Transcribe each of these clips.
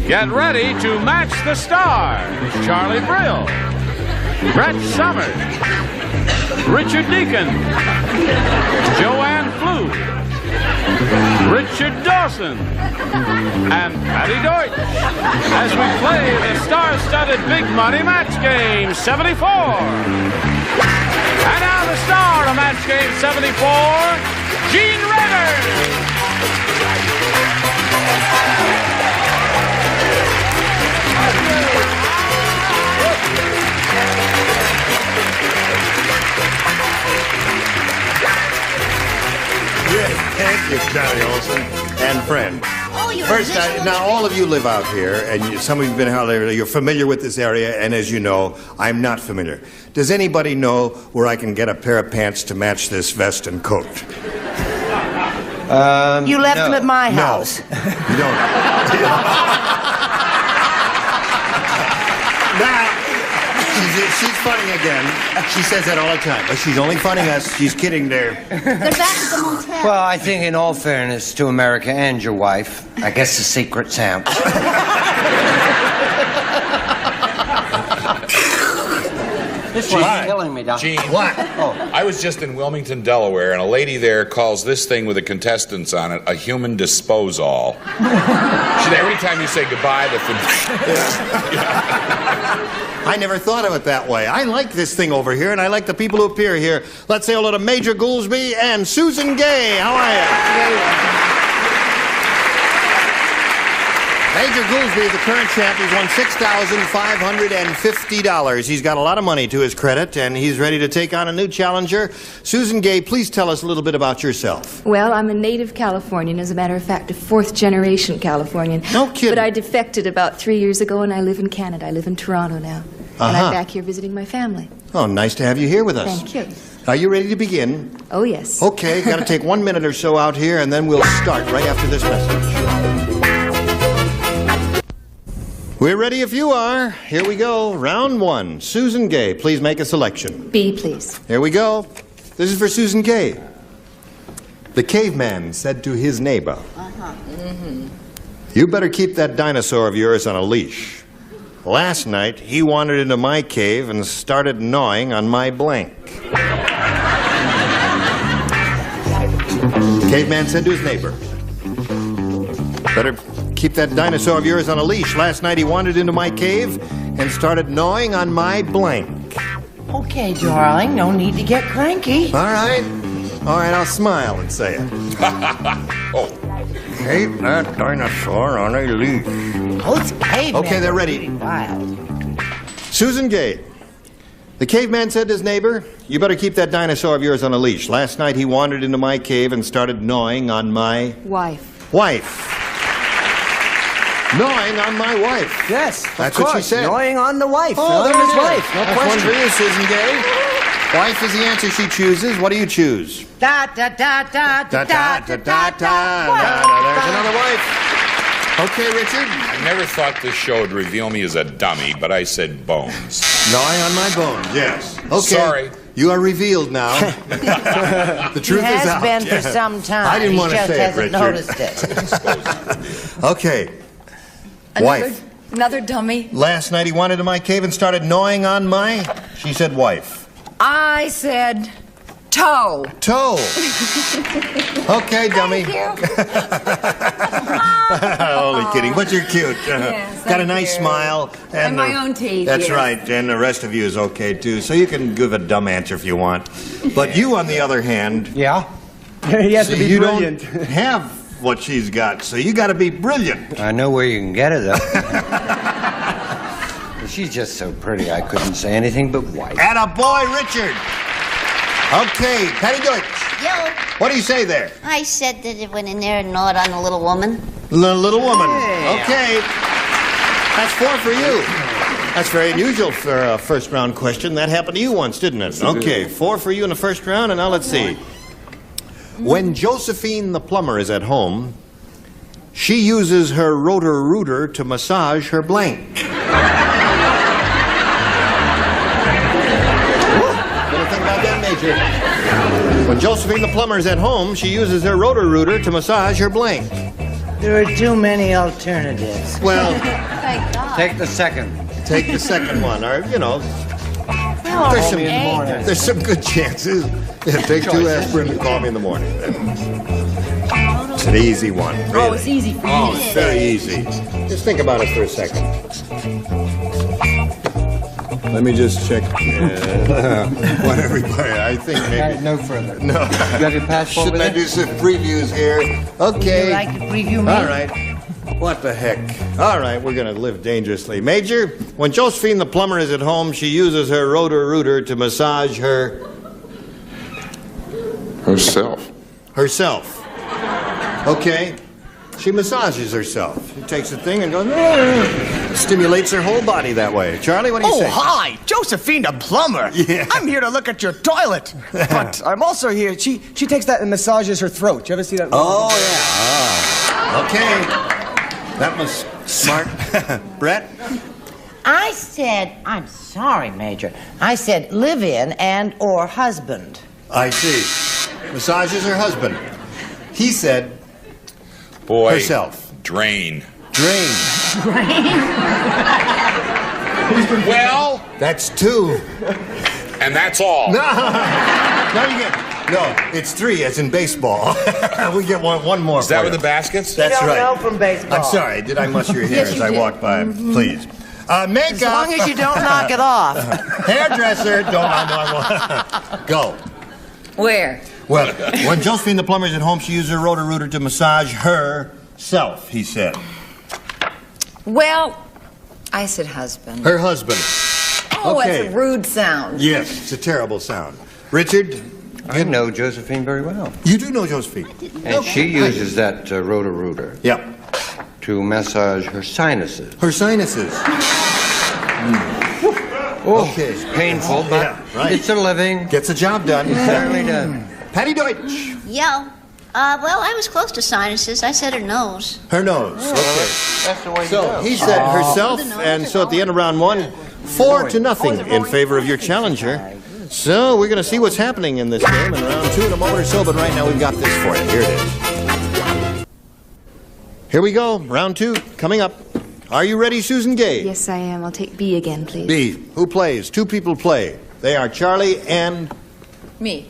Get ready to match the stars. Charlie Brill, Brett Summers, Richard Deacon, Joanne Flew, Richard Dawson, and Patty Deutsch as we play the star-studded Big Money Match Game 74. And now the star of Match Game 74, Gene Rivers. Yes, thank you, Johnny Olson and friends. Oh, you're First, now all of you live out here, and some of you have been out there. You're familiar with this area, and as you know, I'm not familiar. Does anybody know where I can get a pair of pants to match this vest and coat? You left them at my house. No, you don't. Now, she's funning again. She says that all the time. But she's only funning us. She's kidding there. They're back at the motel. Well, I think in all fairness to America and your wife, I guess the secret's out. This one's killing me, Doc. Gene, What? Oh. I was just in Wilmington, Delaware, and a lady there calls this thing with the contestants on it a human disposal. Every time you say goodbye, I never thought of it that way. I like this thing over here, and I like the people who appear here. Let's say hello to Major Goolsby and Susan Gay. How are you? Major Goolsby is the current champ. He's won $6,550. He's got a lot of money to his credit, and he's ready to take on a new challenger. Susan Gay, please tell us a little bit about yourself. Well, I'm a native Californian. As a matter of fact, a fourth-generation Californian. No kidding. But I defected about 3 years ago, and I live in Canada. I live in Toronto now. And I'm back here visiting my family. Oh, nice to have you here with us. Thank you. Are you ready to begin? Oh, yes. Okay, got to take 1 minute or so out here, and then we'll start right after this message. We're ready if you are. Here we go. Round one. Susan Gay, please make a selection. B, please. Here we go. This is for Susan Gay. The caveman said to his neighbor, "You better keep that dinosaur of yours on a leash. Last night, he wandered into my cave and started gnawing on my blank." Caveman said to his neighbor, "Better keep that dinosaur of yours on a leash. Last night he wandered into my cave and started gnawing on my blank." Okay, darling, no need to get cranky. All right. All right, I'll smile and say it. Oh, Keep that dinosaur on a leash. Those cavemen Okay, they're are ready. pretty wild. Susan Gay. The caveman said to his neighbor, "You better keep that dinosaur of yours on a leash. Last night he wandered into my cave and started gnawing on my Wife. wife." Gnawing on my wife. Yes, That's of what she course. said. Gnawing on the wife. Oh, Gnawing there his it is. wife. No That's one question. for you, Susan Gay. Wife is the answer she chooses. What do you choose? Da da da da da da da da da. There's another wife. Okay, Richard. I never thought this show would reveal me as a dummy, but I said bones. Gnawing on my bones, yes. Okay. Sorry. You are revealed now. The truth He is has out. been for some time. I didn't want to He say just it, hasn't Richard. noticed it. Okay. Wife. Another dummy. Last night he wandered into my cave and started gnawing on my... She said wife. I said toe. Toe. Okay, dummy. Thank you. Only kidding, but you're cute. Yes, Got a thank nice you. smile. And my own teeth, That's yes. right, and the rest of you is okay, too. So you can give a dumb answer if you want. But you, on the other hand... Yeah? He has to be you brilliant. don't have what she's got, so you got to be brilliant. I know where you can get her, though. She's just so pretty, I couldn't say anything but white. Attaboy, Richard. Okay, Patty Deutsch. Yo, What do you say there? I said that it went in there and gnawed on the little woman. Little woman. Okay. That's 4 for you. That's very unusual for a first-round question. That happened to you once, didn't it? Okay, 4 for you in the first round, and now let's see. When Josephine the plumber is at home, she uses her rotor-rooter to massage her blank. What do you think about that, Major? When Josephine the plumber is at home, she uses her rotor-rooter to massage her blank. There are too many alternatives. Well, Thank God. Take the second. take the second one, or, you know, Well, there's some, okay. there's some good chances. Yeah, take 2 aspirin and call me in the morning. It's an easy one. Oh, Really. it's easy for you. Oh, it's very easy. Just think about it for a second. Let me just check what everybody. I think maybe. No further. No. You have your passport Shouldn't with I do some previews here? Okay. You like to preview me? All right. What the heck? All right, we're going to live dangerously. Major, when Josephine the plumber is at home, she uses her rotor-rooter to massage Herself. herself. Okay? She massages herself. She takes the thing and goes, stimulates her whole body that way. Charlie, what do you Oh, say? hi, Josephine the plumber. Yeah. I'm here to look at your toilet. But I'm also here. She takes that and massages her throat. You ever see that? Oh, yeah. Okay. That was smart. Brett? I said, I'm sorry, Major. I said live in and or husband. I see. Massages her husband. He said Boy. herself. Drain. Drain. Well, That's 2. and that's all. No, you get. No, it's 3, as in baseball. We get one more. Is that for with you. the baskets? That's You don't right. know from baseball. I'm sorry. Did I muss your hair Yes, as you I did. walked by? Please. Makeup. As long as you don't knock it off. Hairdresser. Don't. Go. Where? Well, when Josephine the plumber's at home, she uses her rotor-rooter to massage herself. He said. Well, I said husband. Her husband. Oh, okay. that's a rude sound. Yes, it's a terrible sound. Richard. I know Josephine very well. You do know Josephine. And she uses that rotor-rooter Yep. to massage her sinuses. Her sinuses. Oh, Okay. it's painful, but Yeah, right. it's a living. Gets the job done. Certainly does. Patty Deutsch. Yo. Well, I was close to sinuses. I said her nose. Her nose. Okay. That's the way So he said herself, and so at the end of round 1, 4-0 in favor of your challenger. So we're going to see what's happening in this game in round 2 in a moment or so, but right now we've got this for you. Here it is. Here we go. Round 2 coming up. Are you ready, Susan Gay? Yes, I am. I'll take B again, please. B. Who plays? 2 people play. They are Charlie and... Me.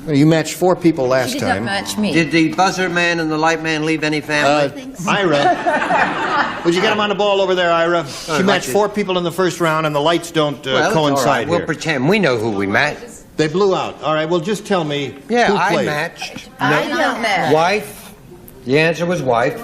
You matched 4 people last She did not time. match me. Did the buzzer man and the light man leave any family? Ira. Would you get him on the ball over there, Ira? She like matched it. 4 people in the first round, and the lights don't Well, it's all coincide right. We'll here. pretend we know who we matched. They blew out. All right, well, just tell me Yeah, who I played. matched. I did not match. Wife. The answer was wife.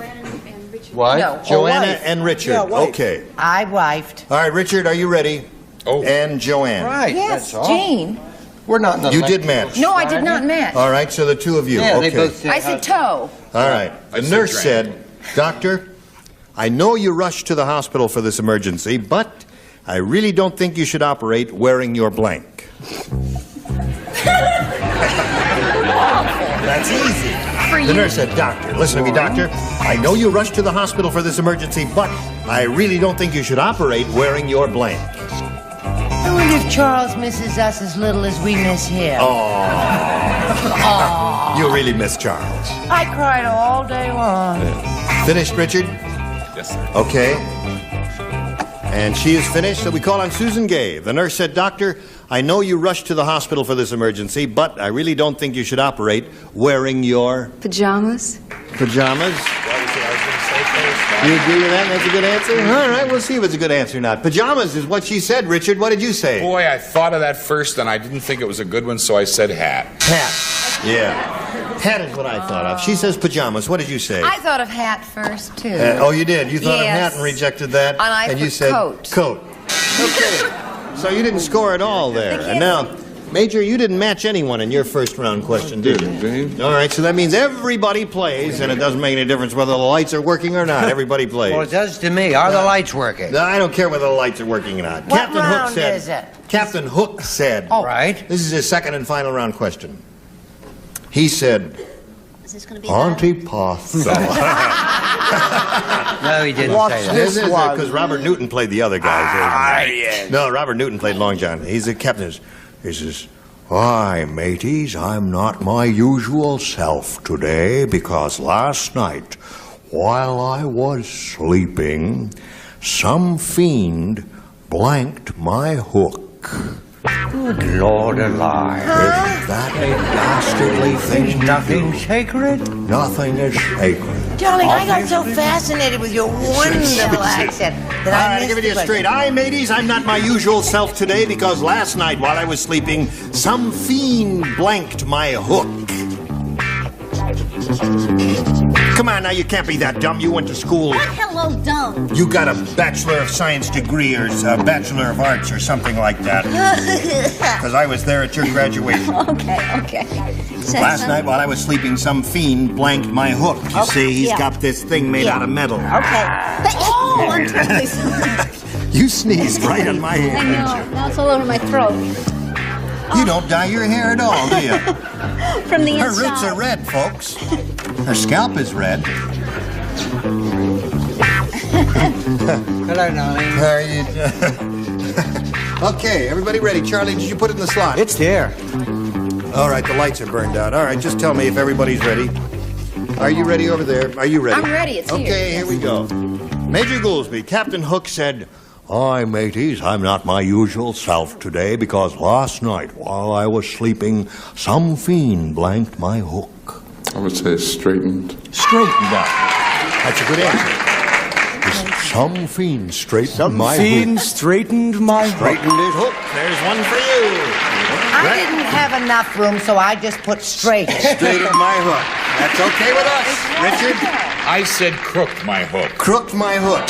Wife. No. Joanna wife. and Richard. Yeah, wife. Okay. I wifed. All right, Richard, are you ready? Oh. And Joanne. Right. Yes, that's all. Jane. We're not in the You did lecture. match. No, I did not match. All right, so the 2 of you. Yeah, okay. they both said I said toe. All right. I The said nurse drain. said, Doctor, I know you rushed to the hospital for this emergency, but I really don't think you should operate wearing your blank. That's easy. The nurse said, Doctor, listen to me, Doctor. I know you rushed to the hospital for this emergency, but I really don't think you should operate wearing your blank. I wonder if Charles misses us as little as we miss him. You really miss Charles. I cried all day long. Finished, Richard? Yes, sir. Okay. And she is finished, so we call on Susan Gay. The nurse said, Doctor, I know you rushed to the hospital for this emergency, but I really don't think you should operate wearing your Pajamas? pajamas. You agree with that? That's a good answer? All right, we'll see if it's a good answer or not. Pajamas is what she said, Richard. What did you say? Boy, I thought of that first, and I didn't think it was a good one, so I said hat. Hat. Yeah. Hat is what I thought of. She says pajamas. What did you say? I thought of hat first, too. Oh, you did? You thought of Yes. hat and rejected that? And I you put said coat. Coat. Okay. So you didn't score at all there. And now, Major, you didn't match anyone in your first round question, did you? All right, so that means everybody plays, and it doesn't make any difference whether the lights are working or not. Everybody plays. Well, it does to me. Are the lights working? No, I don't care whether the lights are working or not. What Captain Hook round said. is it? Captain Hook said. Oh. Right. This is his second and final round question. He said, Is this going to be Auntie Parcel. No, he didn't Watch say that. this. Because Robert Newton played the other guys. No, Robert Newton played Long John. He's the captain. He says, "Why, mateys, I'm not my usual self today because last night, while I was sleeping, some fiend blanked my hook. Good Lord alive. Isn't that a dastardly thing? Is nothing sacred? Nothing is sacred. Darling, I got so fascinated with your wonderful accent that All I right, missed give it to you the straight. question. Mateys, I'm not my usual self today because last night while I was sleeping, some fiend blanked my hook. Come on now, you can't be that dumb. You went to school. What hello, dumb? You got a Bachelor of Science degree or a Bachelor of Arts or something like that. Because I was there at your graduation. Okay. Last night while I was sleeping, some fiend blanked my hook. You see, he's got this thing made out of metal. Okay. Oh, I'm totally sorry. You sneezed right on my hair, I didn't know. you? Now it's all over my throat. You don't dye your hair at all, do you? From the Her inside. roots are red, folks. Her scalp is red. Hello, darling. How are you? Okay, everybody ready? Charlie, did you put it in the slot? It's there. All right, the lights are burned out. All right, just tell me if everybody's ready. Are you ready over there? Are you ready? I'm ready. It's here. Okay, here we go. Major Goolsby, Captain Hook said, Aye, mateys, I'm not my usual self today because last night while I was sleeping, some fiend blanked my hook. I would say straightened. straightened up. That's a good answer. Some fiend straightened my Fiend hook. straightened my hook. Straightened his hook. There's one for you. I didn't have enough room, so I just put straight. Straightened my hook. That's okay with us. Richard? I said crooked my hook. Crooked my hook.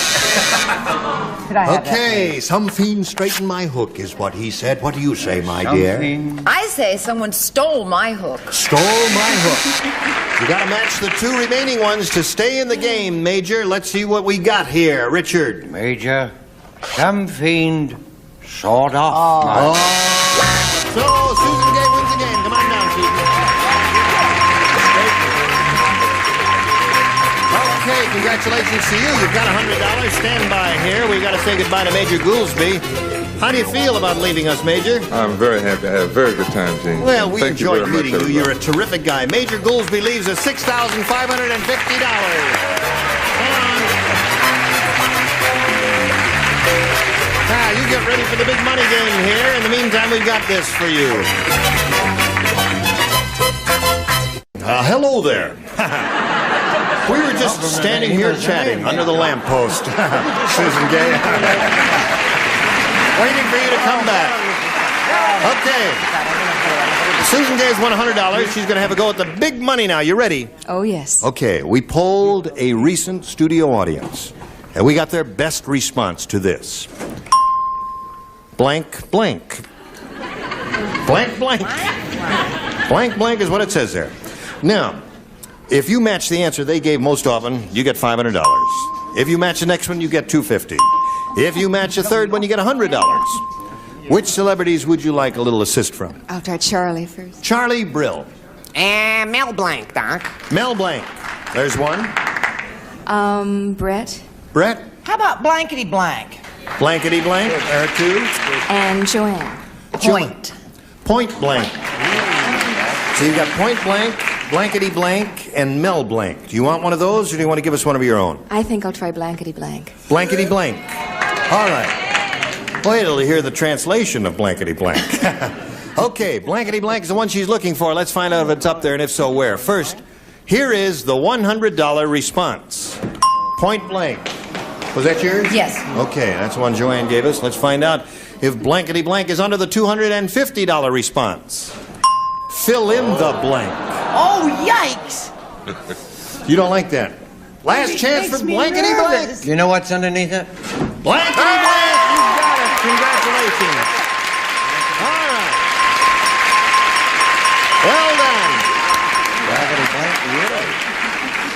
Could I have Okay, some fiend straightened my hook is what he said. What do you say, my dear? I say someone stole my hook. Stole my hook. You gotta match the two remaining ones to stay in the game, Major. Let's see what we got here. Richard. Major, some fiend sawed off my Oh. So, Susan Gay wins the game. Come on down, Susan. Okay, congratulations to you. You've got $100. Stand by here. We gotta say goodbye to Major Goolsby. How do you feel about leaving us, Major? I'm very happy. I had a very good time, Gene. Well, we Thank enjoyed you very meeting much, you. everybody. You're a terrific guy. Major Goolsby leaves us $6,550. Now, you get ready for the big money game here. In the meantime, we've got this for you. Hello there. We were just standing here chatting under the lamppost. Susan Gay. Waiting for you to come back. Okay. Susan Gay's won $100. She's going to have a go at the big money now. You ready? Oh, yes. Okay, we polled a recent studio audience, and we got their best response to this. Blank, blank. Blank, blank. Blank, blank is what it says there. Now, if you match the answer they gave most often, you get $500. If you match the next one, you get $250. If you match the third one, you get $100. Which celebrities would you like a little assist from? I'll try Charlie first. Charlie Brill. Mel Blanc, Doc. Mel Blanc. There's one. Brett Brett. How about Blankety Blank? Blankety blank. There are two. and Joanne. Point. Point blank. So you've got point blank, blankety blank, and Mel Blanc. Do you want one of those, or do you want to give us one of your own? I think I'll try Blankety Blank. Blankety blank. All right. Wait till you hear the translation of blankety blank. Okay, blankety blank is the one she's looking for. Let's find out if it's up there, and if so, where. First, here is the $100 response. Point blank. Was that yours? Yes. Okay, that's the one Joanne gave us. Let's find out if blankety blank is under the $250 response. Fill in the blank. Oh, yikes! You don't like that. Last chance for blankety blank. You know what's underneath it? Blankety blank! You got it. Congratulations. All right. Well done.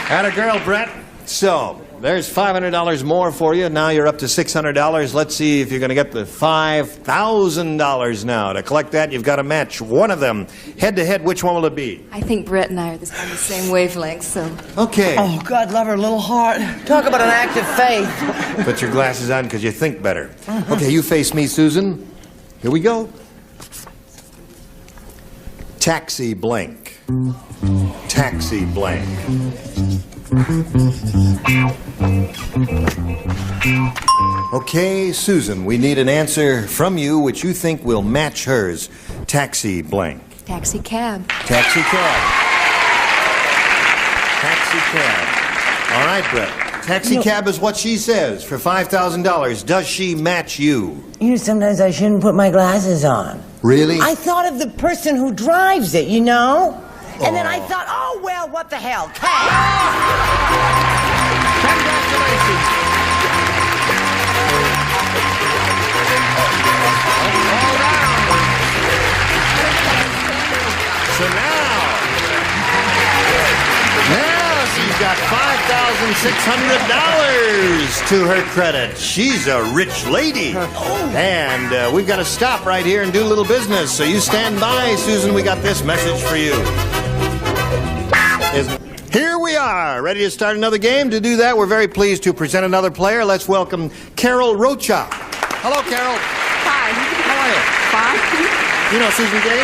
Atta girl, Brett. So, there's $500 more for you. Now you're up to $600. Let's see if you're going to get the $5,000 now. To collect that, you've got to match one of them. Head to head, which one will it be? I think Brett and I are on the same wavelength, so. Okay. Oh, God love her little heart. Talk about an act of faith. Put your glasses on because you think better. Okay, you face me, Susan. Here we go. Taxi blank. Taxi blank. Okay, Susan, we need an answer from you which you think will match hers. Taxi blank. Taxi cab. Taxi cab. Taxi cab. All right, Brett. Taxi cab is what she says for $5,000. Does she match you? You know, sometimes I shouldn't put my glasses on. Really? I thought of the person who drives it, you know? And then I thought, oh, well, what the hell? Cab. Congratulations. All round. So now she's got $5,600 to her credit. She's a rich lady. And we've got to stop right here and do a little business. So you stand by, Susan. We got this message for you. Here we are, ready to start another game. To do that, we're very pleased to present another player. Let's welcome Carol Rocha. Hello, Carol. Hi. How are you? Fine. You know Susan Gay?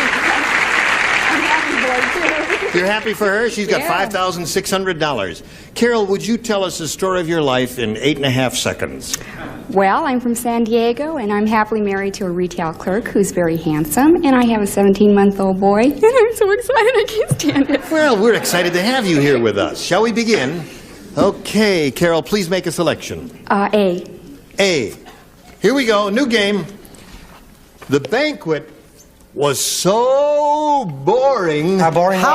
I'm happy for her, too. You're happy for her? She's got Yeah. $5,600. Carol, would you tell us the story of your life in 8.5 seconds? Well, I'm from San Diego, and I'm happily married to a retail clerk who's very handsome, and I have a 17-month-old boy, and I'm so excited I can't stand it. Well, we're excited to have you here with us. Shall we begin? Okay, Carol, please make a selection. A. A. Here we go, new game. The banquet was so boring. How boring was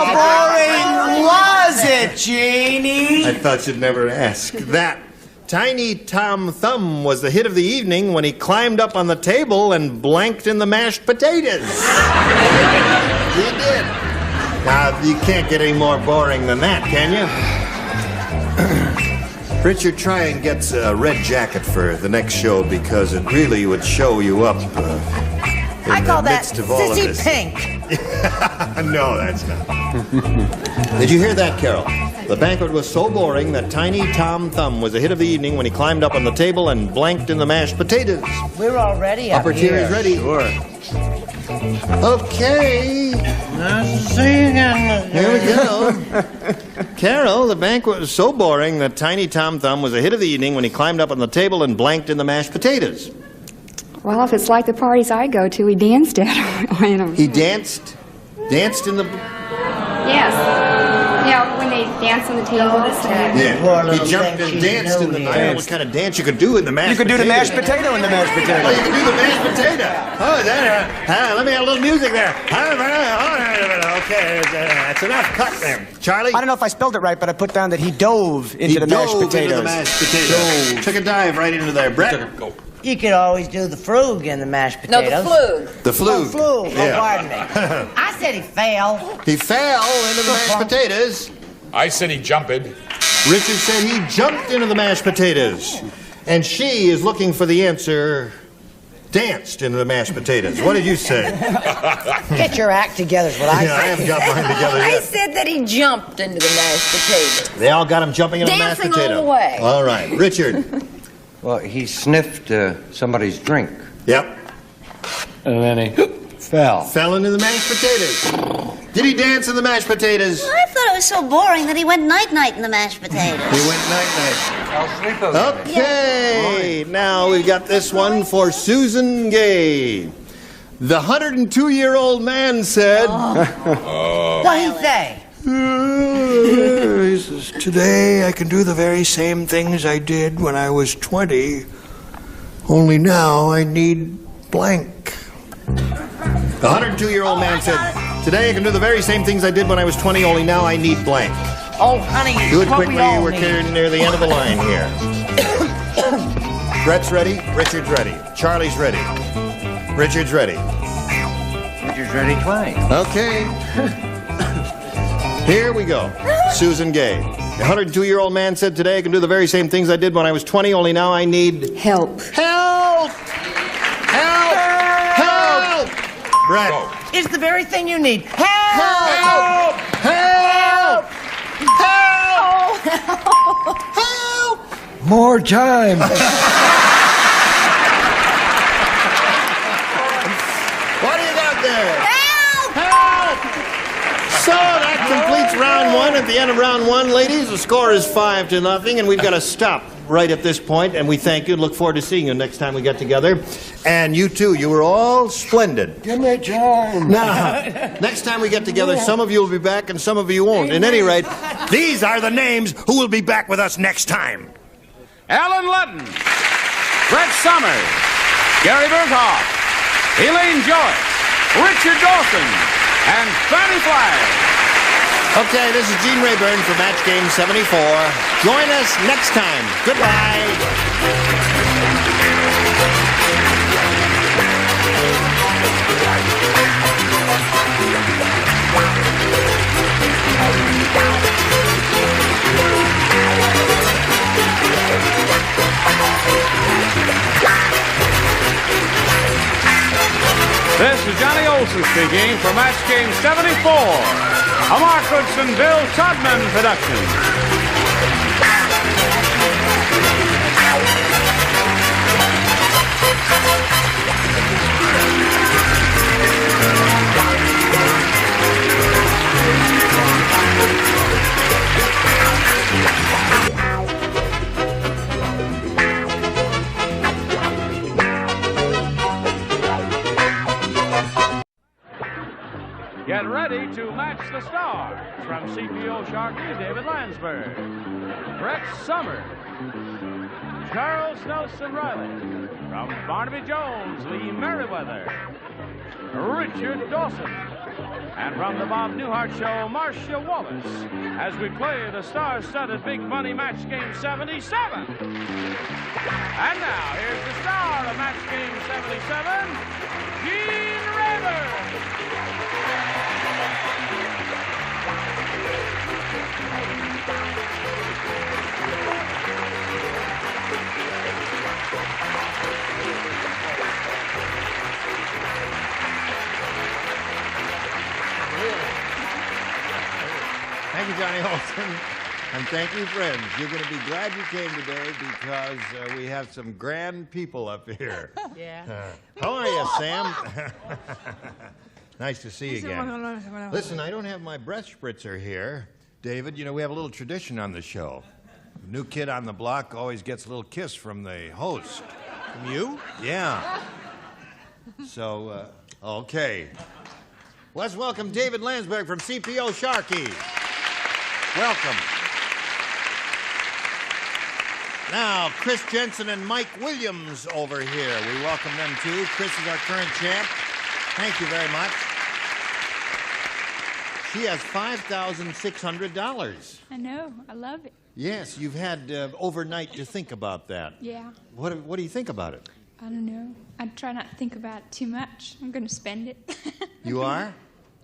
it, Janie? I thought you'd never ask that. Tiny Tom Thumb was the hit of the evening when he climbed up on the table and blanked in the mashed potatoes. He did. Now, you can't get any more boring than that, can you? Richard, try and get a red jacket for the next show because it really would show you up in I call the that midst of all of sissy this. pink. No, that's not. Did you hear that, Carol? The banquet was so boring that Tiny Tom Thumb was the hit of the evening when he climbed up on the table and blanked in the mashed potatoes. We're already up Upper tier here. is ready. Sure. Okay. Here we go. Carol, the banquet was so boring that Tiny Tom Thumb was the hit of the evening when he climbed up on the table and blanked in the mashed potatoes. Well, if it's like the parties I go to, he danced at them. He danced? Danced in the... Yes. Yeah, when they dance on the table. Yeah. He jumped and danced in the... I don't know what kind of dance you could do in the mashed potato. You could do the mashed potato in the mashed potato. Oh, you can do the mashed potato. Oh, let me have a little music there. Okay, that's enough. Cut there. Charlie? I don't know if I spelled it right, but I put down that he dove into the mashed Into potatoes. the mashed potato. Took a dive right into there. Brett? You could always do the frug in the mashed No, potatoes. the flug. The flug. Oh, flug. Yeah. Oh, pardon me. I said he fell. He fell into the mashed potatoes. I said he jumped. Richard said he jumped into the mashed potatoes. And she is looking for the answer, danced into the mashed potatoes. What did you say? Get your act together is what I Yeah, I said. haven't got mine together I yet. said that he jumped into the mashed potato. They all got him jumping into the mashed Dancing potato. all the way. All right. Richard. Well, he sniffed somebody's drink. Yep. And then he fell. Fell into the mashed potatoes. Did he dance in the mashed potatoes? I thought it was so boring that he went night-night in the mashed potatoes. He went night-night. I'll sleep over there. Okay, now we've got this one for Susan Gay. The 102-year-old man said... What did he say? He says, today I can do the very same things I did when I was 20, only now I need blank. The 102-year-old man said, today I can do the very same things I did when I was 20, only now I need blank. Oh, honey, Do it what quickly, we all we're need. near the end of the line here. Brett's ready, Richard's ready, Charlie's ready, Richard's ready. Richard's ready twice. Okay. Here we go. Susan Gay. The 102-year-old man said, today I can do the very same things I did when I was 20, only now I need... Help. Help! Help! Help! Brett. It's the very thing you need. Help! Help! Help! Help! Help! More time. What do you got there? Help! Help! So that completes round one. At the end of round one, ladies, the score is 5-0, and we've got to stop right at this point, and we thank you and look forward to seeing you next time we get together. And you too, you were all splendid. Give me time. Now, next time we get together, some of you will be back and some of you won't. At any rate, these are the names who will be back with us next time. Alan Ludden, Brett Summers, Gary Berghoff, Elaine Joyce, Richard Dawson, and Fanny Flagg. Okay, this is Gene Rayburn for Match Game 74. Join us next time. Goodbye. This is Johnny Olson speaking for Match Game 74, a Mark Goodson, Bill Todman production. Get ready to match the stars. From CPO Sharkey, David Landsberg, Brett Summers, Charles Nelson Riley. From Barnaby Jones, Lee Merriweather, Richard Dawson. And from the Bob Newhart Show, Marcia Wallace, as we play the star-studded Big Money Match Game 77. And now, here's the star of Match Game 77, Gene Rayburn. Thank you, Johnny Olson. And thank you, friends. You're going to be glad you came today because we have some grand people up here. Yeah. How are you, Sam? Nice to see you again. Listen, I don't have my breath spritzer here. David, you know, we have a little tradition on the show. The new kid on the block always gets a little kiss from the host. From you? Yeah. So, okay. Let's welcome David Landsberg from CPO Sharkey. Welcome. Now, Chris Jensen and Mike Williams over here. We welcome them, too. Chris is our current champ. Thank you very much. She has $5,600. I know. I love it. Yes, you've had overnight to think about that. Yeah. What do you think about it? I don't know. I try not to think about it too much. I'm going to spend it. You are?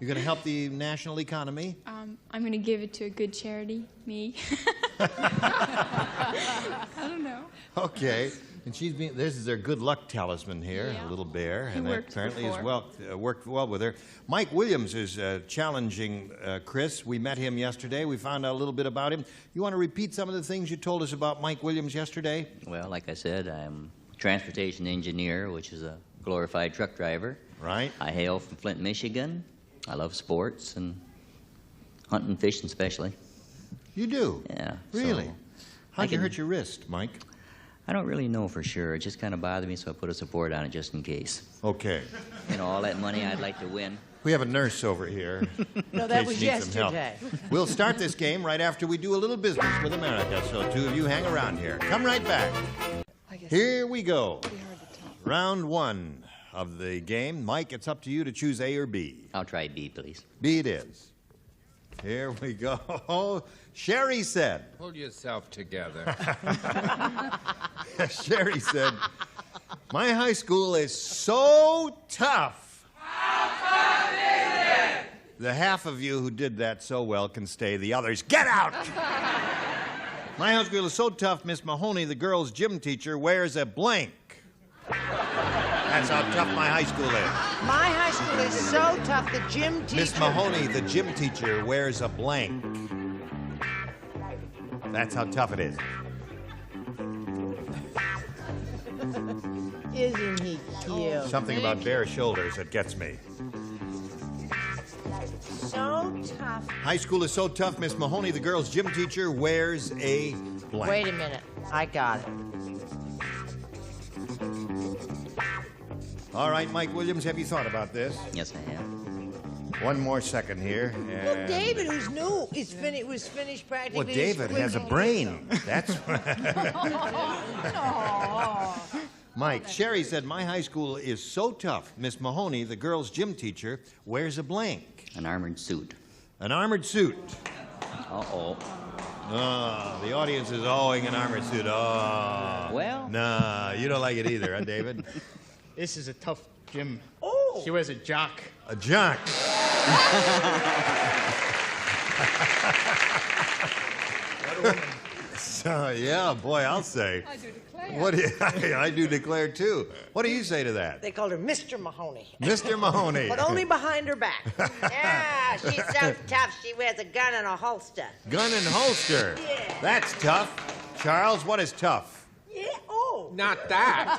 You're going to help the national economy? I'm going to give it to a good charity. Me. I don't know. Okay. And this is their good luck talisman here, Yeah. a little bear, He and that worked apparently before. worked well with her. Mike Williams is challenging Chris. We met him yesterday. We found out a little bit about him. You want to repeat some of the things you told us about Mike Williams yesterday? Well, like I said, I'm a transportation engineer, which is a glorified truck driver. Right. I hail from Flint, Michigan. I love sports and hunting and fishing especially. You do? Yeah. Really? So How'd you hurt your wrist, Mike? I don't really know for sure. It just kind of bothered me, so I put a support on it just in case. Okay. You know, all that money I'd like to win. We have a nurse over here. No, in that case was you need some help. yesterday. We'll start this game right after we do a little business with America, so two of you hang around here. Come right back. Here we go. Round one of the game. Mike, it's up to you to choose A or B. I'll try B, please. B it is. Here we go. Sherry said. Pull yourself together. Sherry said, my high school is so tough. How tough is it? The half of you who did that so well can stay. The others, get out! My high school is so tough, Miss Mahoney, the girls' gym teacher, wears a blank. That's how tough my high school is. My high school is so tough, the gym teacher... Miss Mahoney, the gym teacher, wears a blank. That's how tough it is. Isn't he cute? Something about bare shoulders that gets me. So tough. High school is so tough, Miss Mahoney, the girls' gym teacher, wears a blank. Wait a minute. I got it. All right, Mike Williams, have you thought about this? Yes, I have. One more second here. Well, And... David, who's new, was finished practically. Well, David has a brain. That's Mike, Sherry said, my high school is so tough. Miss Mahoney, the girls' gym teacher, wears a blank. An armored suit. An armored suit. Uh-oh. Oh, the audience is owing an armored suit. Oh. Well. Nah, you don't like it either, huh, David? This is a tough gym. Oh. She wears a jock. A jock. So, yeah, boy, I'll say. I do declare. What do you, I do declare, too. What do you say to that? They called her Mr. Mahoney. Mr. Mahoney. But only behind her back. Yeah, she's so tough she wears a gun and a holster. Gun and holster. Yeah. That's tough. Charles, what is tough? Yeah, oh. Not that.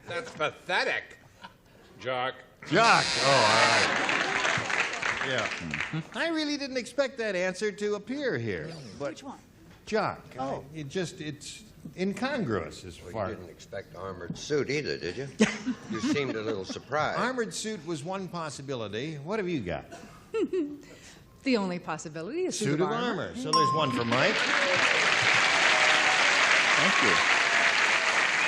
That's pathetic. Jock. Jock. Oh, all right. Yeah. I really didn't expect that answer to appear here. But Which one? Jock. Oh. It's incongruous as far. You didn't expect armored suit either, did you? You seemed a little surprised. Armored suit was one possibility. What have you got? The only possibility is Suit of armor. So there's one for Mike. Thank you.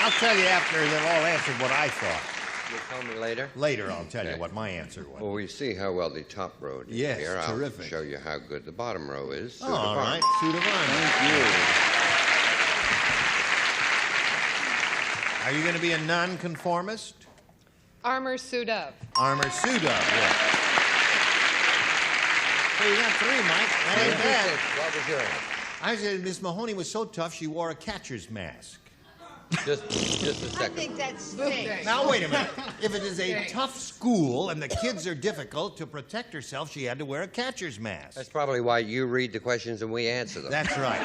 I'll tell you after they've all answered what I thought. You'll tell me later? Later, I'll tell you what my answer was. Well, we see how well the top row did Yes, here. terrific. I'll show you how good the bottom row is. Suit Oh, of all armor. right. Suit of armor. Thank Are you going to be a nonconformist? Armor suit of. Armor suit of, yeah. So you got three, Mike. That ain't bad. What was your answer? I said Miss Mahoney was so tough she wore a catcher's mask. Just a I second. think that stinks. Now, wait a minute. If it is a tough school and the kids are difficult, to protect herself, she had to wear a catcher's mask. That's probably why you read the questions and we answer them. That's right.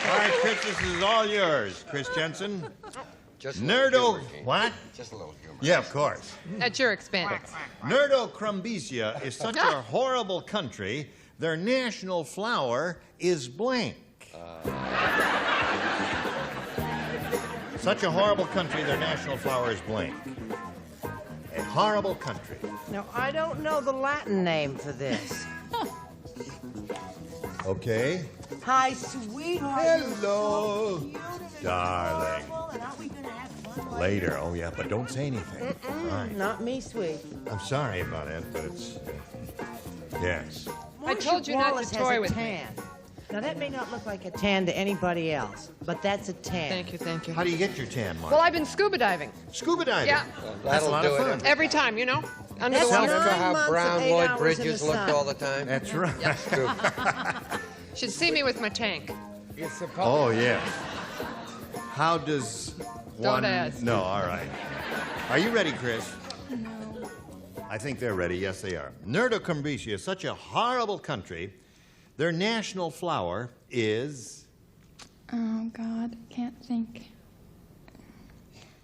All right, Chris, this is all yours. Chris Jensen. Just a little humor, Gene. What? Just a little humor. Yeah, of course. At your expense. Nerdo-Crumbesia is such a horrible country, their national flower is blank. Such a horrible country, their national flower is blank. A horrible country. Now, I don't know the Latin name for this. Okay. Hi, sweetheart. Hello, You're so cute and darling. adorable, and aren't we gonna have fun? Later. Oh, yeah, but don't say anything. All right. Not me, sweet. I'm sorry about it, but it's... yes. I told you not to Wallace has toy a with me. tan. Now, that may not look like a tan to anybody else, but that's a tan. Thank you, thank you. How do you get your tan, Mark? Well, I've been scuba diving. Scuba diving? Yeah. That's a lot of That'll do fun. it. Every time, you know? Under That's the water. Remember 9 how months brown and 8 Lloyd hours Bridges in the looked sun. all the time? That's right. Should see me with my tank. You're supposed Oh, yes. How does one... Don't ask. No, all right. Are you ready, Chris? No. I think they're ready. Yes, they are. Nerdo-Crumbesia is such a horrible country. Their national flower is... Oh, God. Can't think.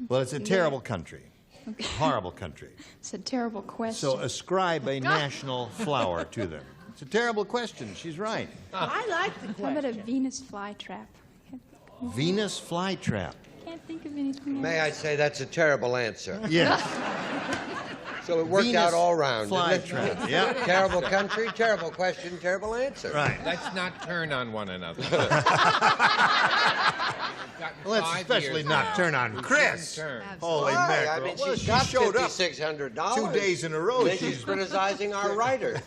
Well, it's a terrible country. Okay. Horrible country. It's a terrible question. So ascribe a national flower to them. It's a terrible question. She's right. I like the How about a question. Venus flytrap? Venus flytrap. Can't think of anything else. May I say that's a terrible answer? Yes. So it worked Venus out all round, didn't it? flytrap. Yep. Terrible country, terrible question, terrible answer. Right. Let's not turn on one another. Let's especially not turn on Chris. Holy Why? mackerel. I mean, Well, she's she got showed up $5,600. 2 days in a row. Then she's criticizing our writers.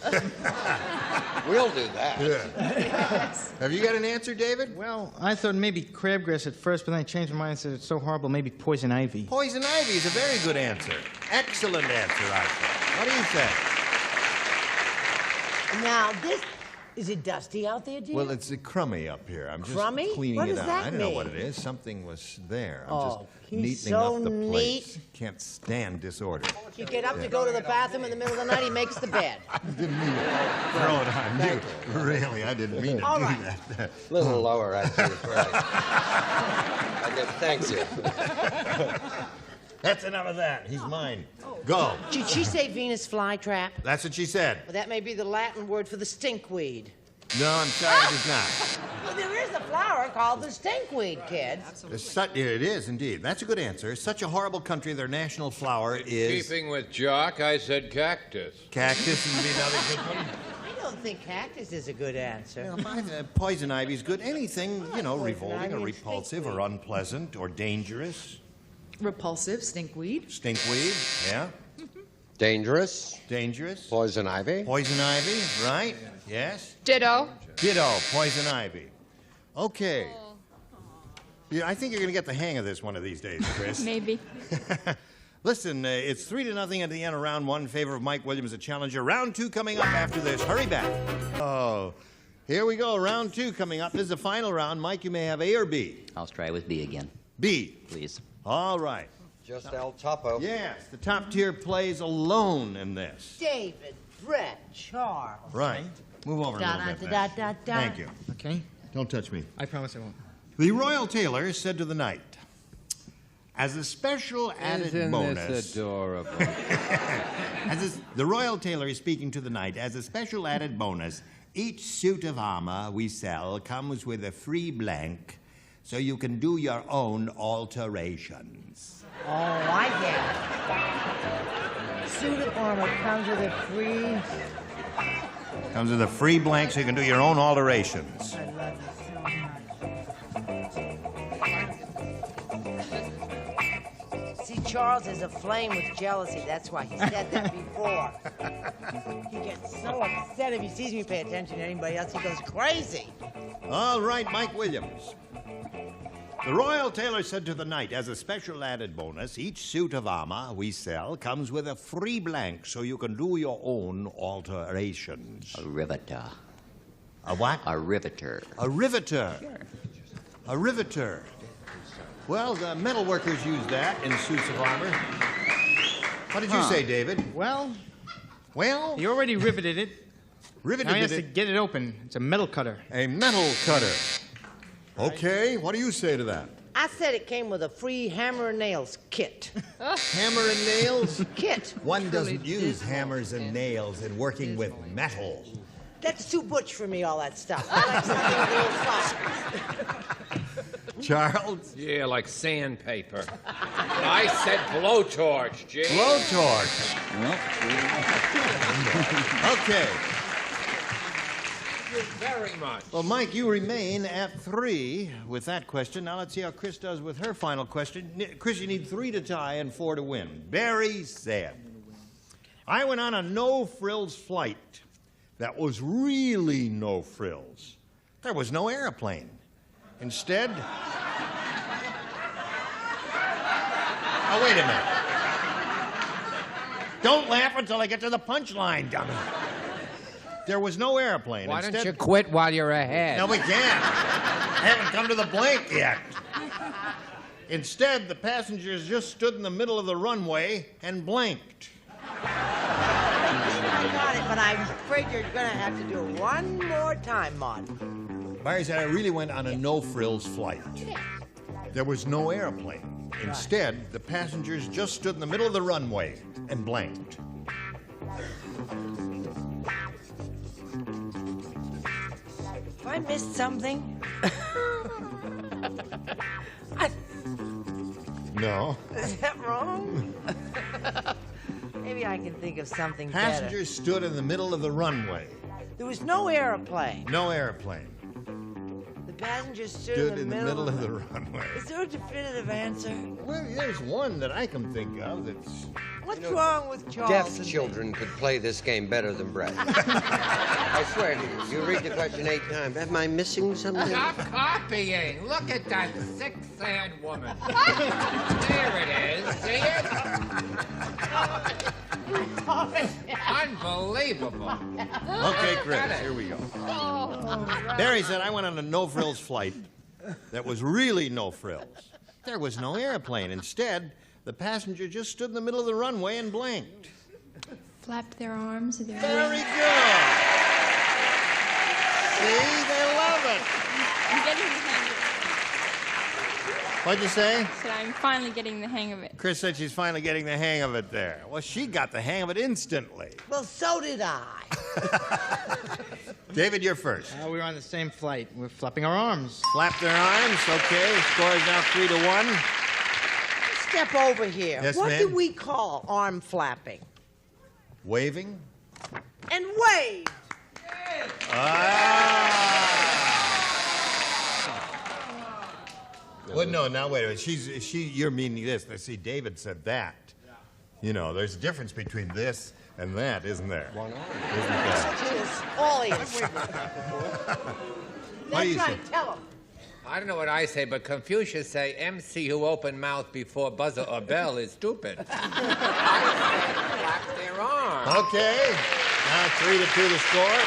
We'll do that. Have you got an answer, David? Well, I thought maybe crabgrass at first, but then I changed my mind and said it's so horrible, maybe poison ivy. Poison ivy is a very good answer. Excellent answer, I think. What do you say? Now, Is it dusty out there, dear? Well, it's crummy up here. I'm just Crummy? cleaning What it does out. that I don't know mean? what it is. Something was there. I'm Oh, just he's neatening so up the place. neat. Can't stand disorder. You get up Yeah. to go to the bathroom in the middle of the night, he makes the bed. Didn't mean to throw it on you. Really, I didn't mean to All do right. that. A little lower, actually. Right. Thank you. That's enough of that. He's mine. Go. Did she say Venus flytrap? That's what she said. Well, that may be the Latin word for the stinkweed. No, I'm sorry, it is not. Well, there is a flower called the stinkweed, kids. It is indeed. That's a good answer. Such a horrible country, their national flower is... Keeping with Jock, I said cactus. Cactus would be another good one. I don't think cactus is a good answer. Poison ivy is good. Anything, revolting ivy or and repulsive or unpleasant or dangerous. Repulsive, stinkweed. Stinkweed, yeah. Dangerous. Dangerous. Poison ivy. Poison ivy, right? Yes. Ditto. Ditto, poison ivy. Okay. Yeah, I think you're going to get the hang of this one of these days, Chris. Maybe. Listen, it's 3-0 at the end of round one in favor of Mike Williams, the challenger. Round two coming up after this. Hurry back. Oh, here we go. Round two coming up. This is the final round. Mike, you may have A or B. I'll try with B again. B. Please. All right. Just El Topo. Yes, the top tier plays alone in this. David, Brett, Charles. Right. Move over a little bit. Da, Matt. da, da, da. Thank you. Okay? Don't touch me. I promise I won't. The Royal Tailor said to the knight, as a special added Isn't bonus... this adorable? The Royal Tailor is speaking to the knight. As a special added bonus, each suit of armor we sell comes with a free blank, so you can do your own alterations. Oh, I get it. Suit of armor comes with a free... Comes with a free blank, so you can do your own alterations. I love you so much. See, Charles is aflame with jealousy. That's why he said that before. He gets so upset if he sees me pay attention to anybody else. He goes crazy. All right, Mike Williams. The Royal Tailor said to the knight, as a special added bonus, each suit of armor we sell comes with a free blank, so you can do your own alterations. A riveter. A what? A riveter. A riveter. Sure. A riveter. Well, the metal workers use that in suits of armor. What did you say, David? Well, he already riveted it. Riveted now he has it. to get it open. It's a metal cutter. A metal cutter. Okay, what do you say to that? I said it came with a free hammer and nails kit. Hammer and nails? Kit. One doesn't use hammers and nails in working with metal. That's too butch for me, all that stuff. I like something a little soft. Charles? Yeah, like sandpaper. I said blowtorch, Jim. Blowtorch. Okay. Thank you very much. Well, Mike, you remain at 3 with that question. Now let's see how Chris does with her final question. Chris, you need 3 to tie and 4 to win. Very sad. I went on a no-frills flight that was really no frills. There was no airplane. Instead... Oh, wait a minute. Don't laugh until I get to the punchline, dummy. There was no airplane. Why don't you quit while you're ahead? No, we can't. I haven't come to the blank yet. Instead, the passengers just stood in the middle of the runway and blanked. I got it, but I'm afraid you're going to have to do it one more time, Maud. Barry said I really went on a no-frills flight. There was no airplane. Instead, the passengers just stood in the middle of the runway and blanked. Have I missed something? No. Is that wrong? Maybe I can think of something Passengers stood in the middle of the runway. better. There was no airplane. No airplane. The passengers stood in the middle of the runway. Is there a definitive answer? Well, there's one that I can think of that's... What's wrong with Charles? Deaf and children could play this game better than Brett. I swear to you, you read the question 8 times. Am I missing something? Stop copying. Look at that sick, sad woman. There it is. See it? Unbelievable. Okay, Chris, here we go. Barry said, I went on a no-frills flight that was really no frills. There was no airplane. Instead, the passenger just stood in the middle of the runway and blinked. Flapped their arms. Their Very wings. good. See, they love it. I'm getting the hang of it. What'd you say? So I'm finally getting the hang of it. Chris said she's finally getting the hang of it there. Well, she got the hang of it instantly. Well, so did I. David, you're first. We were on the same flight. We're flapping our arms. Flap their arms. Okay, score is now 3-1. Step over here. Yes, what ma'am? do we call arm flapping? Waving. And wave. Well, no, now wait a minute. You're meaning this. Now, see, David said that. You know, there's a difference between this and that, isn't there? Isn't there? All is. What do you That's say? right, tell him. I don't know what I say, but Confucius say MC who open mouth before buzzer or bell is stupid. Flap their arms. Okay. Now 3-2 the score.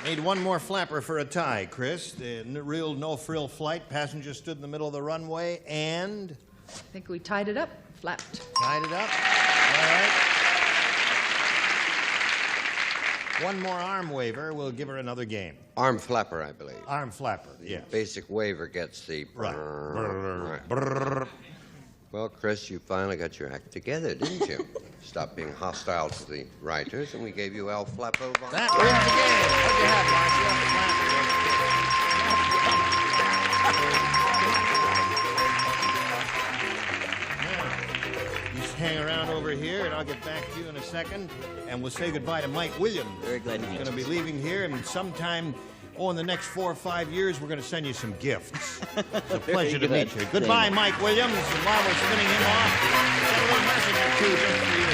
Need one more flapper for a tie, Chris. The real no-frill flight. Passenger stood in the middle of the runway and... I think we tied it up, flapped. Tied it up. All right. One more arm waver. We'll give her another game. Arm flapper, I believe. Arm flapper, yes. Basic waver gets the... Right. Right. Well, Chris, you finally got your act together, didn't you? Stop being hostile to the writers, and we gave you El Flapo. That wins the game. What'd you have, Marcia? You hang around over here, and I'll get back to you in a second, and we'll say goodbye to Mike Williams. Very glad to meet you. He's going to be leaving here, and sometime, in the next 4 or 5 years, we're going to send you some gifts. It's a pleasure to meet you. Goodbye, Mike Williams. And while we're spinning him off, got a little message or two just for you.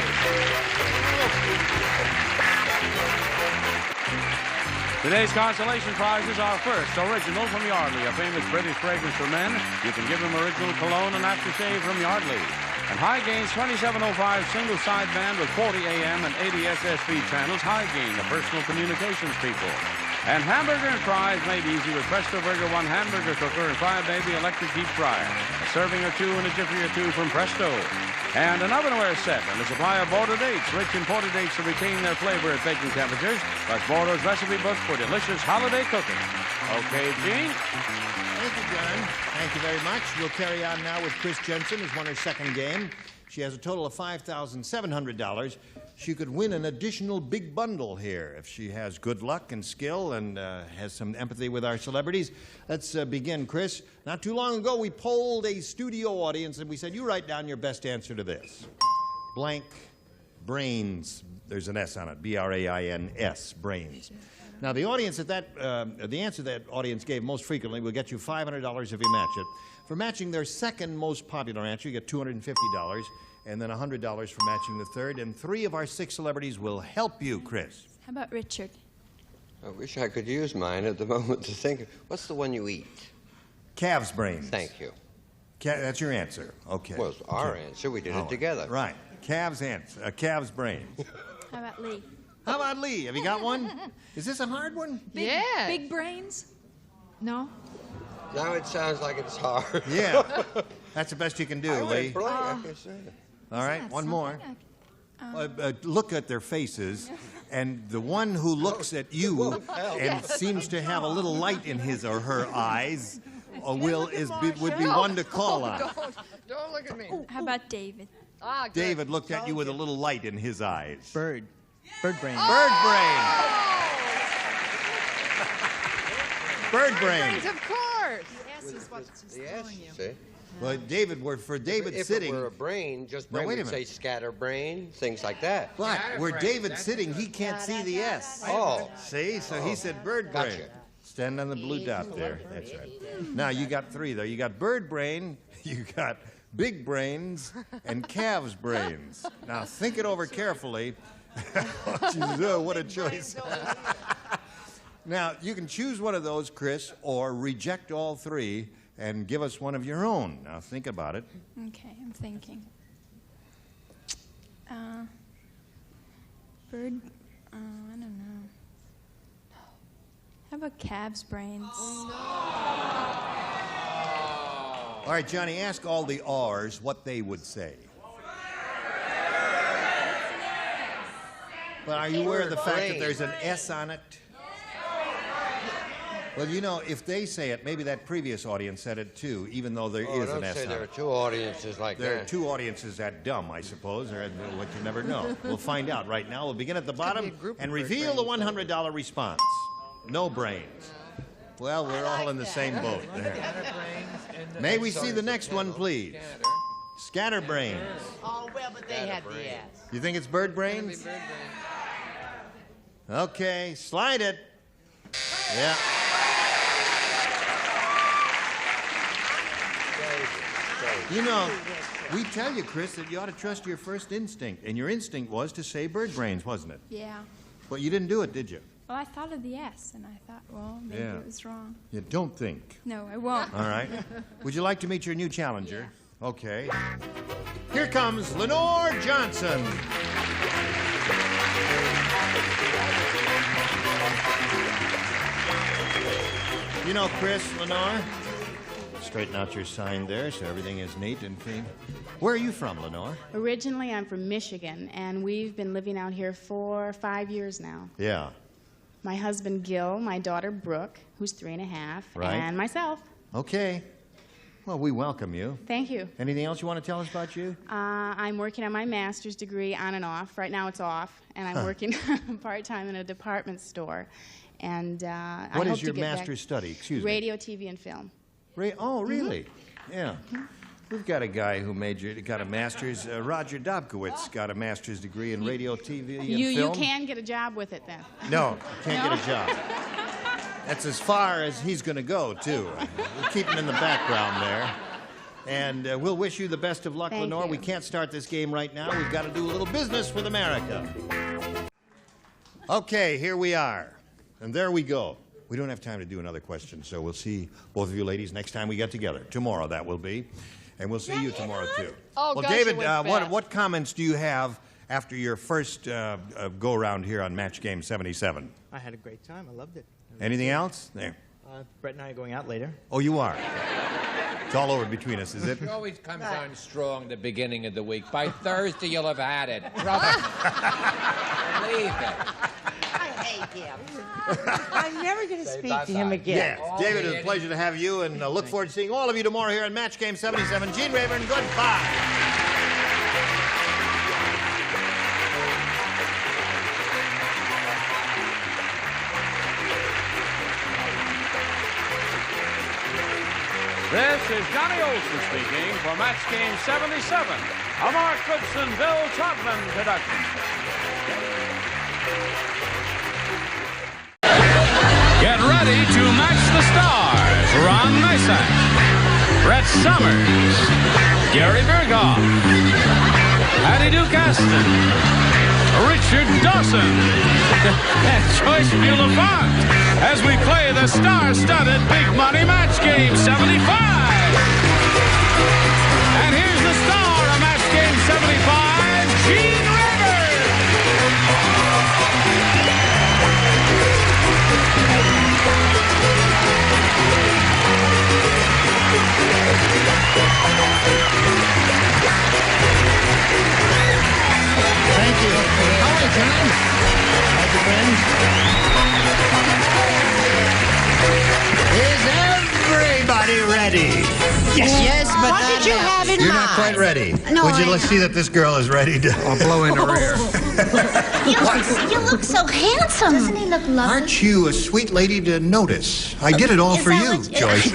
Today's consolation prizes are first, original from Yardley, a famous British fragrance for men. You can give them original cologne and aftershave from Yardley. And High Gain's 2705 single sideband with 40 AM and 80 SSB channels. High Gain, the personal communications people. And hamburger and fries made easy with Presto Burger 1 hamburger cooker and Fry Baby electric deep fryer. A serving or two and a jiffy or two from Presto. And an ovenware set and a supply of border dates, rich imported dates to retain their flavor at baking temperatures, plus Bordeaux's recipe book for delicious holiday cooking. Okay, Gene? Thank you, John. Thank you very much. We'll carry on now with Chris Jensen, who's won her second game. She has a total of $5,700. She could win an additional big bundle here if she has good luck and skill and has some empathy with our celebrities. Let's begin, Chris. Not too long ago, we polled a studio audience and we said, you write down your best answer to this. Blank brains. There's an S on it. B-R-A-I-N-S, brains. Now, the audience the answer that audience gave most frequently will get you $500 if you match it. For matching their second most popular answer, you get $250. And then $100 for matching the third. And 3 of our 6 celebrities will help you, Chris. How about Richard? I wish I could use mine at the moment to think. What's the one you eat? Calves brains. Thank you. That's your answer. Okay. Well, it's our answer. We did it together. Right. Calves brains. How about Lee? How about Lee? Have you got one? Is this a hard one? Big brains? No? Now it sounds like it's hard. Yeah. That's the best you can do, I Lee. went blank, I can say. All right, one more. Look at their faces, and the one who looks at you and seems to have a little light in his or her eyes would be one to call on. Don't look at me. How about David? Ah, good. David looked at you with a little light in his eyes. Bird brain. Bird brain. Bird brain. Of course. Yes is what she's telling you. See? Well, David, for David if sitting. If it were a brain, just No, brain wait a would say minute. scatterbrain, things like that. But where David's sitting, he can't see the S. Oh. See? So he said bird brain. Gotcha. Stand on the blue dot there. That's right. Now, you got 3 there. You got bird brain, you got big brains, and calves brains. Now, think it over carefully. Jesus, oh, what a choice. Now, you can choose one of those, Chris, or reject all 3 and give us one of your own. Now, think about it. Okay, I'm thinking. Bird. I don't know. How about calves' brains? All right, Johnny, ask all the R's what they would say. But are you aware of the fact that there's an S on it? Well, you know, if they say it, maybe that previous audience said it too, even though there is an S on it. There are two audiences like that. There are two audiences that dumb, I suppose, or what you never know. We'll find out right now. We'll begin at the bottom and reveal the $100 response. No brains. Well, we're all in the same boat. May we see the next one, please? Scatterbrains. Oh, well, but they had the S. You think it's bird brains? Okay, slide it. Yeah. You know, we tell you, Chris, that you ought to trust your first instinct, and your instinct was to say bird brains, wasn't it? Yeah. But you didn't do it, did you? Well, I thought of the S, and I thought, well, maybe Yeah. it was wrong. You don't think. No, I won't. All right. Would you like to meet your new challenger? Yeah. Okay. Here comes Lenore Johnson. You know, Chris, Lenore, straighten out your sign there so everything is neat and clean. Where are you from, Lenore? Originally, I'm from Michigan, and we've been living out here for 5 years now. Yeah. My husband, Gil, my daughter, Brooke, who's 3.5, right. And myself. Okay. Well, we welcome you. Thank you. Anything else you want to tell us about you? I'm working on my master's degree on and off. Right now it's off, and I'm working part-time in a department store. And I what hope is your to get master's back. study? Excuse me. Radio, TV, and film. Oh, really? Yeah. We've got a guy who got a master's. Roger Dobkowitz got a master's degree in radio, TV, and film. You can get a job with it then. No, can't get a job. That's as far as he's going to go, too. We'll keep him in the background there. And we'll wish you the best of luck, Thank Lenore. you. We can't start this game right now. We've got to do a little business with America. Okay, here we are. And there we go. We don't have time to do another question, so we'll see both of you ladies next time we get together. Tomorrow, that will be. And we'll see you tomorrow, too. Oh, well, gosh, David, it went what comments do you have after your first go-around here on Match Game 77? I had a great time. I loved it. Anything else? There. Brett and I are going out later. Oh, you are? It's all over between us, is it? It always comes on strong the beginning of the week. By Thursday, you'll have had it. Trust me. Believe it. I hate him. I'm never going to speak to him again. Yes. David, it's a pleasure to have you, and look forward to seeing all of you tomorrow here on Match Game 77. Gene Rayburn, goodbye. This is Johnny Olson speaking for Match Game 77, a Mark Goodson, Bill Trotman production. Get ready to match the stars. Ron Nysak, Brett Summers, Gary Berghoff, Hattie Duke Aston, Richard Dawson, and Joyce Bulafont as we play the star-studded Big Money Match Game 75. And here's the star of Match Game 75, Gene Rayburn. Thank you. All right, John. Thank you, friends. Is everybody ready? Yes, but what did you have in You're mind? not quite ready. No, Would you I let's see that this girl is ready to blow in her ear. You look so handsome. Doesn't he look lovely? Aren't you a sweet lady to notice? I did it all for you, Joyce.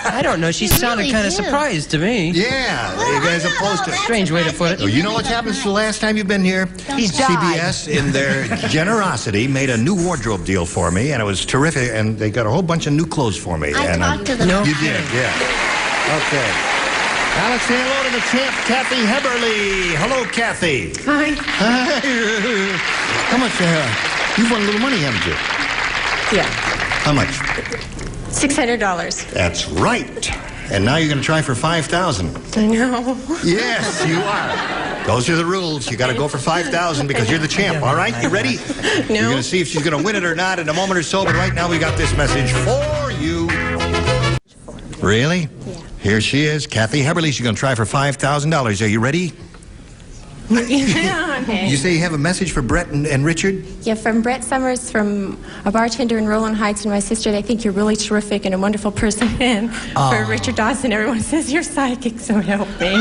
I don't know. She sounded really kind of do. surprised to me. Yeah, you guys opposed to it. Strange way to put it. Oh, you know what's happened since the last time you've been here? He's died. CBS, in their generosity, made a new wardrobe deal for me, and it was terrific, and they got a whole bunch of new clothes for me. I and talked to them. No. You did, yeah. Okay. Now let's say hello to the champ, Kathy Heberly. Hello, Kathy. Hi. Hi. How much, you've won a little money, haven't you? Yeah. How much? $600. That's right. And now you're going to try for $5,000. I know. Yes, you are. Those are the rules. You got to go for 5,000 because you're the champ. All right, you ready? No. You're going to see if she's going to win it or not in a moment or so. But right now we got this message for you. Really? Yeah. Here she is, Kathy Heberly. She's going to try for $5,000. Are you ready? Yeah, okay. You say you have a message for Brett and Richard? Yeah, from Brett Summers, from a bartender in Rowland Heights, and my sister. They think you're really terrific and a wonderful person. And for Richard Dawson, everyone says you're psychic, so help me.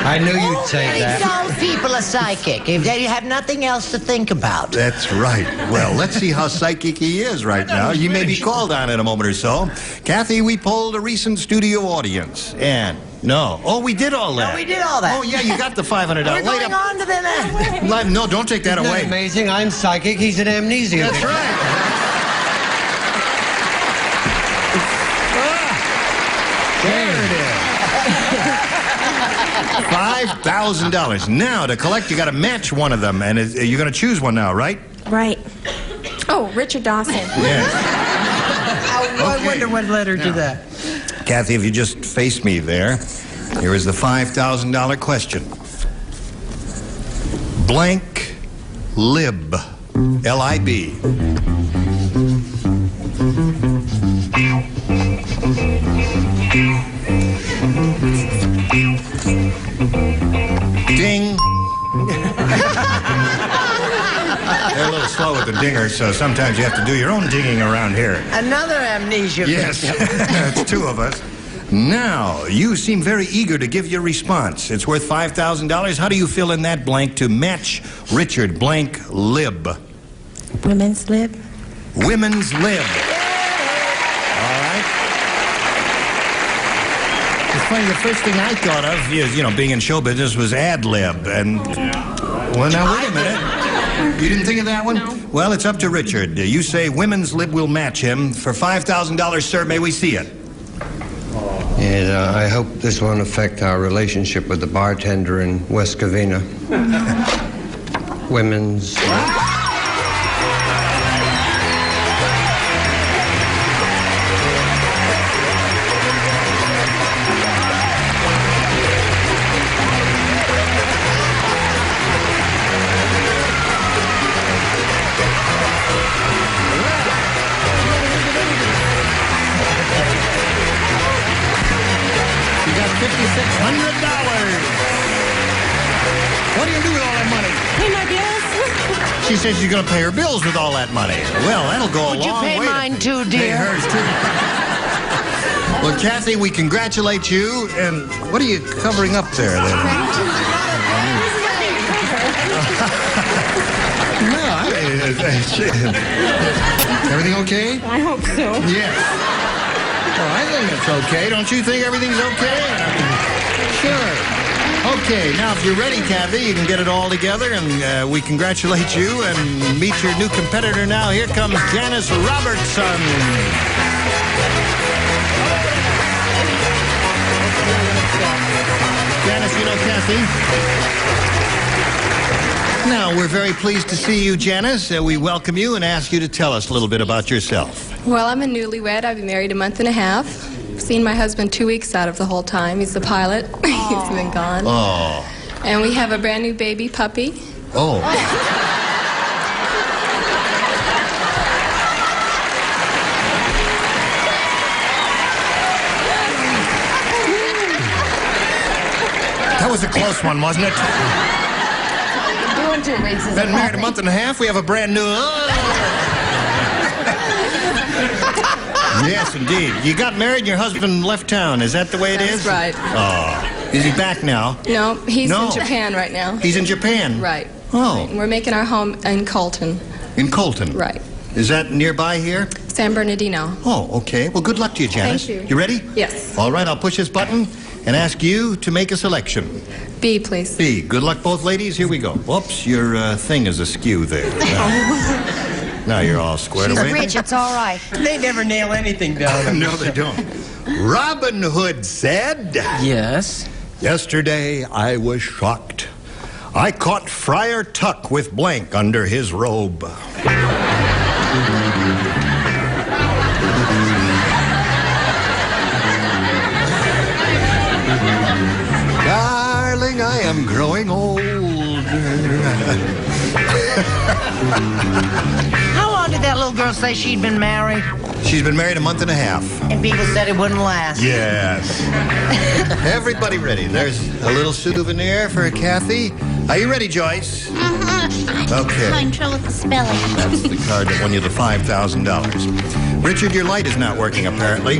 I knew you'd say Many that. dull people are psychic. If they have nothing else to think about. That's right. Well, let's see how psychic he is right now. You may be called on in a moment or so. Kathy, we polled a recent studio audience. And no. Oh, we did all that. No, we did all that. Oh, yeah, you got the $500. We're going on to the next. No, don't take that Isn't away. that amazing? I'm psychic. He's an amnesia. That's right. There it is. $5,000. Now, to collect, you got to match one of them, and you're going to choose one now, right? Right. Oh, Richard Dawson. Yes. I wonder what led her to that. Kathy, if you just face me there, here is the $5,000 question. Blank lib, L-I-B. Ding. They're a little slow with the dinger, so sometimes you have to do your own dinging around here. Another amnesia Yes, victim. it's two of us. Now, you seem very eager to give your response. It's worth $5,000. How do you fill in that blank to match Richard blank lib? Women's lib. Women's lib. All right. It's funny, the first thing I thought of, you know, being in show business was ad lib. And, well, now, wait a minute. You didn't think of that one? No. Well, it's up to Richard. You say women's lib will match him. For $5,000, sir, may we see it? And I hope this won't affect our relationship with the bartender in West Covina. Women's. $5,600. What do you do with all that money? Pay my bills. She says she's going to pay her bills with all that money. Well, that'll go a Would you long pay way. mine too, Pay dear? hers too. Well, Kathy, we congratulate you. And what are you covering up there then? No, everything okay? I hope so. Yes. Well, I think it's okay. Don't you think everything's okay? Sure. Okay, now if you're ready, Kathy, you can get it all together, and we congratulate you and meet your new competitor now. Here comes Janice Robertson. Janice, you know Kathy? Now, we're very pleased to see you, Janice. We welcome you and ask you to tell us a little bit about yourself. Well, I'm a newlywed. I've been married a month and a half. Seen my husband 2 weeks out of the whole time. He's the pilot. He's been gone. Oh. And we have a brand new baby puppy. Oh. That was a close one, wasn't it? Doing 2 weeks is Been married a month and a half. We have a brand new. Yes, indeed. You got married and your husband left town. Is that the way it is? That's right. Oh. Is he back now? No, he's No. in Japan right now. He's in Japan? Right. Oh. We're making our home in Colton. In Colton? Right. Is that nearby here? San Bernardino. Oh, okay. Well, good luck to you, Janice. Thank you. You ready? Yes. All right, I'll push this button and ask you to make a selection. B, please. B. Good luck, both ladies. Here we go. Whoops, your thing is askew there. Now you're all squared She's away. rich, it's all right. They never nail anything down. No, they don't. Robin Hood said, Yes. yesterday I was shocked. I caught Friar Tuck with blank under his robe. am growing old. How long did that little girl say she'd been married? She's been married a month and a half. And people said it wouldn't last. Yes. Everybody ready? There's a little souvenir for Kathy. Are you ready, Joyce? Okay. I'm in trouble with the spelling. That's the card that won you the $5,000. Richard, your light is not working, apparently.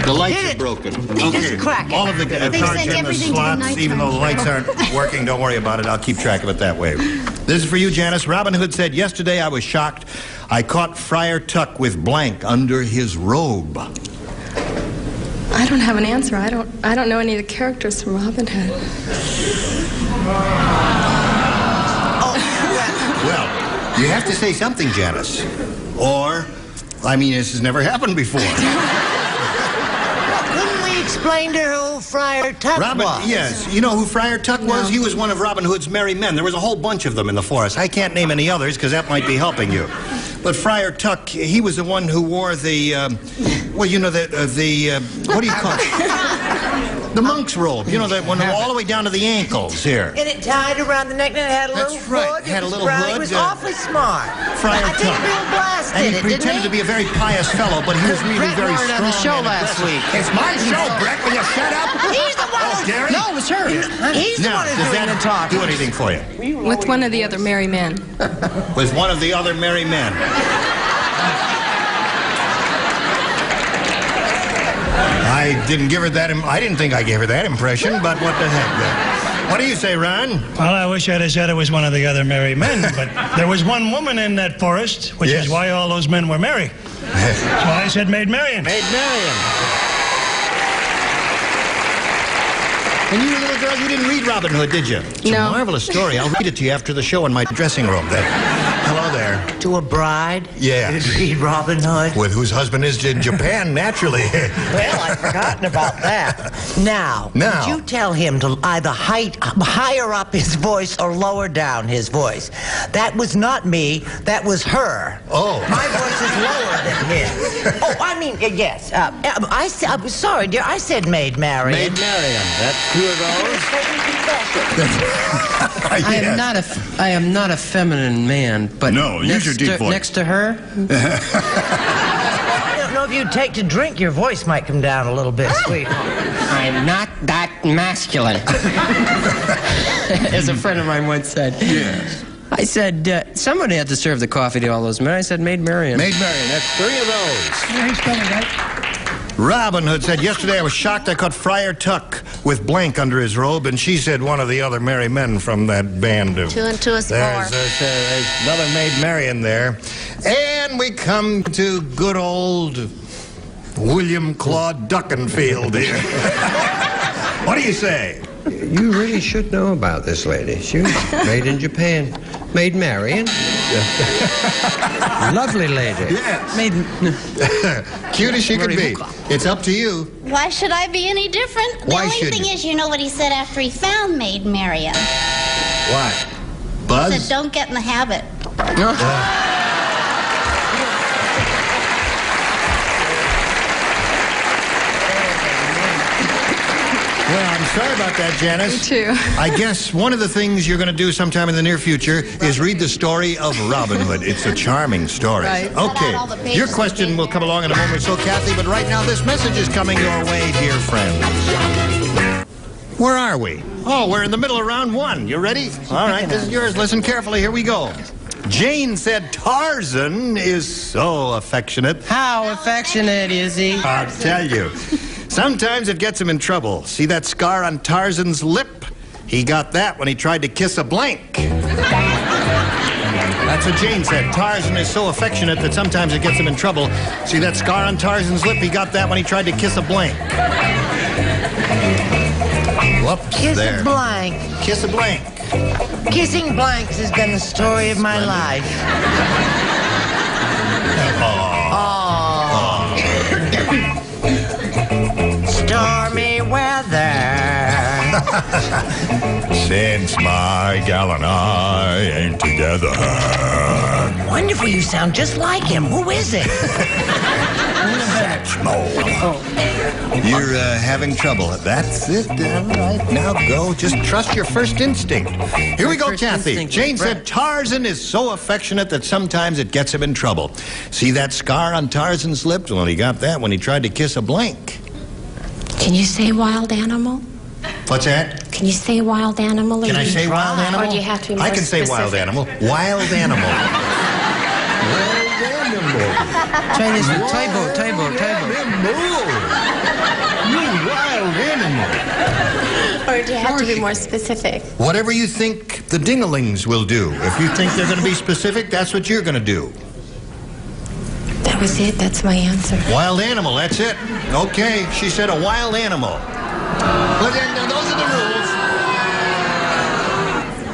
The lights are broken. Okay. Crack it. All of the cards are in the slots, even though the lights aren't working. Don't worry about it. I'll keep track of it that way. This is for you, Janice. Robin Hood said, yesterday I was shocked. I caught Friar Tuck with blank under his robe. I don't have an answer. I don't know any of the characters from Robin Hood. Well, you have to say something, Janice. Or, I mean, this has never happened before. Couldn't we explain to her who Friar Tuck was? Yes. You know who Friar Tuck was? He was one of Robin Hood's merry men. There was a whole bunch of them in the forest. I can't name any others because that might be helping you. But Friar Tuck, he was the one who wore the, what do you call it? The monk's robe. You know, that one all the way down to the ankles here. And it tied around the neck and it had a little That's right. hood. Had a little brown. hood. He was awfully smart. Friar I think Tuck. Bill Blass And did he it, didn't pretended to be a very pious fellow, but he was really very Brett strong. on the show and last aggressive. week. It's my show, Brett. Will you shut up? He's the one who... Gary? No, it was her. He's the Now, one who's does doing the that talking. do anything for you? With one of the other merry men. With one of the other merry men. I didn't give her that. I didn't think I gave her that impression, but what the heck? What do you say, Ron? Well, I wish I'd have said it was one of the other merry men, but there was one woman in that forest, which is why all those men were merry. That's why I said Maid Marian. Maid Marian. And you, little girl, you didn't read Robin Hood, did you? It's a marvelous story. I'll read it to you after the show in my dressing room. Hello there. To a bride? Yeah. Did read Robin Hood? With whose husband is in Japan, naturally. Well, I'd forgotten about that. Now, Now. would you tell him to either higher up his voice or lower down his voice? That was not me. That was her. Oh. My voice is lower than his. Oh, I mean, yes. I'm sorry, dear. I said Maid Marian. Maid Marian. That's two of those. I am not a feminine man, but No, use your deep voice. Next to her, I don't know if you'd take to drink, your voice might come down a little bit, sweetheart. I'm not that masculine. As a friend of mine once said. Yes. I said, somebody had to serve the coffee to all those men. I said, Maid Marian. Maid Marian. That's three of those. Yeah, he's spelling right. Robin Hood said, yesterday I was shocked I caught Friar Tuck with blank under his robe, and she said one of the other merry men from that band of... 2 and 2 is 4. There's another Maid Marian there. And we come to good old William Claude Duckenfield here. What do you say? You really should know about this lady. She was made in Japan. Maid Marian. Lovely lady. Yes. Cute as she could be. It's up to you. Why should I be any different? The Why only should thing you? is, you know what he said after he found Maid Marian? Why? He Buzz? said, don't get in the habit. Well, I'm sorry about that, Janice. Me too. I guess one of the things you're going to do sometime in the near future is read the story of Robin Hood. It's a charming story. Right. Okay. Your question will come along in a moment or so, Kathy, but right now this message is coming your way, dear friend. Where are we? Oh, we're in the middle of round one. You ready? All right, this is yours. Listen carefully. Here we go. Jane said Tarzan is so affectionate. How affectionate is he? I'll tell you. Sometimes it gets him in trouble. See that scar on Tarzan's lip? He got that when he tried to kiss a blank. That's what Jane said. Tarzan is so affectionate that sometimes it gets him in trouble. See that scar on Tarzan's lip? He got that when he tried to kiss a blank. Whoops, Kiss there. a blank. Kiss a blank. Kissing blanks has been the story of my life. Stormy weather. Since my gal and I ain't together. Wonderful, you sound just like him. Who is it? You're having trouble. That's it. All right, now go. Just trust your first instinct. Here we go, Kathy. Jane said Tarzan is so affectionate that sometimes it gets him in trouble. See that scar on Tarzan's lips? Well, he got that when he tried to kiss a blank. Can you say wild animal? What's that? Can you say wild animal? Can I say wild animal? Or do you have to be more I can say wild specific? animal. Wild animal. Wild animal. Try this one. Tugboat. You wild animal. Or do you have to be more specific? Whatever you think the dinglings will do. If you think they're going to be specific, that's what you're going to do. That was it. That's my answer. Wild animal, that's it. Okay, she said a wild animal. But then, those are the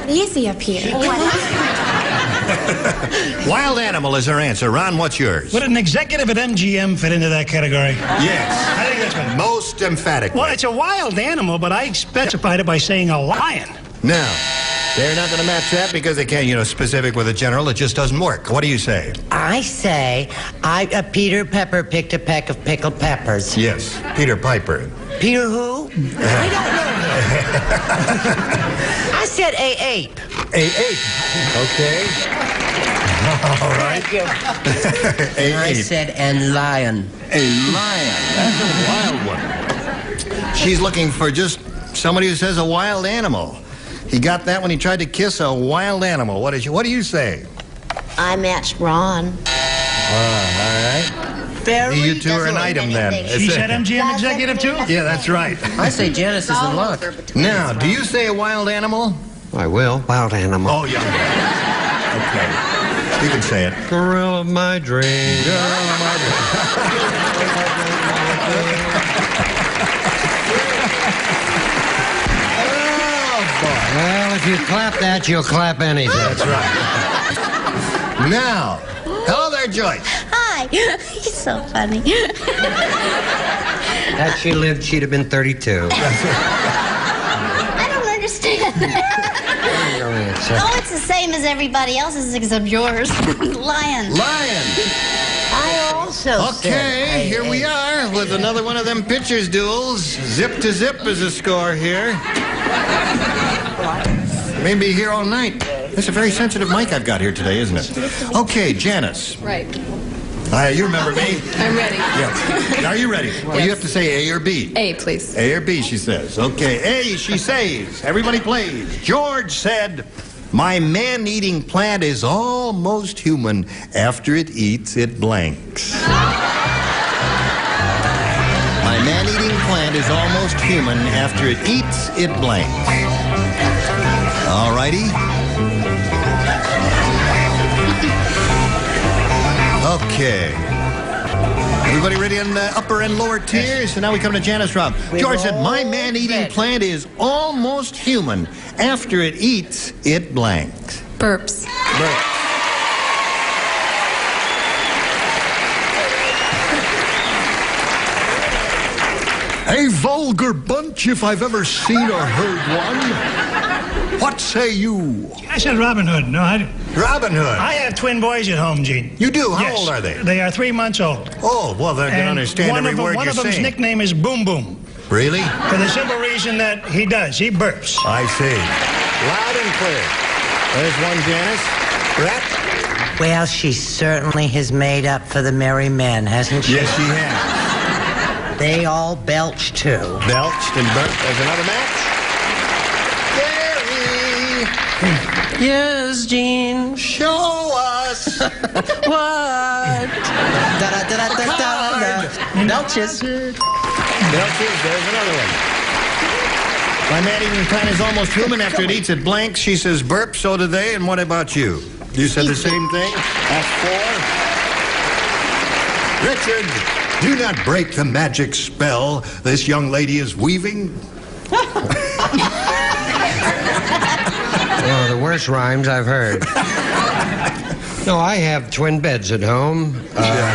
rules. Easy up here. Wild animal is her answer. Ron, what's yours? Would an executive at MGM fit into that category? Yes. I think that's right. Most emphatic. Well, it's a wild animal, but I specified it by saying a lion. Now, they're not going to match that because they can't, specific with a general. It just doesn't work. What do you say? I say, Peter Pepper picked a peck of pickled peppers. Yes, Peter Piper. Peter who? I don't know. I said a ape. A ape. Okay. All right. Thank you. A I ape. said and lion. A lion. That's a wild one. She's looking for just somebody who says a wild animal. He got that when he tried to kiss a wild animal. What do you say? I matched Ron. All right. You two are an item then. She said MGM executive too? Yeah, that's right. I say Janice is in luck. Now, do you say a wild animal? I will. Wild animal. Oh, yeah. Okay. You can say it. Girl of my dreams. Well, if you clap that, you'll clap anything. That's right. Now, hello there, Joyce. Hi. He's so funny. Had she lived, she'd have been 32. I don't understand that. Oh, it's the same as everybody else's except yours. Lion. Lion. I also Okay, here we are with another one of them pitchers duels. Zip to zip is a score here. Maybe here all night. It's a very sensitive mic I've got here today, isn't it? Okay, Janice. Right. You remember me? I'm ready. Yeah. Are you ready? Well, you have to say A or B. A, please. A or B, she says. Okay, A, she says. Everybody plays. George said, my man-eating plant is almost human. After it eats, it blanks. My man-eating plant is almost human. After it eats, it blanks. All righty. Okay. Everybody ready on the upper and lower tiers? So now we come to Janice Robb. George said, my man-eating plant is almost human. After it eats, it blanks. Burps. Burps. A vulgar bunch if I've ever seen or heard one. What say you? I said Robin Hood. No, Robin Hood. I have twin boys at home, Gene. You do? How Yes. old are they? They are 3 months old. Oh, well, they can understand every word One you're of them's saying. nickname is Boom Boom. Really? For the simple reason that he burps. I see. Loud and clear. There's one, Janice. Brett? Well, she certainly has made up for the merry men, hasn't she? Yes, she has. They all belch, too. Belched and burped. There's another match. Gary! Yes, Gene. Show us. What? Belches. Belches, there's another one. My man-eating plant is almost human. After it eats, it blanks. She says burp, so do they. And what about you? You said the same thing? That's 4. Richard, do not break the magic spell this young lady is weaving. One of the worst rhymes I've heard. No, I have twin beds at home. They're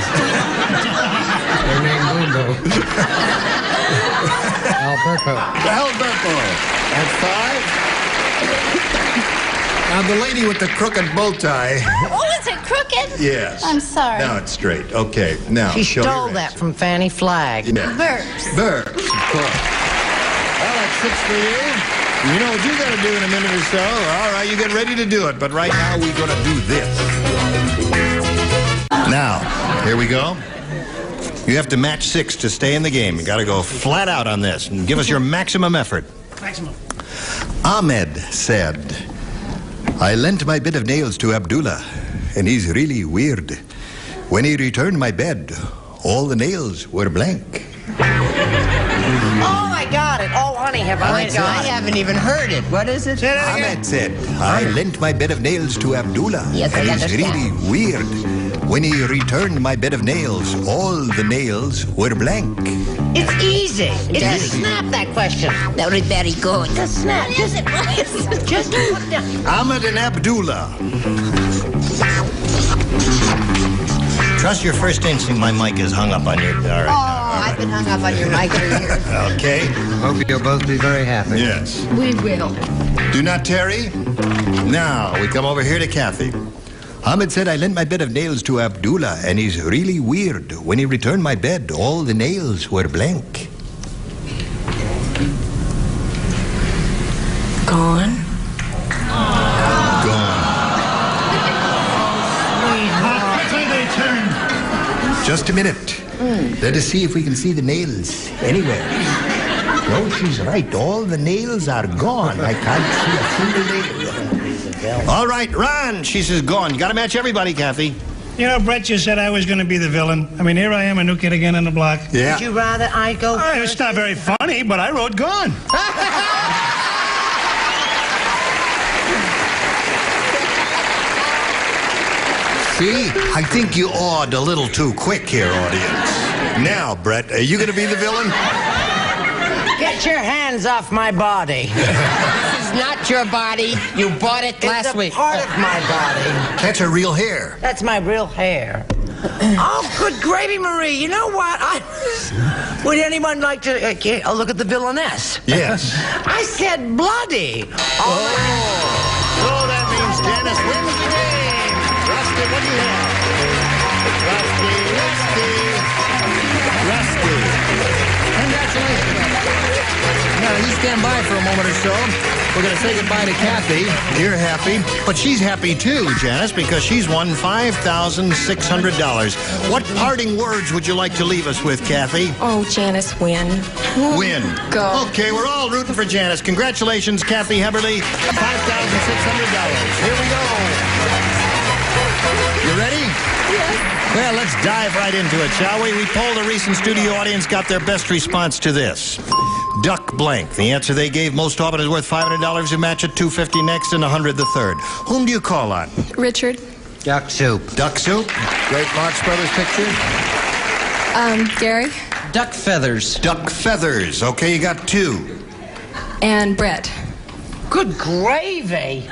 named Boom Boom. Alberto. Alberto. That's 5. Now, the lady with the crooked bow tie. Oh, is it crooked? Yes. I'm sorry. Now it's straight. Okay, now She show stole your that from Fanny Flagg. Yeah. Burps. Burps, of course. Well, that's 6 for you. You know what you got to do in a minute or so. All right, you get ready to do it. But right now, we're going to do this. Now, here we go. You have to match 6 to stay in the game. You got to go flat out on this and give us your maximum effort. Maximum. Ahmed said, I lent my bit of nails to Abdullah, and he's really weird. When he returned my bed, all the nails were blank. Oh, I got it. Oh, honey, have I got it. I haven't even heard it. What is it? Ahmed said, I lent my bed of nails to Abdullah, Yes, I and he's understand. really weird. When he returned my bed of nails, all the nails were blank. It's easy. It's a snap, that question. That was very good. Just snap. Just put down. Ahmed and Abdullah. Trust your first instinct. My mic is hung up on you. All right. Oh, I've been hung up on your mic for years. Okay. Hope you'll both be very happy. Yes. We will. Do not tarry. Now, we come over here to Kathy. Ahmed said, I lent my bed of nails to Abdullah, and he's really weird. When he returned my bed, all the nails were blank. Gone. Gone. How quickly they turn. Just a minute. Let us see if we can see the nails anywhere. No, she's right. All the nails are gone. I can't see a single nail. All right, Ron. She says gone. You got to match everybody, Kathy. You know, Brett just said I was going to be the villain. I mean, here I am, a new kid again on the block. Yeah. Would you rather I go first? It's not very funny, but I wrote gone. See? I think you awed a little too quick here, audience. Now, Brett, are you going to be the villain? Get your hands off my body. This is not your body. You bought it last week. It's a part of my body. That's her real hair. That's my real hair. Oh, good gravy, Marie. You know what? Would anyone like to look at the villainess? Yes. I said bloody. So that means Janice wins the game. Rusty, what do you have? Rusty. Congratulations. Now, you stand by for a moment or so. We're going to say goodbye to Kathy. You're happy, but she's happy too, Janice, because she's won $5,600. What parting words would you like to leave us with, Kathy? Oh, Janice, win. Win. Go. Okay, we're all rooting for Janice. Congratulations, Kathy Heberly. $5,600. Here we go. You ready? Yes. Well, let's dive right into it, shall we? We polled a recent studio audience, got their best response to this. Duck blank. The answer they gave most often is worth $500. You match it, $250 next, and $100 the third. Whom do you call on? Richard. Duck soup. Duck soup. Great Marx Brothers picture. Gary. Duck feathers. Duck feathers. Okay, you got 2. And Brett. Good gravy.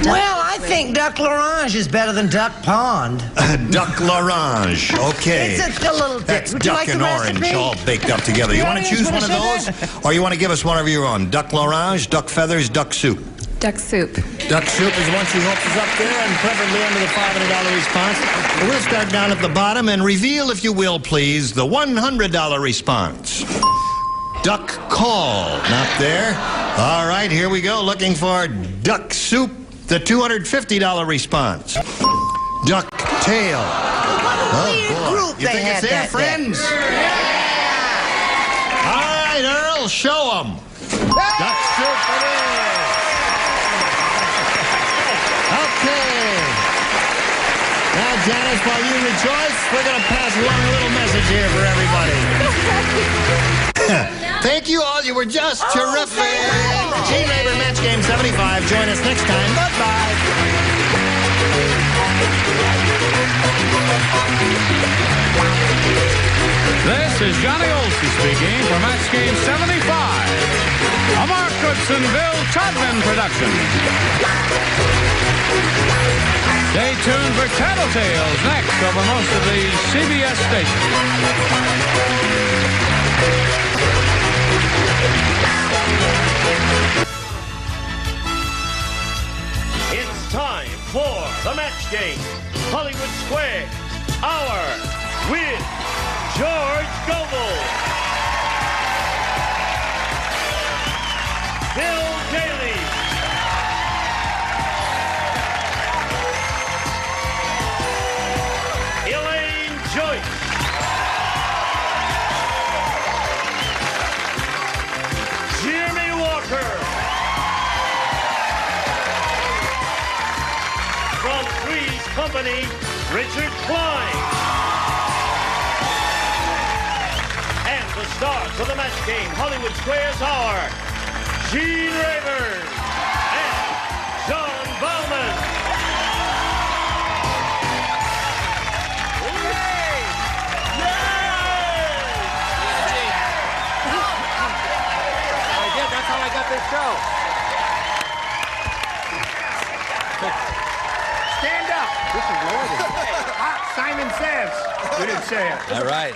Well, I think Duck L'Orange is better than Duck Pond. Duck L'Orange. Okay. It's a little That's Would you duck like and the orange recipe? all baked up together. You want to choose one of those? Or you want to give us one of your own? Duck L'Orange, duck feathers, duck soup. Duck soup. Duck soup is one she hopes is up there and preferably under the $500 response. We'll start down at the bottom and reveal, if you will, please, the $100 response. Duck call. Not there. All right, here we go. Looking for duck soup, the $250 response. Duck tail. Oh, boy. You think it's there, friends? All right, Earl, show them. Duck soup it is. Okay. Now, Janice, while you rejoice, we're going to pass along a little message here for everybody. Thank you all. You were just terrific. Team Labor Match Game 75. Join us next time. Bye-bye. This is Johnny Olson speaking for Match Game 75, a Mark Goodson, Bill Todman production. Stay tuned for Tattletales next over most of the CBS stations. It's time for the match game. Hollywood Squares, Hour with George Goebel, Bill Daly, Elaine Joyce, Jimmy Walker. From Three's Company, Richard Klein. And the stars of the match game, Hollywood Squares, are Gene Rayburn and John Bowman. I did. That's how I got this show. Stand up. This is loaded. Simon says. You didn't say it. All right.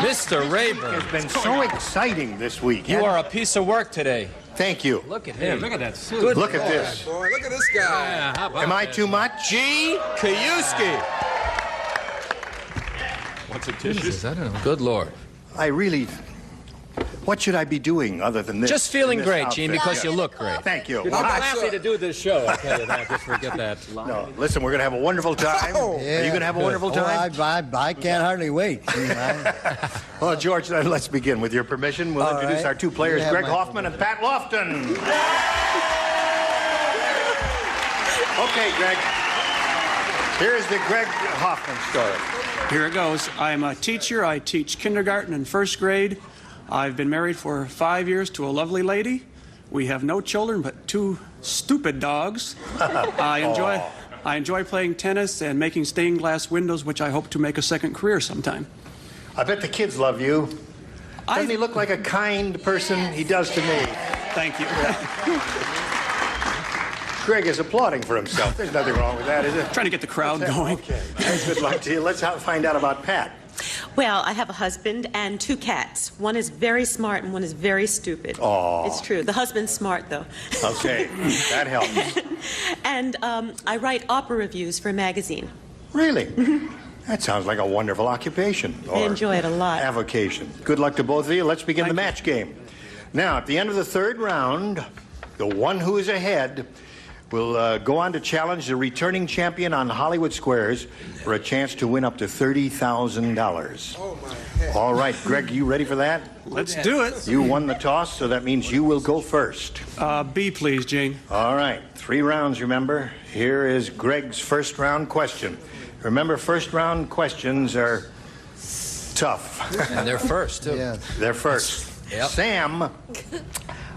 Mr. Rayburn. It's been so exciting this week. You are a piece of work today. Thank you. Look at him. Look at that suit. Good Look at Lord. this. Boy, look at this guy. Am I too much? G. Kiyuski. What's a tissue? I don't know. Good Lord. I really... What should I be doing other than this? Just feeling in this great, outfit? Gene, because you look great. Thank you. You're not happy to do this show, I'll tell you that. Just forget that. No, listen, we're going to have a wonderful time. Are you going to have a wonderful time? I can't hardly wait. Well, George, let's begin. With your permission, we'll introduce our two players, Greg Hoffman and Pat Lofton. Okay, Greg. Here's the Greg Hoffman story. Here it goes. I'm a teacher. I teach kindergarten and first grade. I've been married for 5 years to a lovely lady. We have no children but 2 stupid dogs. I enjoy playing tennis and making stained glass windows, which I hope to make a second career sometime. I bet the kids love you. Doesn't he look like a kind person? He does to me. Thank you. Greg is applauding for himself. There's nothing wrong with that, is there? Trying to get the crowd going. Okay. Good luck to you. Let's find out about Pat. Well, I have a husband and 2 cats. One is very smart and one is very stupid. Aw. It's true. The husband's smart, though. Okay, that helps. And I write opera reviews for a magazine. Really? That sounds like a wonderful occupation. I enjoy it a lot. Avocation. Good luck to both of you. Let's begin the match game. Now, at the end of the third round, the one who is ahead will go on to challenge the returning champion on Hollywood Squares for a chance to win up to $30,000. Oh, my head. All right, Greg, you ready for that? Let's do it. You won the toss, so that means you will go first. B, please, Gene. All right, 3 rounds, remember. Here is Greg's first round question. Remember, first round questions are tough. And they're first, too. Yeah. They're first. Yep. Sam,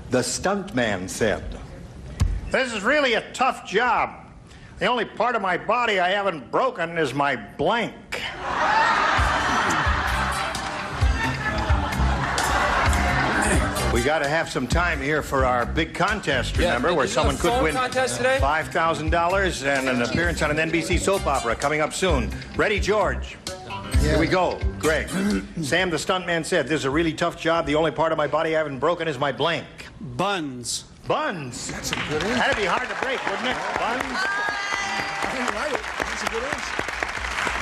the stuntman, said, "This is really a tough job. The only part of my body I haven't broken is my blank." We got to have some time here for our big contest, remember, where someone could win $5,000 and an appearance on an NBC soap opera coming up soon. Ready, George? Here we go. Greg. Sam, the stuntman, said, "This is a really tough job. The only part of my body I haven't broken is my blank." Buns. Buns? That's a good answer. That'd be hard to break, wouldn't it? Buns? I didn't write it. That's a good answer.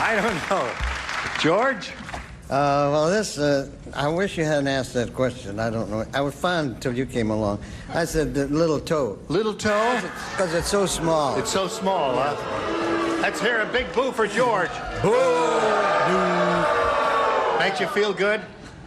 I don't know. George? Well, this, I wish you hadn't asked that question. I don't know. I was fine until you came along. I said the little toe. Little toe? Because it's so small. It's so small, huh? Let's hear a big boo for George. Boo! Makes you feel good?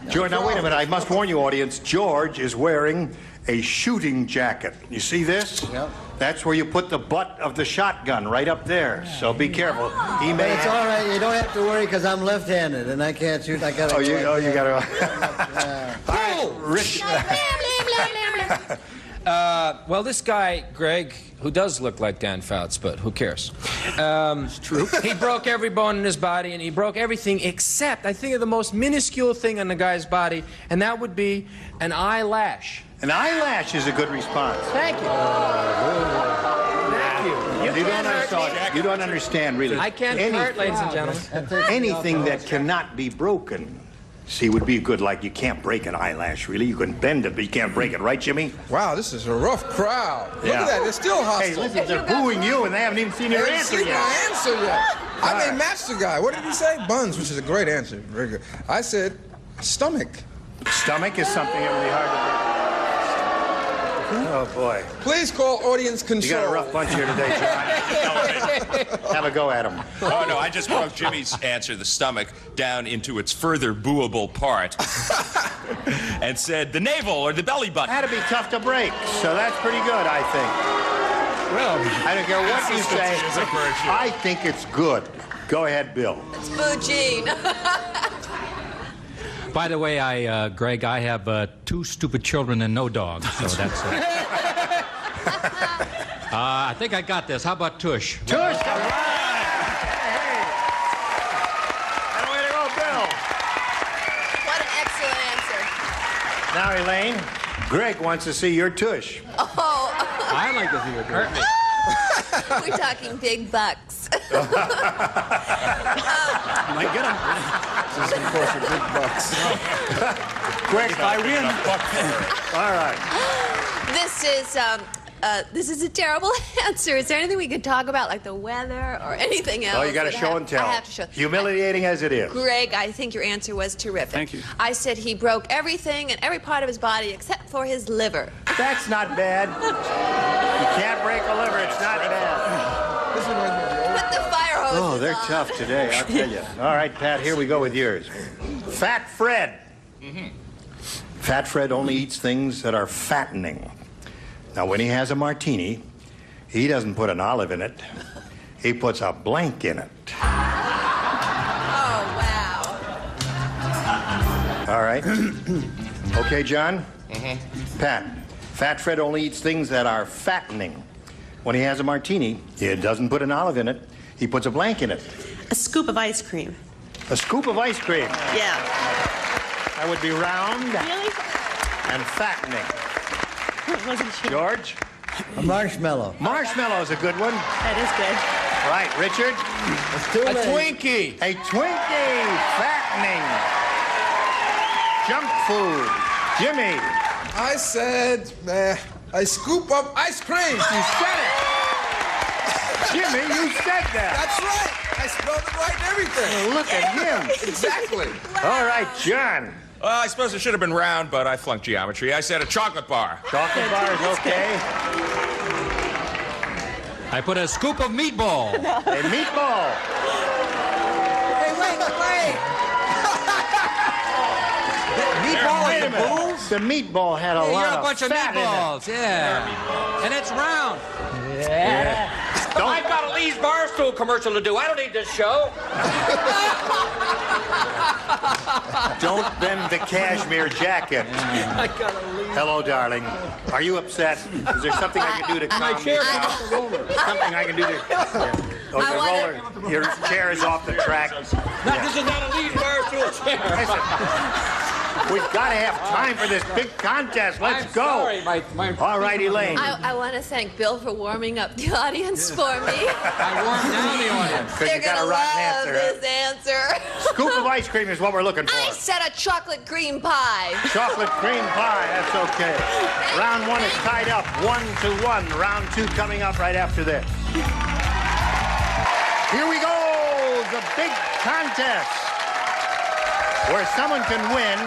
George, now wait a minute. I must warn you, audience. George is wearing a shooting jacket. You see this? Yep. That's where you put the butt of the shotgun, right up there. So be careful. He But may it's all right. You don't have to worry because I'm left-handed and I can't shoot. I gotta. you gotta. Oh! Rich. Well, this guy, Greg, who does look like Dan Fouts, but who cares? It's true. He broke every bone in his body, and he broke everything except, I think, of the most minuscule thing on the guy's body, and that would be an eyelash. An eyelash is a good response. Thank you. Thank you. You don't understand, really. I can't hurt, ladies and gentlemen. Anything that cannot be broken See, would be good, like you can't break an eyelash, really. You can bend it, but you can't break it, right, Jimmy? Wow, this is a rough crowd. Look Yeah. at that, they're still hostile. Hey, listen, they're booing you, and they haven't even seen your They haven't answer seen yet. my answer yet. I may match the guy. What did he say? Buns, which is a great answer. Very good. I said stomach. Stomach is something that would be hard to do. Oh, boy. Please call audience control. You got a rough bunch here today, John. Have a go at him. Oh, no, I just broke Jimmy's answer, the stomach, down into its further booable part and said the navel or the belly button. That'd be tough to break, so that's pretty good, I think. Well, I don't care what you say. I think it's good. Go ahead, Bill. It's Boogene. By the way, Greg, I have 2 stupid children and no dogs, so that's it. I think I got this. How about tush? Tush, all right. Hey. And way to go, Bill. What an excellent answer. Now, Elaine, Greg wants to see your tush. Oh. I like to see your tush. We're talking big bucks. Might get him. This is, of course, a big bucks. Quick, if I win. All right. This is a terrible answer. Is there anything we could talk about, like the weather or anything else? Oh, you got to show and tell. I have to show. Humiliating as it is. Greg, I think your answer was terrific. Thank you. I said he broke everything and every part of his body except for his liver. That's not bad. You can't break a liver. It's not bad. This reminds me of the old Put the fire hose Oh, they're on. tough today, I'll tell you. All right, Pat, here we go with yours. Fat Fred. Fat Fred only eats things that are fattening. Now, when he has a martini, he doesn't put an olive in it. He puts a blank in it. Oh, wow. All right. Okay, John? Pat, Fat Fred only eats things that are fattening. When he has a martini, he doesn't put an olive in it. He puts a blank in it. A scoop of ice cream. A scoop of ice cream. Yeah. That would be round Really? and fattening. Wasn't sure. George? A marshmallow. Marshmallow is a good one. That is good. Right, Richard? It's too A late. Twinkie. A Twinkie, fattening. Junk food. Jimmy? I said a scoop of ice cream. You said it. Jimmy, you said that. That's right. I spelled it right and everything. Look at him. Exactly. All right, John. I suppose it should have been round, but I flunked geometry. I said a chocolate bar. Chocolate bar is okay. I put a scoop of meatball. A meatball. Hey, wait. Meatball Wait a and minute. booze? The meatball had a Hey, lot you're a of bunch of fat in it. meatballs, yeah. And it's round. I've got a Lee's Barstool commercial to do. I don't need this show. Don't bend the cashmere jacket. Hello, darling. Are you upset? Is there something I can do to calm you down? Something I can do to... Yeah. Oh, the roller. Your chair is off the track. This is not a Lee's Barstool chair. Listen, we've got to have time for this big contest. Let's I'm go. sorry, my All right, Elaine. I want to thank Bill for warming up the audience for me. I warmed down the audience. Because They're you got going a to rotten love answer. this answer. Scoop of ice cream is what we're looking for. I said a chocolate cream pie. Chocolate cream pie, that's okay. Round one is tied up, 1-1. Round two coming up right after this. Here we go, the big contest, where someone can win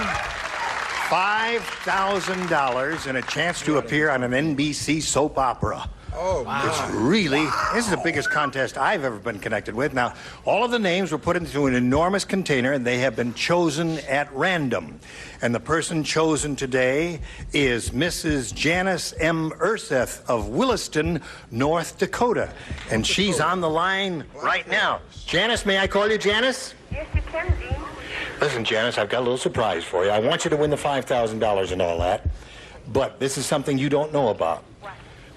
$5,000 and a chance to appear on an NBC soap opera. Oh, wow. It's really, this is the biggest contest I've ever been connected with. Now, all of the names were put into an enormous container and they have been chosen at random. And the person chosen today is Mrs. Janice M. Urseth of Williston, North Dakota. And she's on the line right now. Janice, may I call you Janice? Yes, you can, Dean. Listen, Janice, I've got a little surprise for you. I want you to win the $5,000 and all that. But this is something you don't know about.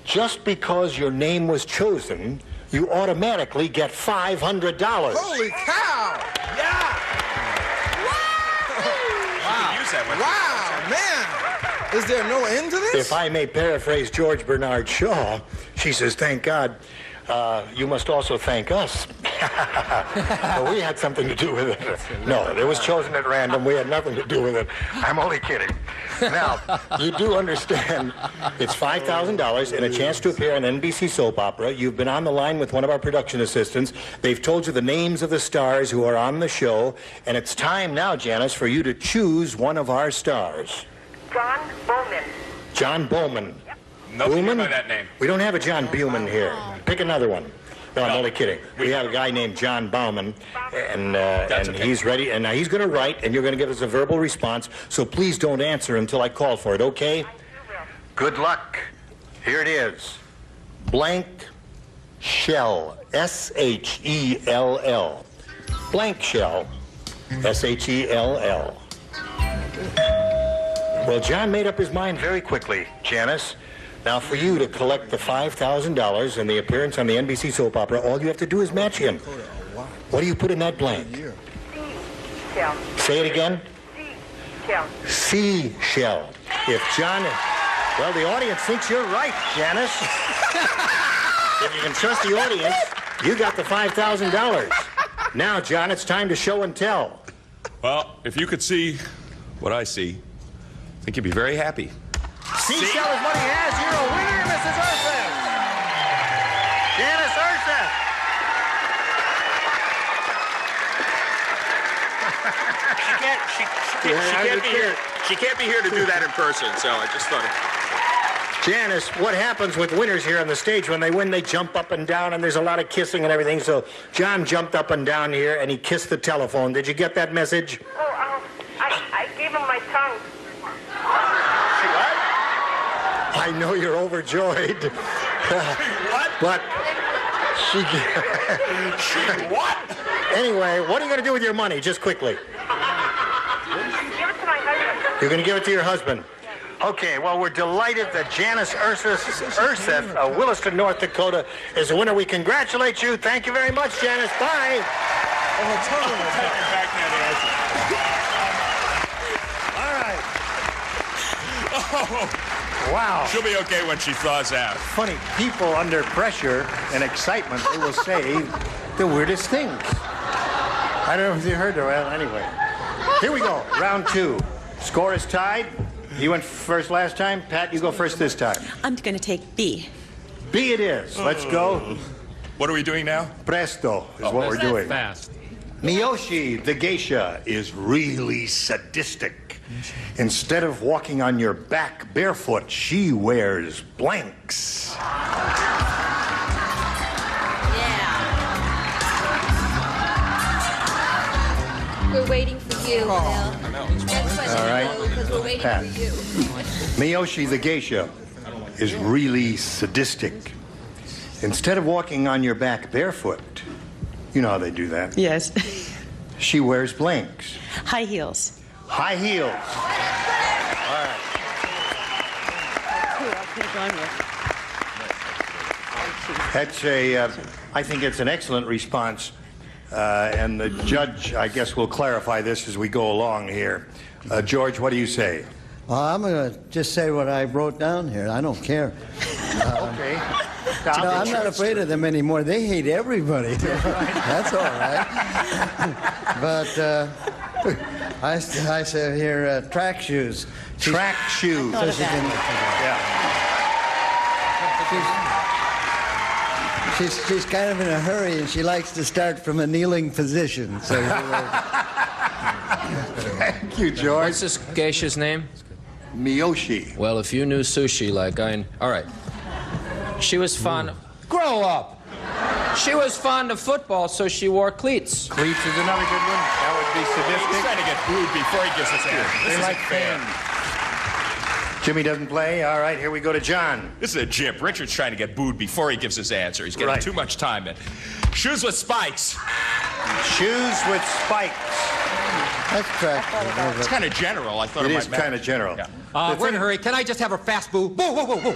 Just because your name was chosen, you automatically get $500. Holy cow! Yeah! Wow! Use that one. Wow, man! Is there no end to this? If I may paraphrase George Bernard Shaw, she says, thank God you must also thank us. Well, we had something to do with it. No, it was chosen at random. We had nothing to do with it. I'm only kidding. Now, you do understand it's $5,000 and a chance to appear on NBC soap opera. You've been on the line with one of our production assistants. They've told you the names of the stars who are on the show. And it's time now, Janice, for you to choose one of our stars. John Bowman. John Bowman. Yep. Nobody by that name. We don't have a John Bowman here. Pick another one. No, I'm only kidding. We have a guy named John Bauman, and he's ready. And now he's going to write, and you're going to give us a verbal response. So please don't answer until I call for it, okay? Good luck. Here it is. Blank shell. S-H-E-L-L. Blank shell. S-H-E-L-L. Well, John made up his mind very quickly, Janice. Now, for you to collect the $5,000 and the appearance on the NBC soap opera, all you have to do is match him. What do you put in that blank? Seashell. Say it again. Seashell. Seashell. If John... Well, the audience thinks you're right, Janice. If you can trust the audience, you got the $5,000. Now, John, it's time to show and tell. Well, if you could see what I see, I think you'd be very happy. Seashell is what he has. You're a winner, Mrs. Urseth. Janice Urseth. She can't be here to do that in person, so I just thought Janice, what happens with winners here on the stage when they win, they jump up and down, and there's a lot of kissing and everything. So John jumped up and down here, and he kissed the telephone. Did you get that message? Oh, I gave him my tongue. I know you're overjoyed. What? But she what? Anyway, what are you going to do with your money, just quickly? Give it to my husband. You're going to give it to your husband? Okay, well, we're delighted that Janice Urseth of Williston, North Dakota, is the winner. We congratulate you. Thank you very much, Janice. Bye. All right. Oh. Wow. She'll be okay when she thaws out. Funny, people under pressure and excitement, they will say the weirdest things. I don't know if you heard her. Well, anyway. Here we go. Round 2. Score is tied. You went first last time. Pat, you go first this time. I'm going to take B. B it is. Let's go. What are we doing now? Presto is what we're doing. Fast. Miyoshi, the geisha, is really sadistic. Instead of walking on your back barefoot, she wears blanks. We're waiting for you, Bill. All right. Because we're waiting Pat. for you. Miyoshi, the geisha, is really sadistic. Instead of walking on your back barefoot, you know how they do that. Yes. She wears blanks. High heels. High heels. That's I think it's an excellent response. And the judge, I guess, will clarify this as we go along here. George, what do you say? Well, I'm going to just say what I wrote down here. I don't care. Okay. No, I'm not afraid of them anymore. They hate everybody. That's all right. But I say here, track shoes. Track shoes. So she can, She's kind of in a hurry, and she likes to start from a kneeling position. So thank you, George. What's this geisha's name? Miyoshi. Well, if you knew sushi like I... All right. She was fond of... Grow up! She was fond of football, so she wore cleats. Cleats is another good one. That would be sadistic. He's trying to get booed before he gives us answer. This is like fair. Jimmy doesn't play. All right, here we go to John. This is a jimp. Richard's trying to get booed before he gives his answer. He's getting too much time in. Shoes with spikes. Shoes with spikes. That's correct. It's kind of general. I thought it is kind of general. Yeah. We're in a hurry. Can I just have a fast boo? Boo, whoa, whoa, whoa.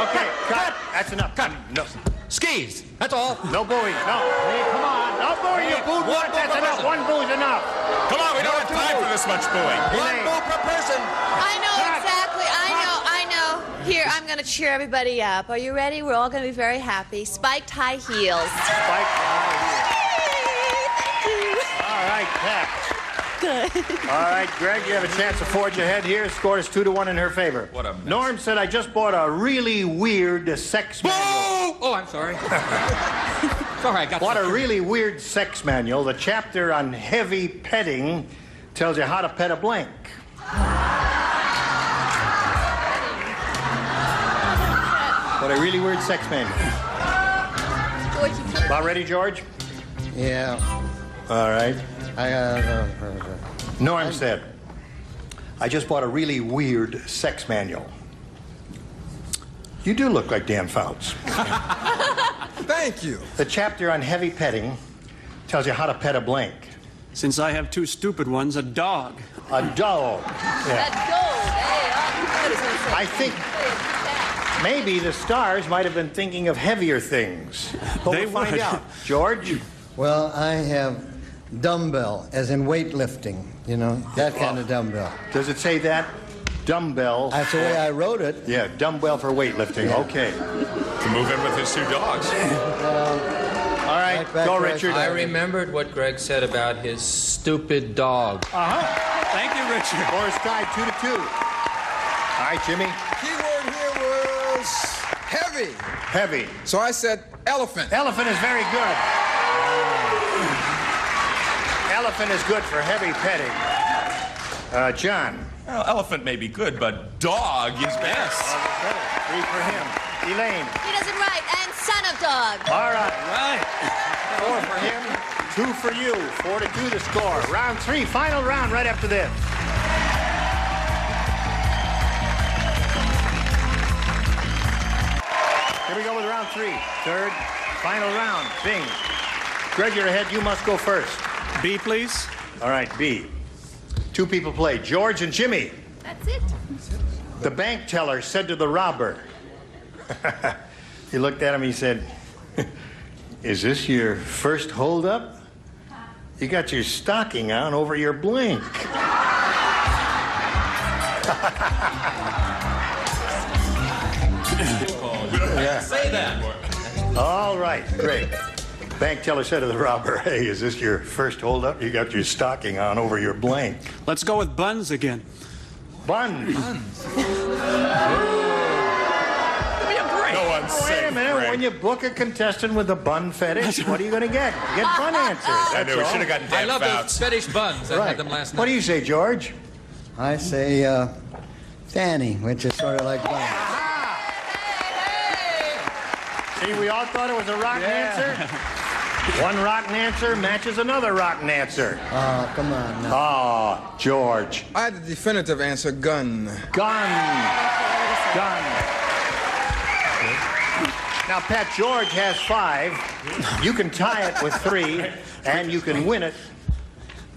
Okay, cut. That's enough. Cut. No. Skis. That's all. No booing. No. Hey, come on. No booing. You booed once. That's enough. One boo's enough. Come on, we don't have time for this much booing. One boo per person. I know exactly. I know. Here, I'm going to cheer everybody up. Are you ready? We're all going to be very happy. Spiked high heels. Spiked high heels. All right, Pat. Good. All right, Greg, you have a chance to forge ahead here. Score is 2-1 in her favor. What a mess. Norm said, I just bought a really weird sex manual. Oh, I'm sorry. Sorry, I got What a really weird sex manual. The chapter on heavy petting tells you how to pet a blank. What a really weird sex manual. About ready, George? Yeah. All right. Norm said, I just bought a really weird sex manual. You do look like Dan Fouts. Thank you. The chapter on heavy petting tells you how to pet a blank. Since I have two stupid ones, a dog. A dog. Yeah. I think maybe the stars might have been thinking of heavier things. But They we'll find would. out. George? Well, I have dumbbell, as in weightlifting, you know, that kind of dumbbell. Does it say that? Dumbbell. That's the way I wrote it. Yeah, dumbbell for weightlifting. Yeah. Okay. To move in with his two dogs. All right, go, Richard. I remembered what Greg said about his stupid dog. Thank you, Richard. Score is tied 2-2. All right, Jimmy. Keyword here was heavy. Heavy. So I said elephant. Elephant is very good. Elephant is good for heavy petting. John. Well, elephant may be good, but dog is best. 3 for him. Elaine. He does it right. And son of dog. All right. 4 for him. 2 for you. 4-2 the score. Round 3, final round right after this. Here we go with round 3. Third, final round. Bing. Greg, you're ahead. You must go first. B, please. All right, B. 2 people play. George and Jimmy. That's it. The bank teller said to the robber, he looked at him, he said, is this your first holdup? You got your stocking on over your blank. Yeah. Say that. All right, great. Bank teller said to the robber, hey, is this your first holdup? You got your stocking on over your blank. Let's go with buns again. Buns. Give me a break. No one's Wait safe, a minute. Greg. When you book a contestant with a bun fetish, what are you going to get? You get bun answers. I know. We should have gotten I Dan love Fouts. those fetish buns. I had them last night. What do you say, George? I say Fanny, which is sort of like bun. See, we all thought it was a rotten answer. One rotten answer matches another rotten answer. Oh, come on now. Oh, George. I had the definitive answer, gun. Gun. Gun. Now, Pat, George has 5. You can tie it with 3, and you can win it.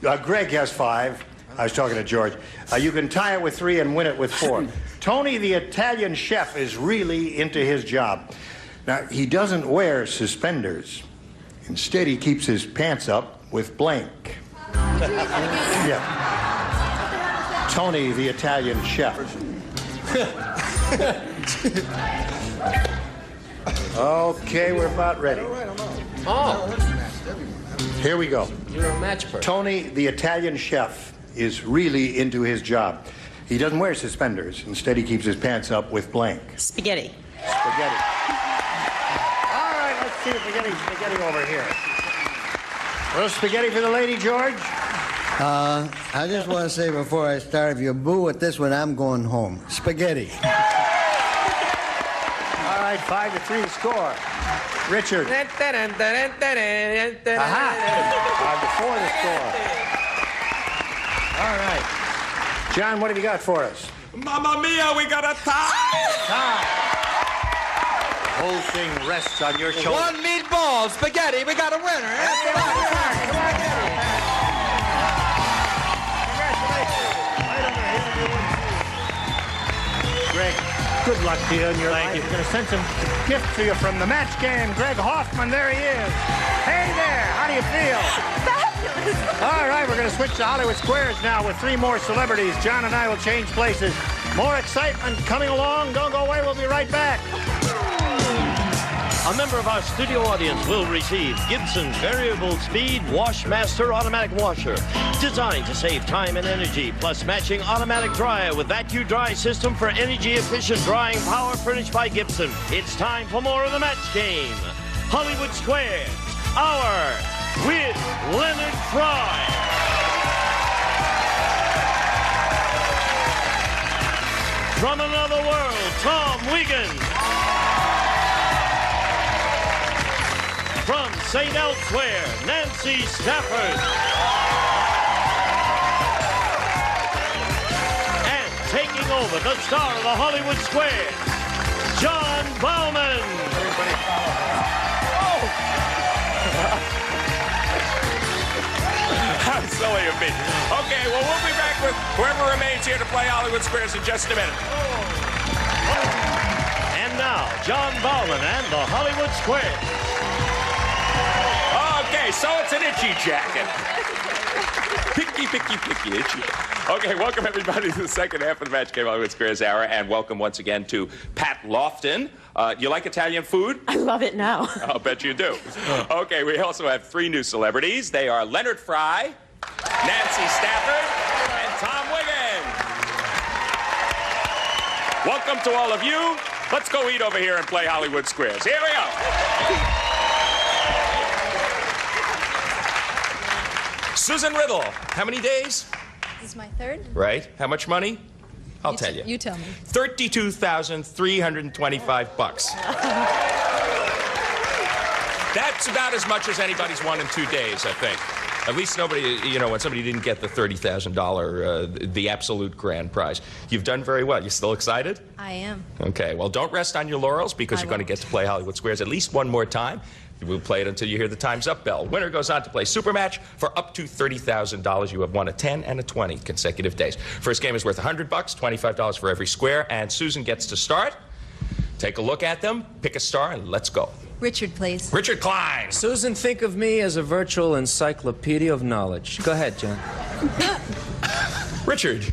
Greg has 5. I was talking to George. You can tie it with 3 and win it with 4. Tony, the Italian chef, is really into his job. Now, he doesn't wear suspenders. Instead, he keeps his pants up with blank. Yeah. Tony, the Italian chef. Okay, we're about ready. Oh, Here we go. you're a match person. Tony, the Italian chef, is really into his job. He doesn't wear suspenders. Instead, he keeps his pants up with blank. Spaghetti. Spaghetti. All right, let's see if we get any spaghetti over here. A little spaghetti for the lady, George? I just want to say before I start, if you boo at this one, I'm going home. Spaghetti. All right, 5-3 to score. Richard. Aha. 5-4 to score. All right. John, what have you got for us? Mamma mia, we got a tie! Tie. The whole thing rests on your shoulders. One meatball, spaghetti, we got a winner. Greg, good luck to you in your life. We're going to send some gifts to you from the match game. Greg Hoffman, there he is. Hey there, how do you feel? Fabulous. All right, we're going to switch to Hollywood Squares now with 3 more celebrities. John and I will change places More excitement coming along. Don't go away. We'll be right back. A member of our studio audience will receive Gibson's Variable Speed Washmaster Automatic Washer. Designed to save time and energy, plus matching automatic dryer with vacuum dry system for energy-efficient drying power furnished by Gibson. It's time for more of the match game. Hollywood Squares, Hour with Leonard Fry. From another world, Tom Wiegand. From St. Elsewhere, Nancy Stafford. And taking over the star of the Hollywood Squares, John Bowman. Everybody follow. How silly of me. Okay, well, we'll be back with whoever remains here to play Hollywood Squares in just a minute. And now, John Bowman and the Hollywood Squares. Okay, so it's an itchy jacket. Picky, itchy. Okay, welcome everybody to the second half of the Match Game Hollywood Squares Hour, and welcome once again to Pat Lofton. You like Italian food? I love it now. I'll bet you do. Okay, we also have three new celebrities. They are Leonard Fry, Nancy Stafford, and Tom Wiegand. Welcome to all of you. Let's go eat over here and play Hollywood Squares. Here we go. Susan Riddle, how many days? This is my third. Right. How much money? I'll tell you. You tell me. $32,325. That's about as much as anybody's won in 2 days, I think. At least nobody, you know, when somebody didn't get the $30,000, the absolute grand prize. You've done very well. You still excited? I am. Okay. Well, don't rest on your laurels because you're going to get to play Hollywood Squares at least one more time. We'll play it until you hear the time's up bell. Winner goes on to play Super Match for up to $30,000. You have won a 10 and a 20 consecutive days. First game is worth $100, $25 for every square, and Susan gets to start. Take a look at them, pick a star, and let's go. Richard, please. Richard Klein. Susan, think of me as a virtual encyclopedia of knowledge. Go ahead, John. Richard,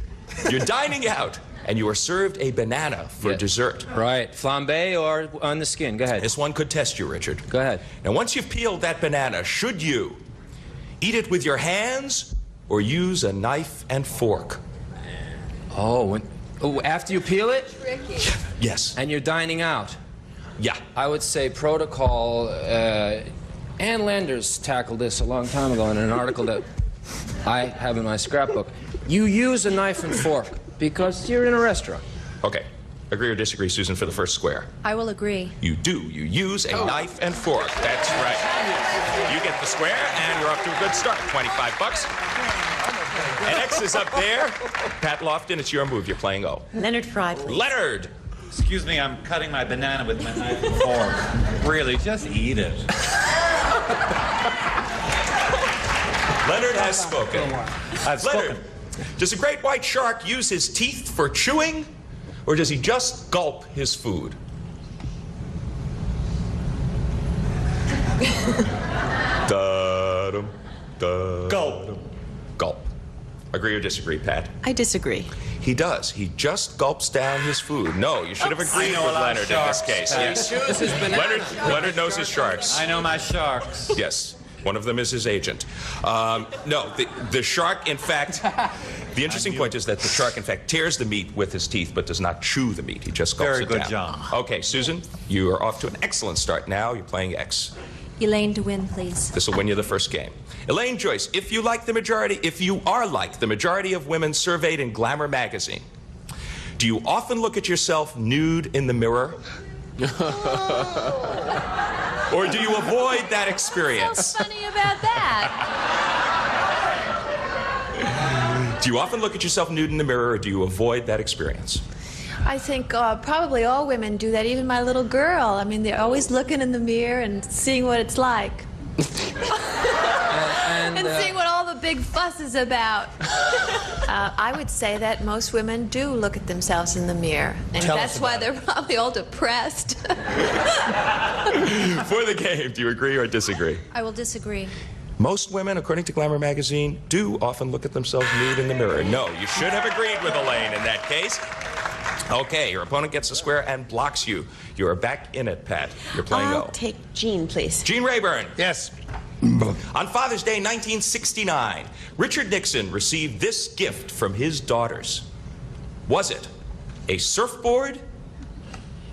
you're dining out, and you are served a banana for dessert. Right. Flambe or on the skin? Go ahead. This one could test you, Richard. Go ahead. Now, once you've peeled that banana, should you eat it with your hands or use a knife and fork? Oh, after you peel it? Tricky. Yes. And you're dining out? Yeah. I would say protocol. Ann Landers tackled this a long time ago in an article that I have in my scrapbook. You use a knife and fork because you're in a restaurant. Okay. Agree or disagree, Susan, for the first square? I will agree. You do. You use a knife and fork. That's right. You get the square, and you're off to a good start. $25. And X is up there. Pat Lofton, it's your move. You're playing O. Leonard Fry, please. Leonard! Excuse me, I'm cutting my banana with my knife and fork. Really, just eat it. Leonard has spoken. Leonard, does a great white shark use his teeth for chewing, or does he just gulp his food? Da-dum, da-dum. Gulp. Gulp. Agree or disagree, Pat? I disagree. He does. He just gulps down his food. No, you should have agreed with Leonard in this case. Yes. Leonard knows his sharks. I know my sharks. Yes. One of them is his agent. No, the shark, in fact, the interesting point is that the shark, in fact, tears the meat with his teeth but does not chew the meat. He just gulps it down. Very good job. Okay, Susan, you are off to an excellent start now. You're playing X. Elaine to win, please. This will win you the first game. Elaine Joyce, if you are like the majority of women surveyed in Glamour magazine, do you often look at yourself nude in the mirror? Or do you avoid that experience? What's so funny about that? Do you often look at yourself nude in the mirror, or do you avoid that experience? I think probably all women do that, even my little girl. I mean, they're always looking in the mirror and seeing what it's like. And seeing what all the big fuss is about. I would say that most women do look at themselves in the mirror. And that's why they're probably all depressed. For the game, do you agree or disagree? I will disagree. Most women, according to Glamour magazine, do often look at themselves nude in the mirror. No, you should have agreed with Elaine in that case. Okay, your opponent gets a square and blocks you. You are back in it, Pat. You're playing I'll O. take Gene, please. Gene Rayburn. Yes. On Father's Day 1969, Richard Nixon received this gift from his daughters. Was it a surfboard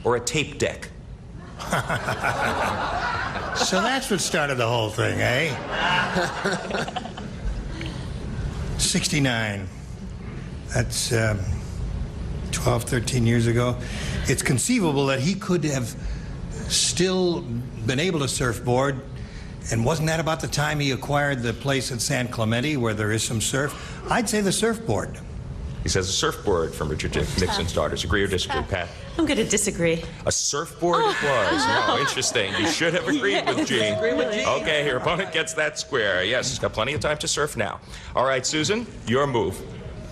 or a tape deck? So that's what started the whole thing, eh? 69. That's 12, 13 years ago. It's conceivable that he could have still been able to surfboard. And wasn't that about the time he acquired the place at San Clemente where there is some surf? I'd say the surfboard. He says a surfboard from Richard Nixon's daughters. Agree or disagree, Pat? I'm going to disagree. A surfboard it was. No, interesting. You should have agreed with Gene. Okay, your opponent gets that square. Yes, he's got plenty of time to surf now. All right, Susan, your move.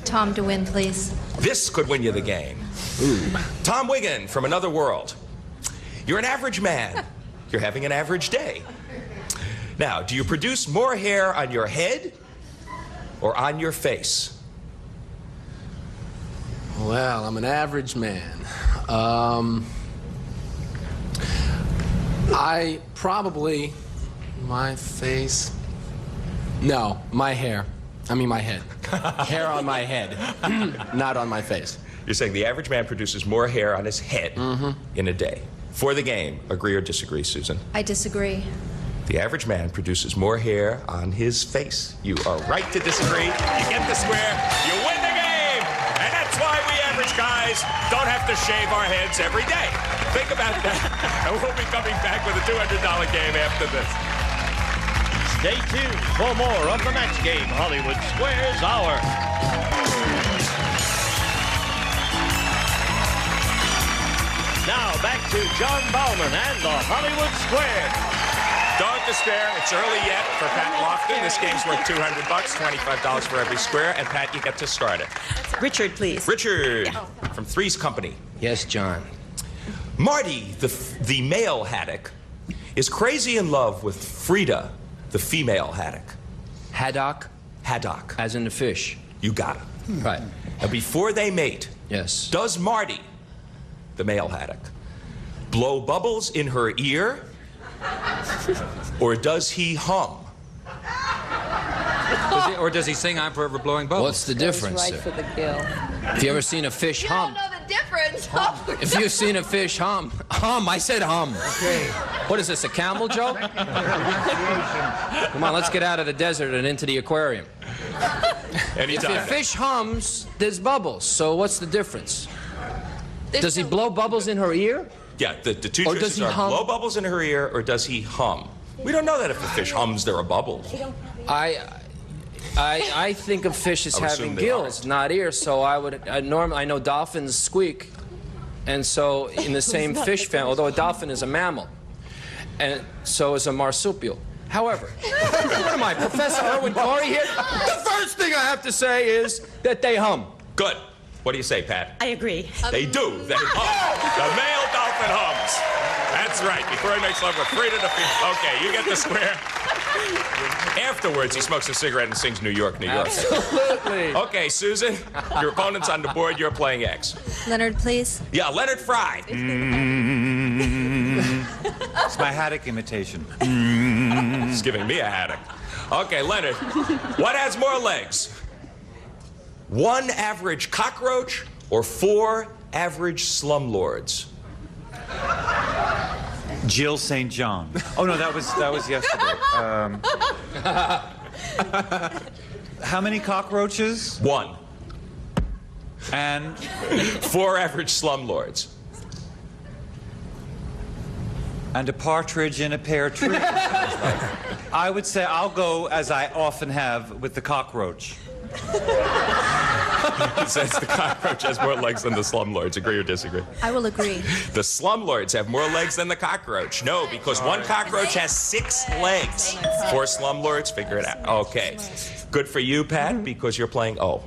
Tom to win, please. This could win you the game. Ooh. Tom Wigan from another world. You're an average man. You're having an average day. Now, do you produce more hair on your head or on your face? Well, I'm an average man. I probably... My face... No, my hair. I mean my head. Hair on my head, not on my face. You're saying the average man produces more hair on his head in a day. For the game, agree or disagree, Susan? I disagree. The average man produces more hair on his face. You are right to disagree. You get the square. You win the game. And that's why we average guys don't have to shave our heads every day. Think about that. And we'll be coming back with a $200 game after this. Stay tuned for more of the Match Game Hollywood Squares Hour. Now back to John Bauman and the Hollywood Square. Don't despair. It's early yet for Pat Lofton. This game's worth $200, $25 for every square. And Pat, you get to start it. Richard, please. Richard from Three's Company. Yes, John. Marty, the male haddock, is crazy in love with Frida, the female haddock. Haddock? Haddock. As in the fish. You got it. Right. Now, before they mate, yes, does Marty, the male haddock, blow bubbles in her ear, or does he hum? Does he sing "I'm Forever Blowing Bubbles"? What's the difference? Right for the gill. Have you ever seen a fish hum? You don't know the difference. If you've seen a fish hum, I said hum. Okay. What is this, a camel joke? Come on, let's get out of the desert and into the aquarium. Anytime. If a fish hums, there's bubbles. So what's the difference? Does he blow bubbles in her ear? Yeah, the two choices are blow bubbles in her ear or does he hum? We don't know that if the fish hums, there are bubbles. I think of fish as having gills, not ears. So I know dolphins squeak, and so in the same fish family, although a dolphin is a mammal, and so is a marsupial. However, what am I, Professor Irwin Corey here? The first thing I have to say is that they hum. Good. What do you say, Pat? I agree. They do. They hum. The male dolphin hums. That's right. Before he makes love with Frida the female. Okay, you get the square. Afterwards, he smokes a cigarette and sings New York, New York. Absolutely. Okay, Susan, your opponent's on the board. You're playing X. Leonard, please. Yeah, Leonard Fry. It's my haddock imitation. He's giving me a haddock. Okay, Leonard, what has more legs? One average cockroach or 4 average slumlords? Jill St. John. Oh no, that was yesterday. How many cockroaches? 1. And 4 average slumlords. And a partridge in a pear tree. I would say I'll go, as I often have, with the cockroach. He says the cockroach has more legs than the slumlords. Agree or disagree? I will agree. The slumlords have more legs than the cockroach. No, because one cockroach has 6 legs. 4 slumlords, figure it out. Okay. Good for you, Pat, because you're playing O.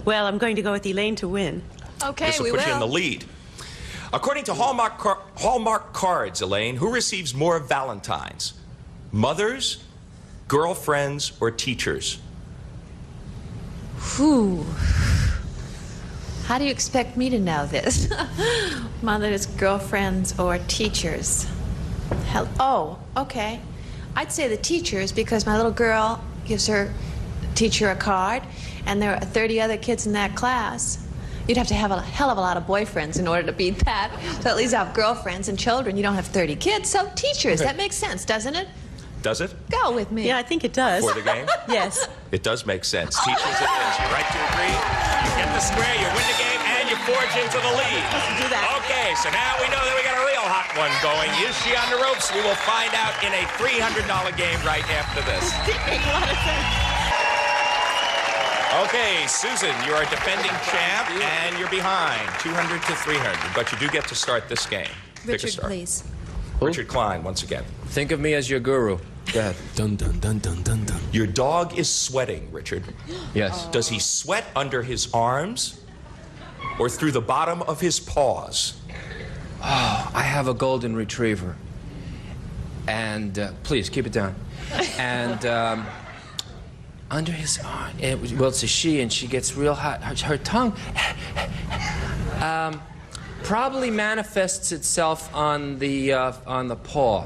Well, I'm going to go with Elaine to win. Okay, This will put you in the lead. According to Hallmark cards, Elaine, who receives more Valentines? Mothers, girlfriends, or teachers? Whew. How do you expect me to know this? Mothers, girlfriends, or teachers? Hell, oh, okay. I'd say the teachers because my little girl gives her teacher a card, and there are 30 other kids in that class. You'd have to have a hell of a lot of boyfriends in order to beat that. So at least have girlfriends and children. You don't have 30 kids, so teachers. That makes sense, doesn't it? Does it? Go with me. Yeah, I think it does. For the game? Yes. It does make sense. Teachers it is. You're right to agree. You get the square, you win the game, and you forge into the lead. Let's do that. Okay, so now we know that we got a real hot one going. Is she on the ropes? We will find out in a $300 game right after this. Make a lot of sense. Okay, Susan, you are a defending champ, and you're behind, 200 to 300. But you do get to start this game. Pick a Richard, star. please. Richard Klein, once again. Think of me as your guru. Go ahead. Dun, dun, dun, dun, dun, dun. Your dog is sweating, Richard. Yes. Does he sweat under his arms or through the bottom of his paws? Oh, I have a golden retriever. And, please, keep it down. And, under his arm, well, it's a she, and she gets real hot. Her tongue probably manifests itself on the paw.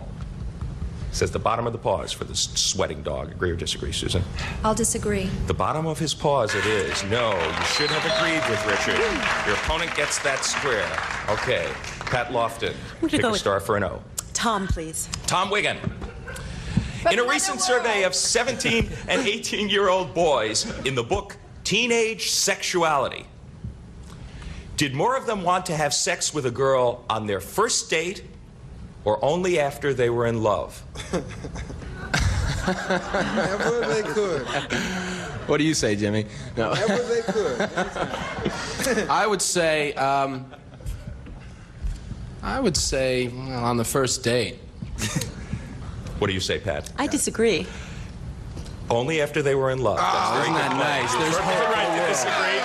Says the bottom of the paws for this sweating dog. Agree or disagree, Susan? I'll disagree. The bottom of his paws it is. No, you should have agreed with Richard. Your opponent gets that square. Okay, Pat Lofton, pick a star for an O. Tom, please. Tom Wigan. In a recent survey of 17 and 18-year-old boys in the book Teenage Sexuality, did more of them want to have sex with a girl on their first date or only after they were in love? Whenever they could. What do you say, Jimmy? No. Whenever they could. I would say, well, on the first date. What do you say, Pat? I disagree. Only after they were in love. That's very Isn't that good. nice? You're There's perfectly hope. right to disagree.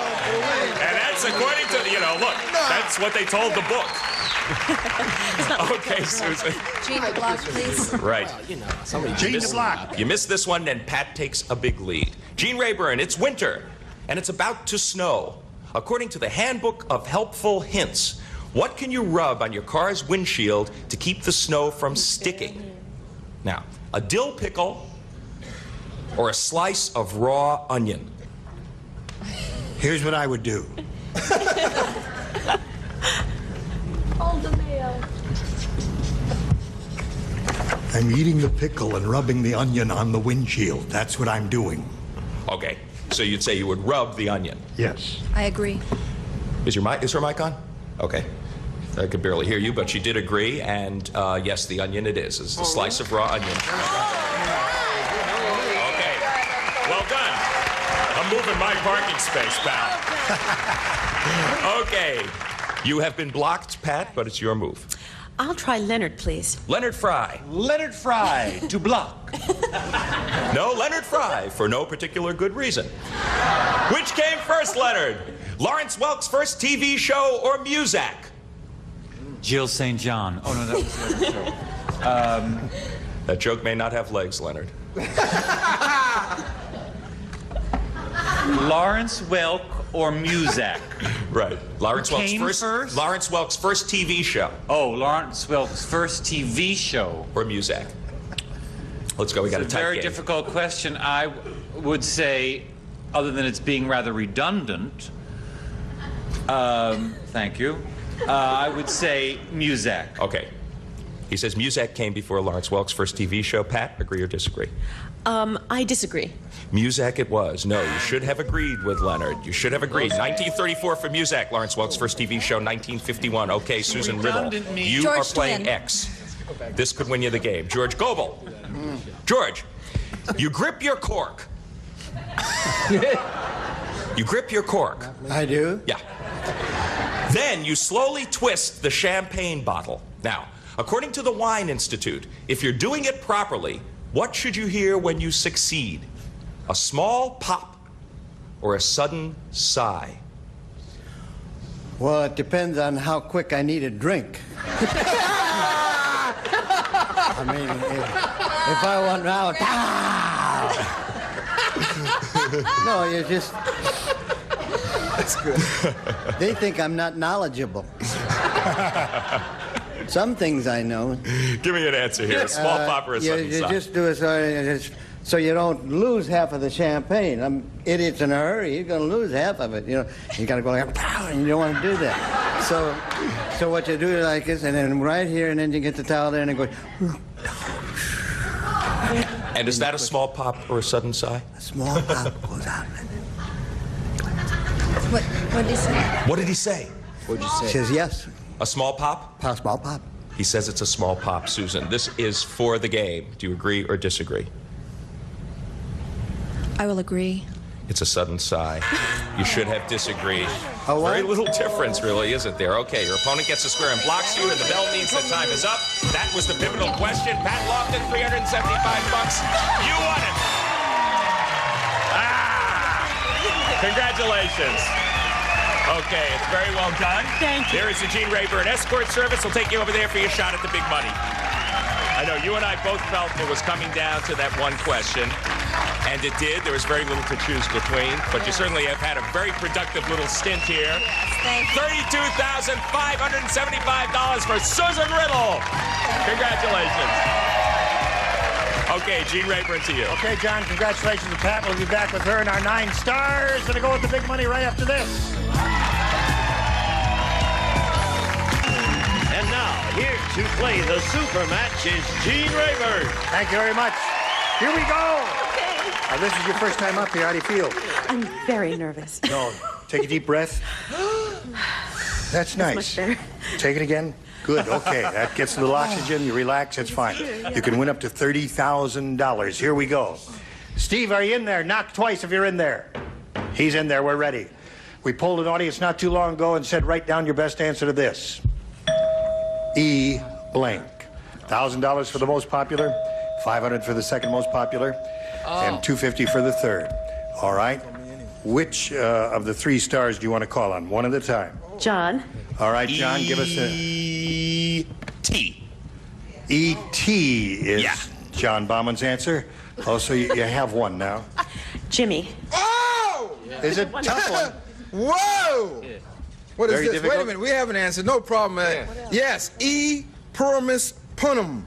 And that's according to, look, that's what they told the book. Okay, Susan. Gene Block, please. Right. Gene DeBlock. You missed this one, and Pat takes a big lead. Gene Rayburn, it's winter, and it's about to snow. According to the Handbook of Helpful Hints, what can you rub on your car's windshield to keep the snow from sticking? Now, a dill pickle or a slice of raw onion? Here's what I would do. Hold the mail. I'm eating the pickle and rubbing the onion on the windshield. That's what I'm doing. Okay, so you'd say you would rub the onion. Yes. I agree. Is her mic on? Okay. I could barely hear you, but she did agree, and yes, the onion it is. It's a slice of raw onion. Okay, well done. I'm moving my parking space, pal. Okay, you have been blocked, Pat, but it's your move. I'll try Leonard, please. Leonard Fry. Leonard Fry to block. No, Leonard Fry, for no particular good reason. Which came first, Leonard? Lawrence Welk's first TV show or Muzak? Jill St. John. Oh, no, that was the other show. That joke may not have legs, Leonard. Lawrence Welk or Muzak? Right. Lawrence Came Welk's first? Lawrence Welk's first TV show. Oh, Lawrence Welk's first TV show. Or Muzak. Let's go. We got a It's tight a very game. difficult question. I would say, other than it's being rather redundant, thank you, I would say Muzak. Okay. He says Muzak came before Lawrence Welk's first TV show. Pat, agree or disagree? I disagree. Muzak it was. No, you should have agreed with Leonard. You should have agreed. 1934 for Muzak, Lawrence Welk's first TV show. 1951. Okay, Susan Riddle, you George are playing Flynn. X. This could win you the game. George Goebel. George, you grip your cork. You grip your cork. I do? Yeah. Then you slowly twist the champagne bottle. Now, according to the Wine Institute, if you're doing it properly, what should you hear when you succeed? A small pop or a sudden sigh? Well, it depends on how quick I need a drink. I mean, if I want out, no, you just That's good. They think I'm not knowledgeable. Some things I know. Give me an answer here. A small pop or a sudden You sigh? just do it so you don't lose half of the champagne. Idiots in a hurry. You're going to lose half of it. You know, you got to go like, pow, and you don't want to do that. So what you do like this, and then right here, and then you get the towel there, and it goes. And is that a small pop or a sudden sigh? A small pop goes out. What did he say? What did he say? What'd you say? He says yes. A small pop? A small pop. He says it's a small pop, Susan. This is for the game. Do you agree or disagree? I will agree. It's a sudden sigh. You should have disagreed. Oh, what? Very little difference, really, isn't there? Okay, your opponent gets a square and blocks you, and the bell means that time is up. That was the pivotal question. Pat Lofton, $375. You won it. Congratulations. Okay, it's very well done. Thank you. There is the Gene Rayburn escort service. We'll take you over there for your shot at the big money. I know you and I both felt it was coming down to that one question, and it did. There was very little to choose between, but you certainly have had a very productive little stint here. Yes, thank you. $32,575 for Susan Riddle. Congratulations. Okay, Gene Rayburn to you. Okay, John, congratulations to Pat. We'll be back with her and our 9 stars. Gonna go with the big money right after this. And now, here to play the super match is Gene Rayburn. Thank you very much. Here we go. Okay. This is your first time up here. How do you feel? I'm very nervous. No. Take a deep breath. That's nice. Much better. Take it again. Good. Okay. That gets a little oxygen. You relax. It's fine. You can win up to $30,000. Here we go. Steve, are you in there? Knock twice if you're in there. He's in there. We're ready. We polled an audience not too long ago and said, write down your best answer to this. E blank. $1,000 for the most popular, $500 for the second most popular, and $250 for the third. All right. Which of the 3 stars do you want to call on? One at a time. John. All right, John, give us a... E.T. E.T. is John Bauman's answer. Oh, so you have one now. Jimmy. Oh! Is it tough one? Whoa! What is Very this? difficult. Wait a minute, we have an answer. No problem, man. Yes, E. Purimus Punum.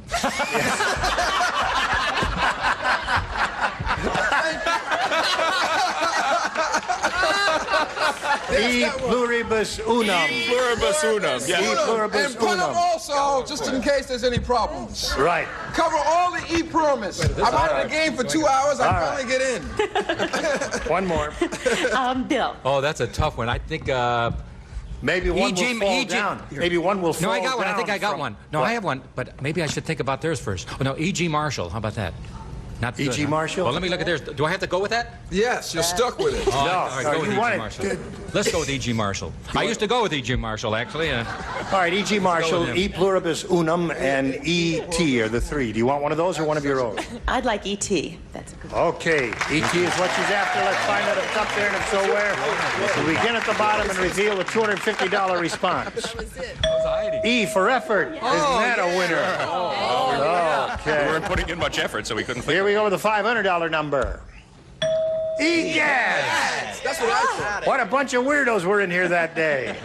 E pluribus unum. E pluribus unum. Yeah. E pluribus And Punum unum. also, just in case there's any problems. Right. Cover all the E Purimus. I'm out of the game for 2 hours. I finally get in. One more. Bill. Oh, that's a tough one. I think, maybe one will fall down. Maybe one will fall No, down. I got one. I think I got from- one. No, What? I have one, but maybe I should think about theirs first. Oh, no, E.G. Marshall. How about that? Not good, E.G. huh? Marshall? Well, let me look at theirs. Do I have to go with that? Yes, you're stuck with it. Oh, all right, no, go with you E.G. want it. Marshall. Good. Let's go with E.G. Marshall. I used to go with E.G. Marshall, actually. All right, E.G. Marshall, him. E pluribus unum, and E.T. are the 3. Do you want one of those or one of your own? I'd like E.T. That's a good one. Okay, E.T. is what she's after. Let's find out if it's up there, and if so, where. We'll begin at the bottom and reveal the $250 response. E for effort. Isn't that a winner? Okay. We weren't putting in much effort, so we couldn't think. Here we go with the $500 number. Yes! That's what I thought. What a bunch of weirdos were in here that day.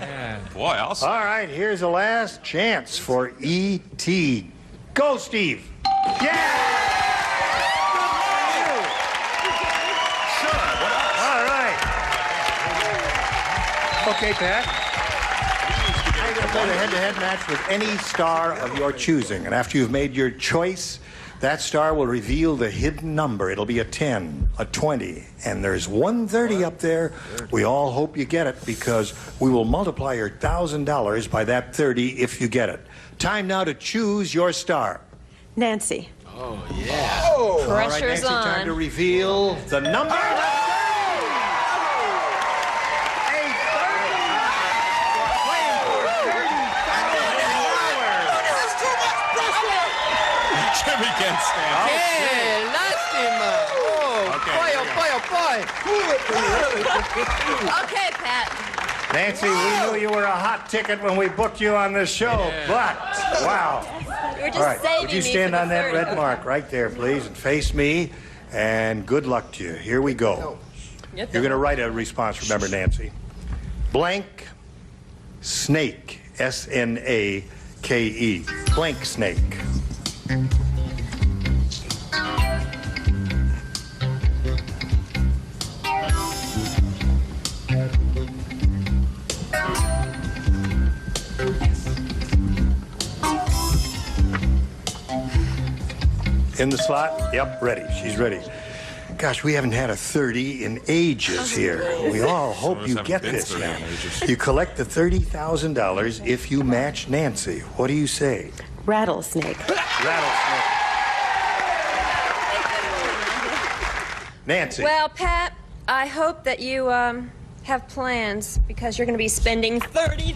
Boy, I'll say. All right, here's the last chance for E.T. Go, Steve. Yeah! All right. Okay, Pat. You're going to play the head-to-head match with any star of your choosing. And after you've made your choice, that star will reveal the hidden number. It'll be a 10, a 20, and there's 130 up there. We all hope you get it because we will multiply your $1,000 by that 30 if you get it. Time now to choose your star. Nancy. Oh, yeah. Oh. All right, Pressure's Nancy, on. time to reveal the number. Jimmy can't stand. Hey, lástima. Oh, Okay, boy, here oh, we boy, oh, boy. Okay, Pat. Nancy, we knew you were a hot ticket when we booked you on this show, but wow. You were just All right, saving would you me stand for the on that 30. red mark right there, please, and face me, and good luck to you. Here we go. You're going to write a response, remember, Nancy. Blank snake. S-N-A-K-E. Blank snake. In the slot? Yep, ready. She's ready. Gosh, we haven't had a 30 in ages here. We all hope you get this now. You collect the $30,000 if you match Nancy. What do you say? Rattlesnake. Rattlesnake. Nancy. Well, Pat, I hope that you have plans because you're going to be spending $30,000.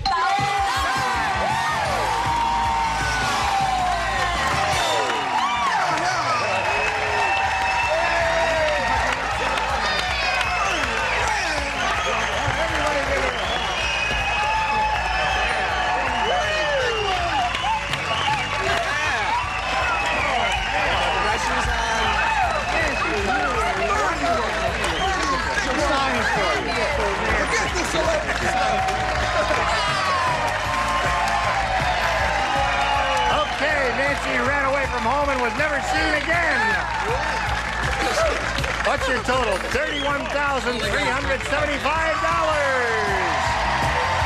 Home and was never seen again. What's your total? $31,375.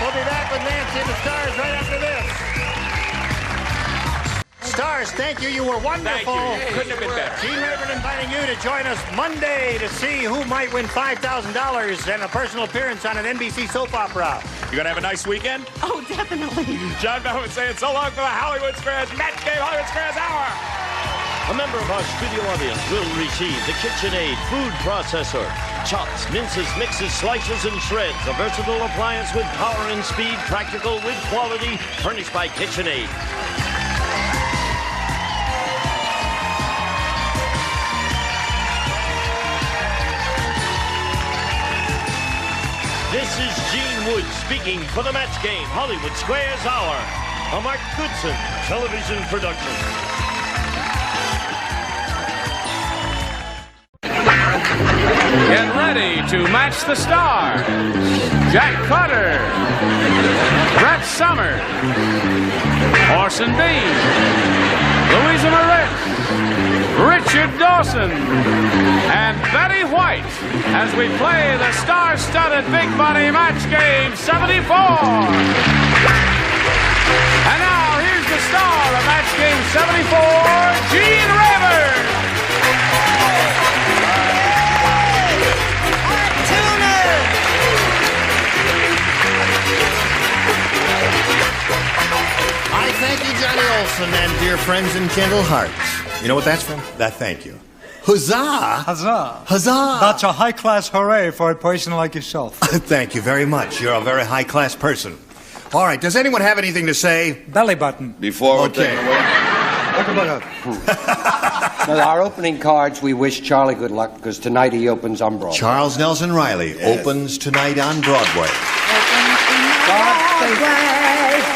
We'll be back with Nancy and the Stars right after this. Stars, thank you. You were wonderful. Thank you. Couldn't have been better. Gene Rayburn inviting you to join us Monday to see who might win $5,000 and a personal appearance on an NBC soap opera. You gonna have a nice weekend? Oh, definitely. John Bowman saying so long for the Hollywood Squares Match Game Hollywood Squares Hour. A member of our studio audience will receive the KitchenAid food processor. Chops, minces, mixes, slices, and shreds. A versatile appliance with power and speed, practical with quality, furnished by KitchenAid. This is Gene Wood speaking for the Match Game Hollywood Squares Hour, a Mark Goodson television production. Get ready to match the stars. Jack Carter, Brett Summers, Orson Bean, Louisa Moritz, Richard Dawson, and Betty White as we play the star-studded Big Money Match Game 74. And now, here's the star of Match Game 74, Gene Rayburn. I thank you, Johnny Olson, and dear friends and gentle hearts. You know what that's from? That thank you. Huzzah! Huzzah! Huzzah! That's a high-class hooray for a person like yourself. Thank you very much. You're a very high-class person. All right, does anyone have anything to say? Belly button. Before we're taken away. Well, our opening cards, we wish Charlie good luck because tonight he opens on Broadway. Charles Nelson Riley opens tonight on Broadway.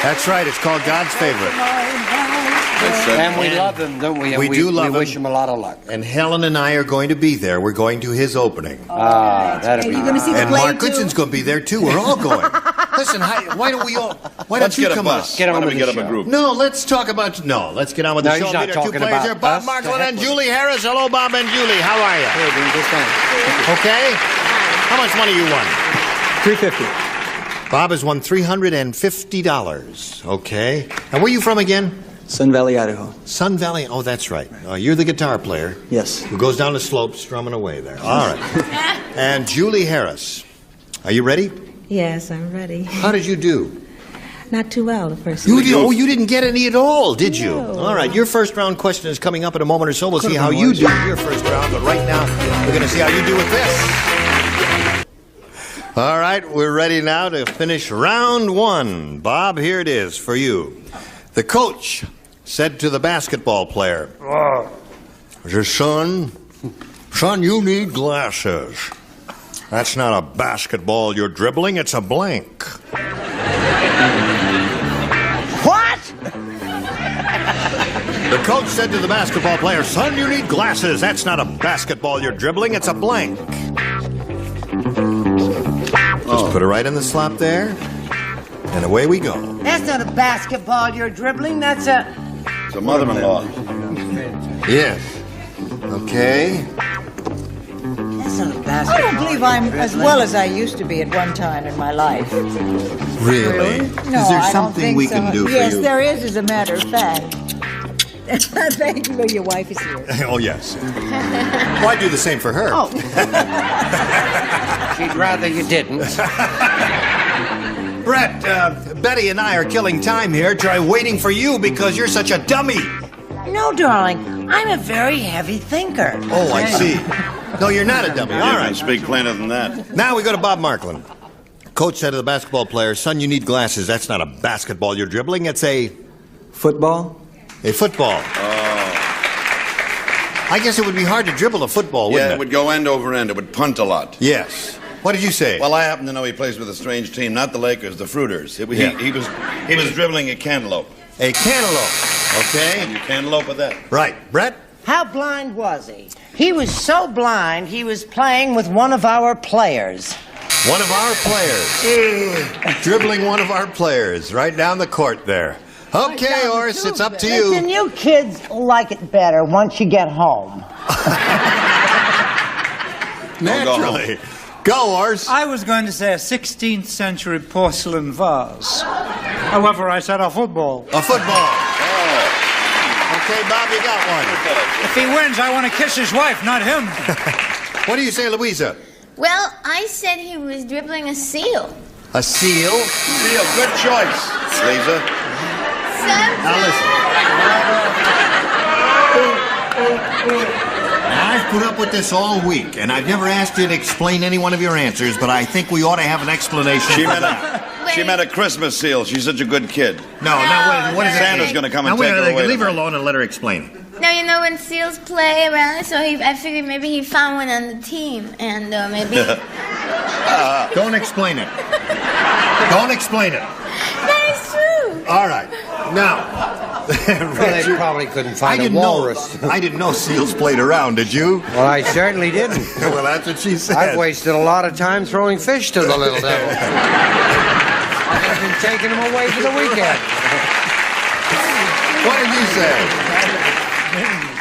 That's right, it's called God's Favorite. And we love him, don't we? We do love him. We wish him a lot of luck. And Helen and I are going to be there. We're going to his opening. That'll be nice. And Mark Goodson's going to be there, too. We're all going. Listen, why don't we all... Why don't you come on? Get on with the show. A group? No, let's talk about... No, let's get on with the show. He's not talking two players about here, Bob us. Marklin and Julie Harris. Hello, Bob and Julie. How are you? Hey, doing just fine. Okay? How much money you won? $350. Bob has won $350. Okay. And where are you from again? Sun Valley, Idaho. Sun Valley. Oh, that's right. You're the guitar player. Yes. Who goes down the slope strumming away there. All right. And Julie Harris. Are you ready? Yes, I'm ready. How did you do? Not too well the first You round. did, oh, you didn't get any at all, did you? No. All right. Your first round question is coming up in a moment or so. We'll see how you do in your first round. But right now, we're going to see how you do with this. All right. We're ready now to finish round one. Bob, here it is for you. The coach said to the basketball player, son, you need glasses. That's not a basketball you're dribbling, it's a blank. What? The coach said to the basketball player, son, you need glasses. That's not a basketball you're dribbling, it's a blank. Oh, Just put it right in the slot there, and away we go. That's not a basketball you're dribbling. That's a... It's a mother-in-law. Yes. Okay. That's not a basketball. I don't believe I'm as well as I used to be at one time in my life. Really? No, Is there I don't something think we so. can do for Yes, you? there is, as a matter of fact. Thank you, your wife is here. Oh, yes. Well, I'd do the same for her. Oh. She'd rather you didn't. Brett, Betty and I are killing time here. Try waiting for you because you're such a dummy. No, darling. I'm a very heavy thinker. Oh, I see. No, you're not a dummy. All You right. can speak plainer than that. Now we go to Bob Marklin. Coach said to the basketball player, son, you need glasses. That's not a basketball you're dribbling. It's a... Football? A football. I guess it would be hard to dribble a football, wouldn't Yeah, it would go end over end. It would punt a lot. Yes. What did you say? Well, I happen to know he plays with a strange team, not the Lakers, the Fruiters. He was dribbling a cantaloupe. A cantaloupe. Okay. And you cantaloupe with that. Right. Brett? How blind was he? He was so blind, he was playing with one of our players. One of our players. Dribbling one of our players right down the court there. Okay, Horace, it's up to you. Listen, you kids will like it better once you get home. Naturally. Go, Horace. I was going to say a 16th century porcelain vase. However, I said a football. A football. Okay, Bob, you got one. If he wins, I want to kiss his wife, not him. What do you say, Louisa? Well, I said he was dribbling a seal. A seal? Seal, good choice, Lisa. Now listen. Now, I've put up with this all week, and I've never asked you to explain any one of your answers, but I think we ought to have an explanation She for meant that. she meant a Christmas seal. She's such a good kid. No, what is it? Santa's going to come and Now, take her away. leave her alone and let her explain it. No, you know when seals play around, so I figured maybe he found one on the team, and maybe... Don't explain it. Don't explain it. That is true. All right. Now, Well, they probably couldn't find a walrus. I didn't know seals played around, did you? Well, I certainly didn't. Well, that's what she said. I've wasted a lot of time throwing fish to the little devil. I've been taking him away for the weekend. What did you say?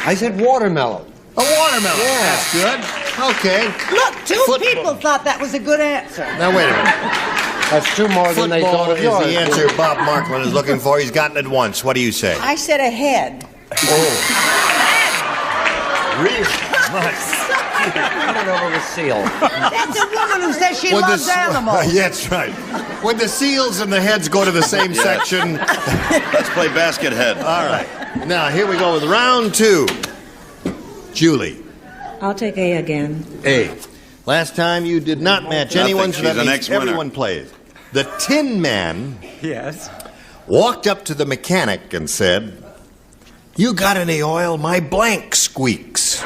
I said watermelon. A watermelon. Yeah. That's good. Okay. Look, two people thought that was a good answer. Now, wait a minute. That's two more than they Football thought of is yours. the answer Bob Marklin is looking for. He's gotten it once. What do you say? I said a head. Oh. Really? Put it over the seal. That's a woman who says she Would the loves s- animals. Yeah, that's right. When the seals and the heads go to the same Yes. section. Let's play basket head. All right. Now, here we go with round two. Julie. I'll take A again. A. Last time you did not match Nothing. anyone, so She's that an means ex-winner. everyone plays. The Tin Man Yes. walked up to the mechanic and said, "You got any oil? My blank squeaks."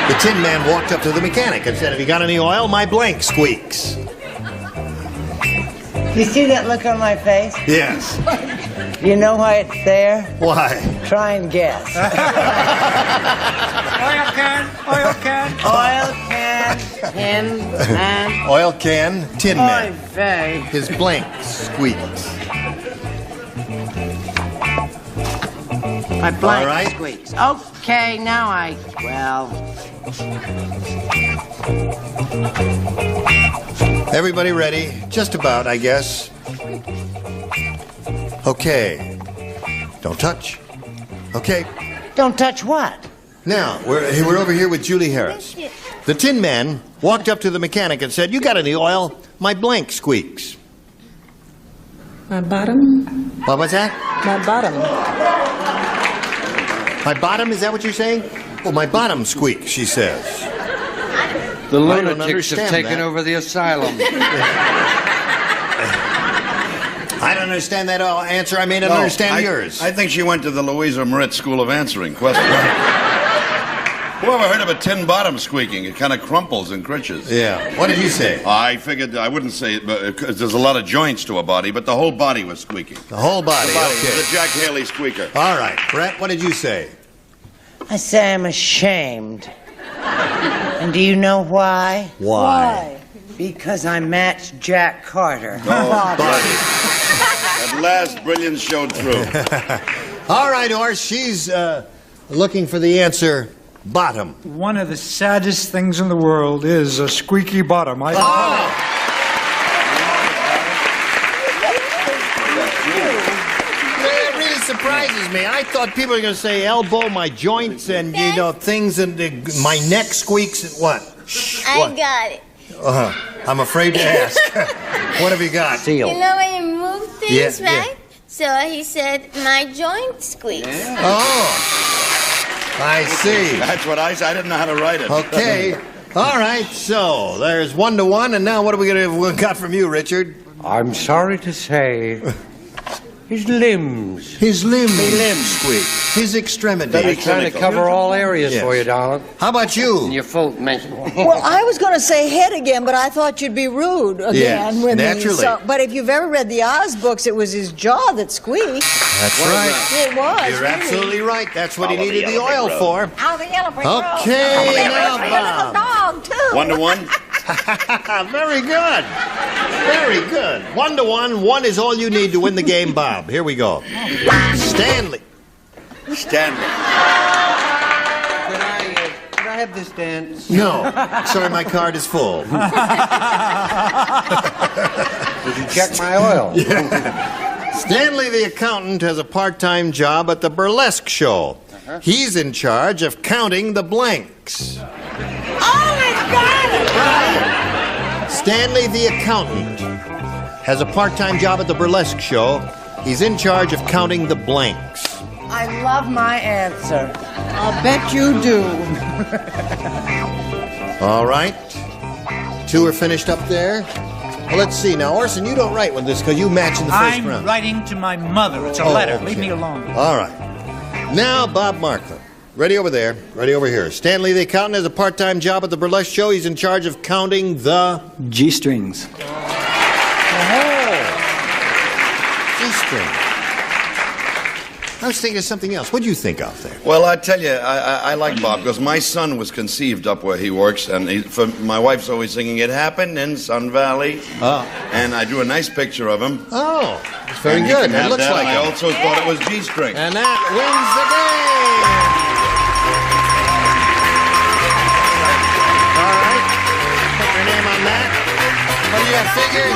The Tin Man walked up to the mechanic and said, "Have you got any oil? My blank squeaks." You see that look on my face? Yes. You know why it's there? Why? Try and guess. Oil can, oil can. Oil can, tin man. Oil can, Tin Man. Oy vey. His blank squeaks. My blank All right. squeaks. Okay, now well. Everybody ready? Just about, I guess. Okay. Don't touch. Okay. Don't touch what? Now, we're over here with Julie Harris. The Tin Man walked up to the mechanic and said, "You got any oil? My blank squeaks." My bottom? What was that? My bottom. My bottom, is that what you're saying? Oh, my bottom squeaks, she says. The I don't lunatics have understand taken that. over the asylum. I don't understand that answer. I may not understand yours. I think she went to the Louisa Moritz School of Answering Questions. Who ever heard of a tin bottom squeaking? It kind of crumples and critches. Yeah. What did you say? I figured I wouldn't say it, but 'cause there's a lot of joints to a body, but the whole body was squeaking. The whole body, okay. The Jack Haley squeaker. All right. Brett, what did you say? I say I'm ashamed. And do you know why? Why? Because I matched Jack Carter. Oh, buddy. At last, brilliance showed through. All right, Horse, she's looking for the answer bottom. One of the saddest things in the world is a squeaky bottom. It really surprises me. I thought people were going to say elbow, my joints, and, you know, things, and my neck squeaks. And what? I got it. I'm afraid to ask. What have you got? You know when you move things, Yeah, yeah. right? So he said, my joint squeaks. Oh, I see. That's what I said. I didn't know how to write it. Okay. All right, so there's 1-1, and now what are we got from you, Richard? I'm sorry to say, his limbs. His limbs squeak. His extremities. I'm trying to cover all areas for you, darling. How about you? Your full mention. Well, I was going to say head again, but I thought you'd be rude again. Yes, with me. naturally. So, but if you've ever read the Oz books, it was his jaw that squeaked. That's right. It was. You're really. absolutely right. That's what he needed the oil for. Out of the elephant road. Okay, now, Bob. Dog, too. 1-1. Very good. Very good. 1-1. 1 is all you need to win the game, Bob. Here we go. Stanley. Stanley. Could I have this dance? No. Sorry, my card is full. Did you check my oil? Stanley the accountant has a part-time job at the burlesque show. He's in charge of counting the blanks. Stanley the accountant has a part-time job at the burlesque show. He's in charge of counting the blanks. I love my answer. I'll bet you do. All right. 2 are finished up there. Well, let's see. Now, Orson, you don't write with this because you match in the 1st I'm round. writing to my mother. It's a letter. Leave me alone. All right. Now, Bob Marklin. Ready over there. Ready over here. Stanley the accountant has a part-time job at the burlesque show. He's in charge of counting the G-strings. G-string. I was thinking of something else. What'd you think out there? Well, I tell you, I like Bob because my son was conceived up where he works, and my wife's always singing "It Happened in Sun Valley." Oh. And I drew a nice picture of him. Oh, it's very And you good. can It have looks that. like I it. also thought it was G-string. And that wins the game. All right. Put your name on that. What do you have figured?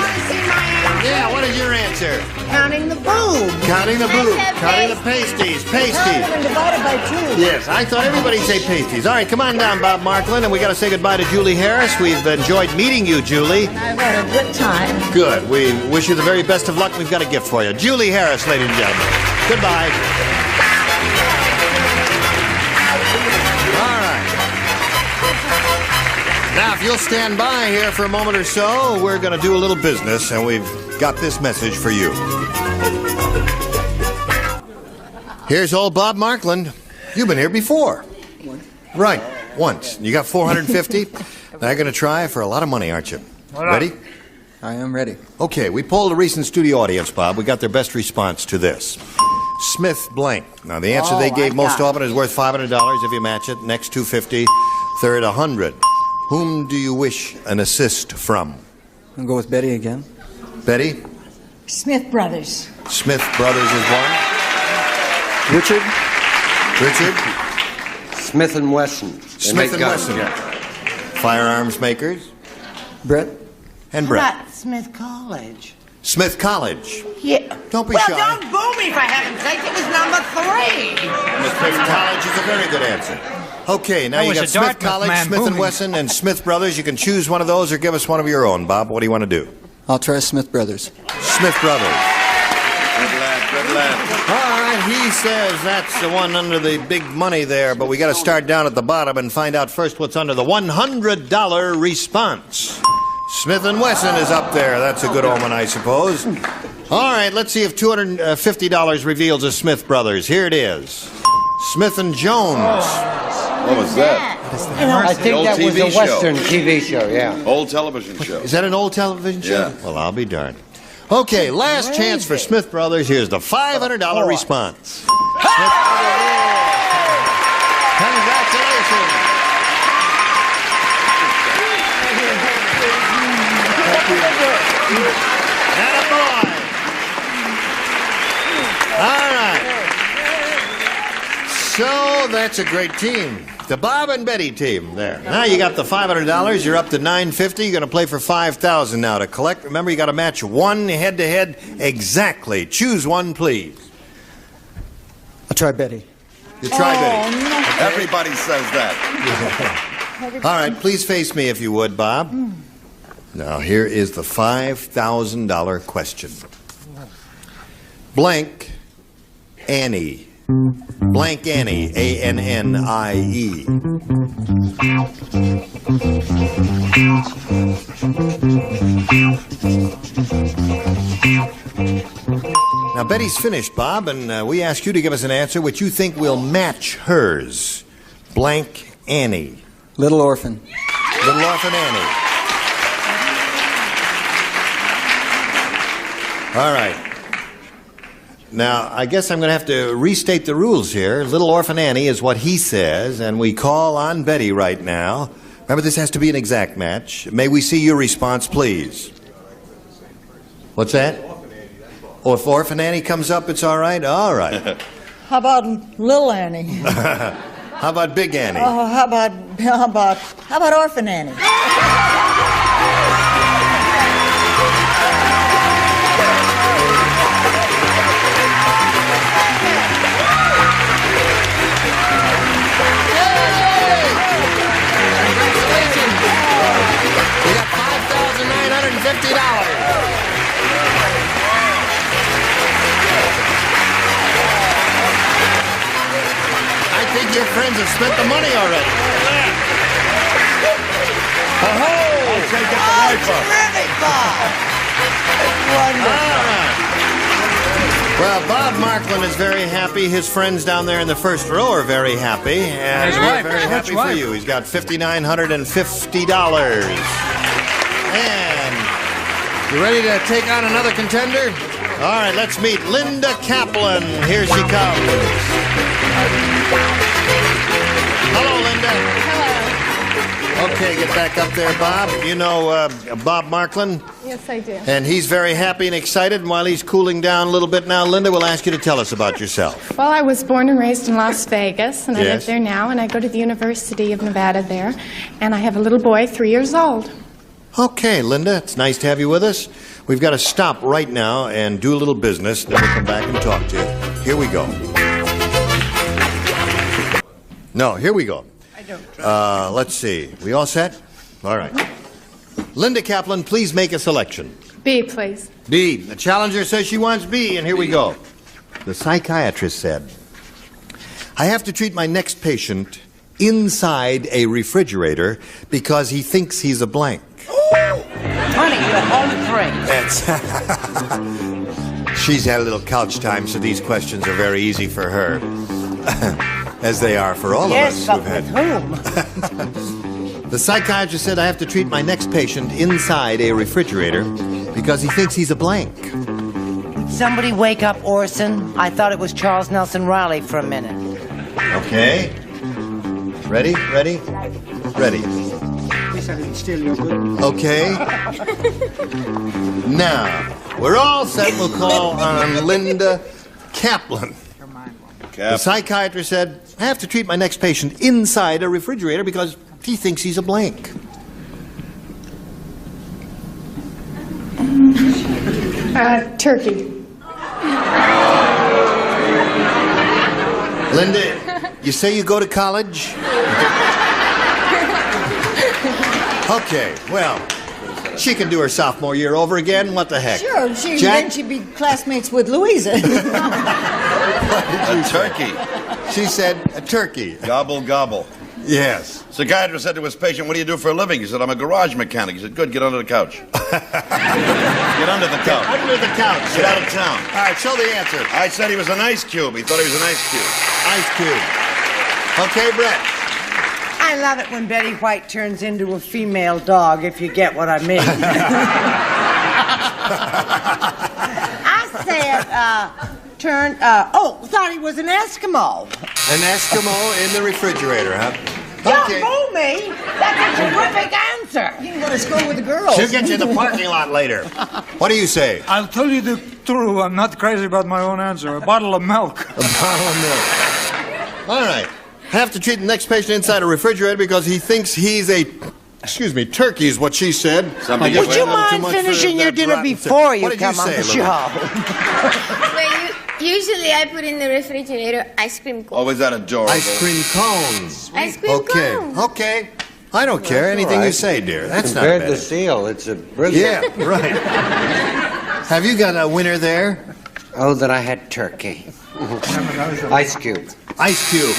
Yeah, what is your answer? Counting the boob. Counting the boob. Counting the pasties. Pasties. Counting divided by 2. Yes, I thought everybody'd say pasties. All right, come on down, Bob Marklin, and we got to say goodbye to Julie Harris. We've enjoyed meeting you, Julie. I've had a good time. Good. We wish you the very best of luck. We've got a gift for you. Julie Harris, ladies and gentlemen. Goodbye. All right. Now, if you'll stand by here for a moment or so, we're going to do a little business, and we've got this message for you. Here's old Bob Markland. You've been here before. Right, once. You got 450. Now you're going to try for a lot of money, aren't you? Ready? I am ready. Okay, we polled a recent studio audience, Bob. We got their best response to this. Smith blank. Now, the answer they gave most often is worth $500 if you match it. Next, $250. Third, $100. Whom do you wish an assist from? I'll go with Betty again. Betty? Smith Brothers. Smith Brothers is one. Richard? Richard? Smith & Wesson. Smith & Wesson. Firearms makers. Brett? And How Brett. about Smith College? Smith College. Yeah. Don't be well, shy. don't boo me for heaven's sake. It was number 3. Smith College is a very good answer. Okay, now That you was got a Smith Dartmouth College, man Smith & booming. Wesson, and Smith Brothers. You can choose one of those or give us one of your own. Bob, what do you want to do? I'll try Smith Brothers. Smith Brothers. Good lad, good lad. All right, he says that's the one under the big money there, but we got to start down at the bottom and find out first what's under the $100 response. Smith & Wesson is up there. That's a good omen, I suppose. All right, let's see if $250 reveals a Smith Brothers. Here it is. Smith & Jones. What was that? I think that was a Western TV show, yeah. Old television show. Is that an old television show? Yeah. Well, I'll be darned. Okay, last chance for Smith Brothers. Here's the $500 response. Congratulations. Attaboy. All right. So that's a great team. The Bob and Betty team there. Now you got the $500. You're up to $950. You're going to play for $5,000 now to collect. Remember, you got to match one head-to-head exactly. Choose one, please. I'll try Betty. You try Betty. No. Everybody says that. All right, please face me if you would, Bob. Now, here is the $5,000 question. Blank Annie. Blank Annie, A-N-N-I-E. Now, Betty's finished, Bob, and we ask you to give us an answer which you think will match hers. Blank Annie. Little Orphan. Little Orphan Annie. All right. Now, I guess I'm going to have to restate the rules here. Little Orphan Annie is what he says, and we call on Betty right now. Remember, this has to be an exact match. May we see your response, please? What's that? Oh, if Orphan Annie comes up, it's all right? All right. How about Little Annie? How about Big Annie? Oh, how about Orphan Annie? You got $5,950. I think your friends have spent the money already. I'll take it the wife up. Terrific, Bob. Wonderful. Well, Bob Markland is very happy. His friends down there in the first row are very happy. And His we're wife. very happy for you. He's got $5,950. And you ready to take on another contender? All right, let's meet Linda Kaplan. Here she comes. Hello, Linda. Hello. Okay, get back up there, Bob. You know Bob Markland? Yes, I do. And he's very happy and excited. And while he's cooling down a little bit now, Linda, we'll ask you to tell us about yourself. Well, I was born and raised in Las Vegas, and I Yes. live there now, and I go to the University of Nevada there, and I have a little boy, 3 years old. Okay, Linda, it's nice to have you with us. We've got to stop right now and do a little business, then we'll come back and talk to you. Here we go. No, here we go. Let's see. We all set? All right. Linda Kaplan, please make a selection. B, please. B. The challenger says she wants B, and here we go. The psychiatrist said, I have to treat my next patient inside a refrigerator because he thinks he's a blank. Honey, you're home free. That's She's had a little couch time, so these questions are very easy for her. As they are for all Yes, of us but who've with had. whom? The psychiatrist said I have to treat my next patient inside a refrigerator because he thinks he's a blank. Somebody wake up Orson. I thought it was Charles Nelson Riley for a minute. Okay. Ready? Ready? Ready. Okay. Now, we're all set. We'll call on Linda Kaplan. The psychiatrist said, I have to treat my next patient inside a refrigerator because he thinks he's a blank. Turkey. Linda, you say you go to college? Okay, well, she can do her sophomore year over again. What the heck? Sure, then she'd be classmates with Louisa. A turkey. She said a turkey. Gobble, gobble. Yes. Psychiatrist said to his patient, what do you do for a living? He said, I'm a garage mechanic. He said, good, get under the couch. Get under the couch. Under the couch. Get out of town. All right, show the answer. I said he was an ice cube. He thought he was an ice cube. Ice cube. Okay, Brett. I love it when Betty White turns into a female dog, if you get what I mean. I said, thought he was an Eskimo. An Eskimo in the refrigerator, huh? Yeah, Okay. Mo me? That's a terrific answer. You want to go with the girls. She'll get you in the parking lot later. What do you say? I'll tell you the truth. I'm not crazy about my own answer. A bottle of milk. A bottle of milk. All right. Have to treat the next patient inside a refrigerator because he thinks he's a... Excuse me, turkey is what she said. Would you mind finishing your dinner before you come on the show? Well, usually I put in the refrigerator ice cream cones. Oh, is that adorable? Ice cream cones. Ice cream cones. Okay. I don't care. Anything you say, dear. That's not Compared bad. to seal, it's a brilliant. Yeah, right. Have you got a winner there? Oh, that I had turkey. Ice cube. Ice cube.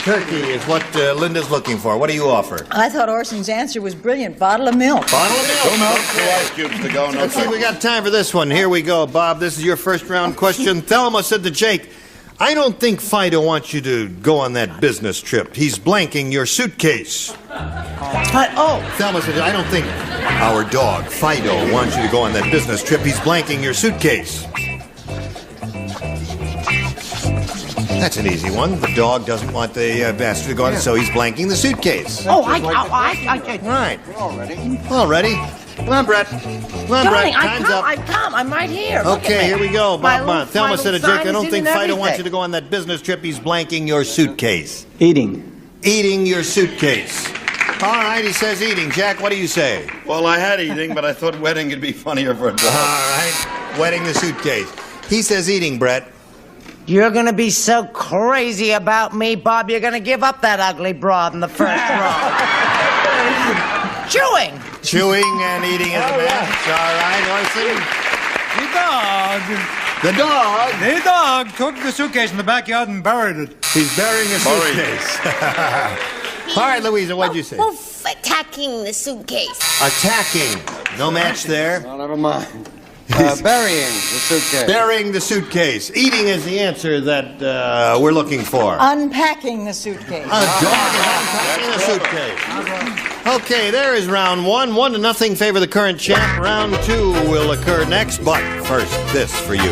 Turkey is what Linda's looking for. What do you offer? I thought Orson's answer was brilliant. Bottle of milk. Bottle of milk. No milk, no ice cubes to go. No Let's see, trouble. we got time for this one. Here we go, Bob. This is your first round question. Thelma said to Jake, I don't think Fido wants you to go on that business trip. He's blanking your suitcase. Thelma said, I don't think our dog, Fido, wants you to go on that business trip. He's blanking your suitcase. That's an easy one. The dog doesn't want the bastard to go on, so he's blanking the suitcase. I Right. All ready? Come on, Brett. Come on, Darling, Brett. Time's up. I'm right here. Look at Okay, me. here we go. My Bob, Thelma little said to sign Jake, I is don't in think and Fido wants everything. you to go on that business trip. He's blanking your suitcase. Eating. Eating your suitcase. All right, he says eating. Jack, what do you say? Well, I had eating, but I thought wedding would be funnier for a dog. All right, wetting the suitcase. He says eating, Brett. You're gonna be so crazy about me, Bob, you're gonna give up that ugly broad in the first row. Chewing. Chewing and eating is a match. All right, Orson. The dog took the suitcase in the backyard and buried it. He's burying a suitcase. All right, Louisa, what'd you say? Attacking the suitcase. Attacking. No match there. Oh, never mind. Burying the suitcase. Burying the suitcase. Eating is the answer that we're looking for. Unpacking the suitcase. A dog is unpacking the suitcase. Okay, there is round one. 1-0 favor the current champ. Round two will occur next, but first, this for you.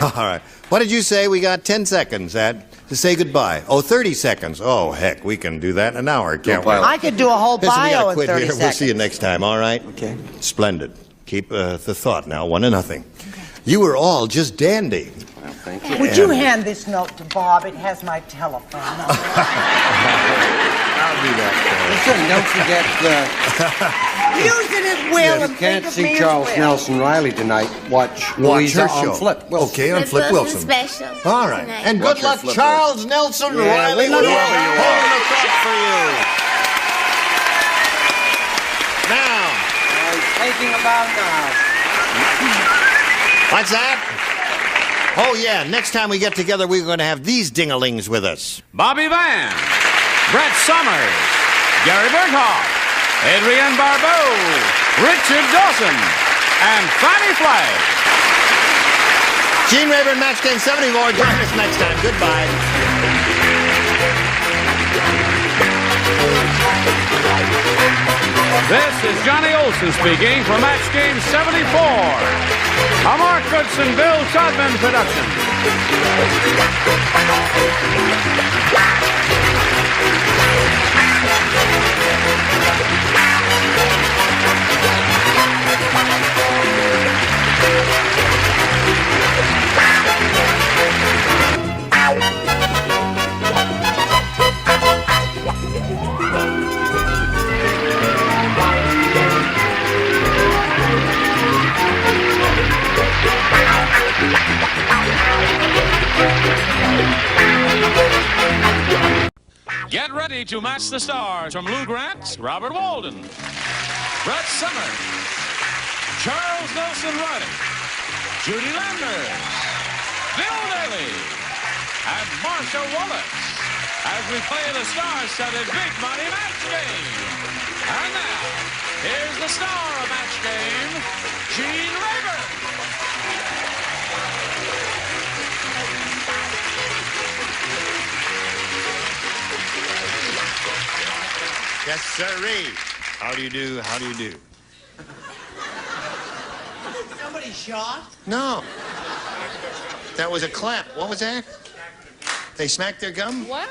All right. What did you say? We got 10 seconds, Ed, to say goodbye. Oh, 30 seconds. Oh, heck, we can do that in an hour, can't we? I could do a whole Listen, we bio gotta in quit 30 here. seconds. We'll see you next time, all right? Okay. Splendid. Keep the thought now, 1-0. You were all just dandy. Well, thank you. Would you hand this note to Bob? It has my telephone number. I'll do that. Listen, don't forget Using it will you and can't think of see me Charles as well. Nelson Riley tonight. Watch Watch Louisa her show. on Flip Wilson. Okay, on Flip Wilson. Special. All right. tonight. And Watch good her luck, Flip Charles Nelson Riley. we love We're you. holding the cup for you. Now, Taking a bow now. what's that? Oh, yeah. Next time we get together, we're going to have these dingalings with us. Bobby Van, Brett Summers, Gary Berghoff, Adrienne Barbeau, Richard Dawson, and Fanny Flagg. Gene Rayburn, Match Game 74. Join us next time. Goodbye. This is Johnny Olson speaking for Match Game 74. A Mark Goodson, Bill Todman production. Get ready to match the stars from Lou Grant, Robert Walden, Brett Summers, Charles Nelson Riley, Judy Landers, Bill Daly, and Marsha Wallace as we play the star-studded Big Money Match Game. And now, here's the star of Match Game, Gene Rayburn. Yes, sirree. How do you do? How do you do? Somebody shot? No. That was a clap. What was that? They smack their gum? Wow.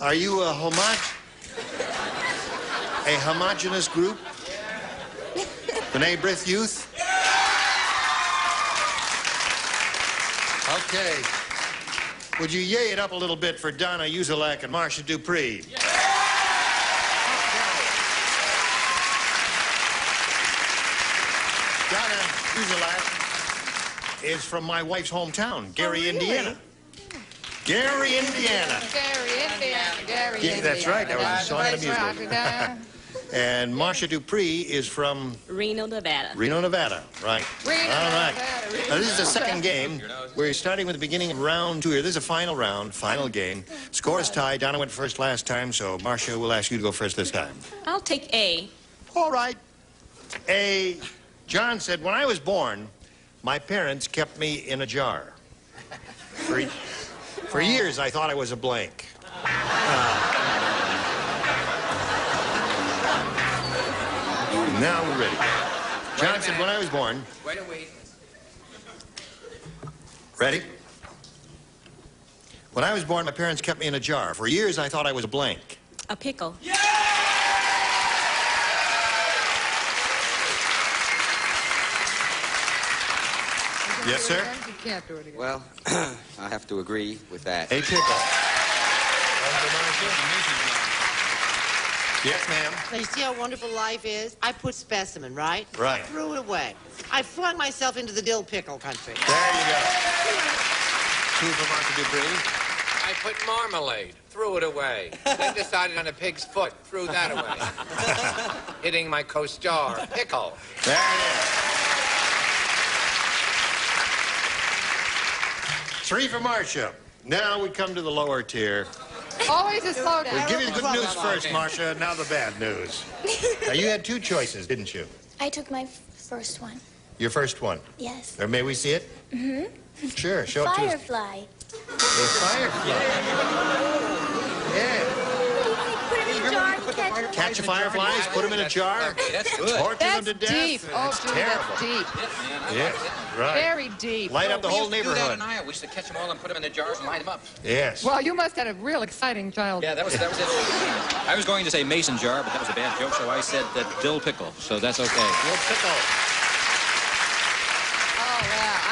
Are you a homogenous group? B'nai B'rith Youth? Okay. Would you yay it up a little bit for Donna Uzelak and Marcia Dupree? Donna Uzelak is from my wife's hometown, Gary, really? Indiana. Gary, Indiana. Yeah, that's right. That was a song in the musical. And Marcia Dupree is from Reno, Nevada. Reno, Nevada. Right. Reno, All right. Nevada, Reno, Now, this is the second Nevada. game. We're starting with the beginning of round 2 here. This is a final round, final game. Score is tied. Donna went first last time, so Marcia, we'll ask you to go first this time. I'll take A. All right. A. John said, when I was born, my parents kept me in a jar. For years, I thought I was a blank. Now we're ready. John said, when I was born... Wait a wait. Ready? When I was born, my parents kept me in a jar. For years, I thought I was a blank. A pickle. Yes, sir? You can't do it again. Well, I have to agree with that. A pickle. Yes, ma'am. So you see how wonderful life is? I put specimen, right? Right. Threw it away. I flung myself into the dill pickle country. There you go. 2 for Marcia Dupree. I put marmalade, threw it away. Then decided on a pig's foot, threw that away. Hitting my co-star, pickle. There it is. 3 for Marcia. Now we come to the lower tier. Always a slow down. We'll give you the good news first, Marcia. Now the bad news. Now, you had 2 choices, didn't you? I took my first one. Your first one. Yes. Or may we see it? Mm-hmm. Sure, show it to us. Firefly. A firefly. Yeah. Put him in a jar and catch him. Catch the fireflies, put them in a jar, torture them to death. Deep. Oh, That's dude, terrible. that's deep. Yes, right. Very deep. Light up the whole We used to do that neighborhood. in Iowa. We used to catch them all and put them in the jars and light them up. Yes. Well, you must have had a real exciting childhood. Yeah, that was it. I was going to say mason jar, but that was a bad joke, so I said that dill pickle, so that's okay. Dill pickle. Oh, yeah.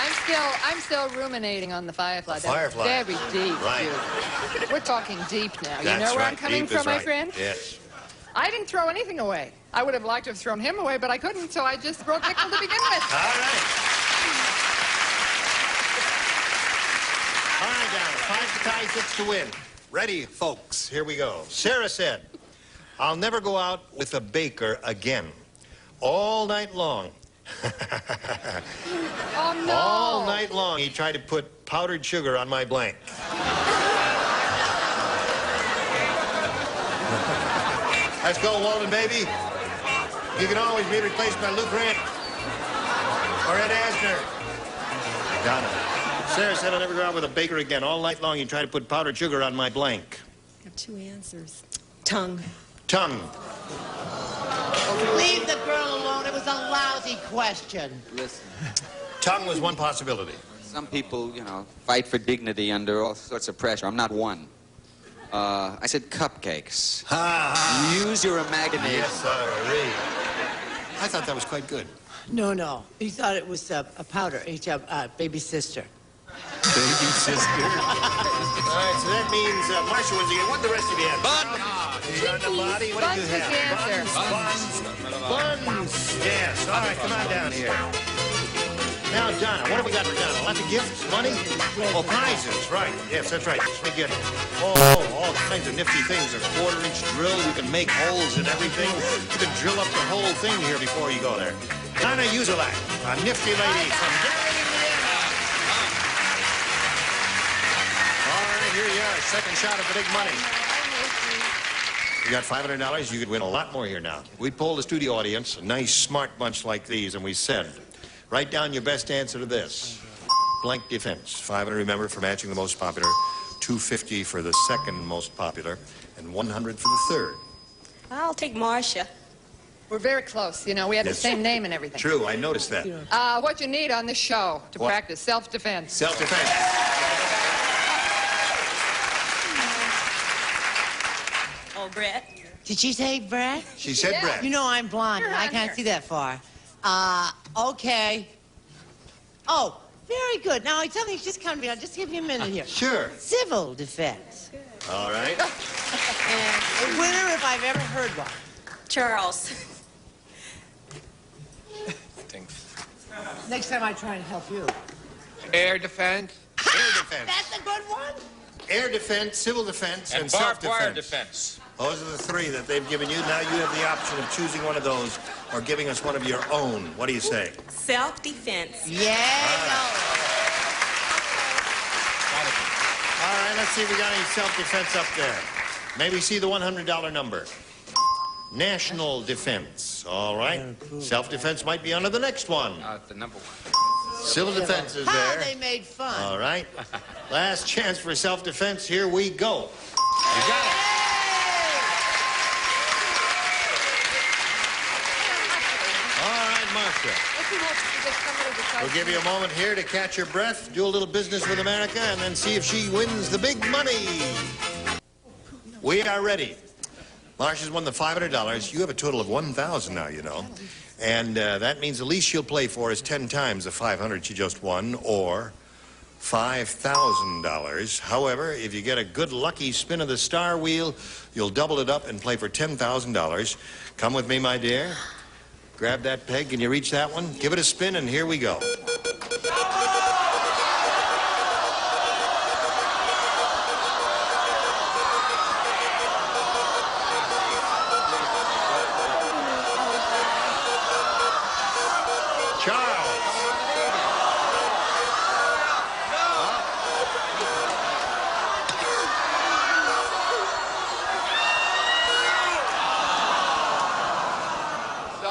I'm still ruminating on the firefly. That was Firefly. very deep, Right. dude. We're talking deep now. That's you know where I'm right. coming Deep from, is my right. friend? Yes. I didn't throw anything away. I would have liked to have thrown him away, but I couldn't, so I just threw a pickle to begin with. All right. All right, Donna. 5 to tie, 6 to win. Ready, folks. Here we go. Sarah said, I'll never go out with a baker again. All night long. Oh, no. All night long, he tried to put powdered sugar on my blank. Let's go, Walden, baby. You can always be replaced by Lou Grant or Ed Asner. Donna. Sarah said I'll never go out with a baker again. All night long, he tried to put powdered sugar on my blank. I have 2 answers. Tongue. Tongue. Leave the girl alone. It was a lousy question. Listen, Tongue was one possibility. some people, fight for dignity under all sorts of pressure. I'm not one. I said cupcakes. Use your imagination. Yes, sir. I thought that was quite good. No. He thought it was a powder. It's a baby sister. Baby sister. All right, so that means Marcia was again. What the rest of you have? On the body. What did you have? Buns. Yes. All right, come on down here. Now, Donna, what have we got for Donna? Lots of gifts, money? Oh, prizes, right. Yes, that's right. We get all kinds of nifty things. A 1/4-inch drill. You can make holes in everything. You can drill up the whole thing here before you go there. Donna Uzelak, a nifty lady from Gary, Indiana. All right, here you are. Second shot at the big money. You got $500. You could win a lot more here now. We polled the studio audience, a nice, smart bunch like these, and we said, write down your best answer to this. Blank defense. 500, remember, for matching the most popular, 250 for the second most popular, and 100 for the third. I'll take Marcia. We're very close. We had the Yes. same name and everything. True, I noticed that. What you need on this show to What? practice self-defense. Self-defense. Brett. Did she say Brett? She said Brett. You know I'm blonde, and I can't see that far. Okay. Oh, very good. Now, something's just come to me. I'll just give you a minute here. Sure. Civil defense. All right. And a winner if I've ever heard one. Charles. Next time I try and help you. Air defense. Air defense. That's a good one. Air defense, civil defense, and barbed wire self-defense. defense. Those are the three that they've given you. Now you have the option of choosing one of those or giving us one of your own. What do you say? Self-defense. Yeah. All right, let's see if we got any self-defense up there. Maybe see the $100 number. National defense. All right. Self-defense might be under the next one. The number one. Civil defense is How there. they made fun. All right. Last chance for self-defense. Here we go. You got it. All right, Marcia. We'll give you a moment here to catch your breath, do a little business with America, and then see if she wins the big money. We are ready. Marcia's won the $500. You have a total of $1,000 now, you know. And that means the least she'll play for is 10 times the $500 she just won, or $5,000. However, if you get a good lucky spin of the star wheel, you'll double it up and play for $10,000. Come with me, my dear. Grab that peg. Can you reach that one? Give it a spin, and here we go.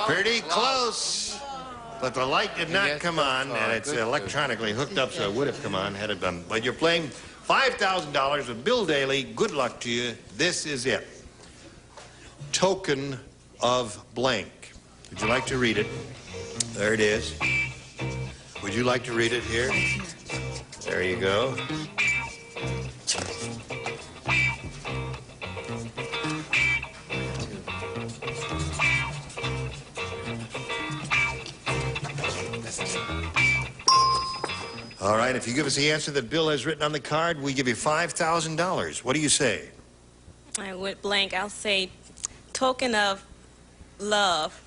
Pretty close, but the light did not come on, and it's electronically hooked up, so it would have come on had it done. But you're playing $5,000 with Bill Daly. Good luck to you. This is it. Token of blank. Would you like to read it? There it is. Would you like to read it here? There you go. All right, if you give us the answer that Bill has written on the card, we give you $5,000. What do you say? I went blank. I'll say token of love.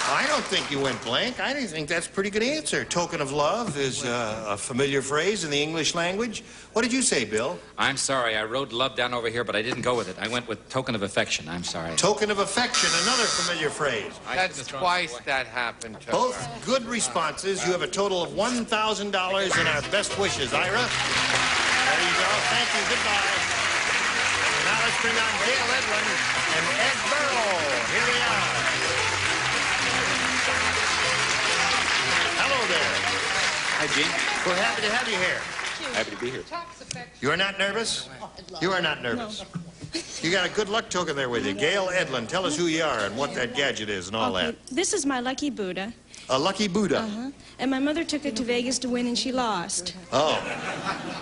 I don't think you went blank. I think that's a pretty good answer. Token of love is a familiar phrase in the English language. What did you say, Bill? I'm sorry. I wrote love down over here, but I didn't go with it. I went with token of affection. I'm sorry. Token of affection, another familiar phrase. That's twice that happened to Both her. good responses. You have a total of $1,000 and our best wishes. Ira? There you go. Thank you. Goodbye. Now let's bring on Gail Edlund and Ed Burrow. Here we are. Hello there. Hi, Gene. We're happy to have you here. Happy to be here. You are not nervous? You are not nervous. You got a good luck token there with you. Gail Edlund, tell us who you are and what that gadget is and all that. This is my lucky Buddha. A lucky Buddha. Uh-huh. And my mother took it to Vegas to win, and she lost. Oh,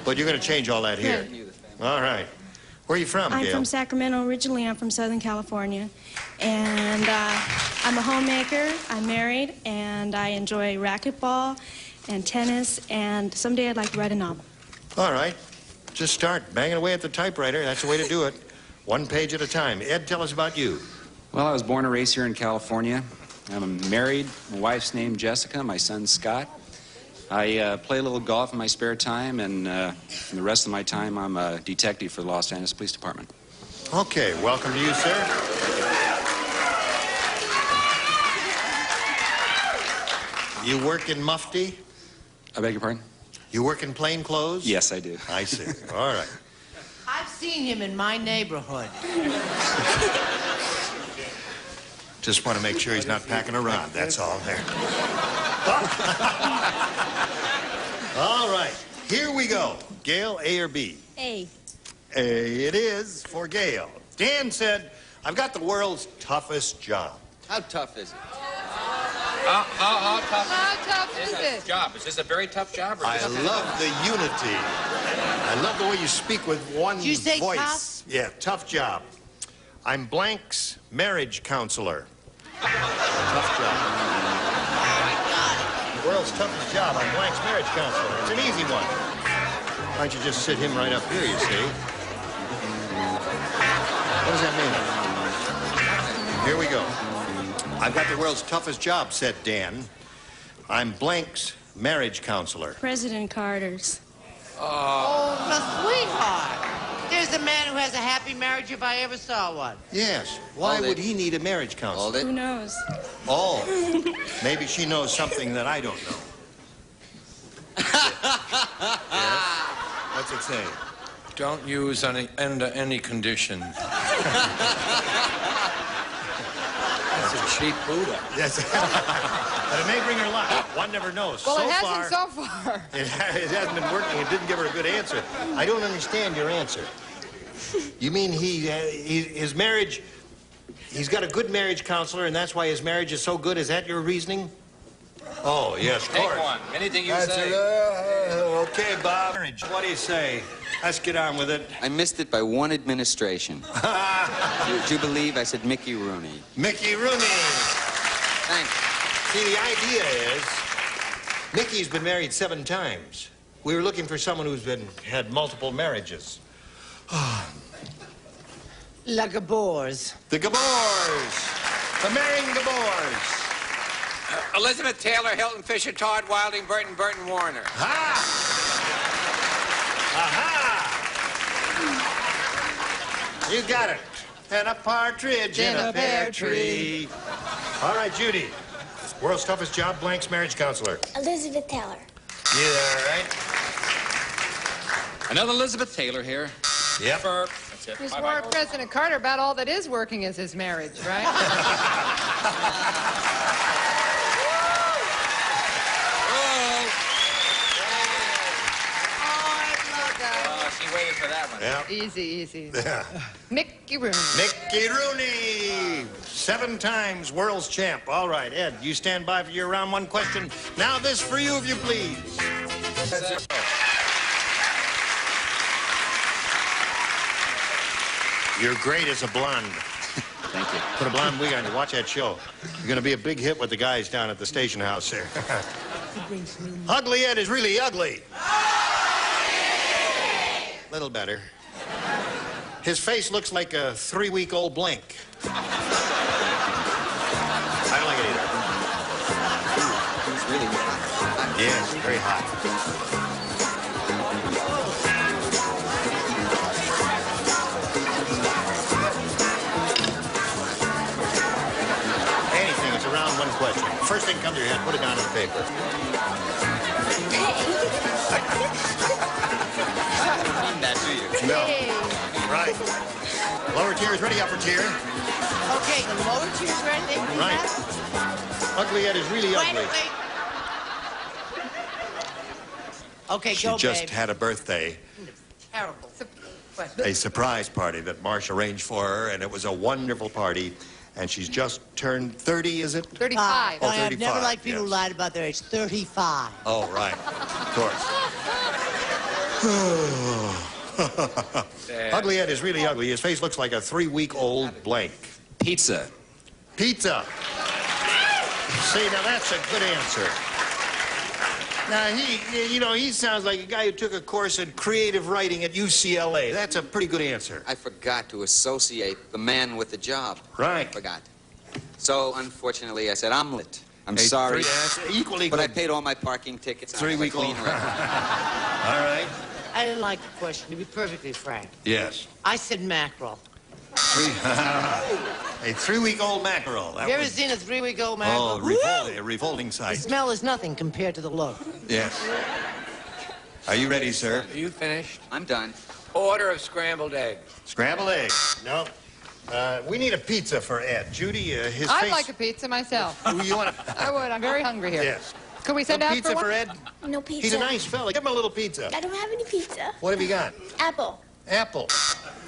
but you're going to change all that here. All right. Where are you from, I'm Gail? from Sacramento originally. I'm from Southern California. And I'm a homemaker. I'm married, and I enjoy racquetball and tennis, and someday I'd like to write a novel. All right. Just start banging away at the typewriter. That's the way to do it. One page at a time. Ed, tell us about you. Well, I was born and raised here in California. I'm married. My wife's named Jessica. My son's Scott. I play a little golf in my spare time, and the rest of my time, I'm a detective for the Los Angeles Police Department. Okay, welcome to you, sir. You work in mufti? I beg your pardon? You work in plain clothes? Yes, I do. I see. All right. I've seen him in my neighborhood. Just want to make sure he's not packing a rod, that's all there. All right, here we go. Gail, A or B? A. A it is for Gail. Dan said, I've got the world's toughest job. How tough is it? How tough? is it? Job. Is this a very tough job? Or I love the unity. I love the way you speak with one Did you say voice. tough? Yeah, tough job. I'm Blank's marriage counselor. Tough job. The world's toughest job. I'm Blank's marriage counselor. It's an easy one. Why don't you just sit him right up here, you see? What does that mean? Here we go. I've got the world's toughest job, said Dan. I'm Blank's marriage counselor. President Carter's. Oh, the sweetheart. There's a man who has a happy marriage if I ever saw one. Yes. Why would he need a marriage counselor? Who knows? Oh. Maybe she knows something that I don't know. Yes? What's it say? Don't use under any condition. That's a cheap Buddha. Yes. But it may bring her luck. One never knows. Well, so it hasn't far, so far. It hasn't been working. It didn't give her a good answer. I don't understand your answer. You mean his marriage, he's got a good marriage counselor, and that's why his marriage is so good? Is that your reasoning? Oh, yes, of course. Take one. Anything you That's say. Okay, Bob. What do you say? Let's get on with it. I missed it by one administration. Would you believe I said Mickey Rooney? Mickey Rooney. Thanks. See, the idea is, Mickey's been married 7 times. We were looking for someone who's had multiple marriages. La Gabors. The Gabors. The marrying Gabors. Elizabeth Taylor, Hilton Fisher, Todd Wilding, Burton Warner. Ha! Aha! You got it. And a partridge in a pear tree. All right, Judy. World's toughest job, Blank's marriage counselor. Elizabeth Taylor. You there, all right? Another Elizabeth Taylor here. Yep. That's it. Just Bye-bye. warned President Carter about all that is working is his marriage, right? She waited for that one. Yeah. Easy. Yeah. Mickey Rooney. Mickey Rooney. 7 times world's champ. All right, Ed, you stand by for your round 1 question. Now this for you, if you please. You're great as a blonde. Thank you. Put a blonde wig on you. Watch that show. You're going to be a big hit with the guys down at the station house there. Ugly Ed is really ugly. Little better. His face looks like a 3-week-old blank. I don't like it either. It's really hot. Yes, very hot. Anything, it's a round 1 question. First thing comes to your head, put it down on paper. That, do you? No. Right. Lower tier is ready, upper tier. Okay, the lower tier's ready. Right. Ugly Ed is really ugly. Wait. Okay, She go, just babe. had a birthday, Terrible. a surprise party that Marsh arranged for her, and it was a wonderful party. And she's just turned 30, is it? 35. Oh, I've never 35, liked people who yes. lied about their age. 35. Oh, right. Of course. Ugly Ed is really ugly. His face looks like a 3-week-old blank. Pizza. Pizza. See, now that's a good answer. Now, he sounds like a guy who took a course in creative writing at UCLA. That's a pretty good answer. I forgot to associate the man with the job. Right. I forgot. So, unfortunately, I said, omelet. I'm Hey, sorry. that's equally but good. I paid all my parking tickets. and I have a 3-week-old. clean record. All right. I didn't like the question, to be perfectly frank. Yes. I said mackerel. A 3-week-old mackerel. That Have you ever was- seen a 3-week-old mackerel? Oh, a revolting The sight. smell is nothing compared to the look. Yes. Are you ready, sir? Are you finished? I'm done. Order of scrambled eggs. Scrambled eggs. No. We need a pizza for Ed. Judy, his I'd face... like a pizza myself. You want I would. I'm very hungry here. Yes. Could we send No out pizza for one? for Ed? No pizza. He's a nice fella. Give him a little pizza. I don't have any pizza. What have you got? Apple. Apple.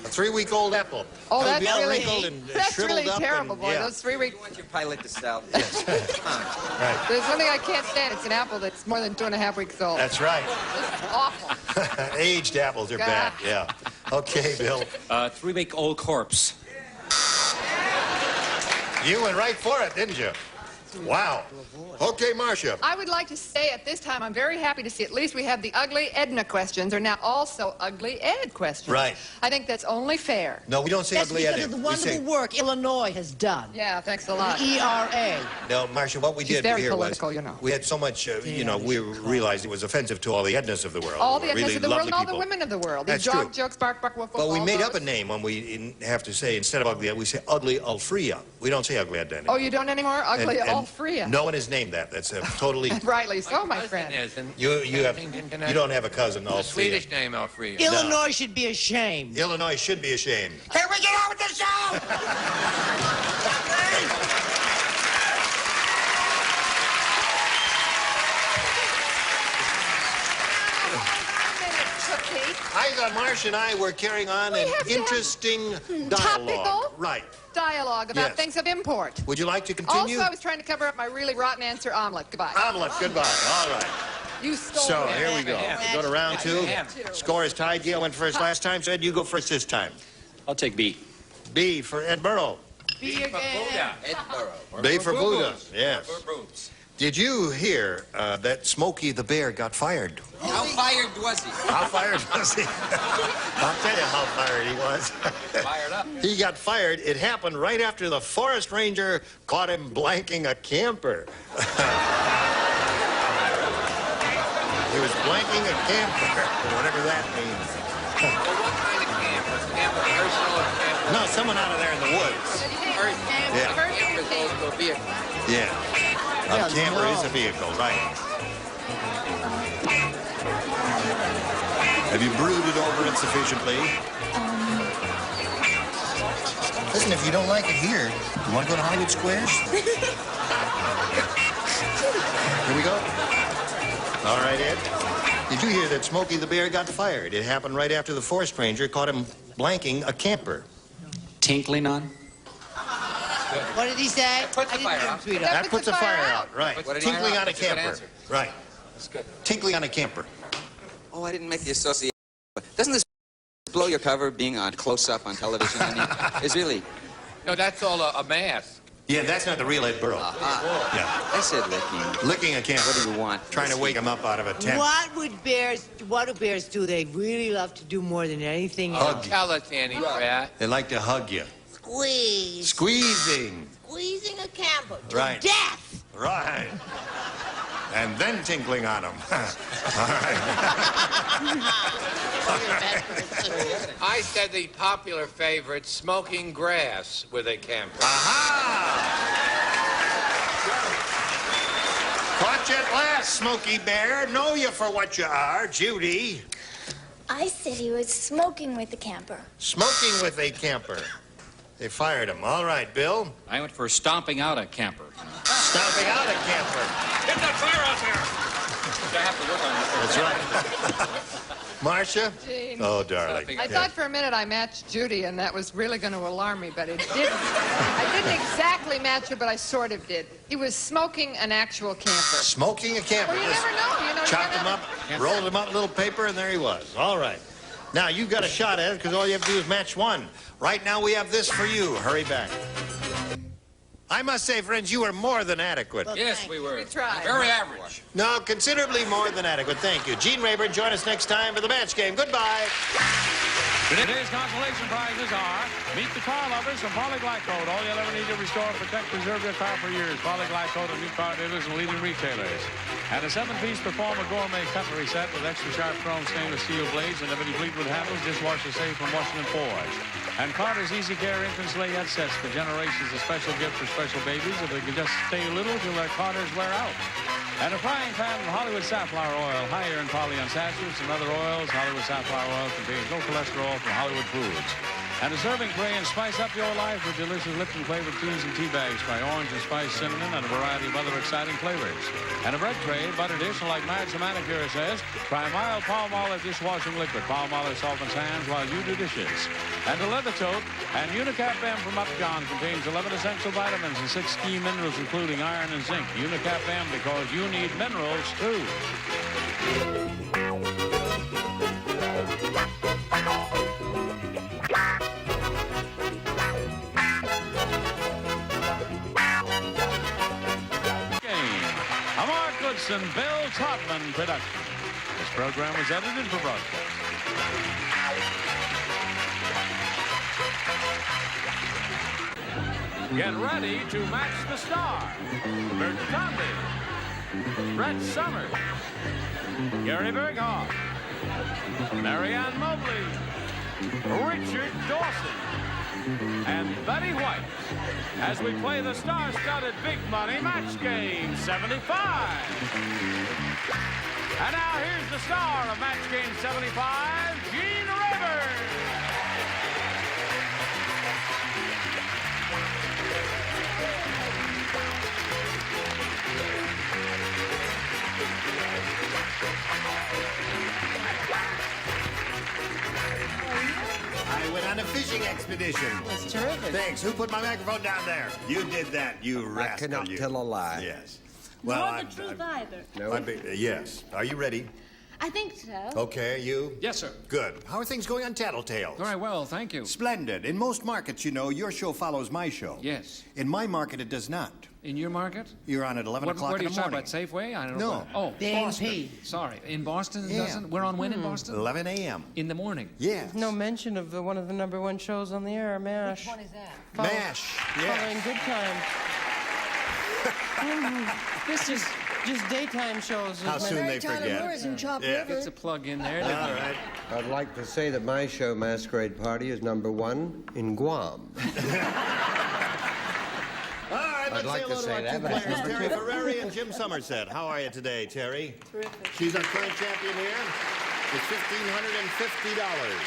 A 3-week-old apple. Oh, That would that's be all really, wrinkled and that's shriveled really up terrible, and, boy. yeah. Those 3 weeks. I want your pilot to sell. Right. There's one thing I can't stand. It's an apple that's more than 2.5 weeks old. That's right. It's awful. Aged apples are bad, yeah. Okay, Bill. 3-week-old corpse. You went right for it, didn't you? Wow. Okay, Marcia. I would like to say at this time, I'm very happy to see at least we have the ugly Edna questions are now also ugly Ed questions. Right. I think that's only fair. No, we don't say That's ugly because Edna. of the We wonderful say, work Illinois has done. Yeah, thanks a lot. The ERA. no, Marcia, what we She's did very here political, was you know. we had so much, we realized it was offensive to all the Ednas of the world. All the Really Ednas of the world lovely and all the people. women of the world. These That's dog true. jokes, bark, bark, woof, woof, But we all made those. up a name when we have to say, instead of ugly, we say ugly Alfrea. We don't say ugly Edna Oh, anymore. you don't anymore? Ugly And Alfrea. no one has named that. That's a totally... Rightly so, my friend. You don't have a cousin, Alfrea. Swedish name, Alfred. Illinois should be ashamed. Illinois should be ashamed. Can we get on with the show? I thought Marcia and I were carrying on an interesting dialogue. Topical Right. dialogue about Yes. things of import. Would you like to continue? Also, I was trying to cover up my really rotten answer, omelet. Goodbye. Omelet, goodbye. All right. You stole So, it. here we go. We go to round two. Score is tied. Gail went first last time. So, Ed, you go first this time. I'll take B. B for Ed Burrow. Be again. B for Buddha. Yes. Did you hear that Smokey the Bear got fired? How fired was he? How fired was he? I'll tell you how fired he was. Fired up. He got fired. It happened right after the forest ranger caught him blanking a camper. He was blanking a camper, whatever that means. What kind of camper? Camper personal or camper? No, someone out of there in the woods. Yeah. Camper goes to a vehicle. Yeah. A camper is a vehicle, right. Have you brooded over it sufficiently? Listen, if you don't like it here, you want to go to Hollywood Squares? Here we go. All right, Ed. Did you hear that Smokey the Bear got fired? It happened right after the forest ranger caught him blanking a camper. Tinkling on? What did he say? Puts the fire out. That puts a fire out, right. What did he Tinkling fire on a out? That's a good camper. answer. Right. That's good. Tinkling on a camper. Oh, I didn't make the association. Doesn't this blow your cover being on close-up on television? I mean, it's really... No, that's all a mask. Yeah, that's not the real Ed Burrow. Yeah. I said licking. Licking a camper. What do you want? Trying to wake him up out of a tent. What do bears do? They really love to do more than anything else. Hug you. Tell us, Annie, Rat. They like to hug you. Squeeze. Squeezing. Squeezing a camper to Right. death. Right. And then tinkling on them. All right. I said the popular favorite, smoking grass with a camper. Caught you at last, Smokey Bear. Know you for what you are, Judy. I said he was smoking with the camper. Smoking with a camper. They fired him. All right, Bill. I went for stomping out a camper. Stomping out a camper. Get that fire out there! I have to work on this. That's right. Marcia? Gene. Oh, darling. I thought for a minute I matched Judy, and that was really going to alarm me, but it didn't. I didn't exactly match her, but I sort of did. He was smoking an actual camper. Smoking a camper. Well, you Just never know. You know, chopped you him never- up, rolled him up in a little paper, and there he was. All right. Now, you've got a shot at it because all you have to do is match one. Right now, we have this for you. Hurry back. I must say, friends, you were more than adequate. Yes, we were. We tried. Very average. No, considerably more than adequate. Thank you. Gene Rayburn, join us next time for the match game. Goodbye. Today's consolation prizes are Meet the Car Lovers from Polyglycode. All you'll ever need to restore, protect, preserve your car for years. Polyglycode and new car dealers and leading retailers. And a 7-piece Performer Gourmet Cutlery Set with extra sharp chrome stainless steel blades and Ebony Fleetwood handles, dishwasher safe from Washington Forge. And Carter's Easy Care infant sleigh headsets for generations, a special gift for special babies if they can just stay little till their Carters wear out. And a frying pan from Hollywood Safflower Oil, higher in polyunsaturates and other oils. Hollywood Safflower Oil contains no cholesterol from Hollywood Foods. And a serving tray and spice up your life with delicious Lipton-flavored teas and tea bags by orange and spice cinnamon and a variety of other exciting flavors. And a bread tray, butter dish, and like Madge the manicure says, try mild palm olive dishwashing liquid. Palm olive softens hands while you do dishes. And a leather tote and Unicap M from Upjohn contains 11 essential vitamins and 6 key minerals, including iron and zinc. Unicap M, because you need minerals, too. And Bill Todman production. This program was edited for broadcast. Get ready to match the star. Bert Conley, Brett Summers, Gary Berghoff, Marianne Mobley, Richard Dawson, and Betty White as we play the star-studded big money match game 75. And now here's the star of match game 75, Gene Rivers. I went on a fishing expedition. It was terrific. Thanks. Who put my microphone down there? You did that, you rascal. I cannot tell a lie. Yes. Nor the truth either. No. Yes. Are you ready? I think so. Okay, are you? Yes, sir. Good. How are things going on Tattletales? Very well, thank you. Splendid. In most markets, you know, your show follows my show. Yes. In my market, it does not. In your market? You're on at 11 o'clock Where in do the you shop morning. at? Safeway? I don't No. know. Oh, The Boston. A&P. Sorry. In Boston it Yeah. doesn't? We're on when in Boston? 11 a.m. In the morning. Yes. No mention of one of the #1 shows on the air, MASH. Which one is that? MASH. Following Yes. Good Time. This is just daytime shows. How soon they Tyler forget. Moore's in Chop Yeah. River. It's a plug in there. All right. I'd like to say that my show, Masquerade Party, is #1 in Guam. All right, let's like say to hello to say our that, two but it's players, number Terry two. Ferrari and Jim Somerset. How are you today, Terry? Terrific. She's our current champion here. It's $1,550.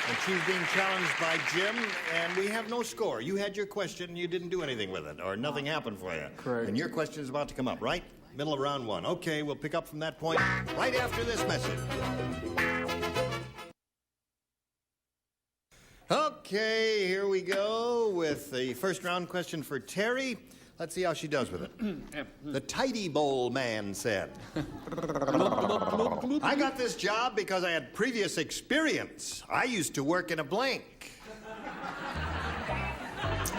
And she's being challenged by Jim, and we have no score. You had your question, and you didn't do anything with it, or nothing happened for you. Correct. And your question is about to come up, right? Middle of round one. Okay, we'll pick up from that point right after this message. Okay, here we go with the first round question for Terry. Let's see how she does with it. The Tidy Bowl man said, I got this job because I had previous experience. I used to work in a blank.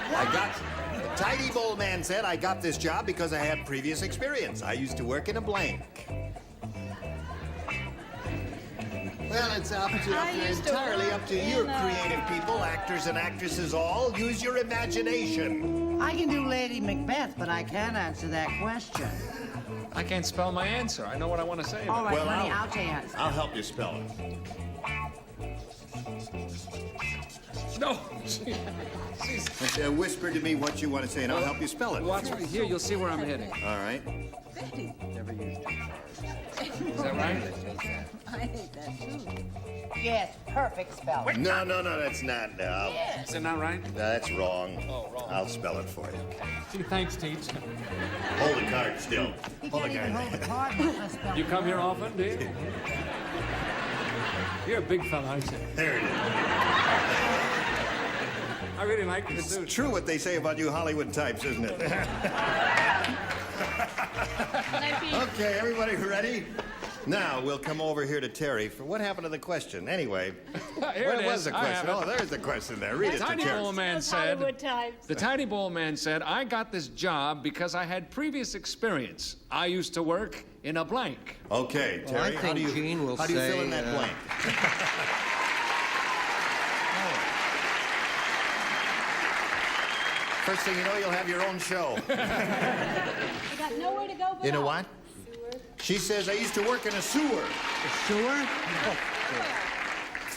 The Tidy Bowl man said, I got this job because I had previous experience. I used to work in a blank. Well, it's entirely up to you, creative people, actors and actresses all. Use your imagination. I can do Lady Macbeth, but I can't answer that question. I can't spell my answer. I know what I want to say. All right, Well, honey, I'll tell you. I'll help you spell it. No. Whisper to me what you want to say, and I'll help you spell it. Watch me here. You'll see where I'm heading. All right. Is that right? I hate that too. Yes, perfect spelling. No, that's not. No. Is that not right? That's wrong. Oh, wrong. I'll spell it for you. Gee, thanks, Teach. Hold the card still. He Hold the can't even hold the card. card with a spelling. You come here often, do you? You're a big fella, aren't you? There it is. I really like this It's suit. true what they say about you Hollywood types, isn't it? Okay, everybody ready? Now we'll come over here to Terry for what happened to the question. Anyway, Here where it was is. the I question? have it. Oh, there's the question there. Read it to Tiny Terry. Bowl Man Those said. Hollywood types. The Tiny Bowl Man said, I got this job because I had previous experience. I used to work in a blank. Okay, Well, Terry, I how do think you, Gene will how do you fill say, in that blank? First thing you know, you'll have your own show. You got nowhere to go but You know up. what? She says, I used to work in a sewer. Sewer?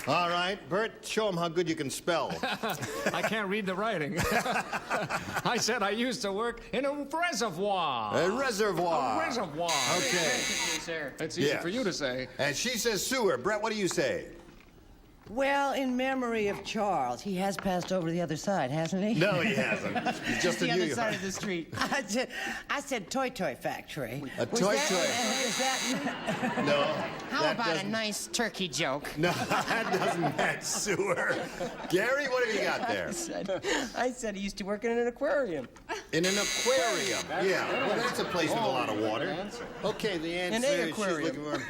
All right, Bert, show them how good you can spell. I can't read the writing. I said I used to work in a reservoir. A reservoir. A reservoir. Okay. That's easy Yes. for you to say. And she says sewer. Brett, what do you say? Well, in memory of Charles, he has passed over to the other side, hasn't he? No, he hasn't. He's just the in New other York. side of the street. I said toy factory. A Was toy that- toy. Is that... No. How that about doesn't- a nice turkey joke? No, that doesn't match sewer. Gary, what have you got there? I said he used to work in an aquarium. In an aquarium. Yeah. Well, that's a place with a lot of water. Okay, the answer In a she's aquarium. looking for.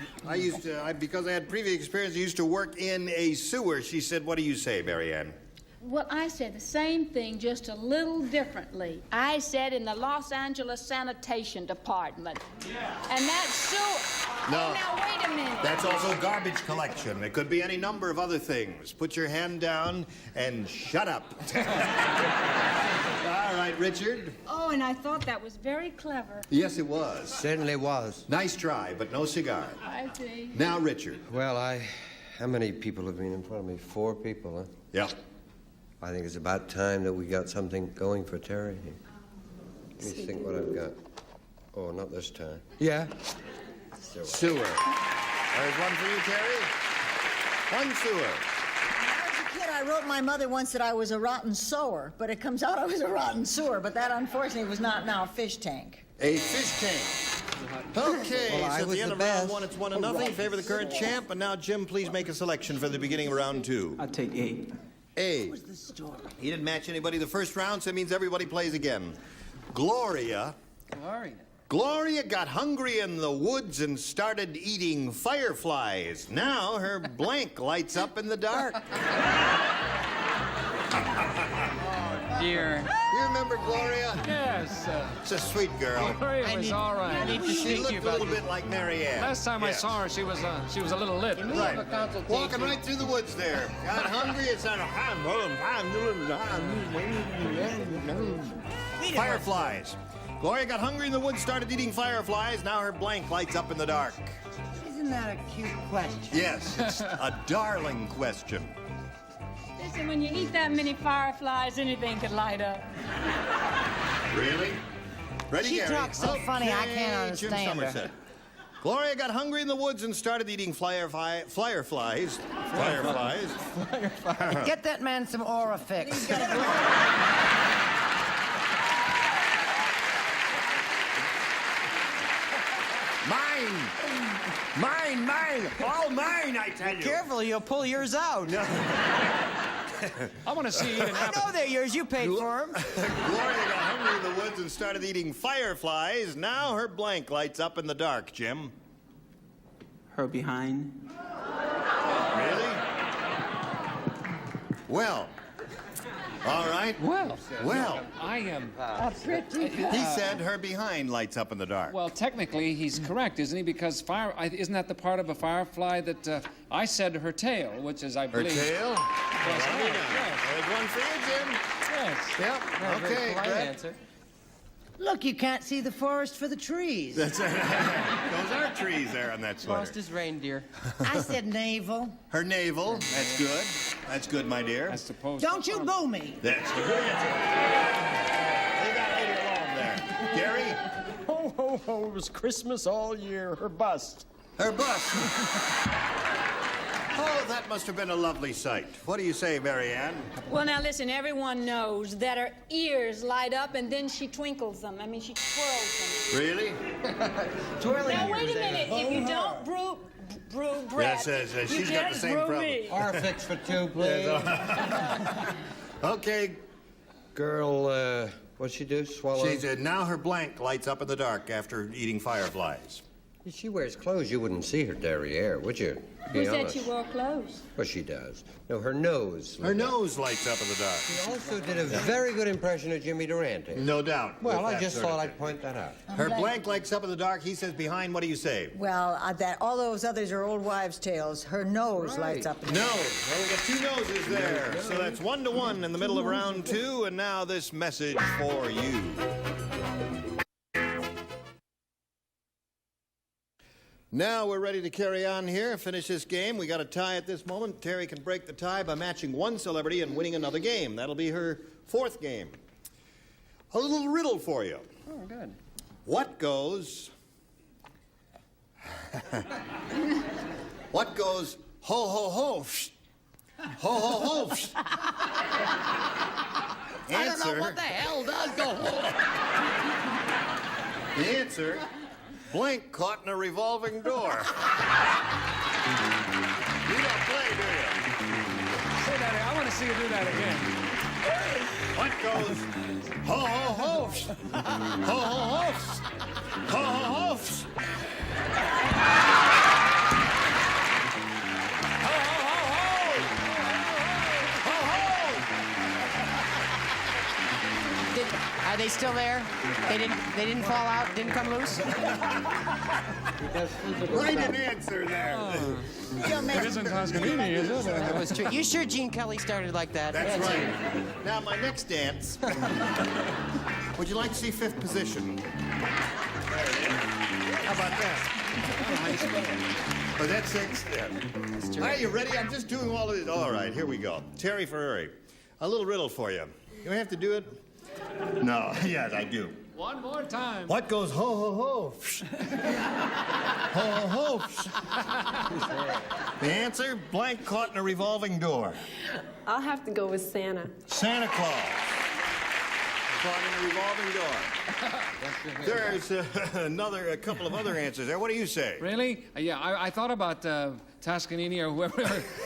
Because I had previous experience, I used to work in a sewer. She said, what do you say, Marianne? Well, I said the same thing, just a little differently. I said in the Los Angeles Sanitation Department. And that's sewer. No. Oh, now, wait a minute. That's also garbage collection. It could be any number of other things. Put your hand down and shut up. All right, Richard. Oh, and I thought that was very clever. Yes, it was. Certainly was. Nice try, but no cigar. I see. Now, Richard. Well, how many people have been in front of me? 4 people, huh? Yeah. I think it's about time that we got something going for Terry. Let me think what I've got. Oh, not this time. Yeah. Sewer. There's one for you, Terry. One sewer. When I was a kid, I wrote my mother once that I was a rotten sower, but it comes out I was a rotten sewer. But that, unfortunately, was not now a fish tank. A fish tank. Okay, Well, I so at was the end the of round best. 1, it's 1-0. Favor the current champ. And now, Jim, please make a selection for the beginning of round 2. I'll take A. A. What was the story? He didn't match anybody the first round, so it means everybody plays again. Gloria. Gloria got hungry in the woods and started eating fireflies. Now her blank lights up in the dark. Dear. You remember Gloria? Yes. It's a sweet girl. Gloria was all right. I need to She speak to looked you a about little bit like Marianne. Last time I Yes. saw her, she was a little lit. Right. Walking right through the woods there. Got hungry and started... Fireflies. Gloria got hungry in the woods, started eating fireflies. Now her blank lights up in the dark. Isn't that a cute question? Yes, it's a darling question. Listen, when you eat that many fireflies, anything could light up. Really? Ready, She Gary? talks so funny, I can't Jim understand her. Somerset. Gloria got hungry in the woods and started eating fireflies. Fireflies. Get that man some Orifix. Mine! All mine, I tell you! Careful, you'll pull yours out. I want to see you eat an I apple. know they're yours. You paid for them. Gloria got hungry in the woods and started eating fireflies. Now her blank lights up in the dark, Jim. Her behind. Really? Well. All right. Well, I am. He said her behind lights up in the dark. Well, technically, he's correct, isn't he? Because isn't that the part of a firefly that I said her tail, which is, I Her believe. tail? Yes, Very yes. nice. There's one for you, Jim. Yes. Yep. Okay, Polite Brett. answer. Look, you can't see the forest for the trees. Those are trees there on that sweater. Lost his reindeer. I said navel. Her navel. That's good. That's good, my dear. I suppose. Don't you boo me. That's good. Leave that lady alone there. Gary? Ho, ho, ho. It was Christmas all year. Her bust. Her bus. Oh, that must have been a lovely sight. What do you say, Marianne? Well, now listen, everyone knows that her ears light up and then she twinkles them. I mean, she twirls them. Really? Twirling Now, wait a ears, eh? minute. If you don't brew Brett, Yes, you she's got can't the same brew problem. me. Orifix for 2, please. Okay. Girl, what'd she do? Swallow? She's now her blank lights up in the dark after eating fireflies. If she wears clothes, you wouldn't see her derriere, would you? Be Who said honest. she wore clothes? Well, she does. No, her nose. Her nose lights up in the dark. She also did a very good impression of Jimmy Durante. No doubt. Well, with I that just sort of thought thing. I'd point that out. Her blank lights up in the dark. He says behind. What do you say? Well, that all those others are old wives' tales. Her nose lights up. No. Well, we got 2 noses there. So that's 1-1 in the middle of round 2. And now this message for you. Now we're ready to carry on here, finish this game. We got a tie at this moment. Terry can break the tie by matching one celebrity and winning another game. That'll be her 4th game. A little riddle for you. Oh, good. What goes... what goes ho, ho, ho, Ho, ho, ho. I don't know what the hell does go. The answer, blank caught in a revolving door. You don't play, do you? Say that. I want to see you do that again. What goes? Ho, ho, ho. Ho, ho, ho. Ho, ho, ho. Are they still there? They didn't fall out, didn't come loose? Right an answer there. It isn't Toscanini, is it? That was true. You sure Gene Kelly started like that? That's Yeah, right. Now, my next dance. Would you like to see fifth position? How about that? Oh, that's sixth? Yeah. Are you ready? I'm just doing all of this. All right, here we go. Terry Ferrari, a little riddle for you. You have to do it? No. Yes, I do. One more time. What goes ho, ho, ho? Ho, ho, ho. The answer, blank caught in a revolving door. I'll have to go with Santa. Santa Claus. Caught in a revolving door. There's a couple of other answers there. What do you say? Really? Yeah, I thought about Toscanini or whoever,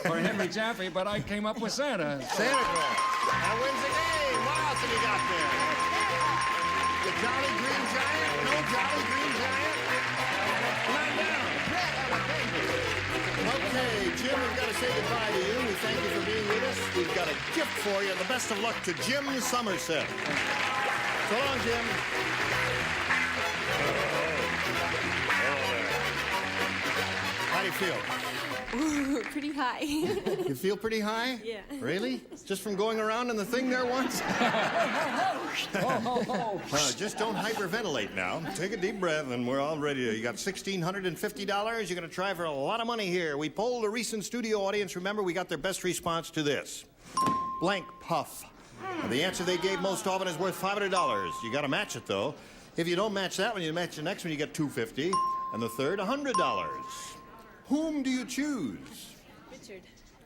or Henry Jaffe, but I came up with Santa. Santa Claus. That wins the game. What else have you got there? The Jolly Green Giant? No Jolly Green Giant? Lie down. Okay, Jim, we've got to say goodbye to you. We thank you for being with us. We've got a gift for you. The best of luck to Jim Somerset. So long, Jim. How do you feel? Ooh, pretty high. You feel pretty high? Yeah. Really? Just from going around in the thing there once? Just don't hyperventilate now. Take a deep breath and we're all ready. You got $1,650. You're going to try for a lot of money here. We polled a recent studio audience. Remember, we got their best response to this. Blank puff. Now, the answer they gave most often is worth $500. You got to match it, though. If you don't match that one, you match the next one, you get $250. And the third, $100. Whom do you choose? Richard.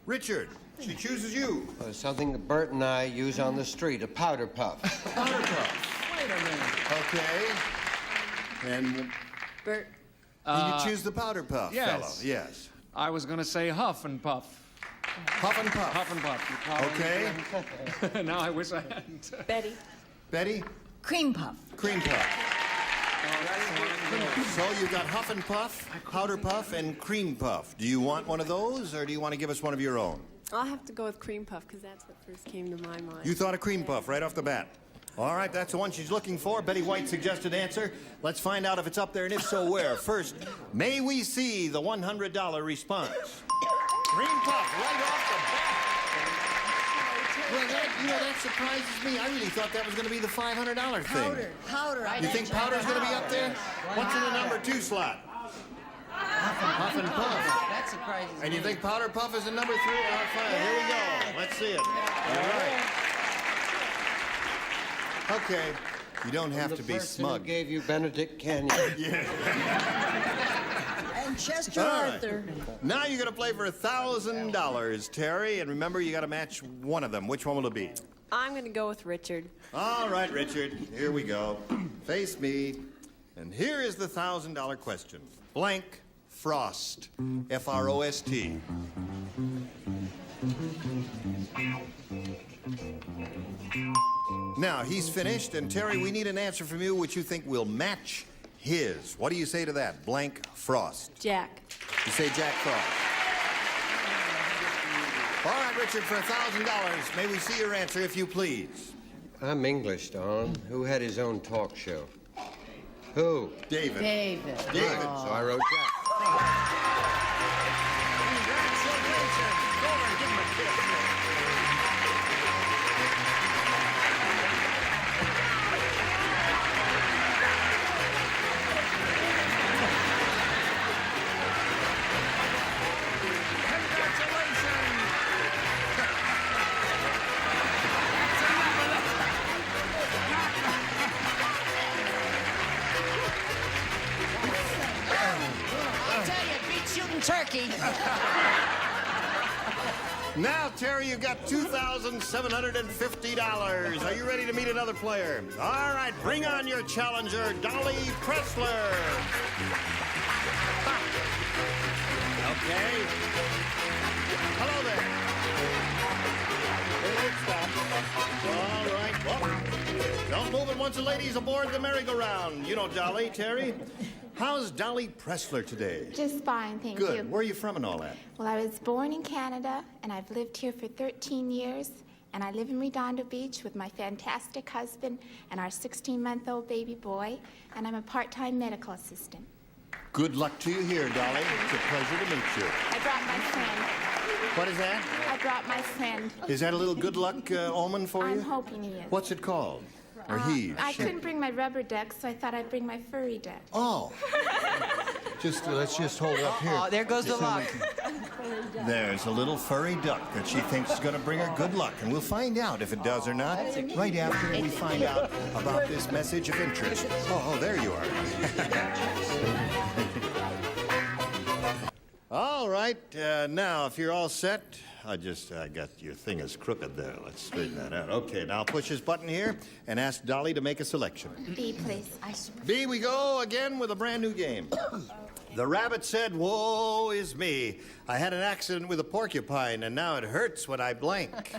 Richard. She chooses you. Something that Bert and I use on the street, a powder puff. Powder puff. Wait a minute. Okay. And Bert. you choose the powder puff, yes. fellow. Yes. I was going to say Huff and Puff. Huff and puff. Huff and Puff. Okay. Now I wish I hadn't. Betty. Betty? Cream puff. Cream puff. So you got Huff and Puff, Powder Puff, and Cream Puff. Do you want one of those, or do you want to give us one of your own? I'll have to go with cream puff because that's what first came to my mind. You thought of Cream Puff right off the bat. All right, that's the one she's looking for. Betty White's suggested answer. Let's find out if it's up there, and if so, where. First, may we see the $100 response? Cream Puff, right off the bat. Well, that surprises me. I really thought that was going to be the $500 thing. Powder. You think powder's going to be up there? What's in the number 2 slot? Huff and Puff. That surprises me. And you think Powder Puff is in number 3? All right, fine. Here we go. Let's see it. All right. Okay. You don't have to be smug. Who gave you Benedict Canyon? Yeah. And Chester All right. Arthur. Now you're going to play for $1,000, Terry. And remember, you got to match one of them. Which one will it be? I'm going to go with Richard. All right, Richard. Here we go. Face me. And here is the $1,000 question. Blank Frost. F-R-O-S-T. Now, he's finished, and Terry, we need an answer from you which you think will match his. What do you say to that? Blank Frost. Jack. You say Jack Frost. All right, Richard, for $1,000, may we see your answer, if you please? I'm English, Don. Who had his own talk show? Who? David. David. David. So I wrote Jack. Congratulations. Go over and give him a kiss. I'll tell you, it beats shooting turkey. Now, Terry, you've got $2,750. Are you ready to meet another player? All right, bring on your challenger, Dolly Pressler. Okay. Hello there. All right. Well, don't move it once the lady's aboard the merry-go-round. You know Dolly, Terry. How's Dolly Pressler today? Just fine, thank you. Good. Where are you from and all that? Well, I was born in Canada, and I've lived here for 13 years, and I live in Redondo Beach with my fantastic husband and our 16-month-old baby boy, and I'm a part-time medical assistant. Good luck to you here, Dolly. It's a pleasure to meet you. I brought my friend. What is that? I brought my friend. Is that a little good luck omen for you? I'm hoping he is. What's it called? Or he? I couldn't bring my rubber duck, so I thought I'd bring my furry duck. Oh. Let's just hold it up here. Oh, there goes the luck. There's a little furry duck that she thinks is going to bring her good luck, and we'll find out if it does or not right after we find out about this message of interest. Oh, there you are. All right, now, if you're all set, I got your thing is crooked there. Let's straighten that out. Okay, now push this button here and ask Dolly to make a selection. B, please. B, we go again with a brand new game. The rabbit said, "Woe is me. I had an accident with a porcupine, and now it hurts when I blank."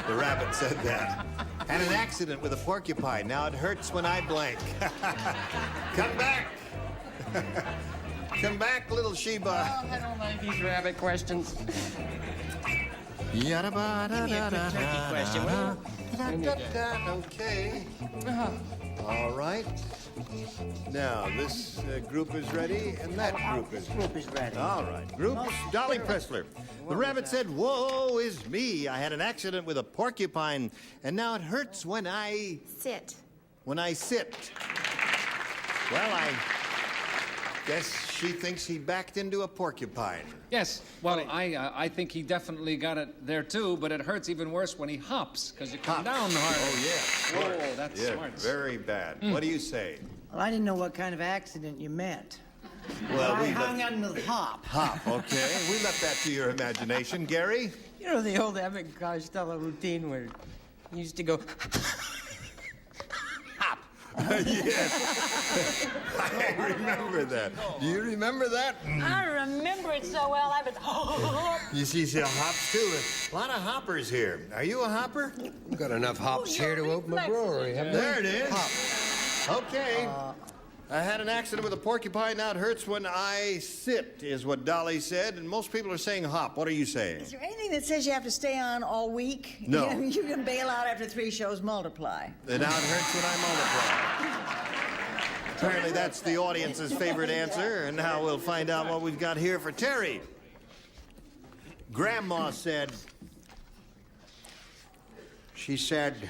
The rabbit said that. Had an accident with a porcupine. Now it hurts when I blank. Come back. Come back, little Sheba. Oh, I don't like these rabbit questions. Yada-ba-da-da-da-da. Question, will you? Okay. All right. Now, this group is ready, and that group is ready. All right. Group Dolly Pressler. The rabbit said, "Woe is me. I had an accident with a porcupine, and now it hurts when I... Sit. When I sit." Well, I guess she thinks he backed into a porcupine. Yes, well, I think he definitely got it there too, but it hurts even worse when he hops, because you come down harder. Oh, yeah. Whoa, that's smart. Very bad. What do you say? Well, I didn't know what kind of accident you meant. Well, I hung on the hop. Hop, okay. We left that to your imagination. Gary? You know the old Abbott Costello routine where you used to go... Yes. I remember that. Do you remember that? I remember it so well. I was... You see hops, too. A lot of hoppers here. Are you a hopper? We've got enough hops here to open a brewery, haven't we? There it is. Okay. I had an accident with a porcupine. Now it hurts when I sit, is what Dolly said. And most people are saying hop. What are you saying? Is there anything that says you have to stay on all week? No. You can bail out after 3 shows, multiply. And now it hurts when I multiply. Apparently that's the audience's favorite answer. And now we'll find out what we've got here for Terry. Grandma said... She said...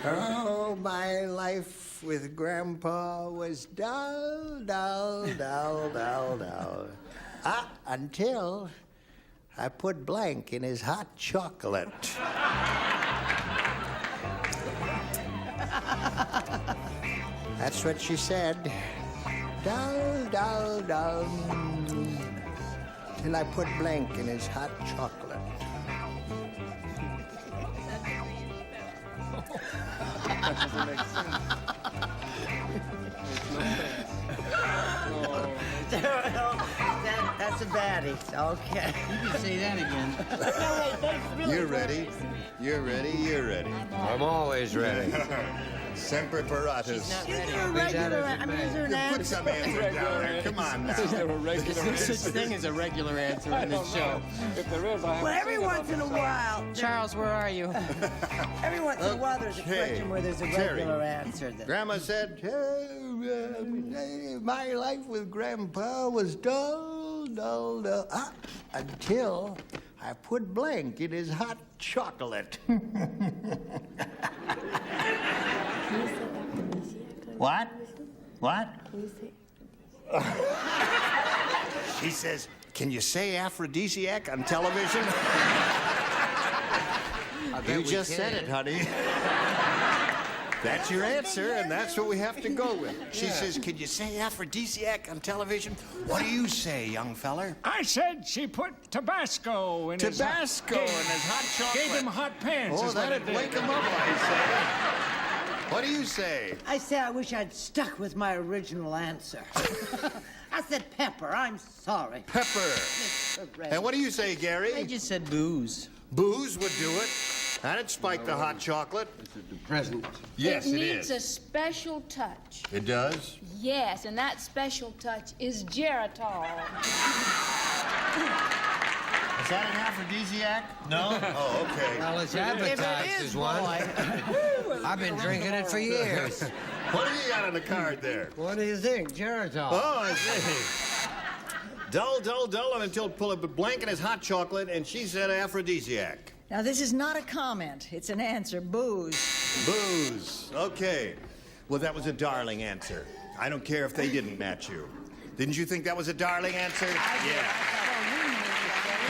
"Oh, my life with Grandpa was dull, dull, dull, dull, dull. Until I put blank in his hot chocolate." That's what she said. Dull, dull, dull. Till I put blank in his hot chocolate. That doesn't make sense. That's a baddie. Okay. You can say that again. You're ready. You're ready. You're ready. I'm always ready. Semper Paratus. She's not ready. Is there a regular... I mean, is there an answer? Put some answer down there. Come on now. Is there a regular There's no answer? such thing as a regular answer in this show. If there is, I have Well, every once in a while... Charles, where are you? Every once in a while, there's a question where there's a regular Terry. answer. Grandma said, "My life with Grandpa was dull, dull, dull, until I put blank in his hot chocolate." What? What? She says, "Can you say aphrodisiac on television?" You just said it, honey. That's your answer, and that's what we have to go with. She says, "Could you say aphrodisiac on television?" What do you say, young feller? I said she put Tabasco in his hot chocolate. Gave him hot pants. Oh, is what that'd it wake did. him up, I say. What do you say? I say I wish I'd stuck with my original answer. I said pepper. I'm sorry. Pepper. And what do you say, Gary? I just said booze. Booze would do it. That'd spike the hot chocolate. This is the present. Yes, it needs a is. special touch. It does? Yes, and that special touch is geritol. Is that an aphrodisiac? No? Oh, okay. Well, it's advertised as one. I've been drinking it for years. What do you got on the card there? What do you think? Geritol. Oh, I see. Dull, dull, dull, and until pull up a blank in his hot chocolate, and she said aphrodisiac. Now, this is not a comment. It's an answer. Booze. Booze. Okay. Well, that was a darling answer. I don't care if they didn't match you. Didn't you think that was a darling answer? Yeah.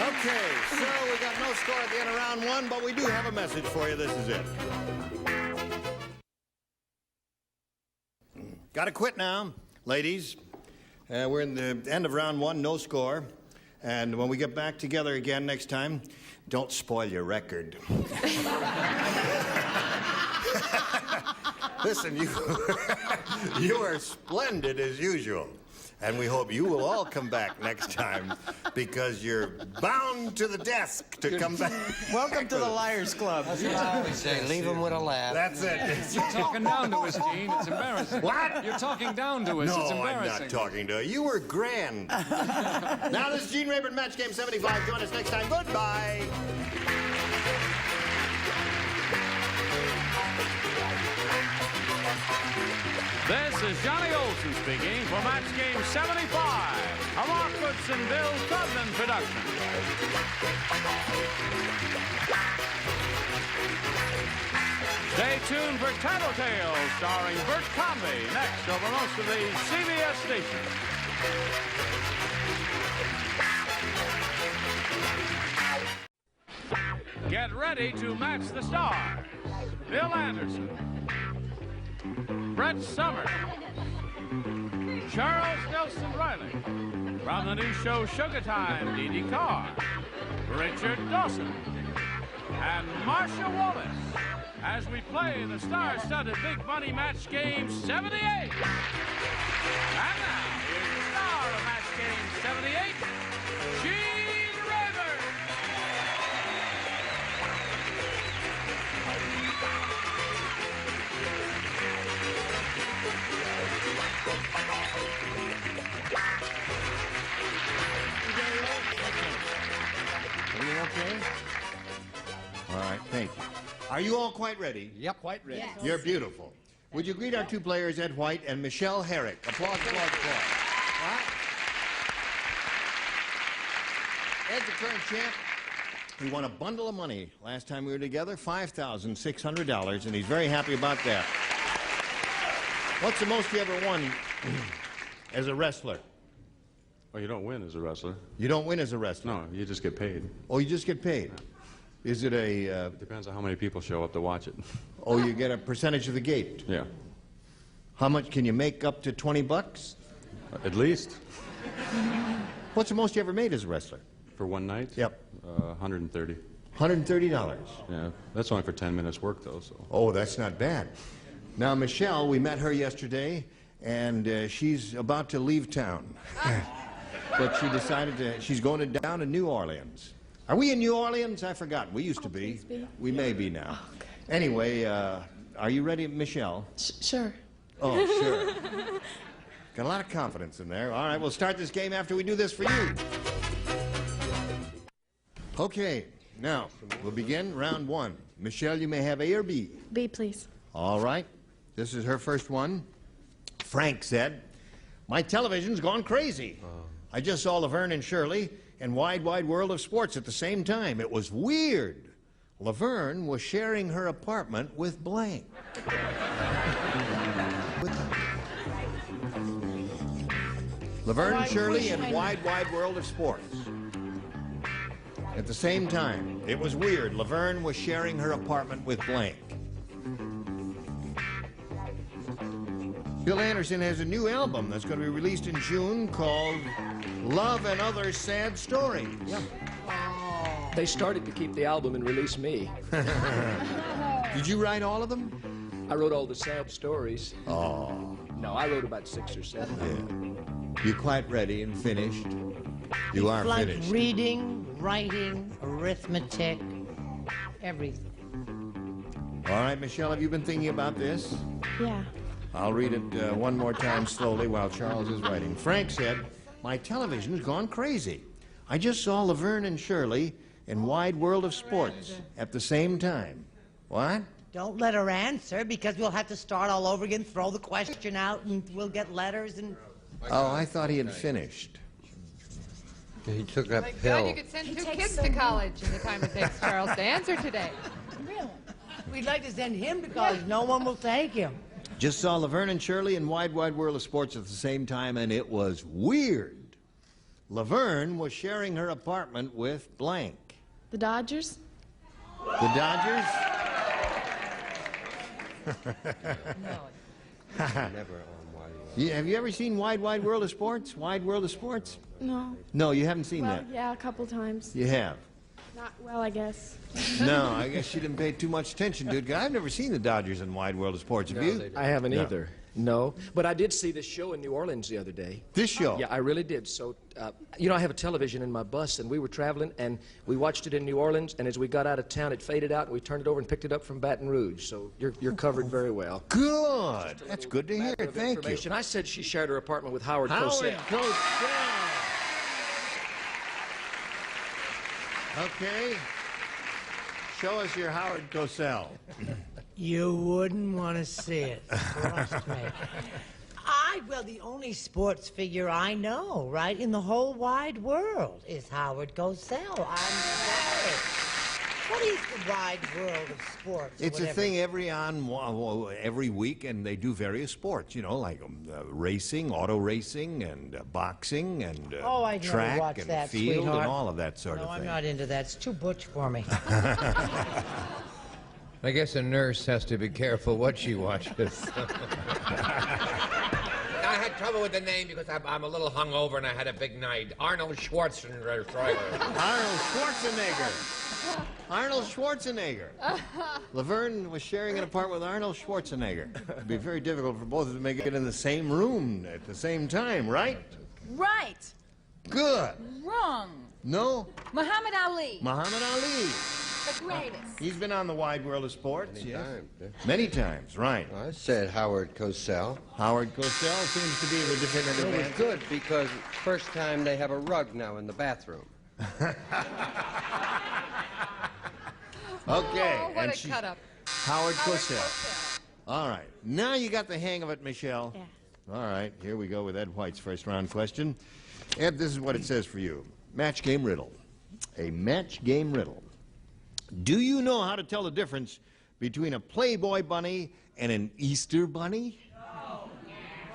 Okay, so we got no score at the end of round one, but we do have a message for you. This is it. Got to quit now, ladies. We're in the end of round one, no score. And when we get back together again next time, don't spoil your record. Listen, you are splendid as usual. And we hope you will all come back next time because you're bound to the desk to come back. Welcome to the Liars Club. That's what I always say. Leave them with a laugh. That's it. You're talking down to us, Gene. It's embarrassing. What? You're talking down to us. No, It's I'm embarrassing. not talking to you. You were grand. Now, this is Gene Rayburn, Match Game 75. Join us next time. Goodbye. This is Johnny Olson speaking for Match Game 75, a Mark Goodson, Bill Tubman production. Stay tuned for Tattletale, starring Bert Convy, next over most of the CBS stations. Get ready to match the stars. Bill Anderson, Brett Somers, Charles Nelson Riley, from the new show Sugar Time, Dee Dee Carr, Richard Dawson, and Marsha Wallace, as we play the star-studded Big Money Match Game 78. And now, here's the star of Match Game 78, Gene Rayburn. Are you okay? All right, thank you. Are you all quite ready? Yep. Quite ready. Yes. You're beautiful. Would you greet our two players, Ed White and Michelle Herrick? Applause, applause, applause. Ed's the current champ. He won a bundle of money last time we were together, $5,600, and he's very happy about that. What's the most you ever won as a wrestler? Well, you don't win as a wrestler. You don't win as a wrestler? No, you just get paid. Oh, you just get paid? Is it a... It depends on how many people show up to watch it. Oh, you get a percentage of the gate? Yeah. How much can you make up to 20 bucks? At least. What's the most you ever made as a wrestler? For one night? Yep. 130. $130? Yeah, that's only for 10 minutes work, though, so. Oh, that's not bad. Now, Michelle, we met her yesterday, and she's about to leave town. But she decided she's going down to New Orleans. Are we in New Orleans? I forgot. We used to be. We may be now. Oh, okay. Anyway, are you ready, Michelle? Sure. Oh, sure. Got a lot of confidence in there. All right, we'll start this game after we do this for you. Okay, now, we'll begin round one. Michelle, you may have A or B. B, please. All right. This is her first one. Frank said, "My television's gone crazy. I just saw Laverne and Shirley and Wide Wide World of Sports at the same time. It was weird. Laverne was sharing her apartment with blank." Laverne and Shirley and Wide Wide World of Sports. At the same time, it was weird. Laverne was sharing her apartment with blank. Bill Anderson has a new album that's going to be released in June called Love and Other Sad Stories. Yeah. They started to keep the album and release me. Did you write all of them? I wrote all the sad stories. Oh. No, I wrote about 6 or 7. Yeah. You're quite ready and finished. You are like finished. Reading, writing, arithmetic, everything. All right, Michelle, have you been thinking about this? Yeah. I'll read it one more time slowly while Charles is writing. Frank said, my television's gone crazy. I just saw Laverne and Shirley in Wide World of Sports at the same time. What? Don't let her answer, because we'll have to start all over again, throw the question out, and we'll get letters and... Oh, I thought he had finished. He took that My pill. God, you could send 2 kids to college in the time it takes Charles to answer today. Really? We'd like to send him to college. No one will take him. Just saw Laverne and Shirley in Wide World of Sports at the same time, and it was weird. Laverne was sharing her apartment with blank. The Dodgers? The Dodgers? Never on Wide World. Yeah, have you ever seen Wide World of Sports? Wide World of Sports? No. No, you haven't seen Well, that. yeah, a couple times. You have. Not well, I guess. No, I guess she didn't pay too much attention to it. I've never seen the Dodgers in Wide World of Sports. Have you? I haven't No. either. No, but I did see this show in New Orleans the other day. This show? Yeah, I really did. So, you know, I have a television in my bus, and we were traveling, and we watched it in New Orleans, and as we got out of town, it faded out, and we turned it over and picked it up from Baton Rouge. So you're covered very well. Good. That's good to hear. Thank you. I said she shared her apartment with Howard Howard Cosell. Cosell. Okay. Show us your Howard Cosell. You wouldn't want to see it, trust me. Well, the only sports figure I know, right, in the whole wide world is Howard Cosell. I'm sorry. What is the wide world of sports? It's a thing every week, and they do various sports, you know, like racing, auto racing, and boxing, and I'd never track, watch and that, field, sweetheart. and all of that sort of No, thing. I'm not into that. It's too butch for me. I guess a nurse has to be careful what she watches. I had trouble with the name because I'm a little hungover and I had a big night. Arnold Schwarzenegger. Arnold Schwarzenegger. Arnold Schwarzenegger. Laverne was sharing an apartment with Arnold Schwarzenegger. It'd be very difficult for both of them to make it in the same room at the same time, right? Right. Good. Wrong. No? Muhammad Ali. Muhammad Ali. The greatest. He's been on the Wide World of Sports. Many times, yeah. Many times, right. I said Howard Cosell. Howard Cosell seems to be the definitive It was answer. good because first time they have a rug now in the bathroom. Okay. Oh, what and a cut-up. Howard Cosell. All right. Now you got the hang of it, Michelle. Yeah. All right. Here we go with Ed White's first round question. Ed, this is what it says for you. Match game riddle. A match game riddle. Do you know how to tell the difference between a Playboy bunny and an Easter bunny? No.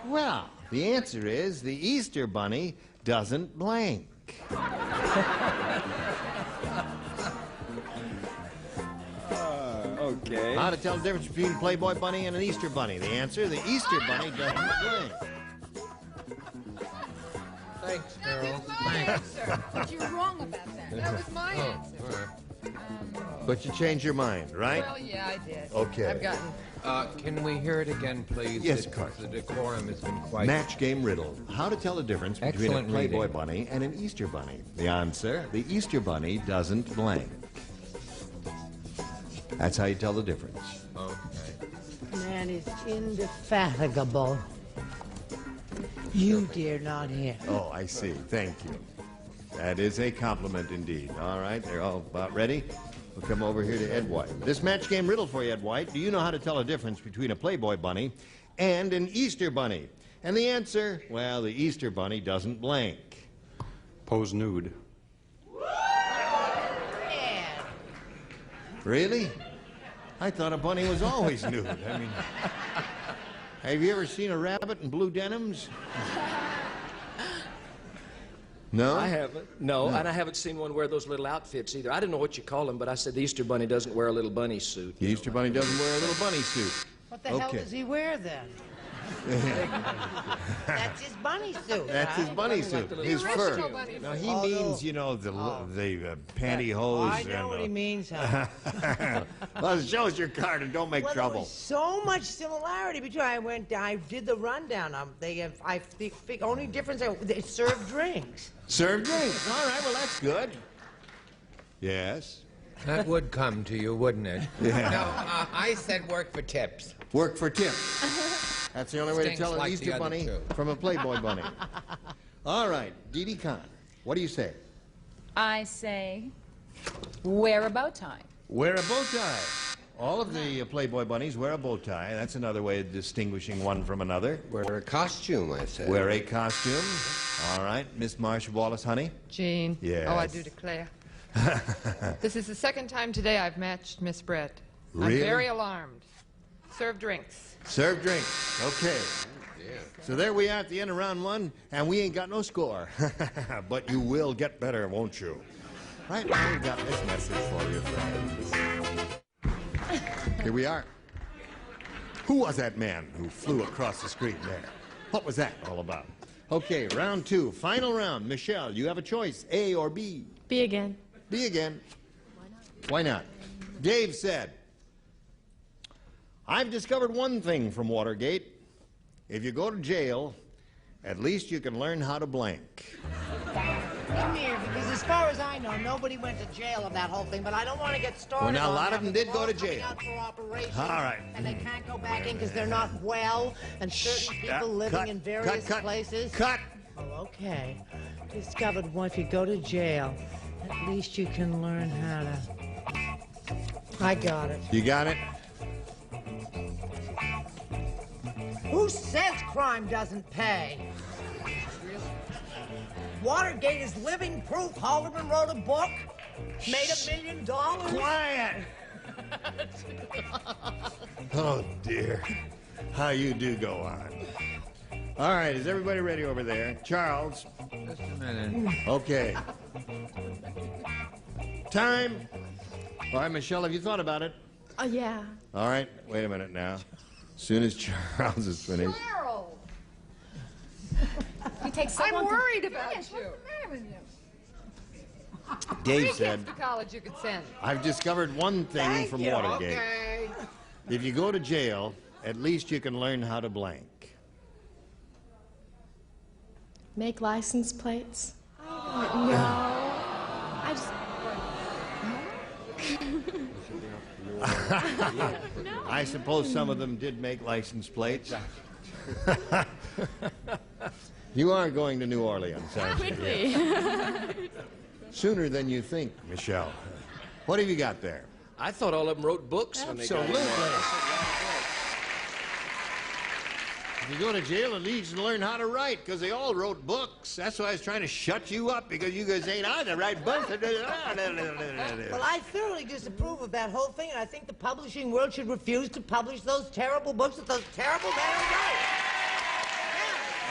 Well, the answer is the Easter bunny doesn't blank. Okay. How to tell the difference between a Playboy bunny and an Easter bunny? The answer, the Easter bunny doesn't blank. Thanks, Harold. But you're wrong about that. That was my answer. All right. But you changed your mind, right? Well, yeah, I did. Okay. I've gotten... Can we hear it again, please? Yes, of course. The decorum has been quite... Match game riddle. How to tell the difference between Excellent a Playboy reading. bunny and an Easter bunny? The answer, the Easter bunny doesn't blank. That's how you tell the difference. Okay. Man is indefatigable. You, dear, not him. Oh, I see. Thank you. That is a compliment indeed. All right, they're all about ready. We'll come over here to Ed White. This match game riddle for you, Ed White. Do you know how to tell a difference between a Playboy bunny and an Easter bunny? And the answer, well, the Easter bunny doesn't blank. Pose nude. Really? I thought a bunny was always nude. I mean, have you ever seen a rabbit in blue denims? No? I haven't. No, and I haven't seen one wear those little outfits either. I didn't know what you call them, but I said the Easter bunny doesn't wear a little bunny suit. The Easter bunny doesn't wear a little bunny suit. What the hell does he wear then? That's his bunny suit. That's his right? bunny suit. His fur. No, he Oh, means, you know, the pantyhose. I know what he means, huh? Well, show us your card and don't make Well, trouble. there was so much similarity between. I did the rundown. Only difference, they serve drinks. Serve drinks. All right, well, that's good. Yes. That would come to you, wouldn't it? Yeah. No, I said work for tips. Work for tips. That's the only way to Stings tell an like Easter the other bunny two. from a Playboy bunny. All right, Dee Dee Khan, what do you say? I say, wear a bow tie. Wear a bow tie. All of the Playboy bunnies wear a bow tie. That's another way of distinguishing one from another. Wear a costume, I say. Wear a costume. All right, Miss Marsha Wallace, honey. Jean. Yes. Oh, I do declare. This is the second time today I've matched Miss Brett. Really? I'm very alarmed. Serve drinks. Serve drinks. Okay. So there we are at the end of round one, and we ain't got no score. But you will get better, won't you? Right now, we've got this message for you, friends. Here we are. Who was that man who flew across the screen there? What was that all about? Okay, round two, final round. Michelle, you have a choice, A or B. B again. B again. Why not? Dave said, I've discovered one thing from Watergate. If you go to jail, at least you can learn how to blank. Come here, because as far as I know, nobody went to jail of that whole thing, but I don't want to get started. Well, now, a on lot that. of them did They're go all to coming jail. out for operations, All right. And they can't go back in because they're not well, and certain people living in various places. Cut! Oh, okay. Discovered if you go to jail, at least you can learn how to... I got it. You got it? Who says crime doesn't pay? Watergate is living proof. Haldeman wrote a book, made $1 million. Quiet! Oh, dear. How you do go on. All right, is everybody ready over there? Charles? Just a minute. Okay. Time. All right, Michelle, have you thought about it? Oh, yeah. All right, wait a minute now. As soon as Charles is finished. Cheryl! You take so I'm long to worried about finish. you. What's the matter with you? Dave 3 said, kids to college you could send. I've discovered one thing Thank from you. Watergate. Okay. If you go to jail, at least you can learn how to blank. Make license plates. No. I just... I suppose some of them did make license plates. You are going to New Orleans, aren't you? Quickly. Sooner than you think, Michelle. What have you got there? I thought all of them wrote books when they got in Absolutely. there. If you go to jail, at least you learn how to write, because they all wrote books. That's why I was trying to shut you up, because you guys ain't on to write books. Well, I thoroughly disapprove of that whole thing, and I think the publishing world should refuse to publish those terrible books that those terrible men wrote.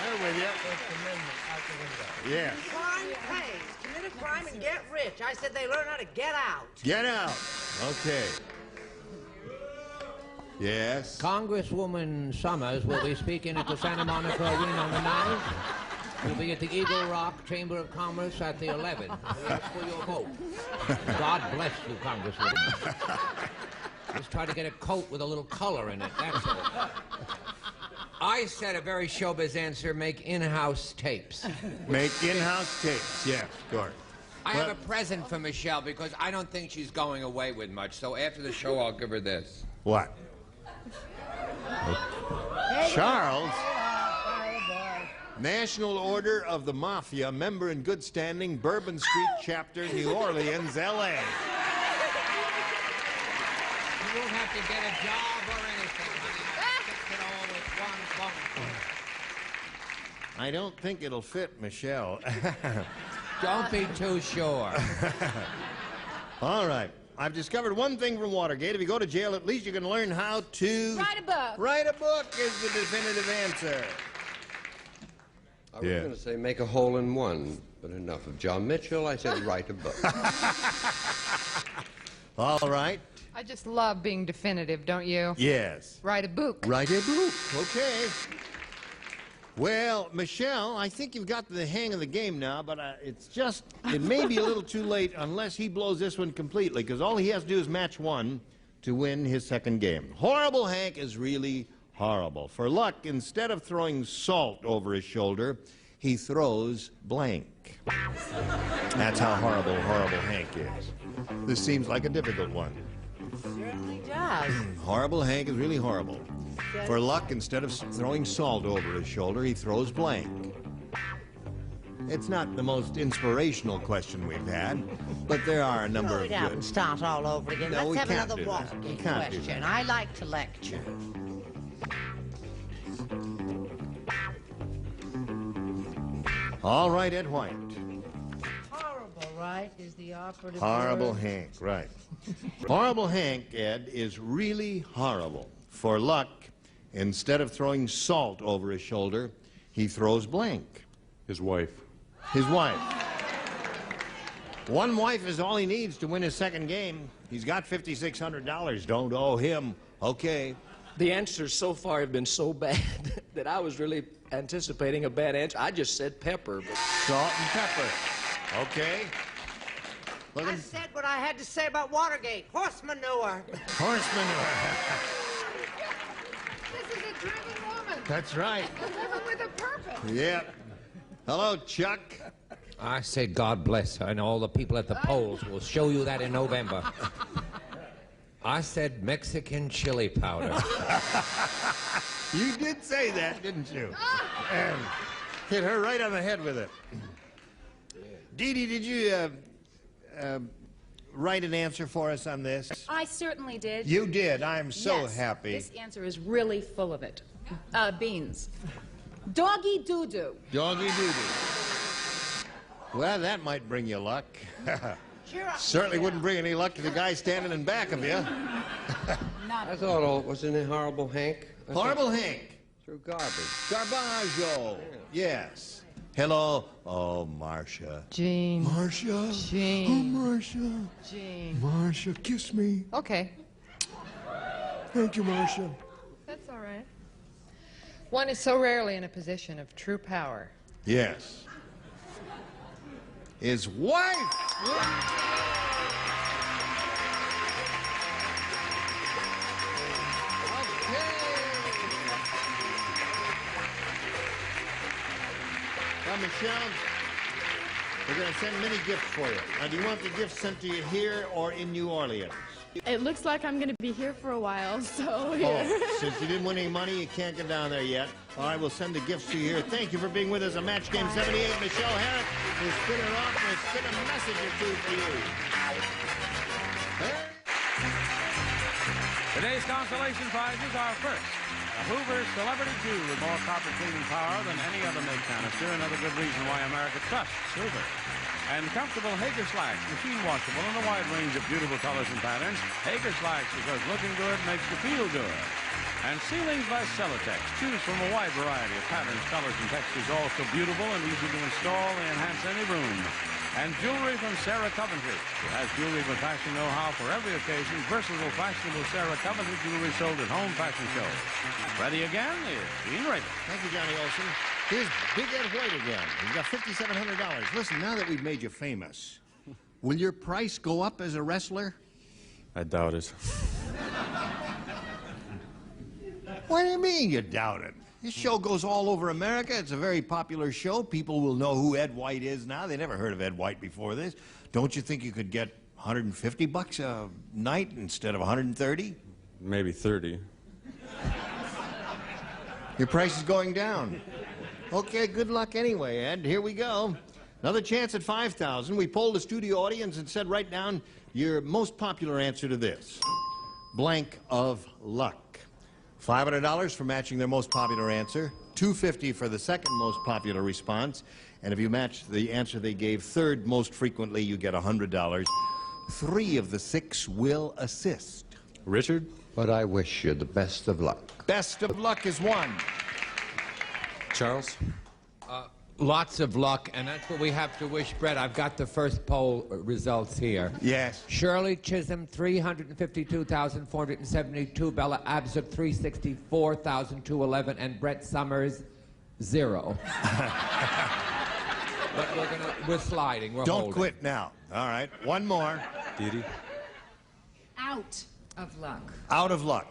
I'm with you. Yeah. Crime pays. Commit a crime and get rich. I said they learn how to get out. Get out. Okay. Yes. Congresswoman Summers will be speaking at the Santa Monica Arena on the 9th. She'll be at the Eagle Rock Chamber of Commerce at the 11th. We ask for your vote. God bless you, Congresswoman. Just try to get a coat with a little color in it, that's all. I said a very showbiz answer, make in-house tapes. Make in-house tapes, yes, Gordon. I have a present for Michelle because I don't think she's going away with much, so after the show I'll give her this. What? Charles? National Order of the Mafia, member in good standing, Bourbon Street Chapter, New Orleans, L.A. You won't have to get a job or anything, honey. I'll fix it all with one phone call. I don't think it'll fit, Michelle. Don't be too sure. All right. I've discovered one thing from Watergate. If you go to jail, at least you can learn how to... Write a book. Write a book is the definitive answer. I was going to say make a hole in one, but enough of John Mitchell. I said write a book. All right. I just love being definitive, don't you? Yes. Write a book. Write a book. Okay. Well, Michelle, I think you've got the hang of the game now, but it may be a little too late unless he blows this one completely, because all he has to do is match one to win his second game. Horrible Hank is really horrible. For luck, instead of throwing salt over his shoulder, he throws blank. That's how horrible Hank is. This seems like a difficult one. Certainly does. Horrible Hank is really horrible. For luck, instead of throwing salt over his shoulder, he throws blank. It's not the most inspirational question we've had, but there are a number of good. Start all over again. No, Let's have another We walking can't do question. that. I like to lecture. All right, Ed White. Horrible, right, is the operative Horrible word. Hank, right. Horrible Hank, Ed, is really horrible. For luck, instead of throwing salt over his shoulder, he throws blank. His wife. His wife. One wife is all he needs to win his second game. He's got $5,600. Don't owe him. Okay. The answers so far have been so bad that I was really anticipating a bad answer. I just said pepper. But... Salt and pepper. Okay. I said what I had to say about Watergate. Horse manure. Horse manure. This is a driven woman. That's right. A woman with a purpose. Yep. Hello, Chuck. I say God bless her, and all the people at the polls will show you that in November. I said Mexican chili powder. You did say that, didn't you? And hit her right on the head with it. Dee Dee, did you write an answer for us on this? I certainly did. You did. I'm so Yes, happy. This answer is really full of it. Beans. Doggy doo-doo. Doggy doodoo. Well, that might bring you luck. Certainly wouldn't bring any luck to the guy standing in back of you. I thought, wasn't it Horrible Hank? Horrible Hank. Through garbage. Garbaggio. Yes. Hello. Oh, Marcia. Gene. Marcia. Gene. Oh, Marcia. Gene. Marcia, kiss me. Okay. Thank you, Marcia. That's all right. One is so rarely in a position of true power. Yes. His wife. Now, Michelle, we're going to send many gifts for you. Now, do you want the gifts sent to you here or in New Orleans? It looks like I'm going to be here for a while, so here. Oh, since you didn't win any money, you can't get down there yet. All right, we'll send the gifts to you here. Thank you for being with us on Match Game 78. Michelle Herrick will spin her off and spin a message or two for you. Today's consolation prizes are first, a Hoover Celebrity 2 with more copper cleaning power than any other make canister. Another good reason why America trusts Hoover. And comfortable Hager slacks, machine washable in a wide range of beautiful colors and patterns. Hager slacks, because looking good makes you feel good. And ceilings by Celotex. Choose from a wide variety of patterns, colors, and textures, all so beautiful and easy to install. They enhance any room. And jewelry from Sarah Coventry, who has jewelry with fashion know-how for every occasion. Versatile, fashionable Sarah Coventry jewelry sold at home fashion shows. Ready again is Gene Rader. Thank you, Johnny Olson. Here's Big Ed White again. He's got $5,700. Listen, now that we've made you famous, will your price go up as a wrestler? I doubt it. What do you mean you doubt it? This show goes all over America. It's a very popular show. People will know who Ed White is now. They never heard of Ed White before this. Don't you think you could get $150 a night instead of $130? Maybe 30. Your price is going down. Okay, good luck anyway, Ed. Here we go. Another chance at $5,000. We polled the studio audience and said, write down your most popular answer to this. Blank of luck. $500 for matching their most popular answer. $250 for the second most popular response. And if you match the answer they gave third most frequently, you get $100. 3 of the 6 will assist. Richard? But I wish you the best of luck. Best of luck is 1. Charles? Lots of luck, and that's what we have to wish Brett. I've got the first poll results here. Yes. Shirley Chisholm, 352,472. Bella Absop, 364,211. And Brett Summers, 0. But we're sliding. We're Don't holding. quit now. All right, one more. Didi. Out of luck. Out of luck.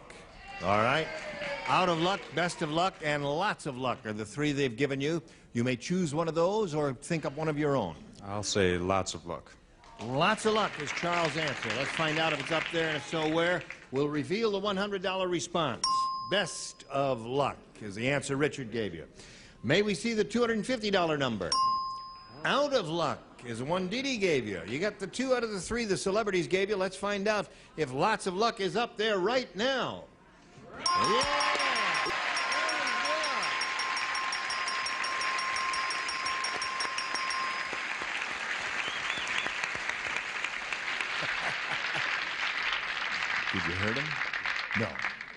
All right. Out of luck, best of luck, and lots of luck are the three they've given you. You may choose one of those or think up one of your own. I'll say lots of luck. Lots of luck is Charles' answer. Let's find out if it's up there, and if so, where. We'll reveal the $100 response. Best of luck is the answer Richard gave you. May we see the $250 number? Out of luck is the one Didi gave you. You got the 2 out of the 3 the celebrities gave you. Let's find out if lots of luck is up there right now. Yeah. Did you hurt him? No.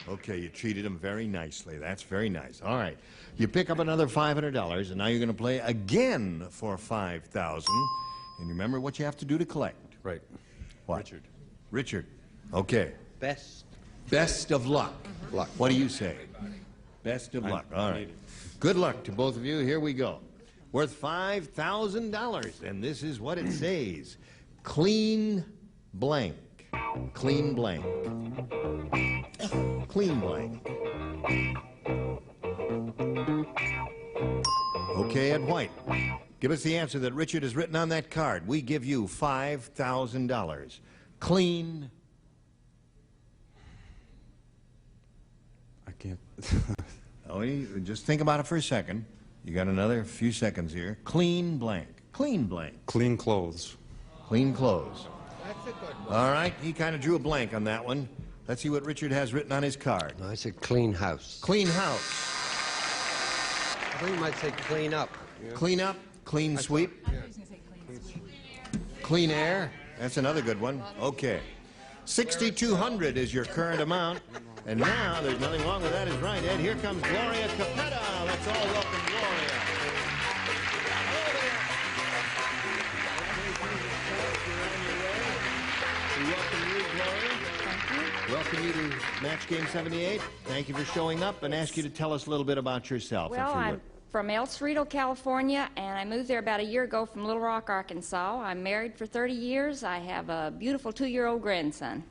Okay, you treated him very nicely. That's very nice. All right. You pick up another $500, and now you're going to play again for $5,000. And remember what you have to do to collect. Right. What? Richard. Richard. Okay. Best of luck. Luck. What do you say? Best of luck. All right. Good luck to both of you. Here we go. Worth $5,000. And this is what it says. Clean blank. Clean blank. Clean blank. Okay, Ed White. Give us the answer that Richard has written on that card. We give you $5,000. Clean. I can't. Oh, just think about it for a second. You got another few seconds here. Clean blank. Clean blank. Clean clothes. Clean clothes. That's a good one. All right, he kind of drew a blank on that one. Let's see what Richard has written on his card. No, I said clean house. Clean house. I think you might say clean up. Yeah. Clean up. Clean sweep. Clean air. That's another good one. Okay. $6,200 is your current amount. And now, there's nothing wrong with that, is right, Ed. Here comes Gloria Capetta. Let's all welcome Gloria. Welcome you to Match Game 78. Thank you for showing up, and ask you to tell us a little bit about yourself. Well, I'm from El Cerrito, California, and I moved there about a year ago from Little Rock, Arkansas. I'm married for 30 years. I have a beautiful 2-year-old grandson.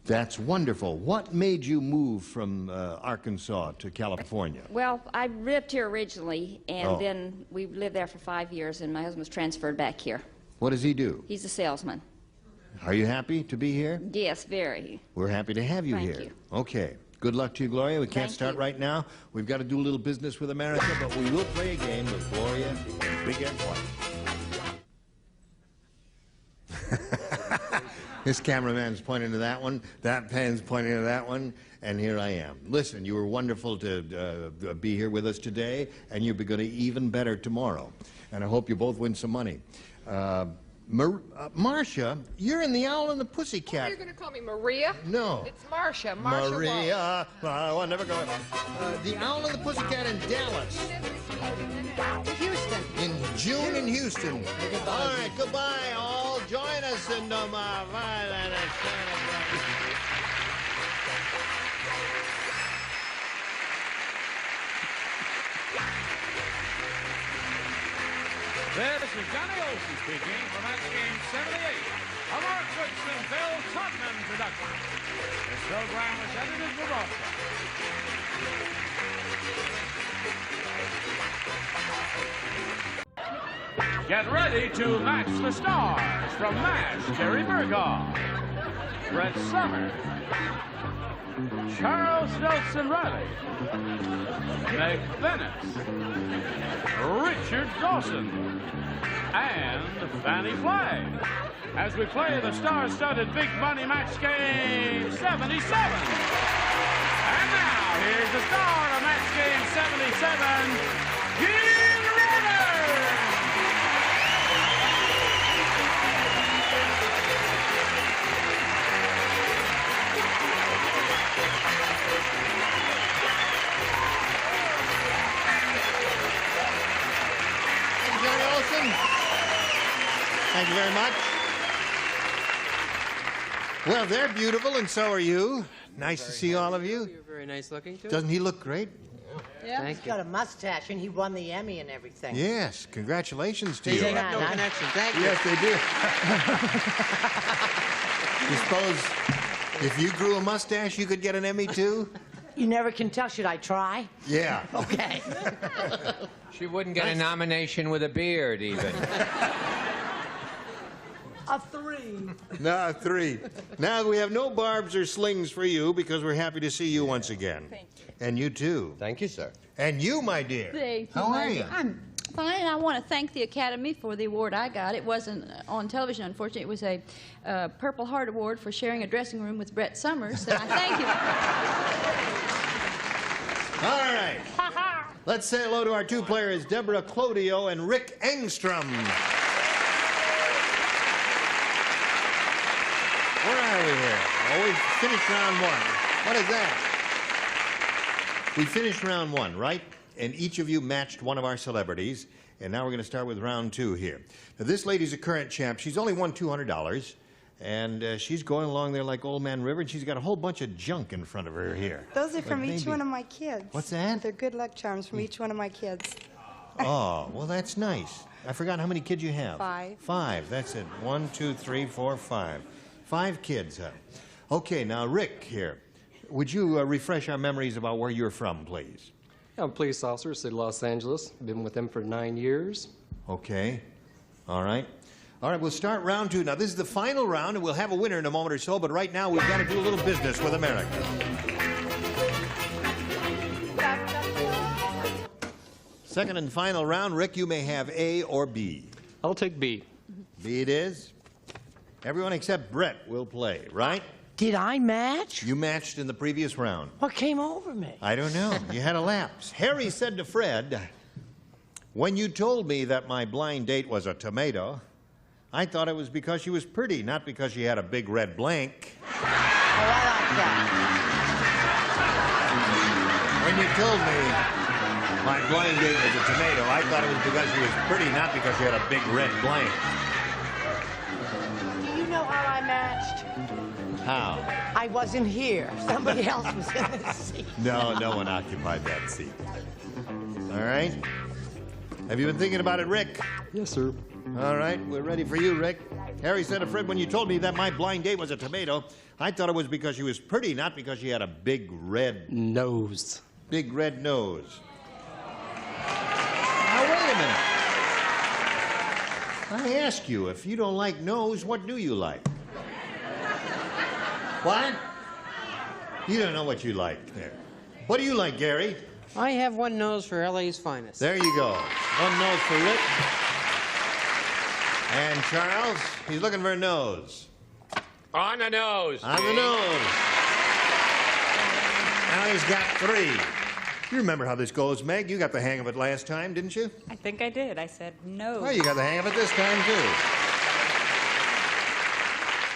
That's wonderful. What made you move from Arkansas to California? Well, I lived here originally, and then we lived there for 5 years, and my husband was transferred back here. What does he do? He's a salesman. Are you happy to be here? Yes, very. We're happy to have you Thank here. you. Okay. Good luck to you, Gloria. We can't start right now. We've got to do a little business with America, but we will play a game with Gloria and Big Ed White. This cameraman's pointing to that one, that pen's pointing to that one, and here I am. Listen, you were wonderful to be here with us today, and you'll be going to even better tomorrow. And I hope you both win some money. Marcia, you're in The Owl and the Pussycat. Are you going to call me Maria? No. It's Marcia. Marcia Maria. I'll never go. The Owl and the Pussycat in Dallas. Houston. In June in Houston. All right, goodbye, all. Join us in the violent This is Johnny Olson speaking for Match Game 78, a Mark Goodson, Bill Todman production. This program was edited for broadcast. Get ready to match the stars from MASH. Terry Berghoff, Brett Summer, Charles Nelson Riley, Meg Bennett, Richard Dawson, and Fannie Flagg, as we play the star-studded Big Money Match Game 77. And now, here's the star of Match Game 77, Gene Rivers! Johnny Olson. Thank you very much. Well, they're beautiful, and so are you. Nice to see all of you. You're very nice looking, too. Doesn't he look great? Yeah. He's got a mustache, and he won the Emmy and everything. Yes, congratulations to They you. have no connection. Thank you. Yes, they do. You suppose if you grew a mustache, you could get an Emmy too? You never can tell. Should I try? Yeah. Okay. She wouldn't get a nomination with a beard, even. A 3. No, 3. Now we have no barbs or slings for you because we're happy to see you once again. Thank you. And you too. Thank you, sir. And you, my dear. Thank you. How are you? I'm fine. I want to thank the Academy for the award I got. It wasn't on television, unfortunately. It was a Purple Heart Award for sharing a dressing room with Brett Summers. And I thank you. All right. Let's say hello to our 2 players, Deborah Clodio and Rick Engstrom. Where are we here? Oh, we finished round 1. What is that? We finished round 1, right? And each of you matched one of our celebrities. And now we're going to start with round 2 here. Now, this lady's a current champ. She's only won $200. And she's going along there like Old Man River, and she's got a whole bunch of junk in front of her here. Those are from Like each maybe- one of my kids. What's that? They're good luck charms from each one of my kids. Oh, well, that's nice. I forgot how many kids you have. 5. 5, that's it. 1, 2, 3, 4, 5. 5 kids, huh? Okay, now, Rick here. Would you refresh our memories about where you're from, please? I'm a police officer, City of Los Angeles. Been with them for 9 years. Okay. All right. All right, we'll start round 2. Now, this is the final round, and we'll have a winner in a moment or so, but right now we've got to do a little business with America. Second and final round. Rick, you may have A or B. I'll take B. B it is. Everyone except Brett will play, right? Did I match? You matched in the previous round. What came over me? I don't know. You had a lapse. Harry said to Fred, "When you told me that my blind date was a tomato, I thought it was because she was pretty, not because she had a big red blank." Oh, I like that. When you told me my blind date was a tomato, I thought it was because she was pretty, not because she had a big red blank. Do you know how I matched? How? I wasn't here. Somebody else was in this seat. No one occupied that seat. All right. Have you been thinking about it, Rick? Yes, sir. All right, we're ready for you, Rick. Harry said to Fred, when you told me that my blind date was a tomato, I thought it was because she was pretty, not because she had a big red nose. Big red nose. Now, wait a minute. I ask you, if you don't like nose, what do you like? What? You don't know what you like there. What do you like, Gary? I have one nose for LA's finest. There you go. One nose for Rick. And Charles, he's looking for a nose. On the nose. On the nose. Now he's got 3. You remember how this goes, Meg? You got the hang of it last time, didn't you? I think I did. I said no. Well, you got the hang of it this time, too.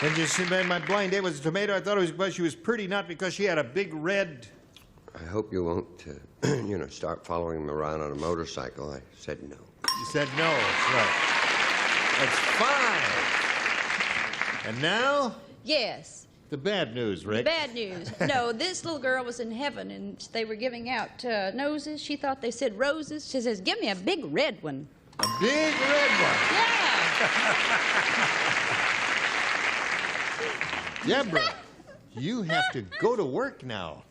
Then you see, my blind date was a tomato. I thought it was because she was pretty, not because she had a big red... I hope you won't, start following him around on a motorcycle. I said no. You said no, that's right. That's 5. And now, Yes. the bad news, Rick. Bad news. No, this little girl was in heaven, and they were giving out noses. She thought they said roses. She says, "Give me a big red one." A big red one. Deborah, you have to go to work now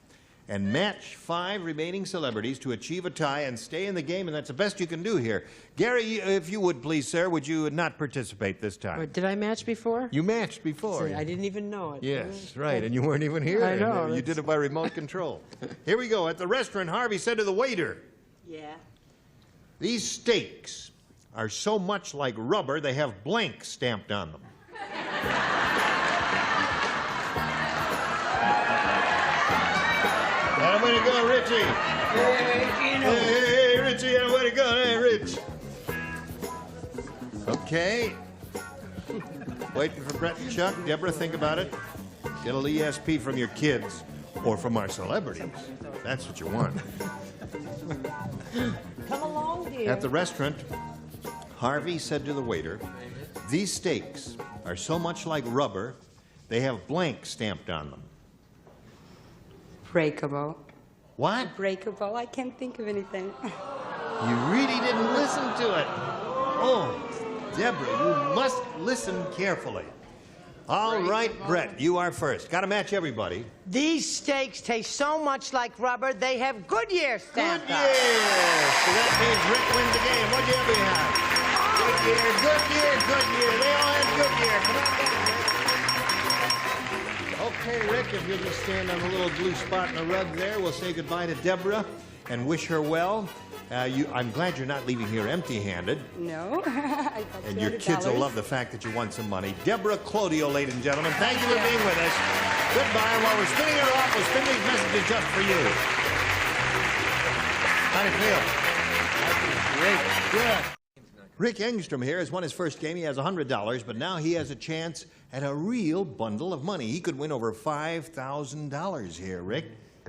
and match 5 remaining celebrities to achieve a tie and stay in the game, and that's the best you can do here. Gary, if you would please, sir, would you not participate this time? Did I match before? You matched before. See, I didn't even know it. Yes, right, and you weren't even here. I know. You did it by remote control. Here we go. At the restaurant, Harvey said to the waiter, Yeah. "These steaks are so much like rubber, they have blank stamped on them." That way to go, Richie. Hey, Richie, that way to go. Hey, Rich. Okay. Waiting for Brett and Chuck. Deborah, think about it. Get a little ESP from your kids or from our celebrities. That's what you want. Come along, dear. At the restaurant, Harvey said to the waiter, "These steaks are so much like rubber, they have blank stamped on them." Breakable. What? Breakable. I can't think of anything. You really didn't listen to it. Oh, Deborah, you must listen carefully. All right, Brett, you are first. Got to match everybody. These steaks taste so much like rubber, they have Goodyear stamped on. Goodyear. So that means Rick wins the game. What'd you ever have? Goodyear, Goodyear, Goodyear. They all had Goodyear. Come on down, Rick. Okay, Rick, if you'll just stand on the little blue spot in the rug there, we'll say goodbye to Deborah and wish her well. I'm glad you're not leaving here empty-handed. No. I got And your kids will love the fact that you won some money. Deborah Clodio, ladies and gentlemen, thank you for being with us. Goodbye. While we're spinning her off, we'll spin these messages just for you. How do you feel? Great. Good. Rick Engstrom here has won his first game. He has $100, but now he has a chance at a real bundle of money. He could win over $5,000 here, Rick.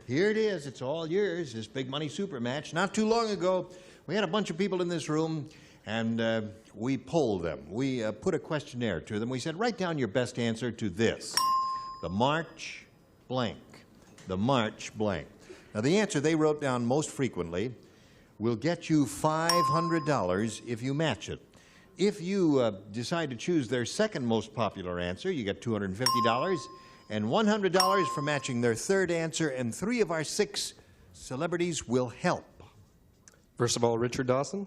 Here it is. It's all yours, this big money super match. Not too long ago, we had a bunch of people in this room, and we polled them. We put a questionnaire to them. We said, write down your best answer to this. The March blank. The March blank. Now, the answer they wrote down most frequently will get you $500 if you match it. If you decide to choose their second most popular answer, you get $250. And $100 for matching their third answer, and 3 of our 6 celebrities will help. First of all, Richard Dawson.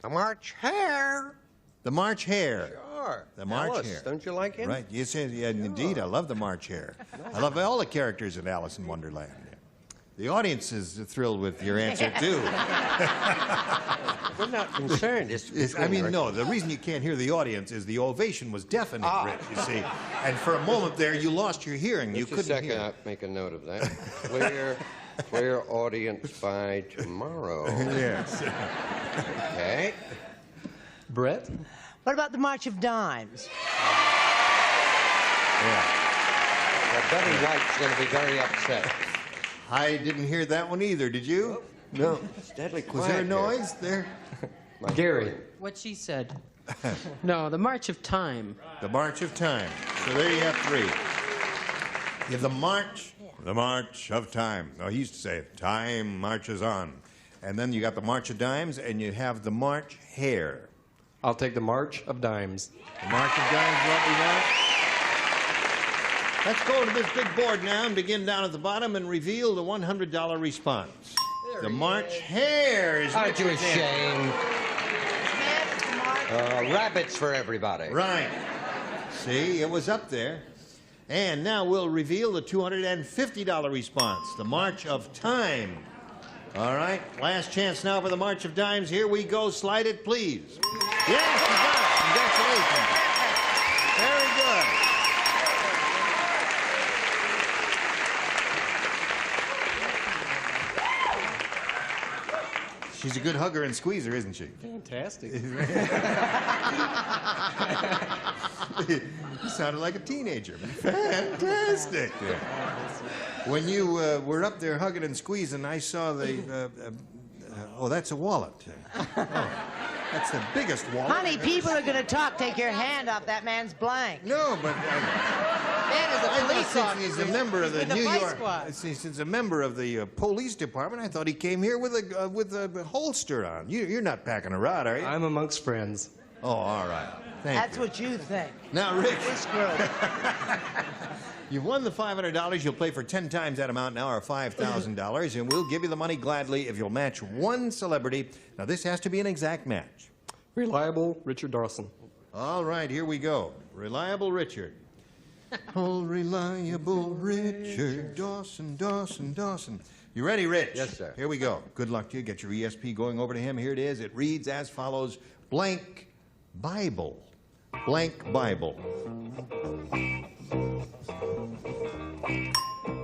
The March Hare. The March Hare. Sure. The March Alice, Hare. don't you like him? Right. Yes, yeah, indeed. I love the March Hare. I love all the characters in Alice in Wonderland. The audience is thrilled with your answer, too. We're not concerned. No, the reason you can't hear the audience is the ovation was deafening, Rick, you see. And for a moment there, you lost your hearing. You couldn't hear. I'll make a note of that. Clear audience by tomorrow. Yes. Okay. Brett. What about the March of Dimes? Yeah. Well, Betty White's going to be very upset. I didn't hear that one either, did you? No. It's deadly quiet. Was there a noise there? Gary. What she said. No, the March of Time. The March of Time. So there you have 3. You have the March of Time. Oh, he used to say, time marches on. And then you got the March of Dimes, and you have the March Hare. I'll take the March of Dimes. The March of Dimes, what we got? Let's go to this big board now and begin down at the bottom and reveal the $100 response. The March Hare is... Aren't you ashamed? Rabbits for everybody. Right. See, it was up there. And now we'll reveal the $250 response, the March of Time. All right, last chance now for the March of Dimes. Here we go. Slide it, please. Yes, you got it. Congratulations. Very good. She's a good hugger and squeezer, isn't she? Fantastic. You sounded like a teenager. Fantastic. Yeah. When you were up there hugging and squeezing, I saw the... oh, that's a wallet. Oh, that's the biggest wallet. Honey, people are going to talk. Take your hand off that man's blank. No, but... Man is a police officer. He's a member of the New York... Since He's a member of the police department. I thought he came here with a holster on. You're not packing a rod, are you? I'm amongst friends. Oh, all right. That's what you think. Now, Rick... This group. You've won the $500. You'll play for 10 times that amount now, or $5,000, and we'll give you the money gladly if you'll match one celebrity. Now, this has to be an exact match. Reliable Richard Dawson. All right, here we go. Reliable Richard. Oh, reliable Richard Dawson, Dawson, Dawson. You ready, Rich? Yes, sir. Here we go. Good luck to you. Get your ESP going over to him. Here it is. It reads as follows. Blank Bible. Blank Bible.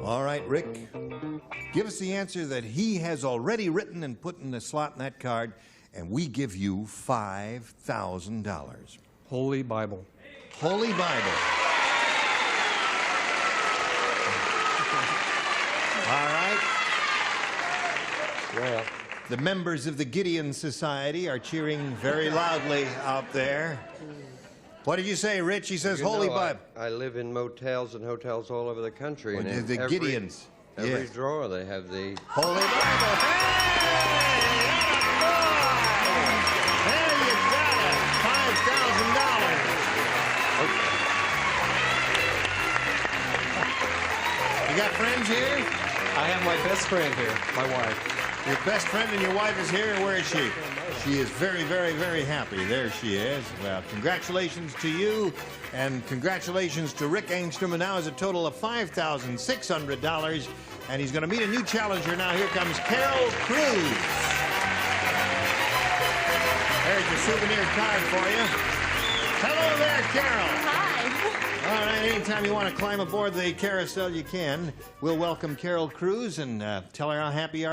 All right, Rick. Give us the answer that he has already written and put in the slot in that card, and we give you $5,000. Holy Bible. Holy Bible. All right. Well, the members of the Gideon Society are cheering very loudly out there. What did you say, Rich? He says Holy Bible. I live in motels and hotels all over the country. Oh, and the Gideons. Every drawer they have the Holy Bible. There you got it. $5,000. You got friends here? I have my best friend here, my wife. Your best friend and your wife is here. Where is she? She is very, very, very happy. There she is. Well, congratulations to you, and congratulations to Rick Angstrom. And now is a total of $5,600. And he's going to meet a new challenger now. Here comes Carol Cruz. There's your souvenir card for you. Hello there, Carol. Hi. All right, anytime you want to climb aboard the carousel, you can. We'll welcome Carol Cruz and tell her how happy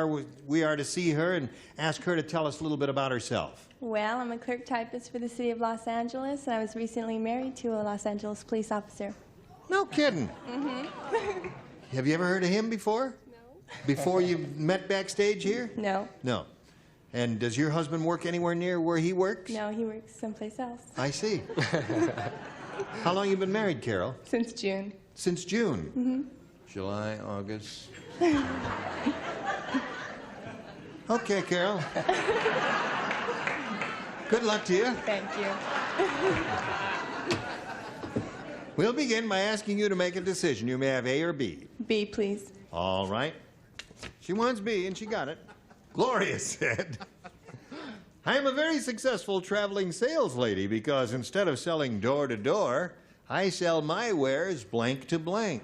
we are to see her and ask her to tell us a little bit about herself. Well, I'm a clerk typist for the city of Los Angeles, and I was recently married to a Los Angeles police officer. No kidding. Mm-hmm. Have you ever heard of him before? No. Before you met backstage here? No. No. And does your husband work anywhere near where he works? No, he works someplace else. I see. How long you been married, Carol? Since June. Since June? Mm-hmm. July, August. Okay, Carol. Good luck to you. Thank you. We'll begin by asking you to make a decision. You may have A or B. B, please. All right. She wants B, and she got it. Gloria said, I am a very successful traveling sales lady because instead of selling door to door, I sell my wares blank to blank.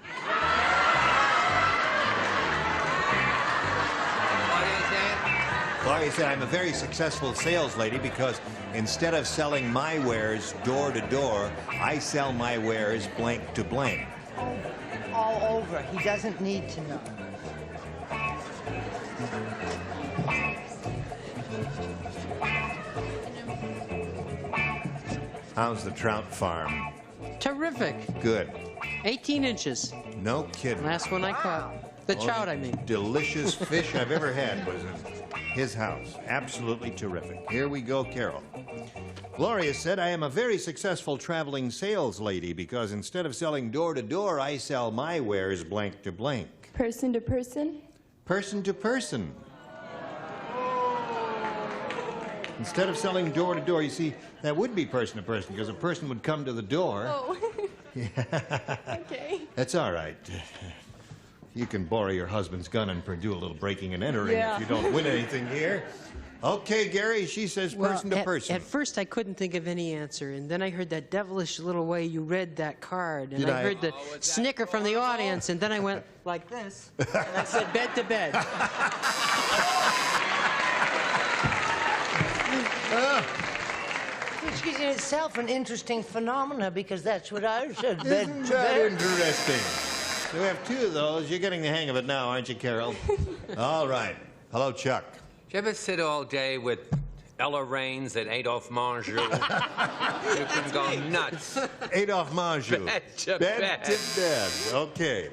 Gloria said, I'm a very successful sales lady because instead of selling my wares door to door, I sell my wares blank to blank. All over. He doesn't need to know. How's the trout farm? Terrific. Good. 18 inches. No kidding. Last one I caught. The trout, I mean. Delicious fish I've ever had was in his house. Absolutely terrific. Here we go, Carol. Gloria said, I am a very successful traveling sales lady because instead of selling door to door, I sell my wares blank to blank. Person to person? Person to person. Instead of selling door to door, you see, that would be person to person because a person would come to the door. Oh. Yeah. Okay. That's all right. You can borrow your husband's gun and do a little breaking and entering if you don't win anything here. Okay, Gary, she says person to person. At first, I couldn't think of any answer, and then I heard that devilish little way you read that card, and I heard the snicker from the audience, and then I went like this, and I said bed to bed. Which is in itself an interesting phenomena because that's what I said. Isn't that interesting? So we have two of those. You're getting the hang of it now, aren't you, Carol? All right. Hello, Chuck. Did you ever sit all day with Ella Raines and Adolphe Menjou? You can go nuts. Adolphe Menjou. Bed to bed. Okay.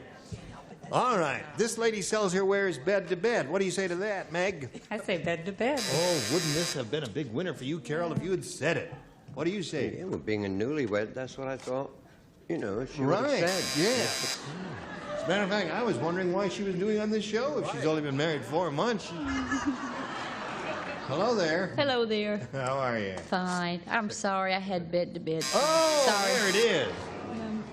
All right. This lady sells her wares bed to bed. What do you say to that, Meg? I say bed to bed. Oh, wouldn't this have been a big winner for you, Carol, if you had said it? What do you say? Yeah, well, being a newlywed, that's what I thought. You know, she would have said. Yeah. As a matter of fact, I was wondering why she was doing on this show if she's only been married 4 months. Hello there. Hello there. How are you? Fine. I'm sorry I had bed to bed. Oh, sorry. there it is.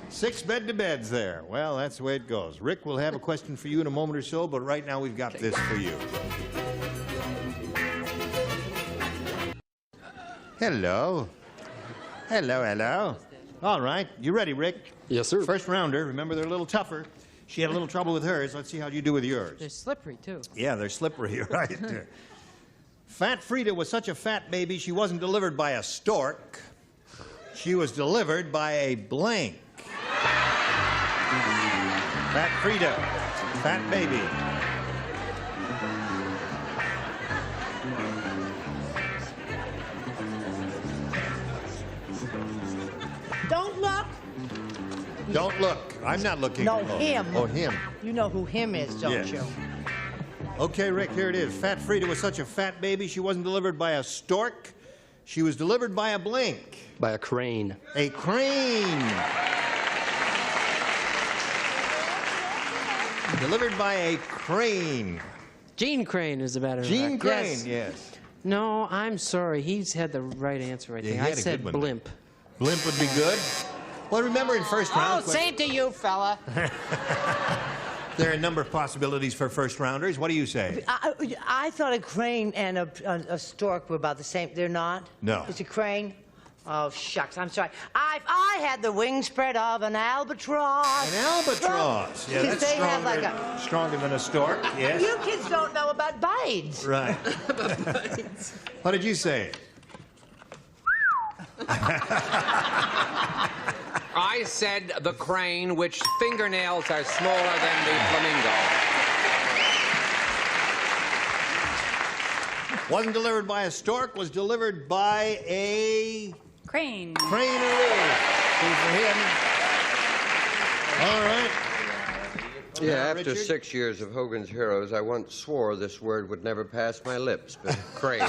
6 bed to beds there. Well, that's the way it goes. Rick will have a question for you in a moment or so, but right now we've got this for you. Hello. Hello, hello. All right. You ready, Rick? Yes, sir. First rounder. Remember, they're a little tougher. She had a little trouble with hers. Let's see how you do with yours. They're slippery, too. Yeah, they're slippery, right? Fat Frida was such a fat baby, she wasn't delivered by a stork. She was delivered by a blank. Fat Frida, fat baby. Don't look. Don't look. I'm not looking. No, him. Oh, him. You know who him is, don't Yes. you? Okay, Rick, here it is. Fat Frida was such a fat baby, she wasn't delivered by a stork. She was delivered by a blank. By a crane. A crane. Delivered by a crane. Gene Crane is a better Gene Crane, Yes. yes. No, I'm sorry. He's had the right answer, I think. he I had a said good one. blimp. Blimp would be good. Well, remember in first round... Oh, same to you, fella. There are a number of possibilities for first rounders. What do you say? I thought a crane and a stork were about the same. They're not? No. It's a crane? Oh, shucks, I'm sorry. I had the wingspread of an albatross. An albatross. Yeah, that's they stronger, have like a... stronger than a stork, yes. You kids don't know about bites. Right. What did you say? I said the crane, which fingernails are smaller than the flamingo. Wasn't delivered by a stork, was delivered by a... Crane. Cranearoo. Two for him. All right. Yeah, after Richard? 6 years of Hogan's Heroes, I once swore this word would never pass my lips, but crane.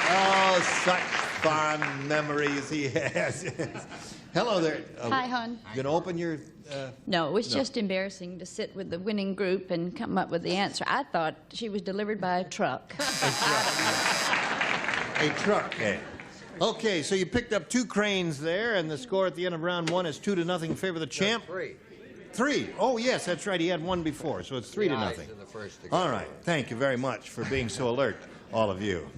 Oh, such fond memories he has. Hello there. Hi, hon. You gonna open your... No, it was just embarrassing to sit with the winning group and come up with the answer. I thought she was delivered by a truck. A truck, eh? Okay, so you picked up 2 cranes there, and the score at the end of round 1 is 2-0 in favor of the champ. 3. Oh, yes, that's right. He had 1 before, so it's 3-0. All right. Thank you very much for being so alert, all of you.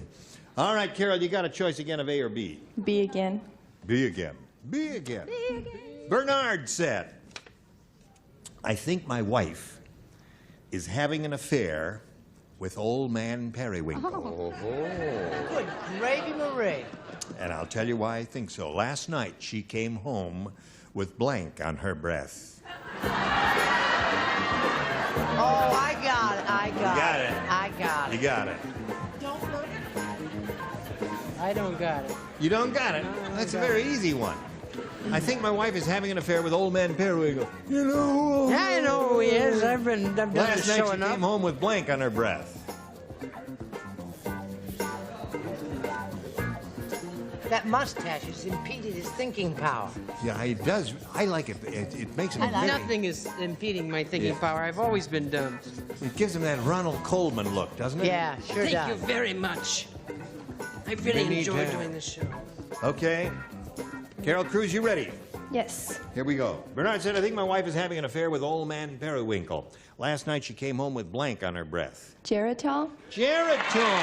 All right, Carol, you got a choice again of A or B. B again. B again. B again. Bernard said, I think my wife is having an affair with old man Periwinkle. Good gravy, Marie. And I'll tell you why I think so. Last night, she came home with blank on her breath. Oh, I got it. I got it. I got it. You got it. I don't got it. You don't got it? That's a very easy one. I think my wife is having an affair with old man Periwinkle. You know? Yeah, I know who he is. I've done Last this night show she enough. came home with blank on her breath. That mustache has impeded his thinking power. Yeah, it does. I like it. It makes him very... Nothing is impeding my thinking power. I've always been dumb. It gives him that Ronald Coleman look, doesn't it? Yeah, sure does. Thank you very much. I They really need enjoy to- doing this show. Okay. Carol Cruz, you ready? Yes. Here we go. Bernard said, I think my wife is having an affair with old man Periwinkle. Last night she came home with blank on her breath. Geritol? Geritol!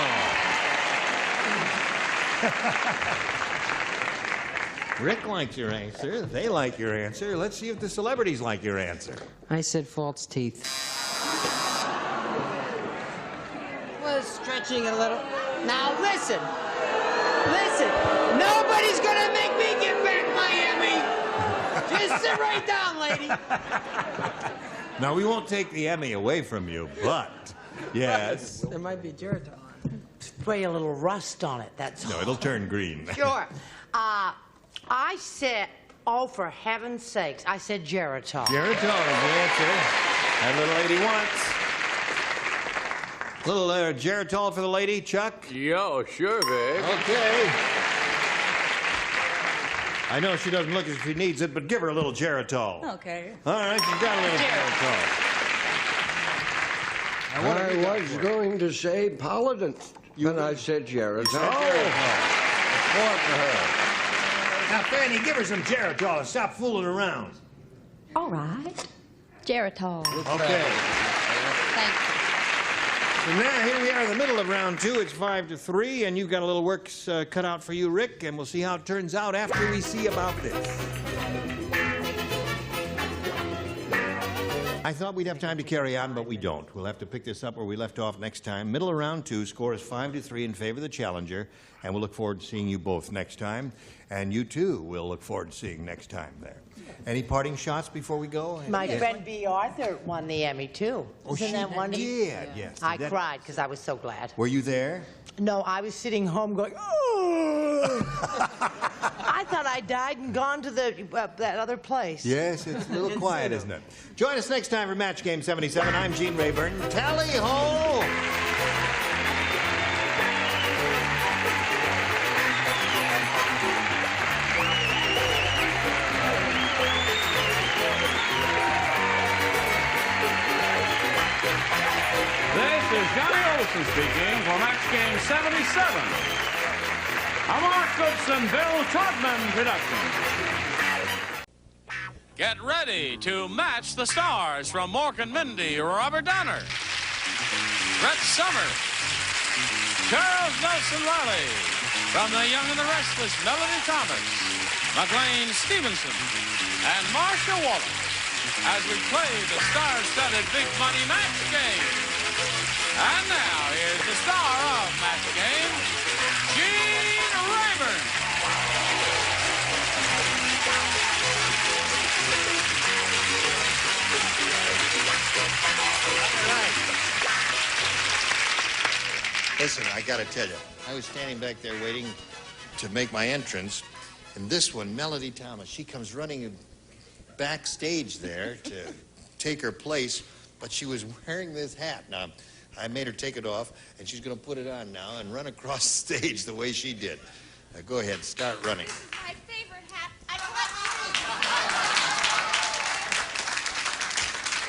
Rick likes your answer. They like your answer. Let's see if the celebrities like your answer. I said false teeth. Was stretching a little. Now listen. Listen. Nobody's gonna make me get back my Emmy. Just sit right down, lady. Now, we won't take the Emmy away from you, but, yes. There might be Geritol. Spray a little rust on it, that's No, it'll turn green. Sure. I said, oh, for heaven's sakes, I said Geritol. Geritol is the answer. That little lady wants. Little Geritol for the lady, Chuck? Yeah, sure, Vic. Okay. I know she doesn't look as if she needs it, but give her a little Geritol. Okay. All right, she's got a little Geritol. I was going to say Paladin, but I said Jared. For her. Now, Fanny, give her some Geritol and stop fooling around. All right. Geritol. Okay. Thank you. So now, here we are in the middle of round 2. It's 5-3, and you've got a little work cut out for you, Rick, and we'll see how it turns out after we see about this. I thought we'd have time to carry on, but we don't. We'll have to pick this up where we left off next time. Middle of round 2, score is 5-3 in favor of the challenger, and we'll look forward to seeing you both next time. And you, too, we'll look forward to seeing next time there. Any parting shots before we go? My friend B. Arthur won the Emmy, too. Oh, Isn't she that wonderful? did, yes. I That- cried because I was so glad. Were you there? No, I was sitting home going, oh! I thought I died and gone to that other place. Yes, it's a little quiet, isn't it? Join us next time for Match Game 77. I'm Gene Rayburn. Tally-ho! Jackson speaking for match game 77. A Mark Goodson, Bill Todman production. Get ready to match the stars from Mork and Mindy, Robert Donner, Brett Somers, Charles Nelson Riley, from The Young and the Restless, Melody Thomas, McLean Stevenson, and Marcia Wallace, as we play the star-studded Big Money Match Game. And now, here's the star of Match Game, Gene Rayburn. Listen, I gotta tell you, I was standing back there waiting to make my entrance, and this one, Melody Thomas, she comes running backstage there to take her place, but she was wearing this hat. Now, I made her take it off, and she's gonna put it on now and run across the stage the way she did. Now, go ahead, start running. My favorite hat.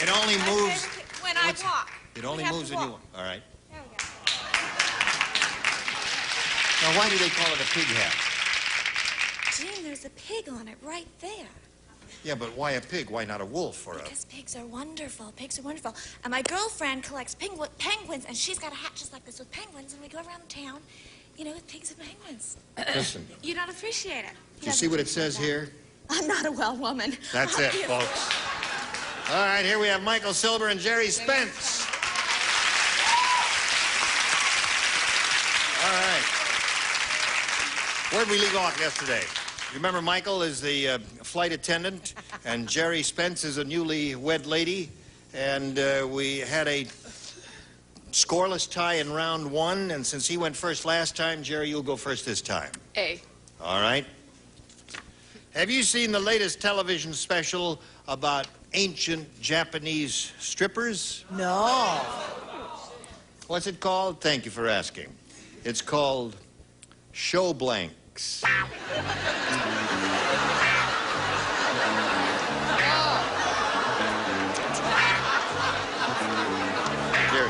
It only moves. When I walk. It only moves when you walk. All right. There we go. Now, why do they call it a pig hat? Gene, there's a pig on it right there. Yeah, but why a pig? Why not a wolf or a... Because pigs are wonderful. Pigs are wonderful. And my girlfriend collects penguins, and she's got a hat just like this with penguins, and we go around town, you know, with pigs and penguins. Listen. You don't appreciate it. Do you see what it says here? I'm not a well woman. That's it, folks. All right, here we have Michael Silver and Jerry Spence. All right. Where'd we leave off yesterday? Remember, Michael is the flight attendant, and Jerry Spence is a newly wed lady, and we had a scoreless tie in round one, and since he went first last time, Jerry, you'll go first this time. A. All right. Have you seen the latest television special about ancient Japanese strippers? No. What's it called? Thank you for asking. It's called Show Blanks. Jerry,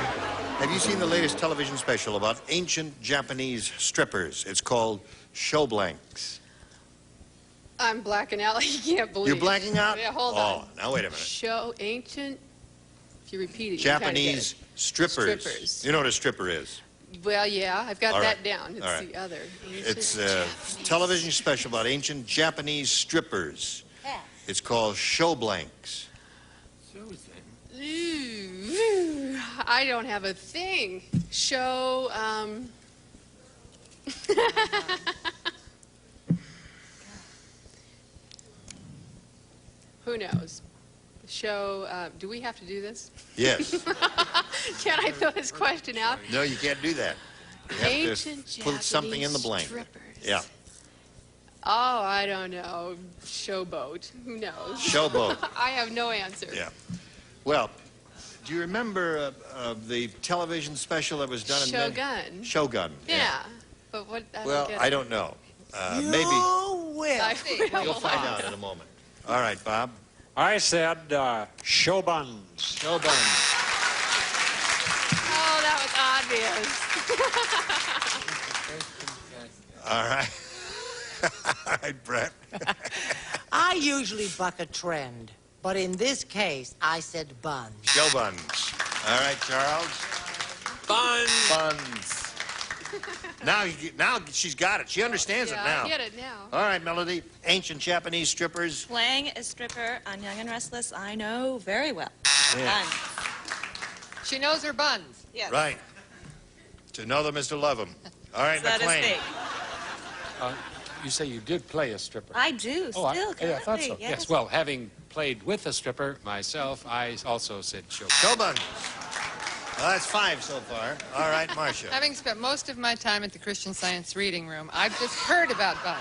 have you seen the latest television special about ancient Japanese strippers? It's called Show Blanks. I'm blacking out like you can't believe. You're blacking out? Yeah, hold on. on. Now wait a minute. Show ancient. If you repeat it, Japanese you strippers. Strippers. You know what a stripper is? Well, yeah, I've got All that right. down. It's All right. the other. It's a television special about ancient Japanese strippers. It's called Show Blanks. Ooh, I don't have a thing. Show. Who knows? Show. Do we have to do this? Yes. Can I throw this question out? No, you can't do that. You have Ancient to put something in the blank. strippers. Yeah. Oh, I don't know. Showboat. Who knows? Showboat. I have no answer. Yeah. Well, do you remember the television special that was done in... Shogun. Shogun. Yeah. But what? Well, I don't know. Maybe will. you'll find out in a moment. All right, Bob. I said show buns. Show buns. Oh, that was obvious. All right. All right, Brett. I usually buck a trend, but in this case, I said buns. Show buns. All right, Charles. Buns. Buns. Now she's got it. She understands it now. I get it now. All right, Melody. Ancient Japanese strippers. Playing a stripper on Young and Restless, I know very well. Yeah. She knows her buns. Yes. Right. To know them is to love them. All right, So to McLean. speak. You say you did play a stripper. I do, Oh, still I thought so. currently, Yes. Well, having played with a stripper myself, I also said show. Show buns. Well, that's 5 so far. All right, Marcia. Having spent most of my time at the Christian Science Reading Room, I've just heard about buns.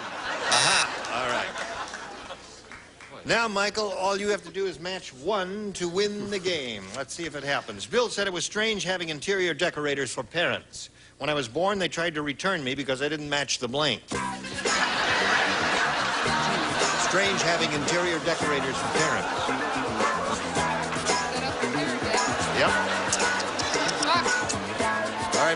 Aha. All right. Now, Michael, all you have to do is match 1 to win the game. Let's see if it happens. Bill said it was strange having interior decorators for parents. When I was born, they tried to return me because I didn't match the blank. Strange having interior decorators for parents. Yep. All right,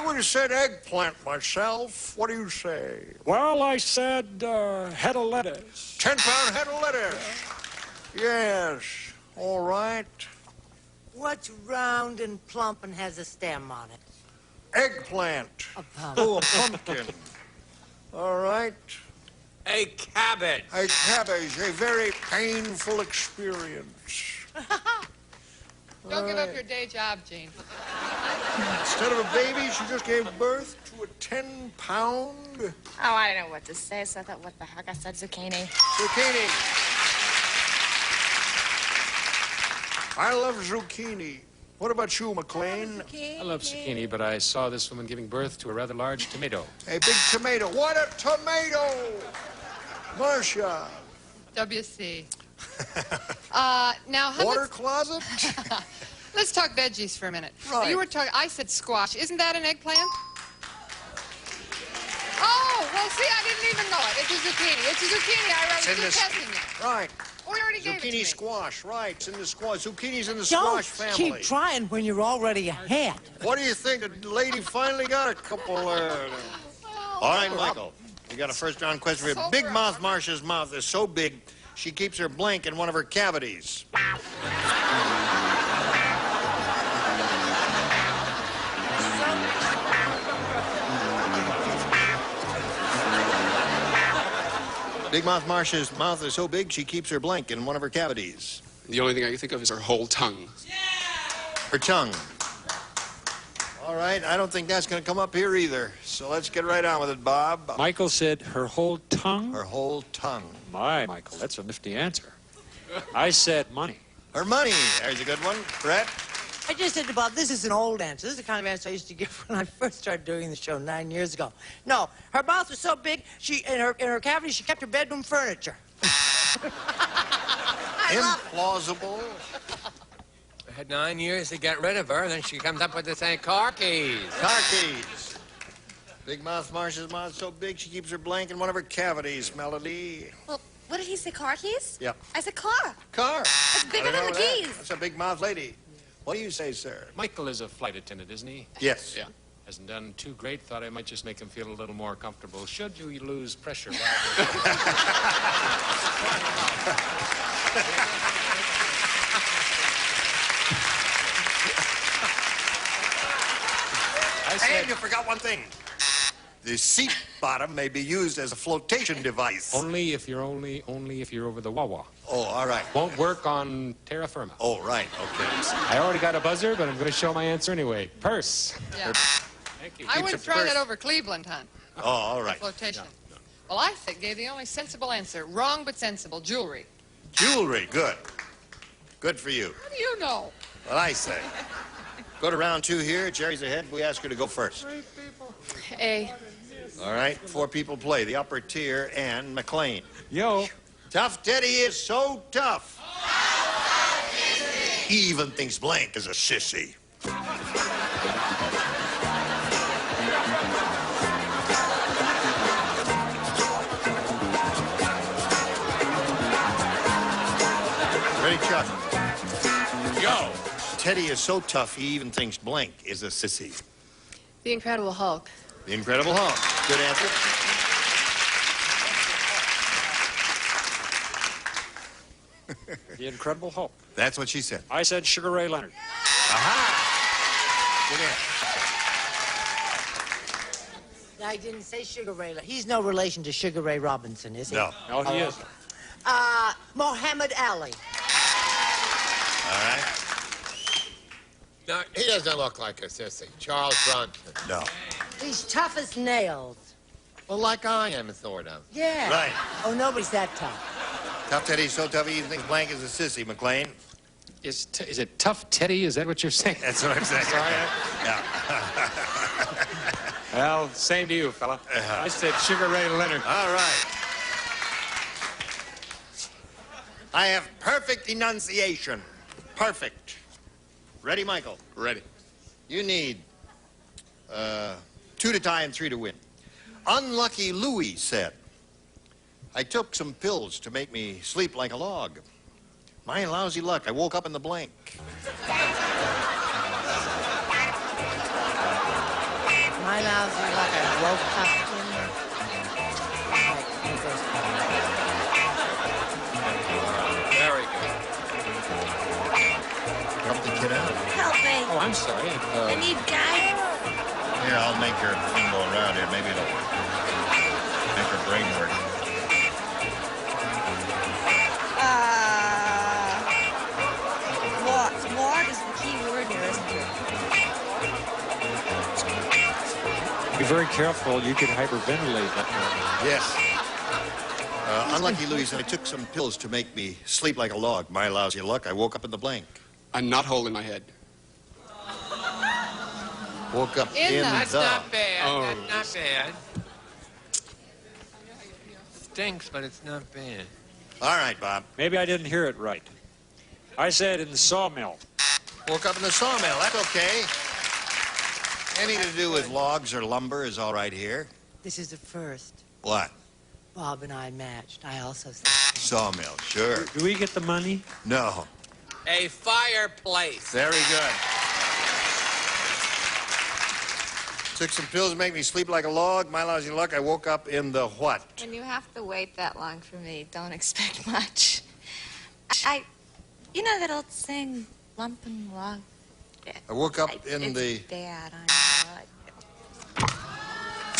I would have said eggplant myself. What do you say? Well, I said head of lettuce. 10-pound head of lettuce. Yes. All right. What's round and plump and has a stem on it? Eggplant. A pumpkin. Oh, a pumpkin. All right. A cabbage. A cabbage. A very painful experience. Don't give up your day job, Gene. Instead of a baby, she just gave birth to a 10-pound... Oh, I didn't know what to say, so I thought, what the heck? I said zucchini. Zucchini. I love zucchini. What about you, McLean? I love zucchini, but I saw this woman giving birth to a rather large tomato. A big tomato. What a tomato! Marcia. WC. Now, how Water closet? Let's talk veggies for a minute. Right. You were talking, I said squash. Isn't that an eggplant? Oh, well, see, I didn't even know it. It's a zucchini. It's a zucchini. I was just testing it. Right. We already gave it to me. Zucchini squash, right. It's in the squash. Zucchini's in the Don't squash family. keep trying when you're already ahead. What do you think? The lady finally got a couple All right, Michael. We got a first-round question for you. Big Mouth Marcia's mouth is so big, she keeps her blank in one of her cavities. Big Mouth Marcia's mouth is so big, she keeps her blank in one of her cavities. The only thing I can think of is her whole tongue. Her tongue. All right, I don't think that's going to come up here either. So let's get right on with it, Bob. Michael said her whole tongue? Her whole tongue. My, Michael, that's a nifty answer. I said money. Her money. There's a good one. Brett? I just said to Bob, this is an old answer. This is the kind of answer I used to give when I first started doing the show 9 years ago. No, her mouth was so big, she in her cavity, she kept her bedroom furniture. Implausible. I had 9 years to get rid of her, and then she comes up with the same car keys. Car keys. Big Mouth Marcia's mouth so big, she keeps her blank in one of her cavities, Melody. Well, what did he say, car keys? Yep. I said car. Car. That's bigger than the keys. That's a big mouth lady. What do you say, sir? Michael is a flight attendant, isn't he? Yes. Yeah. Hasn't done too great. Thought I might just make him feel a little more comfortable. Should you lose pressure? And you forgot one thing. The seat bottom may be used as a flotation device. Only if you're over the Wawa. Oh, all right. Won't work on terra firma. Oh, right. Okay. I already got a buzzer, but I'm going to show my answer anyway. Purse. Yeah. Thank you. I would have tried that over Cleveland, hon. Oh, all right. Flotation. Well, I think gave the only sensible answer. Wrong but sensible. Jewelry. Jewelry. Good. Good for you. How do you know? What I say. Go to round 2 here. Jerry's ahead. We ask her to go first. A. All right. 4 people play. The upper tier and McLean. Yo. Tough Teddy is so tough. He even thinks blank is a sissy. Ready, Chuck? Yo. Teddy is so tough, he even thinks blank is a sissy. The Incredible Hulk. The Incredible Hulk. Good answer. The Incredible Hulk. That's what she said. I said Sugar Ray Leonard. Aha! Good answer. I didn't say Sugar Ray. He's no relation to Sugar Ray Robinson, is he? No. No, he is. Muhammad Ali. All right. No, he doesn't look like a sissy. Charles Bronson. No. He's tough as nails. Well, like I am, sort of. Yeah. Right. Oh, nobody's that tough. Tough Teddy's so tough, he even thinks blank is a sissy, McLean. Is it Tough Teddy? Is that what you're saying? That's what I'm saying. Sorry. Yeah. Well, same to you, fella. I said Sugar Ray Leonard. All right. I have perfect enunciation. Perfect. Ready, Michael? Ready. You need 2 to tie and 3 to win. Unlucky Louie said, I took some pills to make me sleep like a log. My lousy luck, I woke up in the blank. My lousy luck, I woke up in... Very good. Help the kid out. Help me. Oh, I'm sorry. I need guidance. Here, I'll make your thing go around here. Maybe it'll make her brain work. What is the key word here, isn't it? Be very careful. You could hyperventilate that one. Yes. Unlucky, Louise, I took some pills to make me sleep like a log. My lousy luck, I woke up in the blank. A knot hole in my head. Woke up in That's the... not bad. Oh. That's not bad. Stinks, but it's not bad. All right, Bob. Maybe I didn't hear it right. I said in the sawmill. Woke up in the sawmill. That's okay. Anything to do with logs or lumber is all right here. This is the first. What? Bob and I matched. I also said... Sawmill, sure. Do we get the money? No. A fireplace. Very good. Took some pills to make me sleep like a log. My lousy luck, I woke up in the what? When you have to wait that long for me, don't expect much. You know that old saying, lump and log? I woke up in the... It's bad, I know.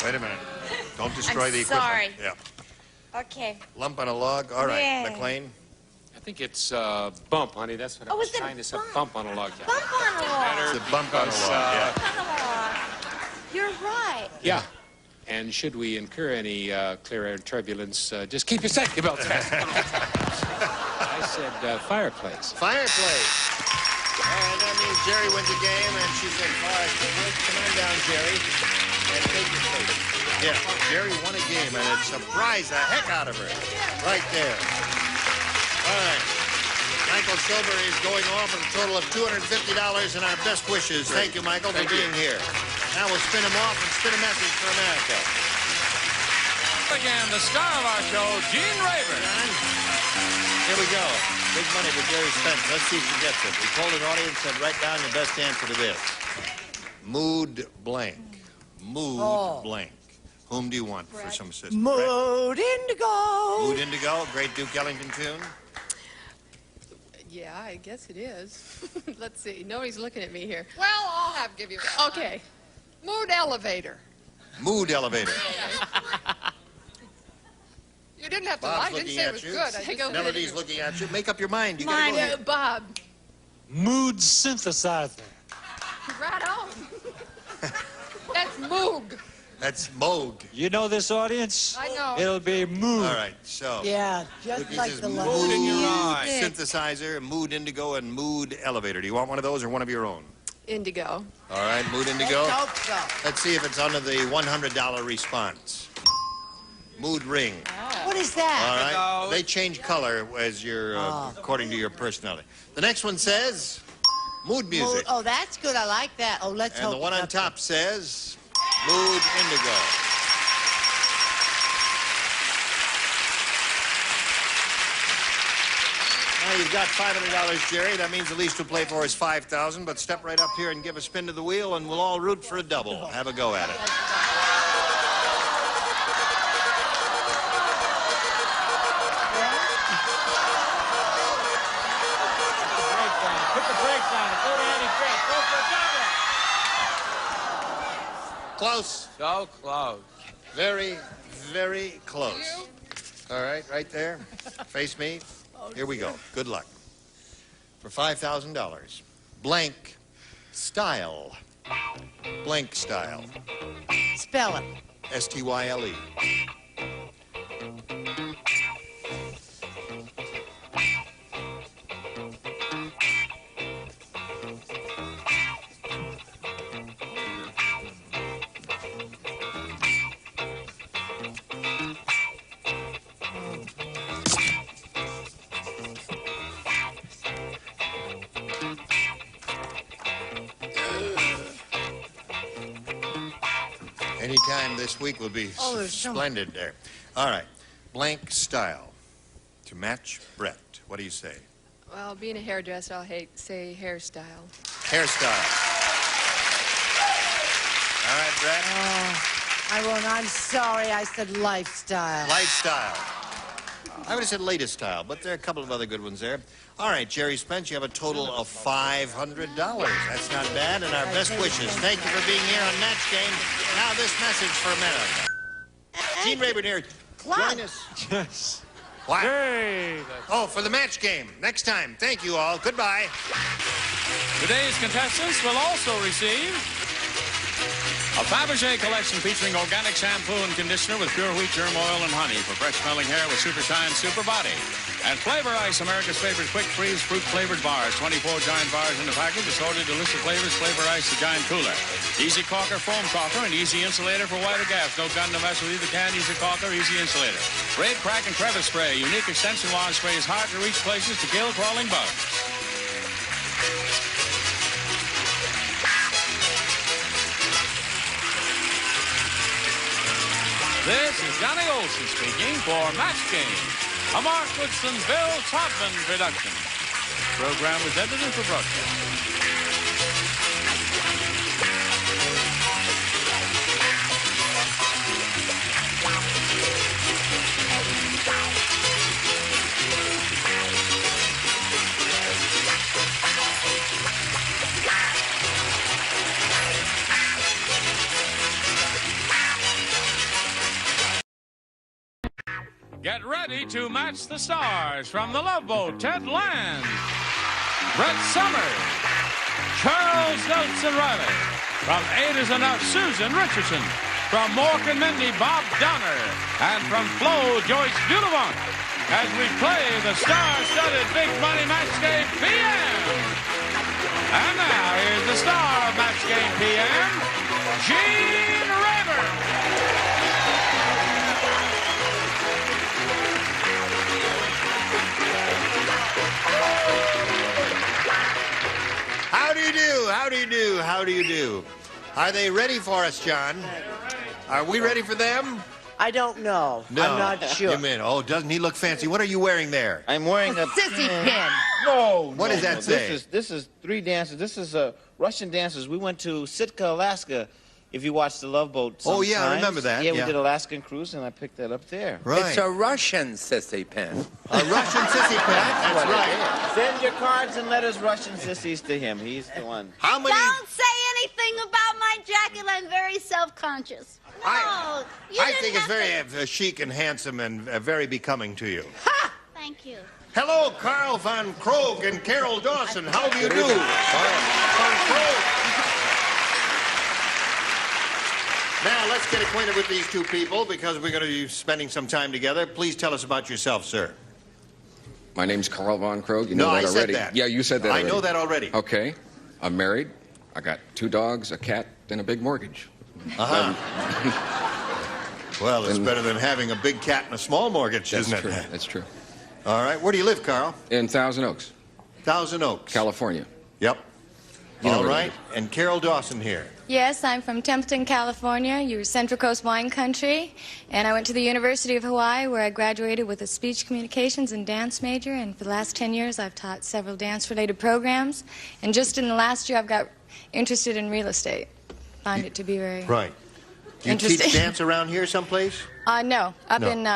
Wait a minute. Don't destroy I'm the equipment. sorry. Yeah. Okay. Lump on a log. All right, Yeah. McLean. I think it's bump, honey. That's what I Oh, was is it trying to say. bump? Bump on a log. Yeah. Bump on a log. It's a bump on a log, yeah. Bump on a log. You're right. Yeah. And should we incur any clear air turbulence, just keep your safety belts fastened. I said fireplace. Fireplace. All right, that means Jerry wins a game, and she's in fireplace. Come on down, Jerry, and take your place. Yeah, Jerry won a game, and it surprised the heck out of her. Right there. All right. Michael Silver is going off with a total of $250 and our best wishes. Thank you, Michael, for being here. Now we'll spin him off and spin a message for America. Again, the star of our show, Gene Rayburn. Here we go. Big money for Jerry Spence. Let's see if he gets it. We told an audience and write down your best answer to this. Mood blank. Mood blank. Whom do you want for some assistance? Mood Indigo. Mood Indigo, great Duke Ellington tune. Yeah, I guess it is. Let's see. Nobody's looking at me here. Well, I'll give you that. Okay. Mood elevator. Mood elevator. You didn't have to Bob's lie. I didn't looking say it at was you. good. I just Melody's looking at you. Make up your mind. You gotta go here. Bob. Mood synthesizer. Right on. That's Moog. That's Moog. You know this audience? I know. It'll be Mood. All right, so. Yeah, just This like is the Mood in your eye. synthesizer, Mood Indigo, and Mood Elevator. Do you want one of those or one of your own? Indigo. All right, Mood Indigo. Let's hope so. Let's see if it's under the $100 response. Mood Ring. What is that? All right. They change color as you're according to your personality. The next one says Mood Music. Oh, that's good. I like that. Oh, let's And hope. the one on it's top says Mood Indigo. Now you've got $500, Jerry. That means the least to play for is $5,000. But step right up here and give a spin to the wheel, and we'll all root for a double. Have a go at it. Put the brakes on it. Go to Eddie Brake. Go for a double. Close. So close. Very, very close. All right, right there. Face me. Here we go. Good luck. For $5,000. Blank style. Blank style. Spell it. S-T-Y-L-E. Anytime this week will be splendid there. All right. Blank style. To match Brett. What do you say? Well, being a hairdresser, I'll say hairstyle. Hairstyle. All right. Blank style. To match Brett. What do you say? Well, being a hairdresser, I'll say hairstyle. Hairstyle. Hairstyle. All right. Blank style. To match Brett. What do you say? Hairstyle. All right, Brett. I won't. I'm sorry. I said lifestyle. Lifestyle. I would have said latest style, but there are a couple of other good ones there. All right, Jerry Spence, you have a total of $500. That's not bad, and our best wishes. Thank you for being here on Match Game. Now this message for a minute. Gene Rayburn here. Join us. Yes. What? Hey. Oh, for the match game. Next time. Thank you all. Goodbye. Today's contestants will also receive a Fabergé collection featuring organic shampoo and conditioner with pure wheat germ oil and honey for fresh-smelling hair with Super Shine Super Body. And Flavor Ice, America's favorite quick-freeze fruit-flavored bars. 24 giant bars in the package, assorted delicious flavors. Flavor Ice, the giant cooler. Easy Caulker foam caulker and easy insulator for wider gaps. No gun to mess with either can. Easy Caulker, easy insulator. Raid, crack, and crevice spray. Unique extension wand sprays hard to reach places to kill crawling bugs. This is Johnny Olson speaking for Match Game, a Mark Woodson, Bill Todman production. The program was edited for broadcast. Get ready to match the stars from The Love Boat, Ted Land, Brett Summers, Charles Nelson Riley. From Ada's Enough, Susan Richardson. From Mork and Mindy, Bob Donner. And from Flo, Joyce Beautiful. As we play the star-studded Big Money Match Game PM. And now, here's the star of Match Game PM, Gene Rayburn. How do you do? How do you do? How do you do? Are they ready for us, John? Are we ready for them? I don't know. No. I'm not sure. You mean, oh, doesn't he look fancy? What are you wearing there? I'm wearing a sissy pin. No. What does that say? This is three dances. This is Russian dancers. We went to Sitka, Alaska. If you watch the Love Boat sometimes. Oh, yeah, I remember that. Yeah, we did Alaskan cruise, and I picked that up there. Right. It's a Russian sissy pin. A Russian sissy pin. That's right. Send your cards and letters, Russian sissies, to him. He's the one. How many? Don't say anything about my jacket. I'm very self-conscious. No, I you think it's very chic and handsome and very becoming to you. Ha! Thank you. Hello, Carl Van Krog and Carol Dawson. How do you do? Van Krog. Now, let's get acquainted with these two people because we're going to be spending some time together. Please tell us about yourself, sir. My name's Carl Von Krog. You know No, that I said already. that. Yeah, you said that I already. know that already. Okay. I'm married. I got 2 dogs, a cat, and a big mortgage. Uh-huh. Well, it's better than having a big cat and a small mortgage, That's isn't it? true. That's true. All right. Where do you live, Carl? In Thousand Oaks, Thousand Oaks. California. Yep. You know All where right. And Carol Dawson here. Yes, I'm from Templeton, California, your Central Coast wine country, and I went to the University of Hawaii where I graduated with a speech communications and dance major, and for the last 10 years I've taught several dance-related programs, and just in the last year I've got interested in real estate. Find it to be very Right. Do you teach interesting. dance around here someplace? No, up No. in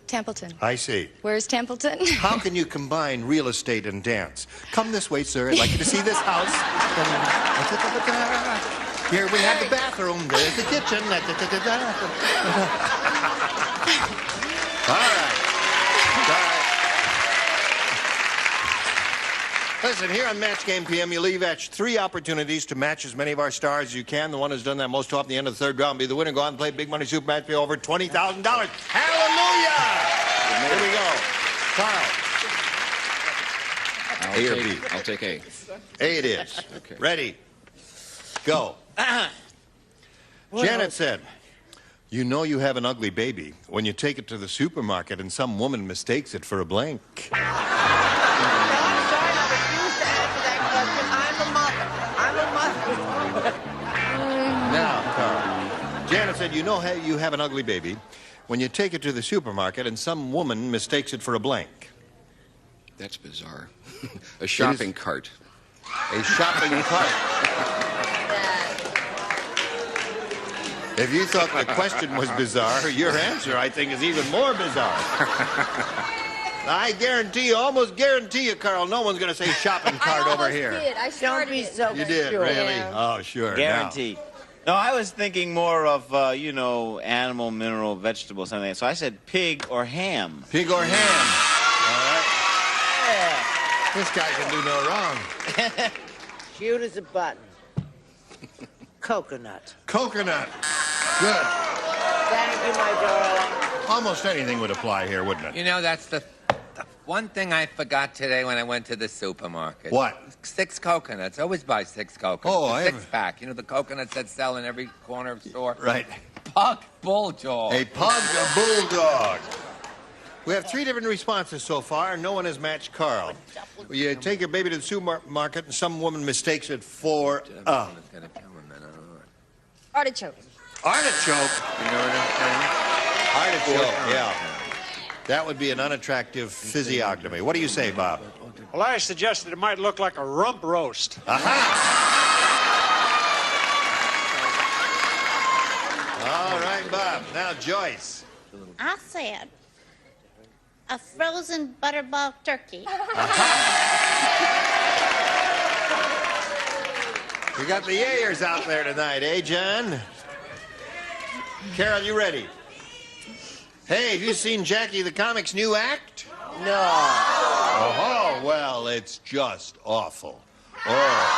Templeton. I see. Where's Templeton? How can you combine real estate and dance? Come this way, sir. I'd like you to see this house. Here we have the bathroom. There's the kitchen. All right. All right. Listen, here on Match Game PM, you leave each 3 opportunities to match as many of our stars as you can. The one who's done that most often at the end of the 3rd round will be the winner. Go out and play Big Money Super Match, pay over $20,000. Hallelujah! Here we go. Carl. A or B? I'll take A. A it is. Okay. Ready. Go. Janet said, you know you have an ugly baby when you take it to the supermarket and some woman mistakes it for a blank. Now, Carl. Janet said, you know you have an ugly baby when you take it to the supermarket and some woman mistakes it for a blank. That's bizarre. A shopping cart. A shopping cart. If you thought the question was bizarre, your answer, I think, is even more bizarre. I guarantee you, almost guarantee you, Carl, no one's going to say shopping cart over here. Did. I started Don't be it. so You did, sure. really? Yeah. Oh, sure. Guaranteed. No, I was thinking more of, you know, animal, mineral, vegetable, something like that. So I said pig or ham. Pig or ham. All right. This guy can do no wrong. Cute as a button. Coconut. Coconut. Good. Thank you, my darling. Almost anything would apply here, wouldn't it? You know, that's the one thing I forgot today when I went to the supermarket. What? 6 coconuts. I always buy 6 coconuts. Oh, I a have- 6-pack. You know the coconuts that sell in every corner of the store? Right. Pug bulldog. A pug bulldog. We have 3 different responses so far, and no one has matched Carl. You take your baby to the supermarket, and some woman mistakes it for Artichoke. artichoke. You know what I'm saying? Artichoke, yeah. That would be an unattractive physiognomy. What do you say, Bob? Well, I suggested it might look like a rump roast. Aha! All right, Bob. Now, Joyce. I said a frozen butterball turkey. We got the yayers out there tonight, eh, John? Carol, you ready? Hey, have you seen Jackie the Comic's new act? No. Oh, well, it's just awful. Oh.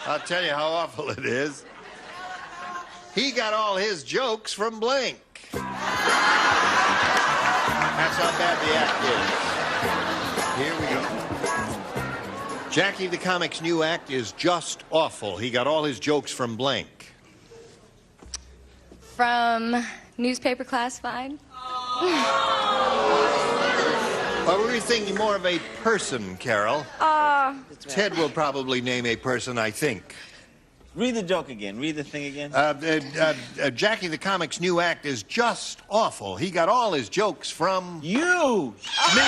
I'll tell you how awful it is. He got all his jokes from blank. That's how bad the act is. Here we go. Jackie the Comic's new act is just awful. He got all his jokes from blank. From newspaper classified. Or were you thinking more of a person, Carol? Ted will probably name a person, I think. Read the joke again. Read the thing again. Jackie the Comic's new act is just awful. He got all his jokes from... You! Me!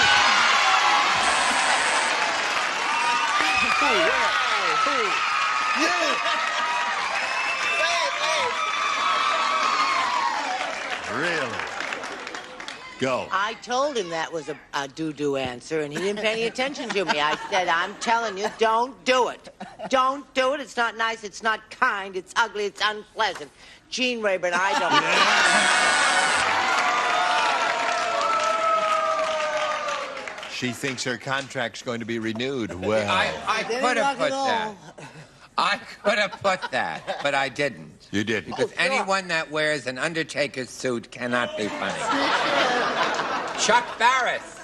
You! Really? Go. I told him that was a doo-doo answer, and he didn't pay any attention to me. I said, I'm telling you, don't do it. Don't do it. It's not nice. It's not kind. It's ugly. It's unpleasant. Gene Rayburn, I don't... She thinks her contract's going to be renewed. Well... I could have put that. I could have put that, but I didn't. You didn't. Because anyone that wears an Undertaker's suit cannot be funny. Chuck Barris.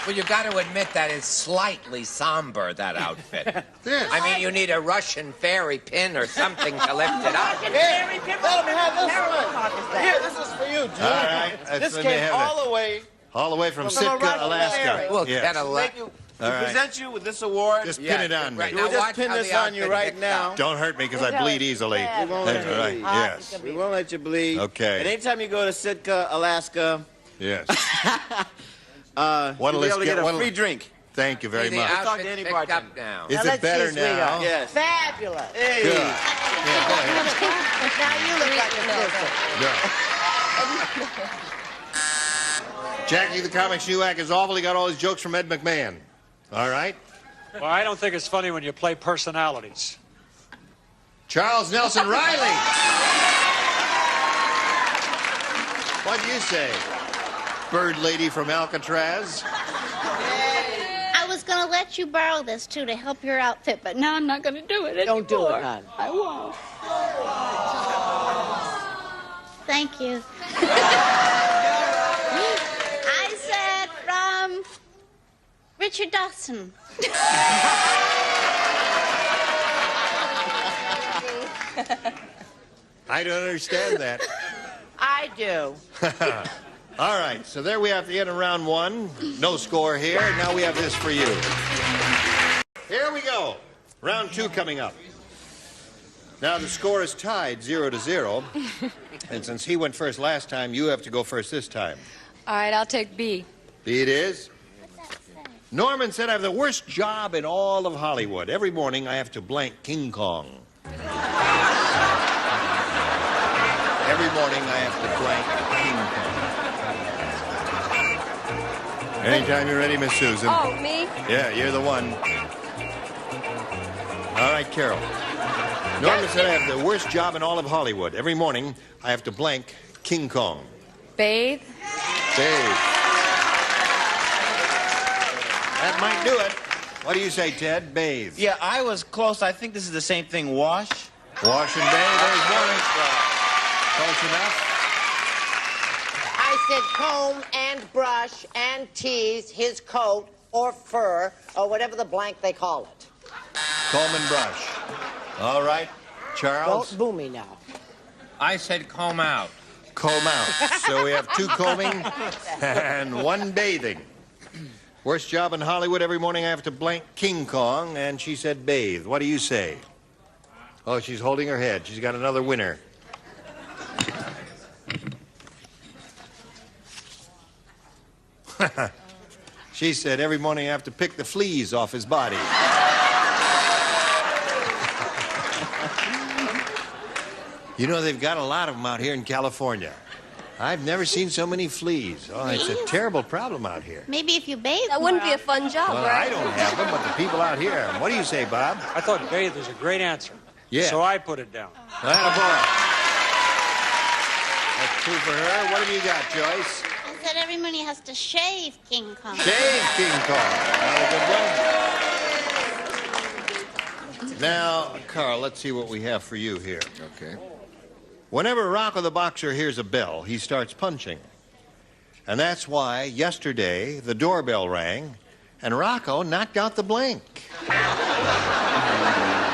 Well, you got to admit that is slightly somber, that outfit. Yes. I mean, you need a Russian fairy pin or something to lift it up. Here, let me have this one. Here, this is for you, Gene. All right. This let me came have all it. the way All the way from a Sitka, Russian Alaska. fairy. Well, Yes. get a To present you with this award. Just pin it on me. Right, We'll now just watch pin how this the on you outfit right picks now. up. Don't hurt me because I bleed easily. We won't That's let you right. bleed. Yes. We won't let you bleed. Okay. And anytime you go to Sitka, Alaska, Yes. you'll be able to get a free drink. Thank you very See, the much. Talk to outfit's any picked bartender. up now. Is Now, it let's better see, sweetheart. now? Yes. Fabulous. Hey. Good. Yeah, go ahead. Now you look like a sister. Go. Jackie the Comic's new act is awful. He got all his jokes from Ed McMahon. All right. Well, I don't think it's funny when you play personalities. Charles Nelson Riley. What'd you say? Bird lady from Alcatraz. I was going to let you borrow this, too, to help your outfit, but now I'm not going to do it anymore. Don't do it, hon. I won't. Thank you. I said from Richard Dawson. I don't understand that. I do. All right, so there we have the end of round one. No score here. Now we have this for you. Here we go. Round two coming up. Now the score is tied 0-0. And since he went first last time, you have to go first this time. All right, I'll take B. B it is. Norman said, I have the worst job in all of Hollywood. Every morning I have to blank King Kong. Every morning I have to blank King Kong. Anytime you're ready, Miss Susan. Oh, me? Yeah, you're the one. All right, Carol. Norman said I have the worst job in all of Hollywood. Every morning I have to blank King Kong. Bathe. Bathe. That might do it. What do you say, Ted? Bathe. Yeah, I was close. I think this is the same thing. Wash. Wash and bathe. There's one. Close enough. I said comb and brush and tease his coat or fur or whatever the blank they call it. Comb and brush. All right. Charles? Don't boo me now. I said comb out. Comb out. So we have 2 combing and 1 bathing. Worst job in Hollywood. Every morning I have to blank King Kong, and she said bathe. What do you say? Oh, she's holding her head. She's got another winner. She said every morning I have to pick the fleas off his body. You know, they've got a lot of them out here in California. I've never seen so many fleas. Oh, it's a terrible problem out here. Maybe if you bathe. That wouldn't be a fun job, Well, right? I don't have them, but the people out here. What do you say, Bob? I thought bathe was a great answer. Yeah. So I put it down. Attaboy. That's 2 for her. What have you got, Joyce? I said every morning he has to shave King Kong. Shave King Kong. Another good one. Now, Carl, let's see what we have for you here. Okay. Whenever Rocco the boxer hears a bell, he starts punching. And that's why yesterday the doorbell rang and Rocco knocked out the blank. Wait a minute.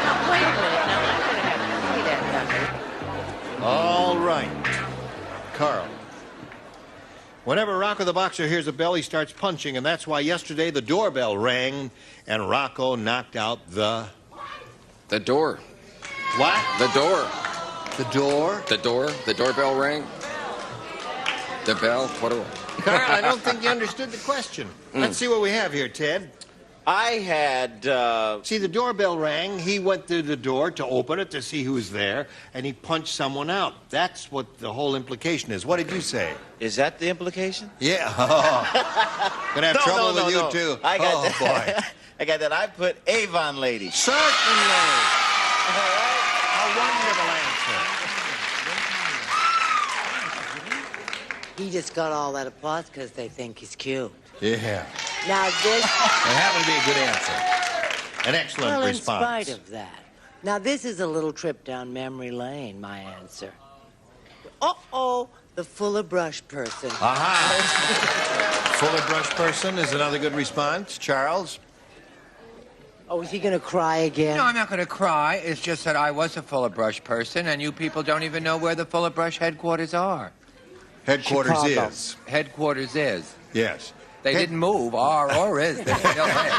Now, I'm going to have to see that, Tucker. All right. Carl. Whenever Rocco the boxer hears a bell, he starts punching, and that's why yesterday the doorbell rang and Rocco knocked out the... The door. What? The door. The door? The door. The doorbell rang. The bell. What do Carl, I don't think you understood the question. Let's see what we have here, Ted. I had, See, the doorbell rang. He went through the door to open it to see who's there, and he punched someone out. That's what the whole implication is. What did you say? Is that the implication? Yeah. Oh. Gonna have trouble with you, too. I got that. Boy. I got that. I put Avon lady. Certainly. All right. A wonderful answer. He just got all that applause because they think he's cute. Yeah. Now this... It happened to be a good answer. An excellent response. Well, in spite of that. Now, this is a little trip down memory lane, my answer. Uh-oh, the fuller brush person. Aha. Fuller brush person is another good response. Charles? Oh, is he going to cry again? No, I'm not going to cry. It's just that I was a Fuller Brush person, and you people don't even know where the Fuller Brush headquarters are. Headquarters Chicago. is. Headquarters is. Yes. They didn't move, are or is. They're still there.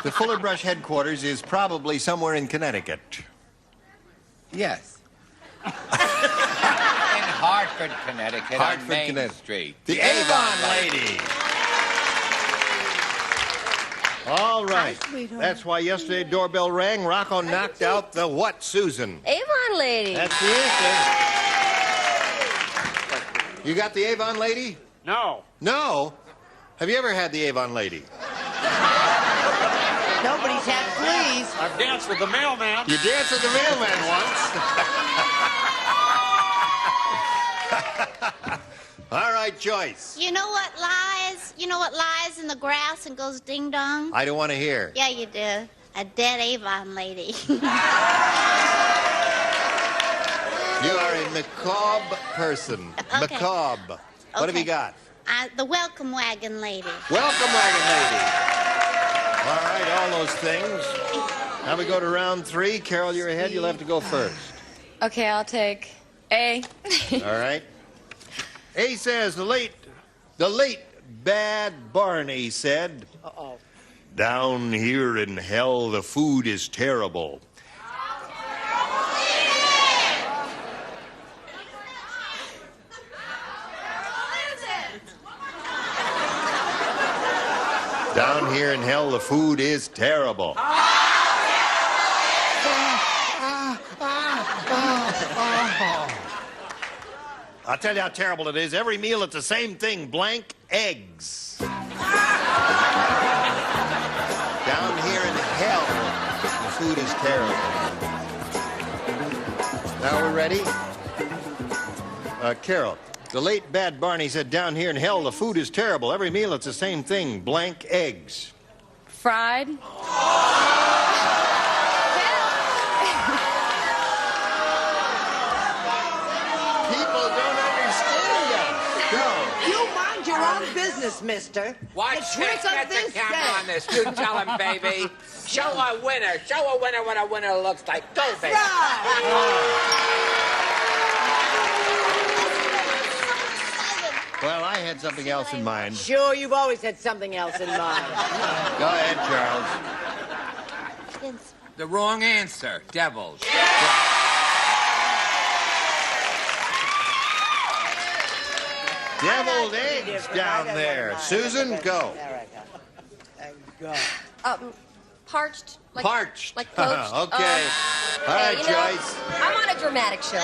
The Fuller Brush headquarters is probably somewhere in Connecticut. Yes. In Hartford, Connecticut, on Main Connecticut. Street. The Avon lady. All right. That's why yesterday doorbell rang. Rocco knocked out the what, Susan? Avon lady. That's the answer. You got the Avon lady? No. No? Have you ever had the Avon lady? Nobody's had fleas. I've danced with the mailman. You danced with the mailman once. All right, Joyce. You know what lies? You know what lies in the grass and goes ding dong? I don't want to hear. Yeah, you do. A dead Avon lady. You are a macabre person. Okay. Macabre. What have you got? The welcome wagon lady. Welcome wagon lady. All right, all those things. Now we go to round 3. Carol, you're ahead. You'll have to go first. Okay, I'll take A. All right. A says, the late Bad Barney said, down here in hell, the food is terrible. Down here in hell, the food is terrible. I'll tell you how terrible it is. Every meal, it's the same thing. Blank eggs. Down here in hell, the food is terrible. Now we're ready? Carol, the late Bad Barney said, down here in hell, the food is terrible. Every meal, it's the same thing. Blank eggs. Fried. You mind your own business, mister. Watch this. Get the camera on this. You tell him, baby. Show a winner. Show a winner what a winner looks like. Go, baby. Well, I had something else in mind. Sure, you've always had something else in mind. Go ahead, Charles. The wrong answer. Devils. Deviled eggs down there. Susan, go. Parched. Like, Parched. Like poached. Okay. All right, you know, Joyce. I'm on a dramatic show.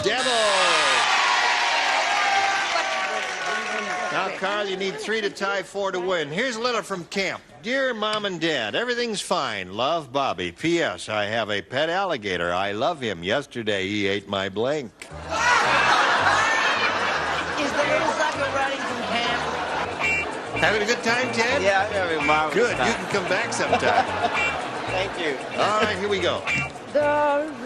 Devil. Now, Carl, you need 3 to tie, 4 to win. Here's a letter from camp. Dear Mom and Dad, everything's fine. Love, Bobby. P.S. I have a pet alligator. I love him. Yesterday, he ate my blank. Is the motorcycle riding from camp? Having a good time, Ted? Yeah, I'm having a marvelous Good. time. You can come back sometime. Thank you. All right, here we go.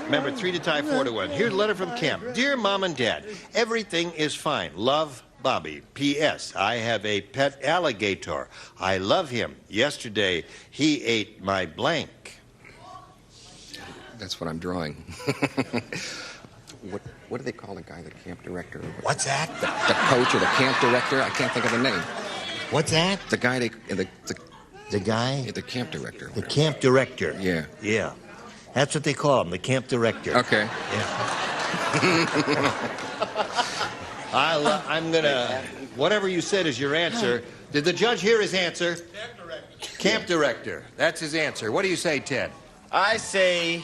Remember, 3 to tie, 4 to win. Here's a letter from camp. Dear Mom and Dad, everything is fine. Love, Bobby. P.S. I have a pet alligator. I love him. Yesterday, he ate my blank. That's what I'm drawing. What do they call the guy, the camp director? What's that? The coach or the camp director? I can't think of the name. What's that? The guy, The guy? the camp director. The camp director. Yeah. Yeah. That's what they call him, the camp director. Okay. Yeah. I'm gonna, whatever you said is your answer. Did the judge hear his answer? Camp director. Camp director. That's his answer. What do you say, Ted? I say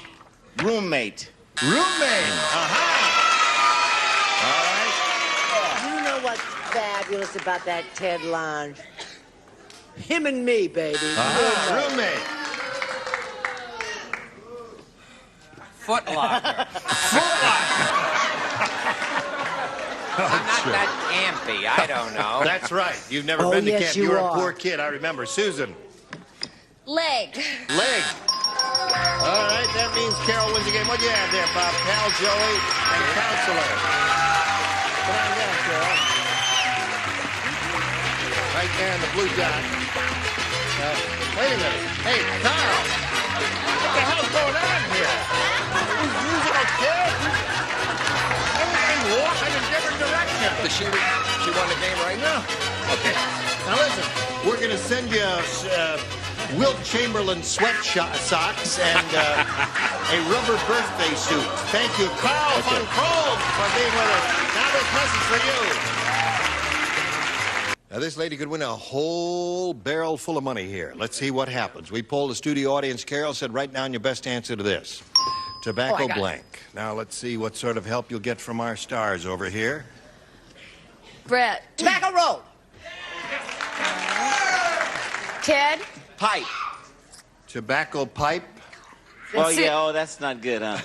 roommate. Roommate. You know what's fabulous about that Ted Lounge? Him and me, baby. Roommate. Footlocker. I'm not that campy. I don't know. That's right. You've never Oh, been to yes, camp. you You're a are. poor kid. I remember. Susan. Leg. Leg. All right, that means Carol wins the game. What do you have there, Bob? Pal, Joey, and Counselor. Come on down, Carol. Right there in the blue dot. Wait a minute. Hey, Carl. What the hell's going on here? Who's musical kid? Everything's walking in different directions. Does she won the game right now? Okay. Now listen, we're going to send you Wilt Chamberlain socks and a rubber birthday suit. Thank you, Carl von Krogh, for being with us. Now this message for you. Now this lady could win a whole barrel full of money here. Let's see what happens. We polled the studio audience. Carol said, write down your best answer to this. Tobacco blank. Now let's see what sort of help you'll get from our stars over here. Brett. Tobacco Road. Ted. Pipe. Tobacco pipe. Oh, yeah. Oh, that's not good, huh?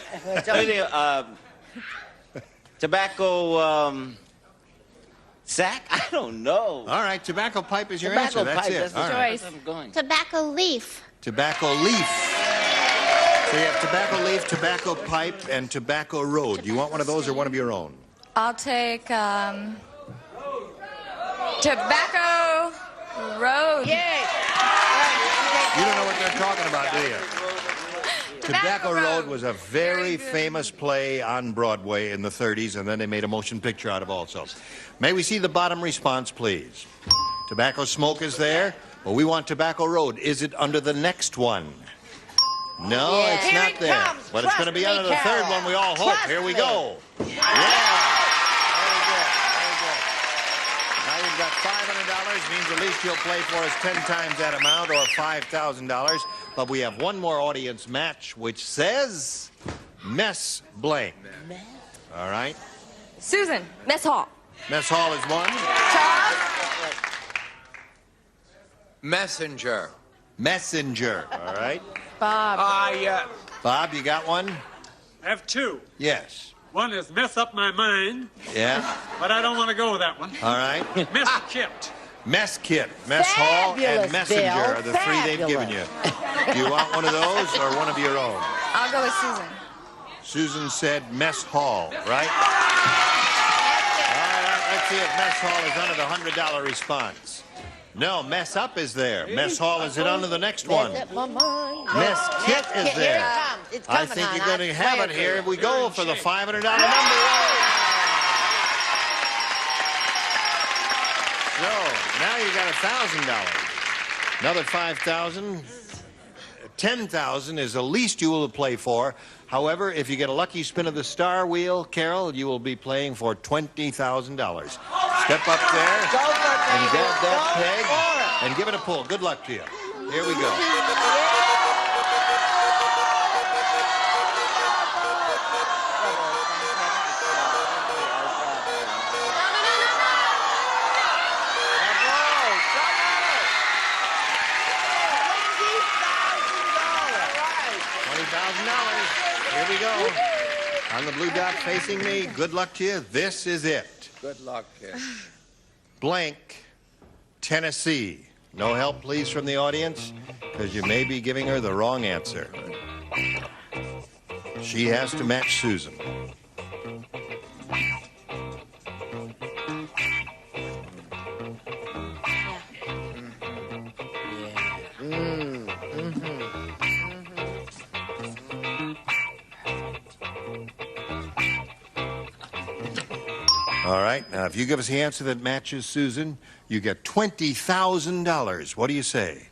Tobacco sack? I don't know. All right, tobacco pipe is your Tobacco answer. That's pipe, it. that's the All right. choice. I'm going. Tobacco leaf. Tobacco leaf. So you have tobacco leaf, tobacco pipe, and tobacco road. Do you want one of those or one of your own? I'll take Tobacco Road. Yay. You don't know what they're talking about, do you? Tobacco Road was a very famous play on Broadway in the 30s, and then they made a motion picture out of also. May we see the bottom response, please? Tobacco smoke is there. Well, we want Tobacco Road. Is it under the next one? No, Yeah. it's Here not it there. comes. But it's going to be under the third one, we all hope. Here we go. Yeah. Very good. Very good. Now you've got $500. means at least you'll play for us 10 times that amount, or $5,000. But we have one more audience match, which says mess blank. All right. Susan, mess hall. Mess hall is one. Charles? Messenger. Messenger. All right. Bob. Bob, you got one? I have two. Yes. One is mess up my mind, Yeah. but I don't want to go with that one. All right. Mess kit. Mess kit, mess hall, and messenger are the three they've given you. Do you want one of those or one of your own? I'll go with Susan. Susan said mess hall, right? All right, let's see if mess hall is under the $100 response. No, mess up is there. Mess hall is it under the next one. Mess kit is there. I think you're going to have it here. We go for the $500 number. So now you got $1,000. Another $5,000. $10,000 is the least you will play for. However, if you get a lucky spin of the star wheel, Carol, you will be playing for $20,000. Step up there and grab that peg and give it a pull. Good luck to you. Here we go. $20,000. Here we go. On the blue dot facing me. Good luck to you. This is it. Good luck, kid. Blank, Tennessee. No help, please, from the audience, because you may be giving her the wrong answer. She has to match Susan. All right, now if you give us the answer that matches Susan, you get $20,000. What do you say?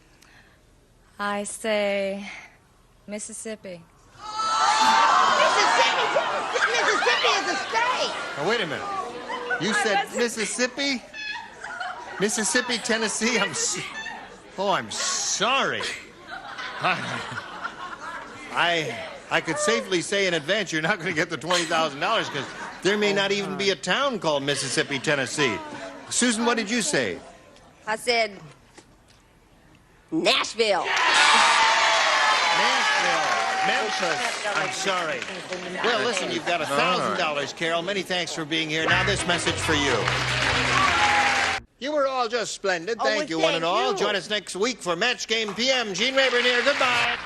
I say Mississippi. Mississippi is a state. Now, wait a minute. You said Mississippi? Mississippi, Tennessee? I'm sorry. I could safely say in advance you're not going to get the $20,000 because there may not even be a town called Mississippi, Tennessee. Susan, what did you say? I said Nashville. Memphis. I'm sorry. Well, listen, you've got $1,000, Carol. Many thanks for being here. Now this message for you. You were all just splendid. Thank you, one and all. Join us next week for Match Game PM. Gene Rayburn here. Goodbye.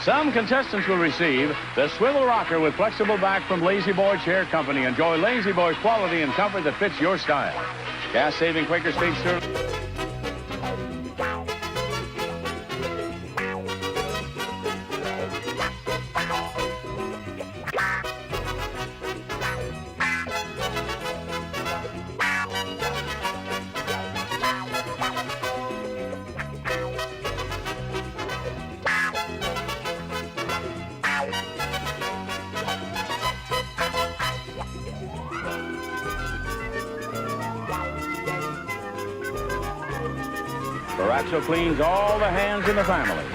Some contestants will receive the Swivel Rocker with flexible back from Lazy Boy Chair Company. Enjoy Lazy Boy's quality and comfort that fits your style. Gas-saving Quaker Speedster. Baraxo cleans all the hands in the family.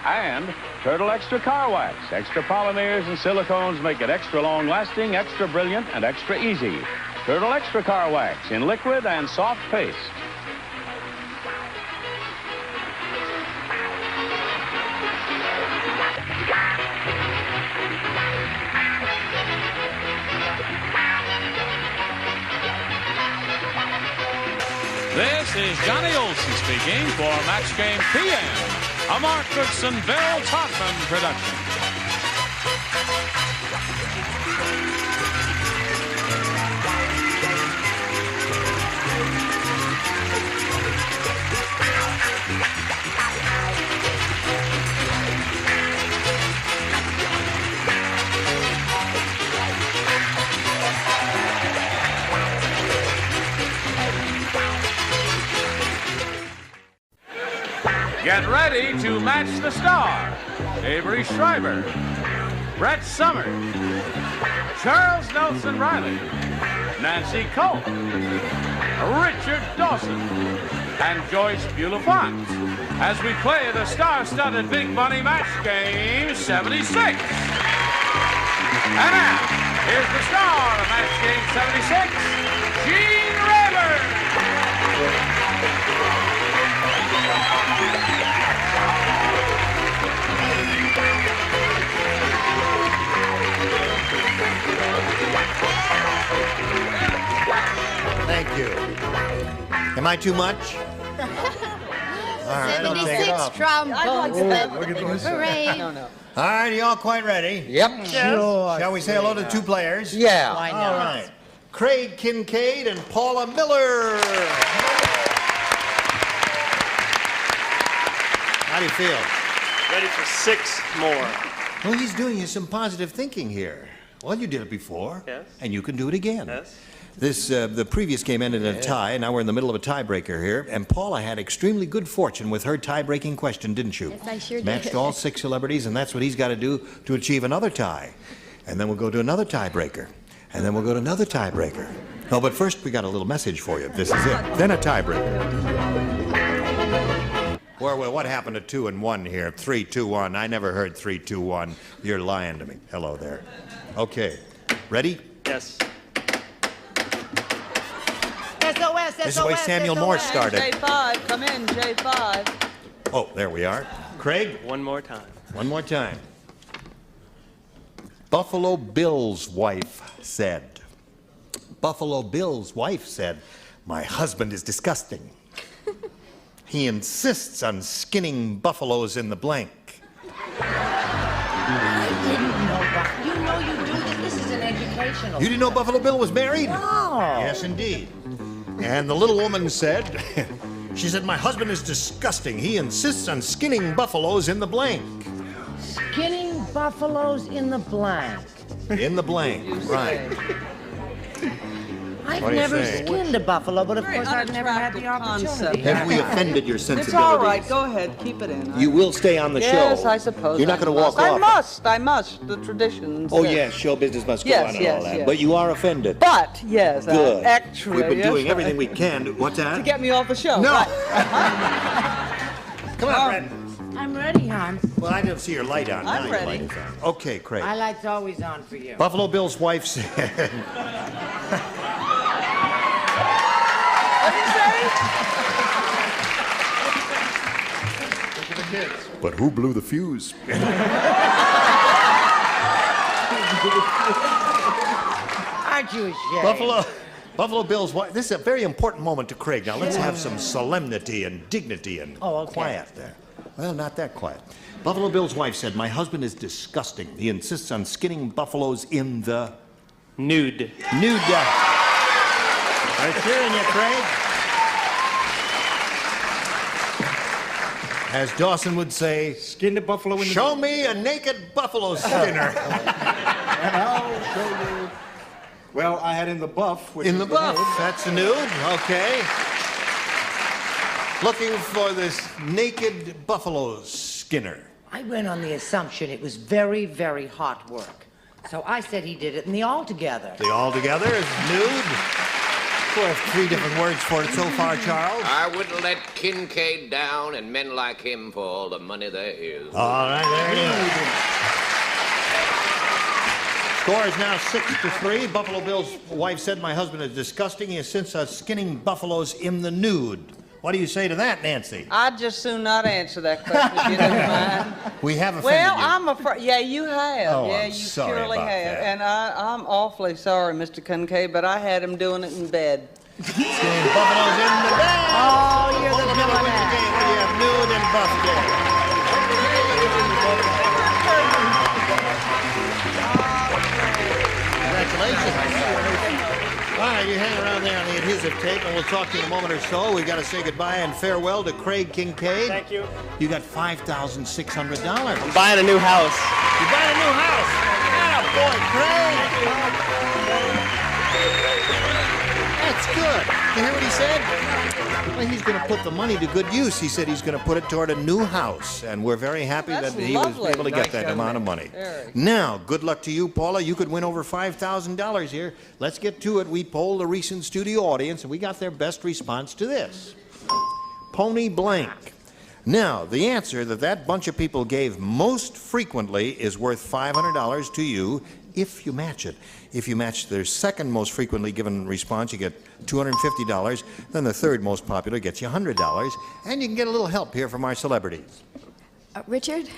And Turtle Extra Car Wax. Extra polymers and silicones make it extra long-lasting, extra brilliant, and extra easy. Turtle Extra Car Wax in liquid and soft paste. This is Johnny Olson speaking for Match Game PM, a Mark Goodson, Bill Todman production. Get ready to match the star. Avery Schreiber, Brett Summers, Charles Nelson Riley, Nancy Cole, Richard Dawson, and Joyce Beulah-Fox as we play the star-studded Big Money Match Game 76. And now, here's the star of Match Game 76, Gene Rayburn. Thank you. Am I too much? All right, I'll take it 76 off. trombones. Hooray. All right, you all quite ready? Yep. Sure. Shall we say hello to two players? Yeah. Why not? All right. Craig Kincaid and Paula Miller. How do you feel? Ready for 6 more. Well, he's doing you some positive thinking here. Well, you did it before. Yes. And you can do it again. Yes. The previous game ended in a tie, and now we're in the middle of a tiebreaker here. And Paula had extremely good fortune with her tie-breaking question, didn't you? Yes, I sure did. Matched all 6 celebrities, and that's what he's got to do to achieve another tie. And then we'll go to another tiebreaker. And then we'll go to another tiebreaker. Oh, but first we got a little message for you. This is it. Then a tiebreaker. Well, what happened to 2 and 1 here? 3, 2, 1. I never heard 3, 2, 1. You're lying to me. Hello there. Okay. Ready? Yes. SOS, This is the way Samuel Morse started. J5, come in, J5. Oh, there we are. Craig? One more time. One more time. Buffalo Bill's wife said. Buffalo Bill's wife said, "My husband is disgusting. He insists on skinning buffaloes in the blank." I didn't know, you know you do this. This is an educational. You didn't know Buffalo Bill was married? No. Yes, indeed. And the little woman said, she said, "My husband is disgusting. He insists on skinning buffaloes in the blank." Skinning buffaloes in the blank. In the blank, right. I've What do you never say? skinned a buffalo, but of Very course I've never had the unattractive opportunity. Have we offended your It's sensibilities? all right. Go ahead. Keep it in. You will stay on the show. Yes, I suppose. You're not I going to walk must. off. I must. The traditions. Oh, yes, show business must go Yes, on and yes, all that. yes. But you are offended. But, yes, Good. actually. We've been yes, doing right. everything we can. What's that? To get me off the show. No. Right. Come on, Brad. I'm ready, hon. Well, I don't see your light on. I'm Now your ready. light is on. Okay, Craig. My light's always on for you. Buffalo Bill's wife said, What did you say? "But who blew the fuse?" Aren't you ashamed? Buffalo Bill's wife. This is a very important moment to Craig. Now let's have some solemnity and dignity and quiet there. Well, not that quiet. Buffalo Bill's wife said, "My husband is disgusting. He insists on skinning buffaloes in the Nude. nude." I'm cheering you, Craig. As Dawson would say, Skin the buffalo in the "Show me a naked buffalo skinner." And I'll show you. Well, I had in the buff. Which In is the buff. nude. That's the nude. Okay. Looking for this naked buffalo skinner. I went on the assumption it was very, very hot work. So I said he did it in the altogether. The altogether is nude. We have 3 different words for it so far, Charles. I wouldn't let Kincaid down and men like him for all the money there is. All right, there it is. Score is now 6-3. Buffalo Bill's wife said, "My husband is disgusting. He insists on skinning buffaloes in the nude." What do you say to that, Nancy? I'd just soon not answer that question if you don't mind. We have offended Well, you. I'm afraid. Yeah, you have. Oh, yeah, I'm you sorry surely about have. that. And I'm awfully sorry, Mr. Kincaid, but I had him doing it in bed. Skinning buffaloes in the bed. Oh, you're the Buffalo Bill villain. wins the game when you have nude and buff day. Congratulations. All right, you hang around there on the adhesive tape, and we'll talk to you in a moment or so. We've got to say goodbye and farewell to Craig Kincaid. Thank you. You got $5,600. I'm buying a new house. You're buying a new house. Yeah, boy, Craig. That's good. You hear what he said? Well, he's going to put the money to good use. He said he's going to put it toward a new house, and we're very happy that he was able to get that amount of money. Now, good luck to you, Paula. You could win over $5,000 here. Let's get to it. We polled the recent studio audience, and we got their best response to this. Pony blank. Now, the answer that bunch of people gave most frequently is worth $500 to you if you match it. If you match their second most frequently given response, you get $250. Then the third most popular gets you $100. And you can get a little help here from our celebrities. Richard?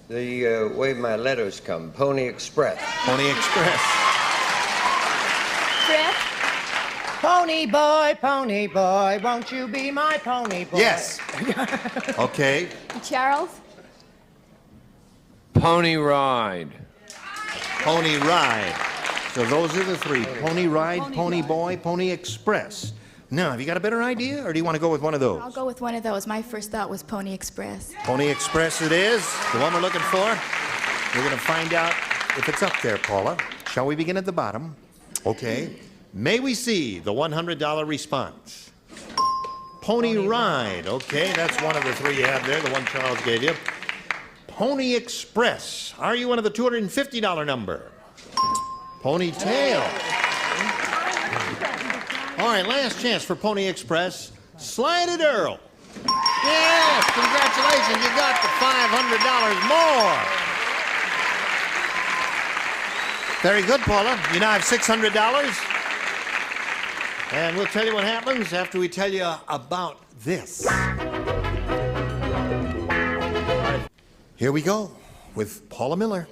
The way my letters come, Pony Express. Pony Express. Fred? Pony boy, won't you be my pony boy? Yes. Okay. Charles? Pony Ride. Pony Ride. So those are the three. Pony Ride, Pony Boy, Pony Express. Now, have you got a better idea, or do you want to go with one of those? I'll go with one of those. My first thought was Pony Express. Pony Express it is, the one we're looking for. We're going to find out if it's up there, Paula. Shall we begin at the bottom? Okay. May we see the $100 response? Pony Ride. Okay, that's one of the three you have there, the one Charles gave you. Pony Express. Are you one of the $250 number? Ponytail. All right, last chance for Pony Express. Slide it, Earl. Yes, congratulations. You got the $500 more. Very good, Paula. You now have $600. And we'll tell you what happens after we tell you about this. Here we go with Paula Miller.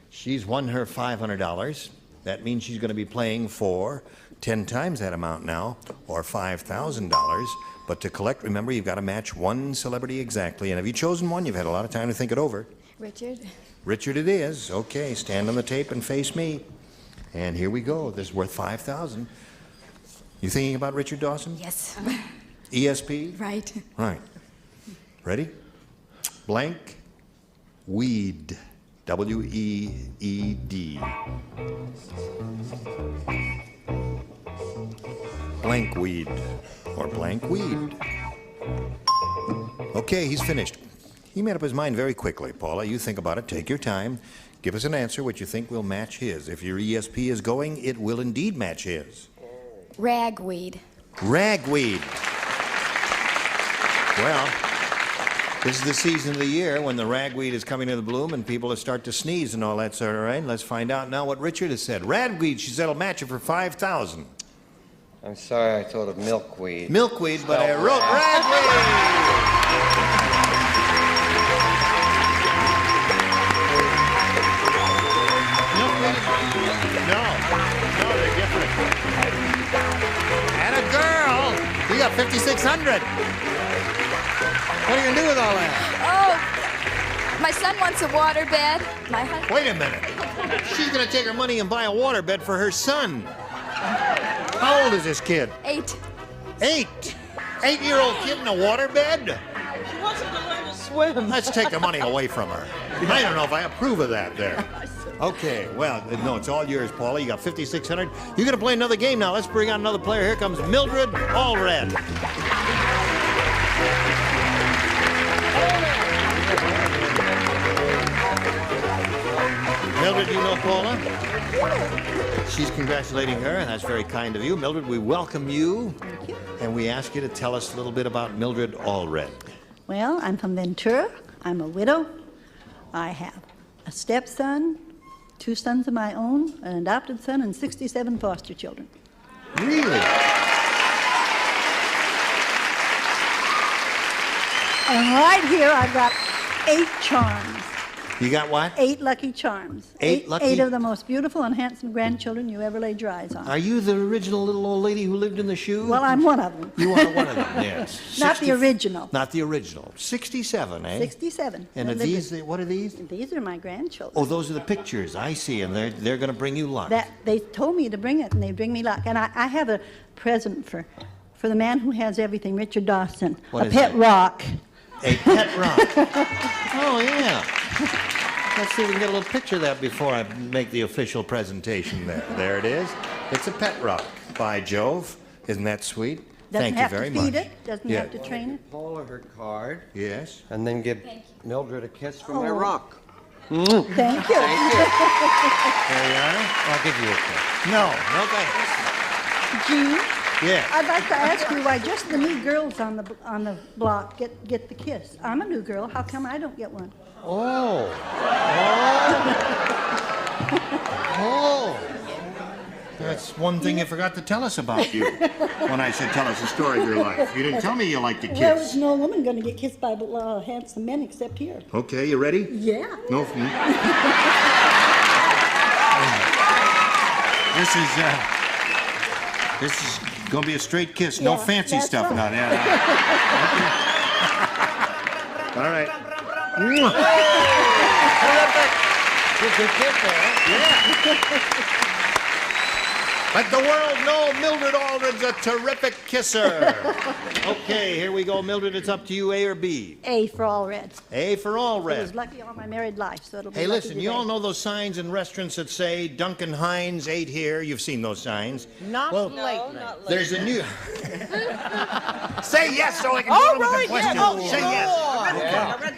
She's won her $500. That means she's going to be playing for 10 times that amount now, or $5,000. But to collect, remember, you've got to match one celebrity exactly. And have you chosen one? You've had a lot of time to think it over. Richard? Richard it is. Okay, stand on the tape and face me. And here we go. This is worth $5,000. You thinking about Richard Dawson? Yes. ESP? Right. Right. Ready? Blank. Weed. W-E-E-D. Blank weed. Or blank weed. Okay, he's finished. He made up his mind very quickly. Paula, you think about it. Take your time. Give us an answer what you think will match his. If your ESP is going, it will indeed match his. Ragweed. Ragweed. Well, this is the season of the year when the ragweed is coming to the bloom and people start to sneeze and all that sort of right. Let's find out now what Richard has said. Ragweed, she said, will match it for $5,000. I'm sorry, I thought of milkweed. Milkweed, but I wrote ragweed. No, they're different. And a girl, you got $5,600. What are you gonna do with all that? Oh, my son wants a waterbed. Wait a minute. She's gonna take her money and buy a waterbed for her son. How old is this kid? 8. 8? 8-year-old kid in a waterbed? She wants him to learn to swim. Let's take the money away from her. I don't know if I approve of that there. Okay, well, no, it's all yours, Paula. You got $5,600. You're going to play another game now. Let's bring out another player. Here comes Mildred Allred. Mildred, you know Paula? She's congratulating her, and that's very kind of you. Mildred, we welcome you. Thank you. And we ask you to tell us a little bit about Mildred Allred. Well, I'm from Ventura. I'm a widow. I have a stepson, 2 sons of my own, an adopted son, and 67 foster children. Really? And right here, I've got 8 charms. You got what? 8 lucky charms. 8 lucky? 8 of the most beautiful and handsome grandchildren you ever laid your eyes on. Are you the original little old lady who lived in the shoe? Well, I'm one of them. You are one of them, yes. Not the original. Not the original. 67, eh? 67. And are these, what are these? These are my grandchildren. Oh, those are the pictures. I see, and they're going to bring you luck. They told me to bring it, and they bring me luck. And I have a present for the man who has everything, Richard Dawson. What a is pet that? rock. A pet rock. Oh, yeah. Let's see if we can get a little picture of that before I make the official presentation there. There it is. It's a pet rock. By Jove. Isn't that sweet? Doesn't Thank have you very to feed much. it, doesn't Yeah. have to train it. Paula her card. Yes. And then give Mildred a kiss from my Oh. rock. Thank you. Thank you. There you are. I'll give you a kiss. No, no thanks. Gene, Yeah. I'd like to ask you why just the new girls on the block get the kiss. I'm a new girl. How come I don't get one? Oh. Oh. That's one thing you forgot to tell us about you when I said tell us the story of your life. You didn't tell me you like to There was kiss. no woman going to get kissed by handsome men except here. Okay, you ready? Yeah. No. This is gonna be a straight kiss. No Yeah, fancy that's stuff. right. Not yeah. All right. Good kiss there. Yeah. Let the world know Mildred Aldridge's a terrific kisser. Okay, here we go. Mildred, it's up to you, A or B? A for all red. A for all I was red. lucky all my married life, so it'll be Hey, lucky listen, you today. all know those signs in restaurants that say Duncan Hines ate here? You've seen those signs. Not Well, lately. There's a new... Say yes so I can All go on with the right, yeah, question. Say yes.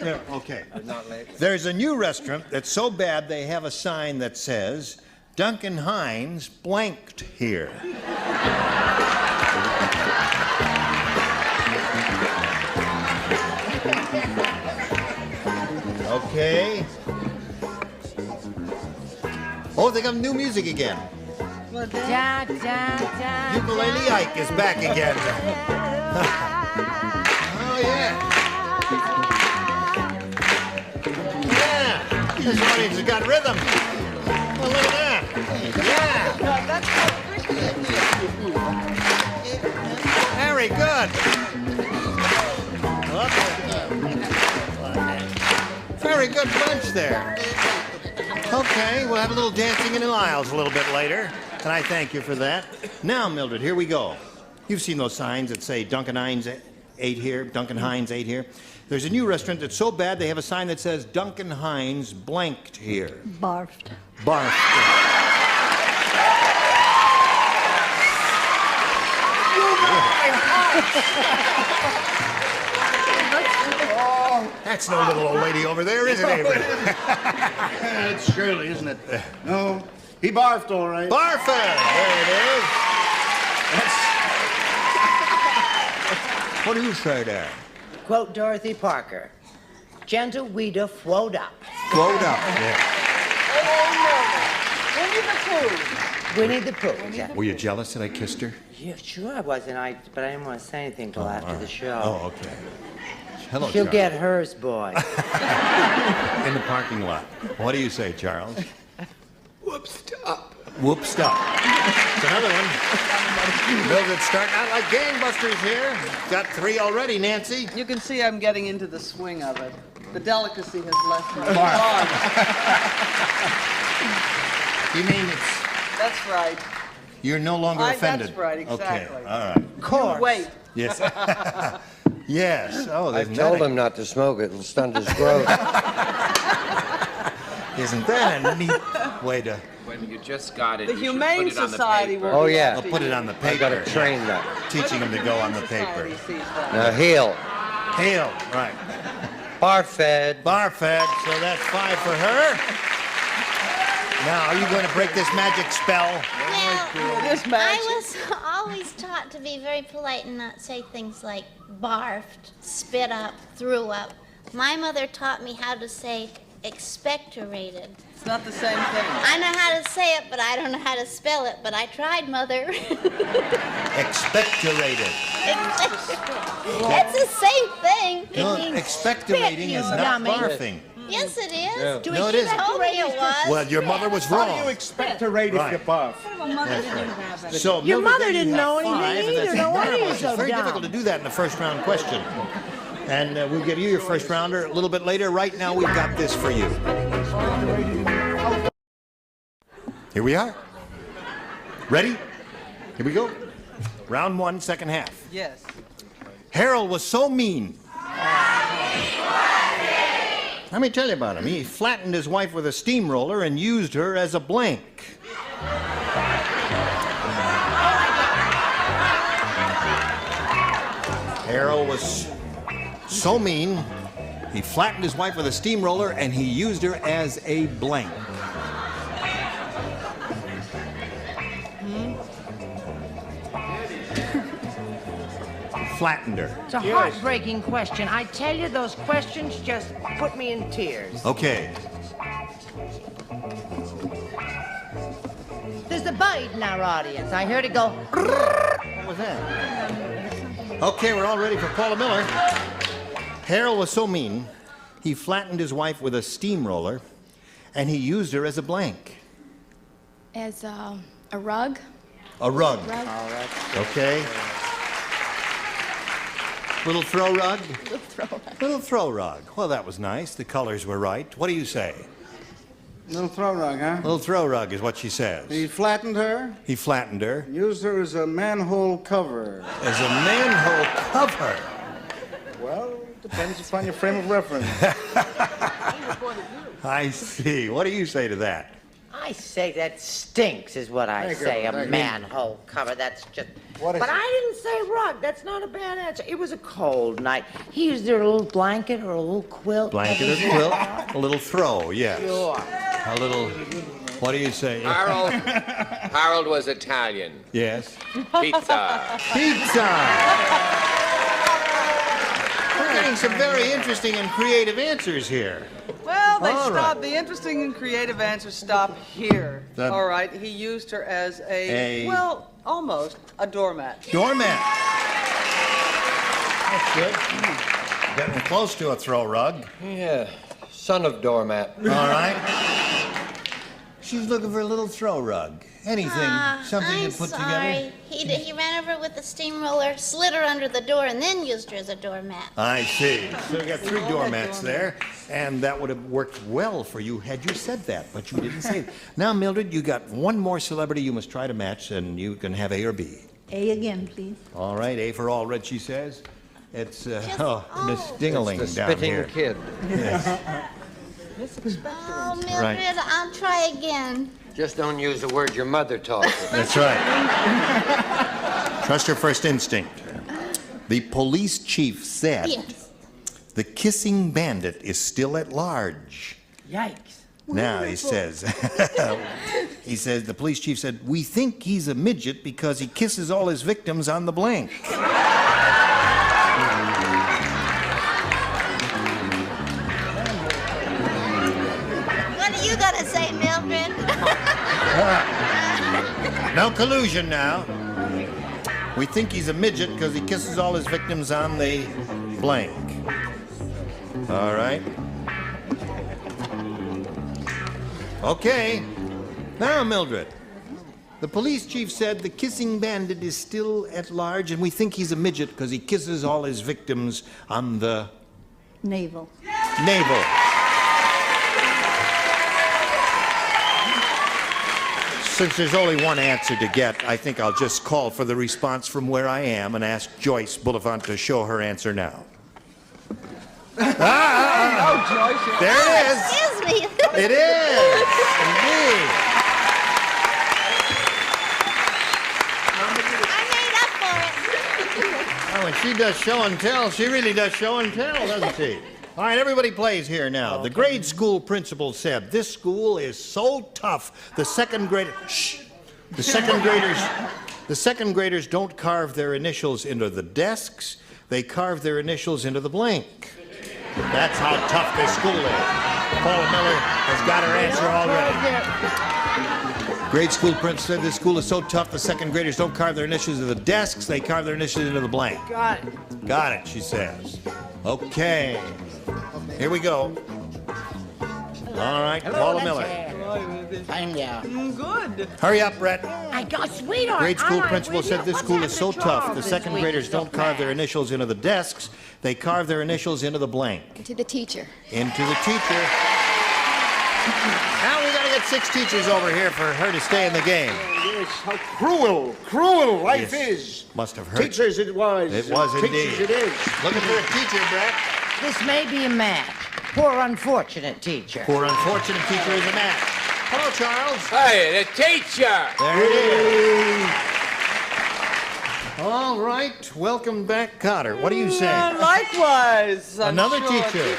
Yeah. Okay. Not lately. There's a new restaurant that's so bad they have a sign that says, Duncan Hines blanked here. Okay. Oh, they got new music again. Da, da, da, Ukulele Ike is back again. Oh, yeah. Yeah. This one's got rhythm. Oh, look at that. Yeah. Very good. Very good bunch there. Okay, we'll have a little dancing in the aisles a little bit later, and I thank you for that. Now, Mildred, here we go. You've seen those signs that say Duncan Hines ate here, Duncan Hines ate here. There's a new restaurant that's so bad they have a sign that says Duncan Hines blanked here. Barfed. Barfed. That's no little old lady over there, is it, Avery? It's Shirley, isn't it? No, he barfed all right. Barfed! There it is. What do you say there? Quote Dorothy Parker. Gentle Weeder flowed up. Flowed up, yeah. Winnie the Pooh. Yeah. Were you jealous that I kissed her? Yeah, sure I was, but I didn't want to say anything till after the show. Oh, okay. Hello, She'll Charles. get hers, boy. In the parking lot. What do you say, Charles? Whoopsed up. Whoopsed up. It's another one. Mildred's starting out like gangbusters here. Got 3 already, Nancy. You can see I'm getting into the swing of it. The delicacy has left me. You mean it's... That's right. You're no longer offended? That's right, exactly. Okay, all right. Of course. Wait. Yes. Yes. Oh, I told him not to smoke it. It'll stunt his growth. Isn't that a neat way to... When you just got it, The you should Humane put it on the Society paper. will Oh, be yeah. after I'll put you. it on the paper. I gotta train that. Teaching them to go on the paper. Now, heel. Hail, right. Bar-fed. Bar-fed, so that's 5 for her. Now, are you going to break this magic spell? I was always taught to be very polite and not say things like barfed, spit up, threw up. My mother taught me how to say expectorated. It's not the same thing. I know how to say it, but I don't know how to spell it, but I tried, Mother. Expectorated. It's the same thing. No, It means expectorating is not dummy. barfing. Yes, it is. Yeah. No, it isn't. Told me it was. Well, your mother was How wrong. do you expectorate Right. if you barf? So, Your Mildred, mother then you didn't have know 5, anything and that's either. No wonder terrible. you're It's so very dumb. difficult to do that in the first round question. And we'll give you your first rounder a little bit later. Right now, we've got this for you. Here we are. Ready? Here we go. Round 1, second half. Yes. Harold was so mean. Let me tell you about him. He flattened his wife with a steamroller and used her as a blank. Harold was so mean, he flattened his wife with a steamroller and he used her as a blank. Flattened her. It's a heartbreaking question. I tell you, those questions just put me in tears. Okay. There's a bird in our audience. I heard it go. What was that? Okay, we're all ready for Paula Miller. Harold was so mean, he flattened his wife with a steamroller, and he used her as a blank. As a rug? A rug. Rug. Okay. Little throw rug? Little throw rug. Little throw rug. Well, that was nice. The colors were right. What do you say? Little throw rug, huh? Little throw rug is what she says. He flattened her? He flattened her. Used her as a manhole cover. As a manhole cover? Well, depends upon your frame of reference. I see. What do you say to that? I say that stinks, is what I say. A manhole cover. That's just. But I didn't say rug. That's not a bad answer. It was a cold night. He used a little blanket or a little quilt. Blanket or quilt? A little throw, yes. Sure. A little. What do you say? Harold was Italian. Yes. Pizza. Pizza! We're getting some very interesting and creative answers here. Well, All right. the interesting and creative answers stop here. All right, he used her as well, almost a doormat. Doormat. That's good. Getting close to a throw rug. Yeah, son of doormat. All right. She's looking for a little throw rug. Anything, something I'm you put sorry. together? He ran over with the steamroller, slid her under the door, and then used her as a doormat. I see. So we got 3 doormats there, and that would have worked well for you had you said that, but you didn't say it. Now, Mildred, you got one more celebrity you must try to match, and you can have A or B. A again, please. All right, A for Allred, she says. It's Miss Dingaling It's the down spitting here. kid. Yes. Oh, Mildred, Right. I'll try again. Just don't use the word your mother taught you. That's right. Trust your first instinct. The police chief said the kissing bandit is still at large. Yikes. Now he says, the police chief said, we think he's a midget because he kisses all his victims on the blank. What are you gonna say, Mildred? No collusion now. We think he's a midget because he kisses all his victims on the blank. All right. Okay. Now, Mildred. The police chief said the kissing bandit is still at large, and we think he's a midget because he kisses all his victims on the Navel. navel. Since there's only one answer to get, I think I'll just call for the response from where I am and ask Joyce Bulifant to show her answer now. Joyce. There it is. Excuse me. It is. Indeed. I made up for it. Oh, when she does show and tell, she really does show and tell, doesn't she? All right, everybody plays here now. The grade school principal said, this school is so tough, the second graders don't carve their initials into the desks, they carve their initials into the blank. That's how tough this school is. Paula Miller has got her answer already. Grade school principal said this school is so tough, the second graders don't carve their initials into the desks, they carve their initials into the blank. Got it. Got it, she says. Okay. Here we go. All right, Paula Miller. Good. Hurry up, Brett. I got sweetheart. Grade school principal said this school is so tough, the second graders don't carve their initials into the desks, they carve their initials into the blank. To the teacher. Into the teacher. Now we gotta get 6 teachers over here for her to stay in the game. Yes, how cruel life is. Must have hurt. Teachers it was. It was indeed. Teachers it is. Looking for a teacher, Brett. This may be a match. Poor unfortunate teacher. Poor unfortunate teacher is a match. Hello, Charles. Hey, the teacher! There it is. All right, welcome back, Cotter. What do you say? Likewise. Another sure. teacher.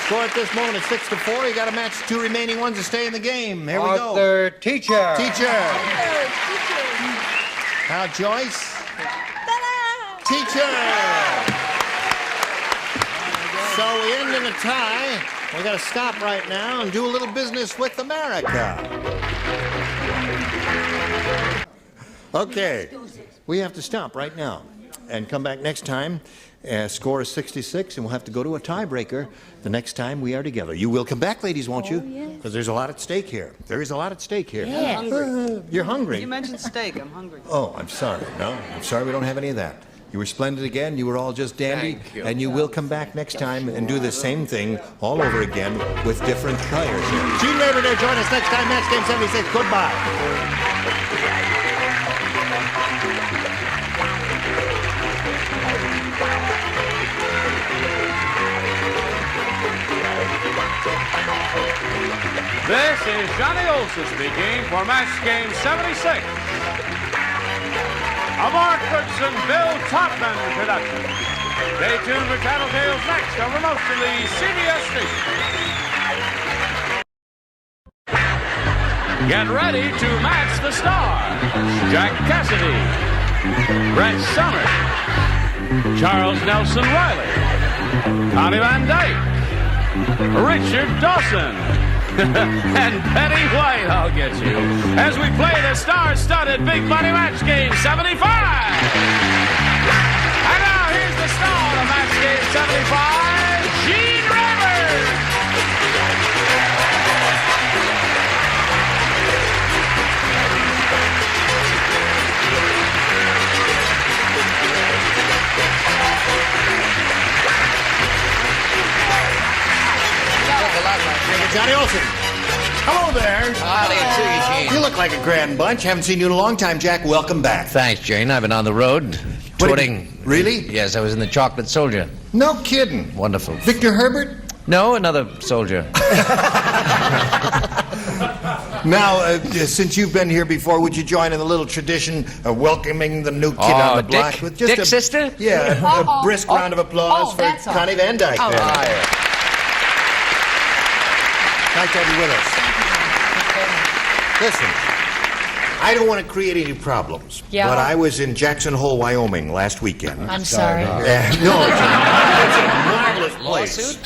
Score at this moment is 6-4. You got to match the two remaining ones to stay in the game. Here we go. Arthur, teacher. Teacher. Now, Joyce. Teacher. So we end in a tie. We got to stop right now and do a little business with America. Okay. We have to stop right now and come back next time. Score is 66, and we'll have to go to a tiebreaker the next time we are together. You will come back, ladies, won't you? Because there's a lot at stake here. There is a lot at stake here. Yeah. I'm hungry. You're hungry? You mentioned steak. I'm hungry. Oh, I'm sorry. No, I'm sorry we don't have any of that. You were splendid again. You were all just dandy. Thank you. And you will come back next time and do the same thing all over again with different players. Gene Raver there. Join us next time. Match Game 76. Goodbye. This is Johnny Olson speaking for Match Game 76. A Mark Goodson, Bill Todman production. Stay tuned for Tattletales next over most of the CBS stations. Get ready to match the stars. Jack Cassidy, Brett Summers, Charles Nelson Riley, Connie Van Dyke, Richard Dawson, and Betty White, I'll get you, as we play the star-studded Big Money Match Game 75. And now here's the star of Match Game 75, Gene Raver. Johnny Olson. Hello there. Howdy to you, Gene. You look like a grand bunch. Haven't seen you in a long time, Jack. Welcome back. Thanks, Jane. I've been on the road touring. Really? Yes, I was in the Chocolate Soldier. No kidding. Wonderful. Victor Herbert? No, another soldier. Now, since you've been here before, would you join in the little tradition of welcoming the new kid on the block? Dick? With just Dick's sister? Yeah, a brisk round of applause for Connie Van Dyke. Oh, there. Nice to have you with us. Listen, I don't want to create any problems, but I was in Jackson Hole, Wyoming last weekend. I'm sorry. No, it's a marvelous place.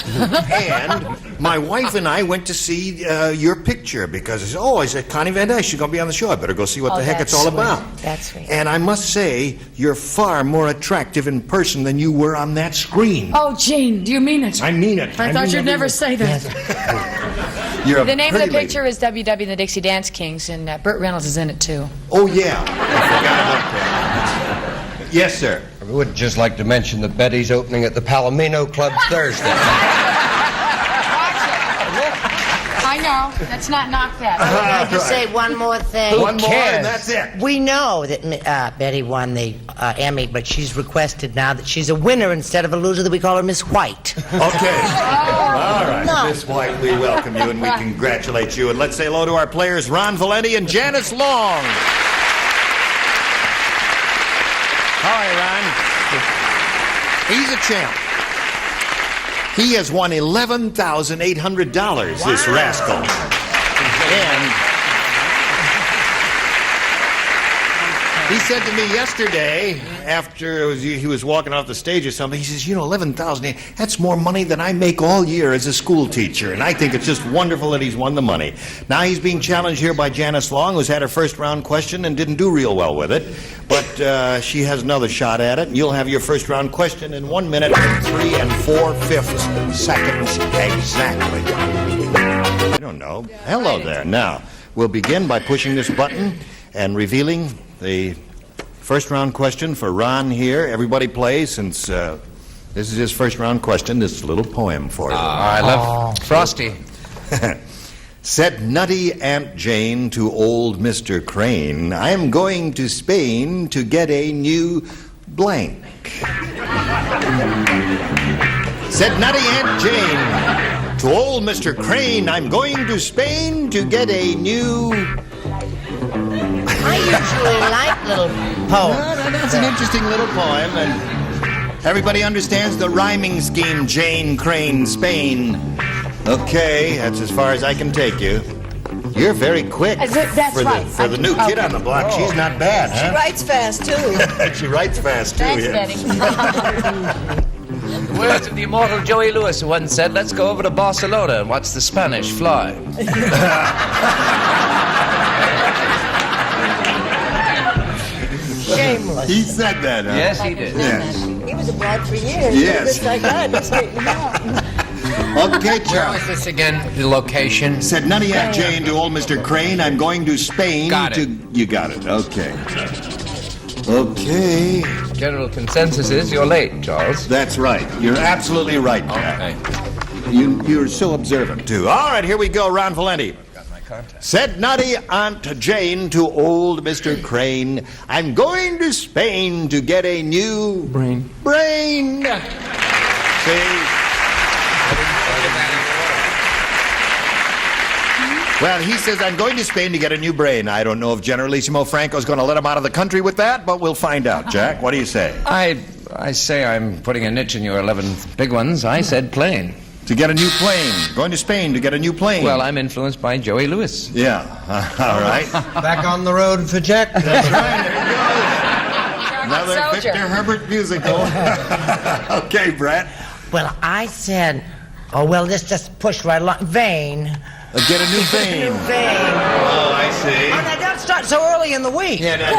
And my wife and I went to see your picture because, I said, Connie Van Dyke, she's going to be on the show. I better go see what the heck it's all about. That's sweet. And I must say, you're far more attractive in person than you were on that screen. Oh, Gene, do you mean it? I mean it. I thought you'd never say that. The name of the picture is WW and the Dixie Dance Kings, and Burt Reynolds is in it, too. Oh, yeah. I forgot about that. Yes, sir. I would just like to mention that Betty's opening at the Palomino Club Thursday. I know. Let's not knock that. I'd like to say one more thing. One more, and that's it. We know that Betty won the Emmy, but she's requested now that she's a winner instead of a loser, that we call her Miss White. Okay. All right. No. Miss White, we welcome you and we congratulate you. And let's say hello to our players, Ron Valenti and Janice Long. Hi, Ron. He's a champ. He has won $11,800, this rascal. And he said to me yesterday, after he was walking off the stage or something, he says, $11,000, that's more money than I make all year as a school teacher. And I think it's just wonderful that he's won the money. Now he's being challenged here by Janice Long, who's had her first round question and didn't do real well with it. But she has another shot at it. You'll have your first round question in 1 minute and 3 4/5 seconds exactly. I don't know. Hello there. Now, we'll begin by pushing this button and revealing the first round question for Ron here. Everybody play, since this is his first round question. This little poem for you. I love Frosty. Said nutty Aunt Jane to old Mr. Crane, I am going to Spain to get a new blank. Said nutty Aunt Jane to old Mr. Crane, I'm going to Spain to get a new... I usually like little poem. That's an interesting little poem, and everybody understands the rhyming scheme, Jane Crane, Spain. Okay, that's as far as I can take you. You're very quick. That's right. For the new kid on the block, she's not bad, huh? She writes fast, too. She writes fast, too. Thanks, yeah. The words of the immortal Joey Lewis, who once said, "Let's go over to Barcelona and watch the Spanish fly." Shameless. He said that, huh? Yes, he did. Yes. He was abroad for years. Yes. Just like that. Straighten him out. Okay, Where Charlie. was this again? The location? Said none of you, Jane, to old Mr. Crane. I'm going to Spain. Got it. You got it. Okay. Okay. General consensus is you're late, Charles. That's right. You're absolutely right, Jack. You're so observant, too. All right, here we go. Ron Valenti. Said nutty Aunt Jane to old Mr. Crane, I'm going to Spain to get a new... Brain. See? Well, he says, I'm going to Spain to get a new brain. I don't know if Generalissimo Franco's going to let him out of the country with that, but we'll find out. Jack, what do you say? I say I'm putting a niche in your 11 big ones. I said plane. To get a new plane. Going to Spain to get a new plane. Well, I'm influenced by Joey Lewis. Yeah. All right. Back on the road for Jack. That's right. There you go. Another Soldier. Victor Herbert musical. Okay, Brett. Well, I said, oh, well, this just pushed right along. Vein. Get a new vein. New vein. Oh, I see. Oh, now don't start so early in the week. Yeah, that's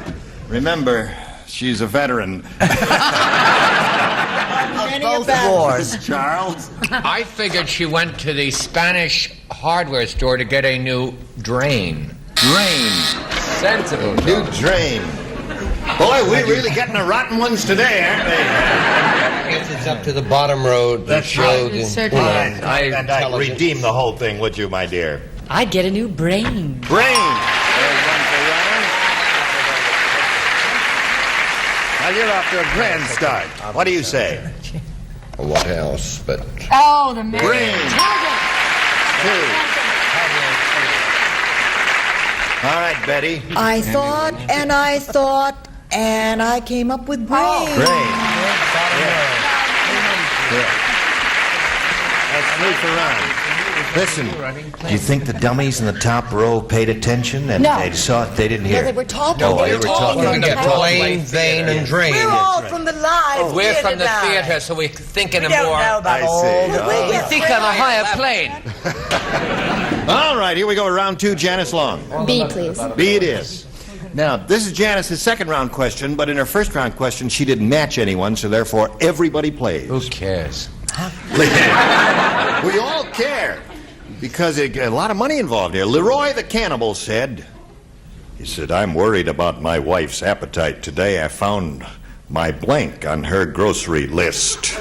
right. Remember, she's a veteran. Both wars. Charles? I figured she went to the Spanish hardware store to get a new drain. Drain. Sensible. New drain. Boy, we're really getting the rotten ones today, aren't they? I guess it's up to the bottom road to show the... Fine. I'd redeem the whole thing, would you, my dear? I'd get a new brain. Brain. There's one for Ron. Now you're off to a grand start. What do you say? What else but... Oh, the man. Brain. Two. All right, Betty. I thought, and I came up with brain. Brain. Yeah. That's me for Ron. Listen, do you think the dummies in the top row paid attention and No. they saw it? They didn't hear. No, they were talking. Oh, They they were were talking. talking. We're plane, vein, and drain. We're all from the live We're theater from the now. theater, so we're thinking We of don't more... know about I all see. the Oh. We think on a higher plane. All right, here we go. Round two, Janice Long. B, please. B it is. Now, this is Janice's second round question, but in her first round question, she didn't match anyone, so therefore everybody plays. Who cares? We all care, because a lot of money involved here. Leroy the Cannibal said, I'm worried about my wife's appetite. Today I found my blank on her grocery list.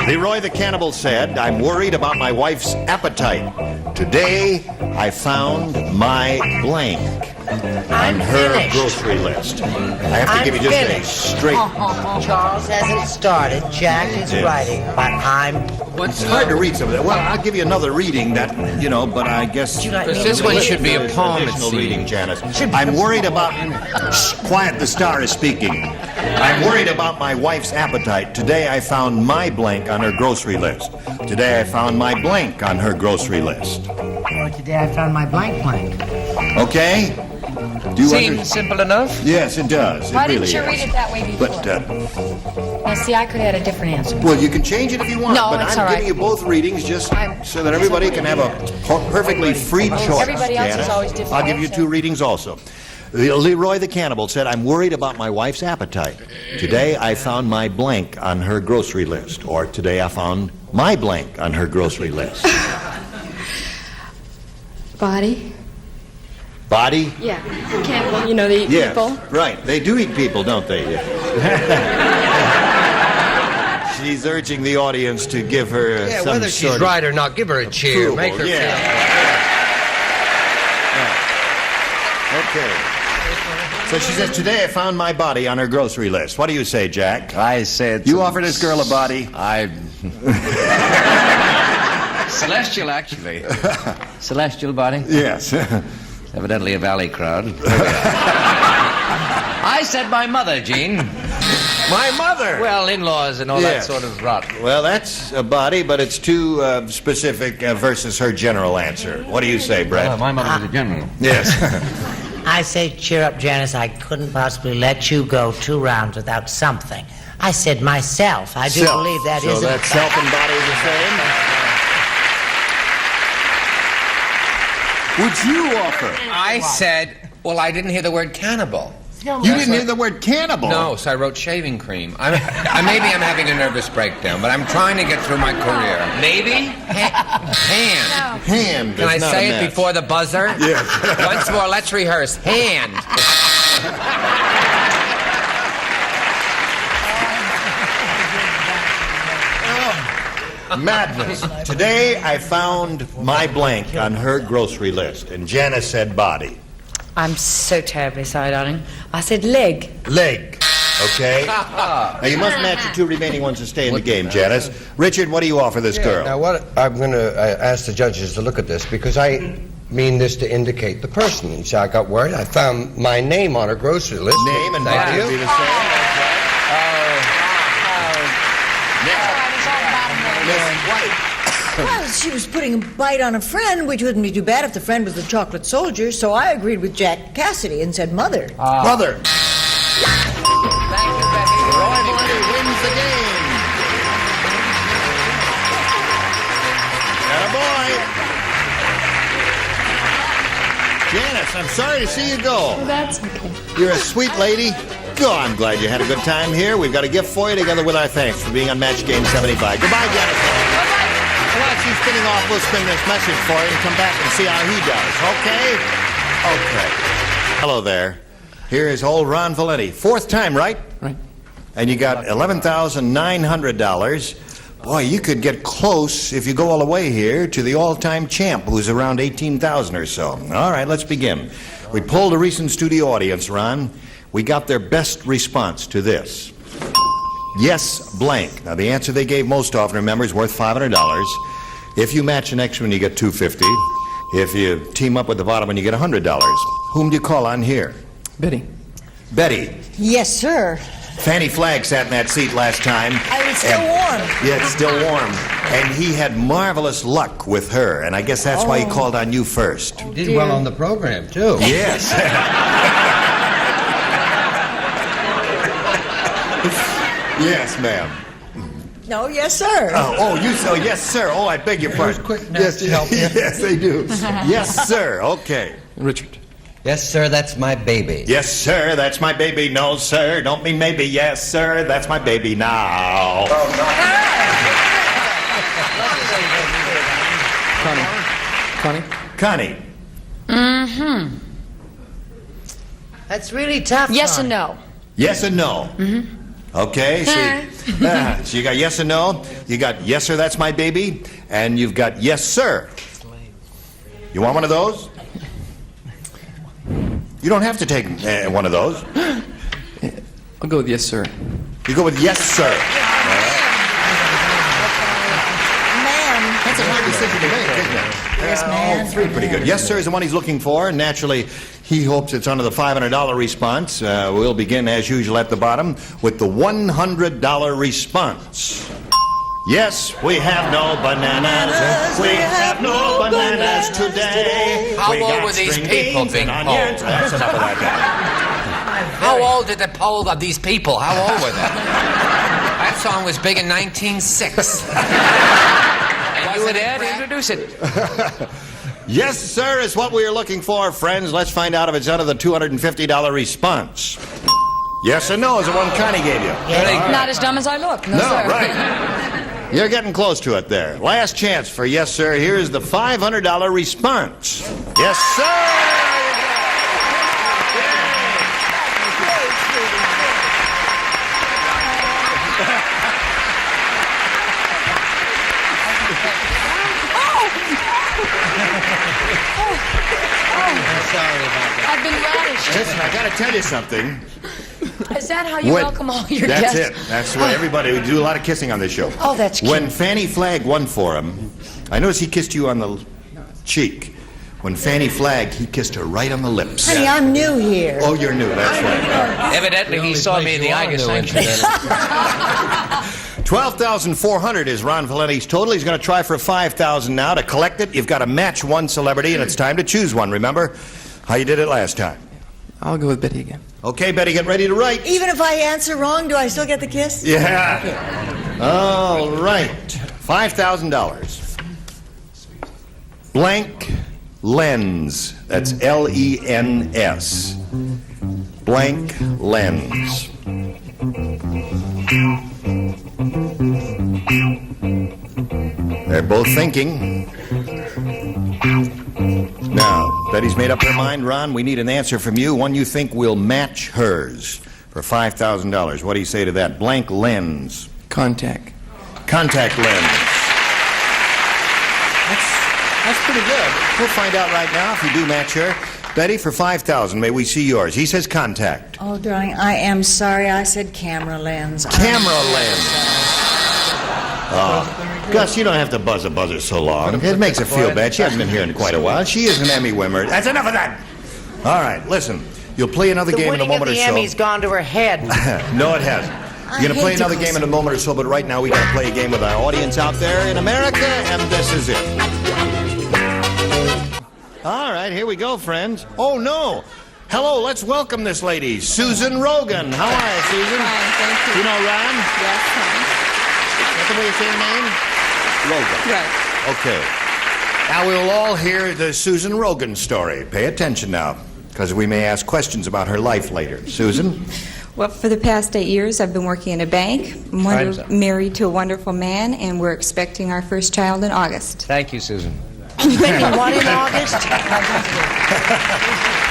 Leroy the Cannibal said, I'm worried about my wife's appetite. Today, I found my blank on her grocery list. I have to give you just a straight... Charles hasn't started. Jack is writing, but It's hard to read some of that. Well, I'll give you another reading that, but I guess... This one should be a poem, it Additional seems. reading, Janice. I'm worried about... Shh, quiet, the star is speaking. I'm worried about my wife's appetite. Today I found my blank on her grocery list. Today I found my blank on her grocery list. today I found my blank. Okay? Do you Seems simple enough. Yes, it does. Why It really didn't you is. read it that way before? But, Now, see, I could have had a different answer. well, you can change it if you want, No, but it's I'm all right. giving you both readings just so that everybody can have a perfectly free choice. Everybody else is Janice. always different I'll give you also. 2 readings also. Leroy the Cannibal said, I'm worried about my wife's appetite. Today I found my blank on her grocery list. Or today I found my blank on her grocery list. Body. Body? Yeah. Cannibal. You know, they eat Yes, people. right. They do eat people, don't they? She's urging the audience to give her Yeah, some whether sort she's of right or not, give her a cheer. approval. Make her Yeah. Okay. So she says, today I found my body on her grocery list. What do you say, Jack? I say it's... You offered this girl a body? I Celestial, actually. Celestial body? Yes. Evidently a valley crowd. I said my mother, Gene. My mother? Well, in-laws and all that sort of rot. Well, that's a body, but it's too specific versus her general answer. What do you say, Brett? Well, my mother was a general. Yes. I say, cheer up, Janice. I couldn't possibly let you go 2 rounds without something. I said myself. I do believe that so is. So that self and body is the same? Would you offer? I said, well, I didn't hear the word cannibal. You didn't hear the word cannibal? No, so I wrote shaving cream. Maybe I'm having a nervous breakdown, but I'm trying to get through my career. Maybe? Hand. No. Hand. Can I say it before the buzzer? Yes. Once more, let's rehearse. Hand. Madness. Today I found my blank on her grocery list, and Janice said body. I'm so terribly sorry, darling. I said leg. Leg. Okay. Now you must match the 2 remaining ones to stay in the game, Janice. Richard, what do you offer this girl? Now, what I'm going to ask the judges to look at this, because I mean this to indicate the person. You see, I got worried. I found my name on her grocery list. Name and body would be the same. Well, she was putting a bite on a friend, which wouldn't be too bad if the friend was the chocolate soldier, so I agreed with Jack Cassidy and said mother. Mother. Thank you, Becky. Roy Valenti wins the game. Attaboy. Janice, I'm sorry to see you go. Oh, that's okay. You're a sweet lady. Go, I'm glad you had a good time here. We've got a gift for you together with our thanks for being on Match Game 75. Goodbye, Janice. While she's spinning off, we'll spin this message for you and come back and see how he does, okay? Okay. Hello there. Here is old Ron Valenti. 4th time, right? Right. And you got $11,900. Boy, you could get close if you go all the way here to the all-time champ, who's around 18,000 or so. All right, let's begin. We polled a recent studio audience, Ron. We got their best response to this. Yes, blank. Now, the answer they gave most often, remember, is worth $500. If you match the next one, you get $250. If you team up with the bottom one, you get $100. Whom do you call on here? Betty. Betty. Yes, sir. Fanny Flagg sat in that seat last time. I was still warm. Yeah, it's still warm. And he had marvelous luck with her, and I guess that's why he called on you first. You did well on the program, too. Yes. Yes, ma'am. No, yes, sir. Yes, sir. Oh, I beg your pardon. Yes, to help you. Yes, they do. Yes, sir. Okay. Richard. Yes, sir, that's my baby. Yes, sir, that's my baby. No, sir, don't mean maybe. Yes, sir, that's my baby now. Connie. Mm-hmm. That's really tough. Yes Connie. and no. Yes and no. Mm-hmm. Okay, so you got yes and no, you got yes, sir, that's my baby, and you've got yes, sir. You want one of those? You don't have to take one of those. I'll go with yes, sir. You go with yes, sir. Ma'am. That's a hard decision to make, isn't it? Yes, ma'am. All 3 pretty good. Yes, sir is the one he's looking for. Naturally, he hopes it's under the $500 response. We'll begin, as usual, at the bottom with the $100 response. Yes, we have no bananas. We have no bananas today. How old were these people being polled? That's enough of that. How old did the poll of these people? How old were they? That song was big in 1906. And you were there to introduce it. Yes, sir, is what we are looking for, friends. Let's find out if it's under the $250 response. Yes or no is the one Connie gave you. Not as dumb as I look. No, sir. Right. You're getting close to it there. Last chance for yes, sir. Here's the $500 response. Yes, sir. Sorry about that. I've been radished. Listen, I got to tell you something. Is that how you welcome all your guests? That's it. That's what everybody. We do a lot of kissing on this show. Oh, that's cute. When Fanny Flagg won for him, I noticed he kissed you on the cheek. When Fanny flagged, he kissed her right on the lips. Honey, I'm new here. Oh, you're new, that's right. Evidently, he saw me in the Argus sanctuary. 12,400 is Ron Valenti's total. He's going to try for 5,000 now. To collect it, you've got to match one celebrity, and it's time to choose one. Remember how you did it last time? I'll go with Betty again. Okay, Betty, get ready to write. Even if I answer wrong, do I still get the kiss? Yeah. All right. $5,000. Blank lens. That's L-E-N-S. Blank lens. They're both thinking. Now, Betty's made up her mind. Ron, we need an answer from you, one you think will match hers for $5,000. What do you say to that? Blank lens. Contact. Contact lens. That's pretty good. We'll find out right now if you do match her. Betty, for $5,000, may we see yours? He says contact. Oh, darling, I am sorry. I said camera lens. Camera lens. Oh, Gus, you don't have to buzz a buzzer so long. It makes her feel bad. She hasn't been here in quite a while. She is an Emmy winner. That's enough of that. All right, listen. You'll play another game in a moment or so. The Emmy's gone to her head. No, it hasn't. You're going to play another game in a moment or so, but right now we got to play a game with our audience out there in America, and this is it. All right, here we go, friends. Oh, no. Hello, let's welcome this lady, Susan Rogan. How are you, Susan? Fine, thank you. You know Ron? Yes, fine. Is that the way you say your name? Rogan. Right. Okay. Now we'll all hear the Susan Rogan story. Pay attention now, because we may ask questions about her life later. Susan? Well, for the past 8 years, I've been working in a bank. I'm married to a wonderful man, and we're expecting our first child in August. Thank you, Susan. Expecting what in August?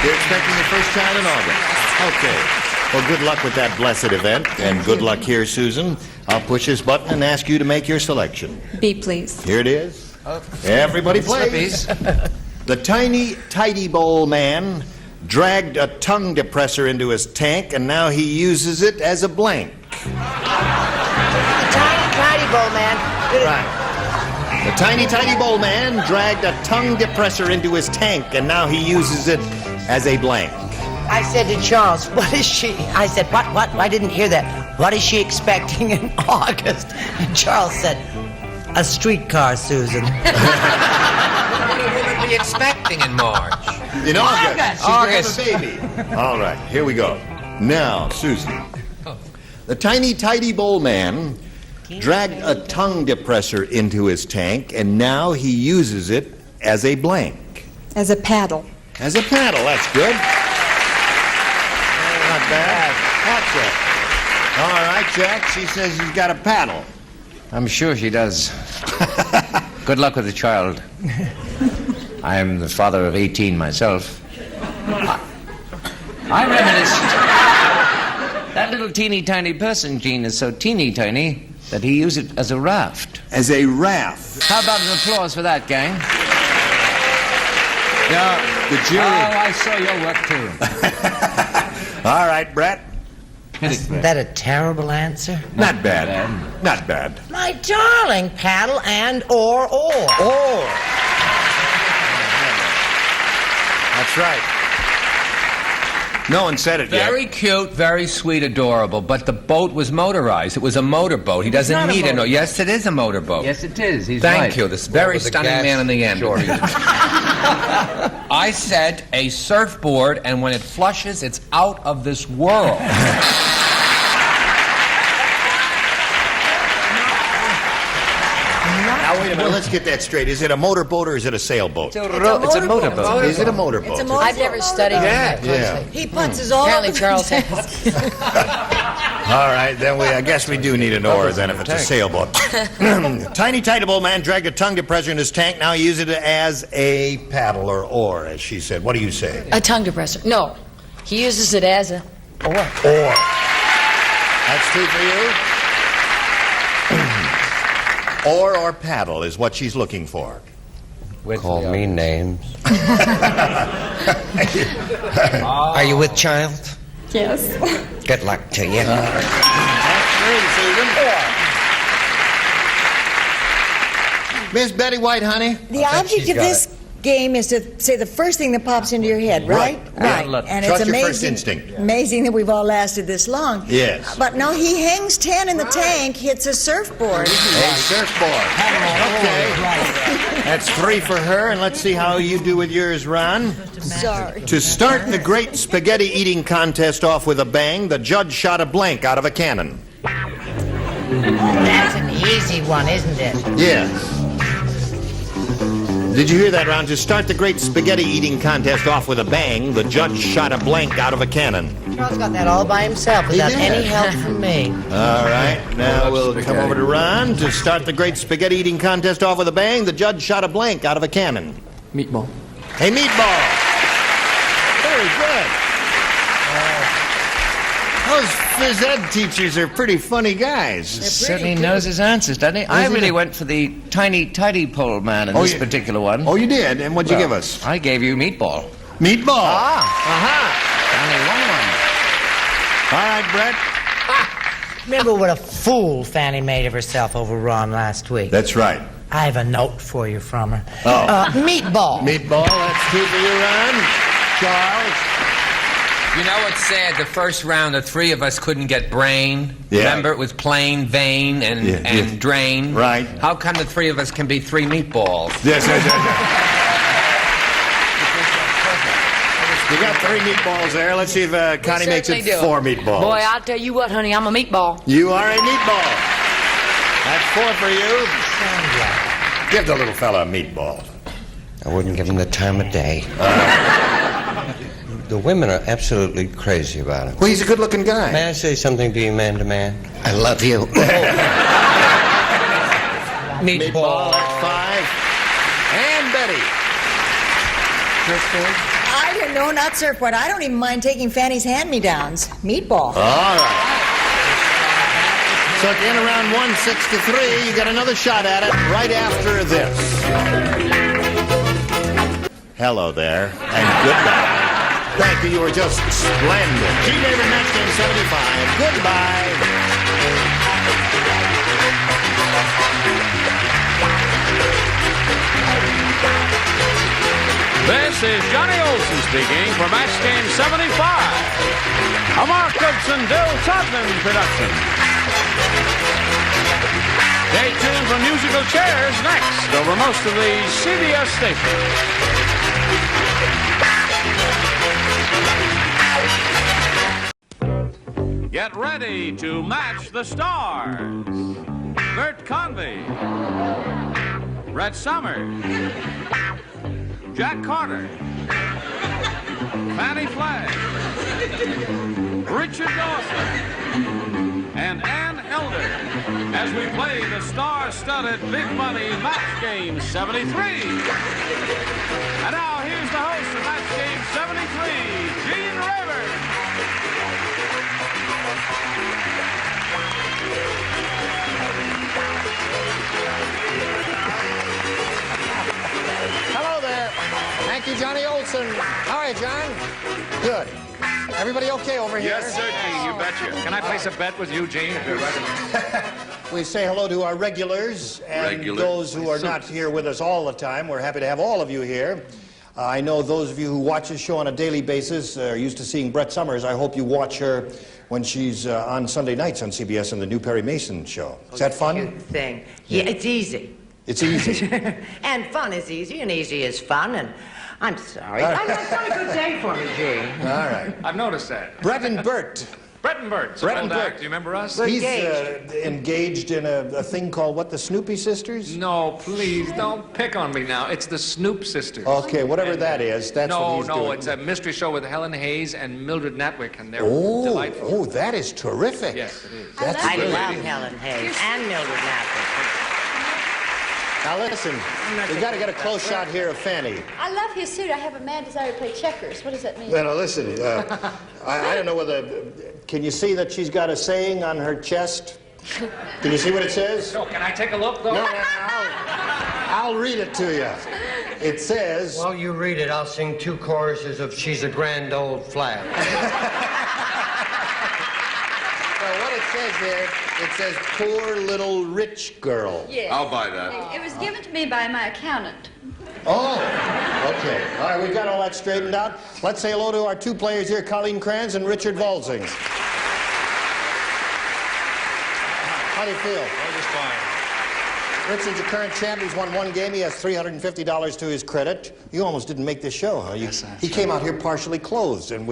You're expecting your first child in August. Okay. Well, good luck with that blessed event, and good luck here, Susan. I'll push this button and ask you to make your selection. B, please. Here it is. Everybody plays. The tiny, tidy bowl man dragged a tongue depressor into his tank, and now he uses it as a blank. Tidy bowl man. Right. The tiny, tidy bowl man dragged a tongue depressor into his tank, and now he uses it as a blank. I said to Charles, what is she? I said, what? I didn't hear that. What is she expecting in August? And Charles said, a streetcar, Susan. What would we be expecting in March? In August. She's gonna have a baby. All right, here we go. Now, Susan. The tiny, tidy bowl man dragged a tongue depressor into his tank, and now he uses it as a blank. As a paddle. As a paddle, that's good. Not bad. That's it. All right, Jack, she says he's got a paddle. I'm sure she does. Good luck with the child. I am the father of 18 myself. I reminisced. That little teeny tiny person, Gene, is so teeny tiny that he used it as a raft. As a raft. How about an applause for that, gang? Now, the jury... Oh, I saw your work, too. All right, Brett. Isn't that a terrible answer? Not bad. Not bad. My darling, paddle and or. Or. That's right. No one said it yet. Very cute, very sweet, adorable, but the boat was motorized. It was a motorboat. He doesn't need a no. Yes, it is a motorboat. Yes, it is. He's Thank right. you. This very stunning man in the end. I said a surfboard, and when it flushes, it's out of this world. Now, wait a minute. Let's get that straight. Is it a motorboat or is it a sailboat? It's a motorboat. Is it a motorboat? It's a motorboat. I've never studied it. Yeah. He putzes all Apparently over Charles the has. All right, then I guess we do need an oar then if it's a sailboat. Tiny Tidable man dragged a tongue depressor in his tank. Now he uses it as a paddle or oar, as she said. What do you say? A tongue depressor. No, he uses it as a oar. Oar. That's two for you? Oar or paddle is what she's looking for. Call me names. Are you with child? Yes. Good luck to you. That's great, Susan. Miss Betty White, honey. The object of this game is to say the first thing that pops into your head, right? Right. And Trust it's your amazing, first instinct. amazing that we've all lasted this long. Yes. But no, he hangs 10 in the tank, hits a surfboard. A surfboard. Okay. That's 3 for her, and let's see how you do with yours, Ron. Sorry. To start the great spaghetti eating contest off with a bang, the judge shot a blank out of a cannon. That's an easy one, isn't it? Yes. Did you hear that, Ron? To start the great spaghetti eating contest off with a bang, the judge shot a blank out of a cannon. Charles got that all by himself without any help from me. All right, now we'll come over to Ron. To start the great spaghetti eating contest off with a bang, the judge shot a blank out of a cannon. Meatball. A meatball. Very good. Those phys ed teachers are pretty funny guys. Certainly knows his answers, doesn't he? I really went for the tiny tidy pole man in this particular one. Oh, you did? And what'd you give us? I gave you meatball. Meatball. Uh-huh. All right, Brett. Remember what a fool Fanny made of herself over Ron last week? That's right. I have a note for you from her. Oh. Meatball. Meatball, that's 2 for you, Ron. Charles. You know what's sad? The first round, the 3 of us couldn't get brain. Yeah. Remember, it was plain, vein, and drain. Right. How come the 3 of us can be 3 meatballs? Yes. You got 3 meatballs there. Let's see if Connie makes it 4 meatballs. Boy, I'll tell you what, honey, I'm a meatball. You are a meatball. That's 4 for you. Give the little fella a meatball. I wouldn't give him the time of day. The women are absolutely crazy about him. Well, he's a good-looking guy. May I say something to you, man to man? I love you. Meatball at 5. And Betty. I don't know, not surfboard. I don't even mind taking Fanny's hand-me-downs. Meatball. All right. So at the end of round 1, 6-3, you got another shot at it right after this. Hello there, and goodbye. Thank you, you were just splendid. G-Raver Match Game 75. Goodbye. This is Johnny Olson speaking for Match Game 75, a Mark Goodson, Bill Todman production. Stay tuned for musical chairs next over most of the CBS stations. Get ready to match the stars. Bert Convy, Brett Summers, Jack Carter, Fanny Flagg, Richard Dawson, and Ann Elder as we play the star-studded Big Money Match Game 73. And now here's the host of Match Game 73, Gene Rayburn. Hello there. Thank you, Johnny Olson. How are you, John? Good. Everybody okay over here? Yes, sir, Gene, you betcha. Can I place a bet with you, Gene, if you're ready? We say hello to our regulars and those who are not here with us all the time. We're happy to have all of you here. I know those of you who watch this show on a daily basis are used to seeing Brett Summers. I hope you watch her when she's on Sunday nights on CBS in the new Perry Mason show. Is that fun? Cute thing. Yeah, it's easy. It's easy. And fun is easy, and easy is fun, and I'm sorry. It's not a good day for me, Gene. All right. I've noticed that. Brett and Bert. Brett and Bert. Brett and Bert. Do you remember us? He's engaged in a thing called what, the Snoopy Sisters? No, please, don't pick on me now. It's the Snoop Sisters. Okay, whatever that is, that's what he's doing. No, it's a mystery show with Helen Hayes and Mildred Natwick, and they're delightful. Oh, that is terrific. Yes, it is. I love Helen Hayes and Mildred Natwick. Now listen, we got to get a close shot here of Fanny. I love his suit. I have a mad desire to play checkers. What does that mean? Now listen, I don't know whether... Can you see that she's got a saying on her chest? Can you see what it says? No, can I take a look, though? No, I'll read it to you. It says... While you read it, I'll sing 2 choruses of She's a Grand Old Flag. Well, what it says there, it says poor little rich girl. Yes. I'll buy that. It was given to me by my accountant. Oh, okay. All right, we've got all that straightened out. Let's say hello to our two players here, Colleen Kranz and Richard Volzing. How do you feel? Just fine. Richard's a current champ. He's won one game. He has $350 to his credit. You almost didn't make this show, huh? He came out here partially clothed, and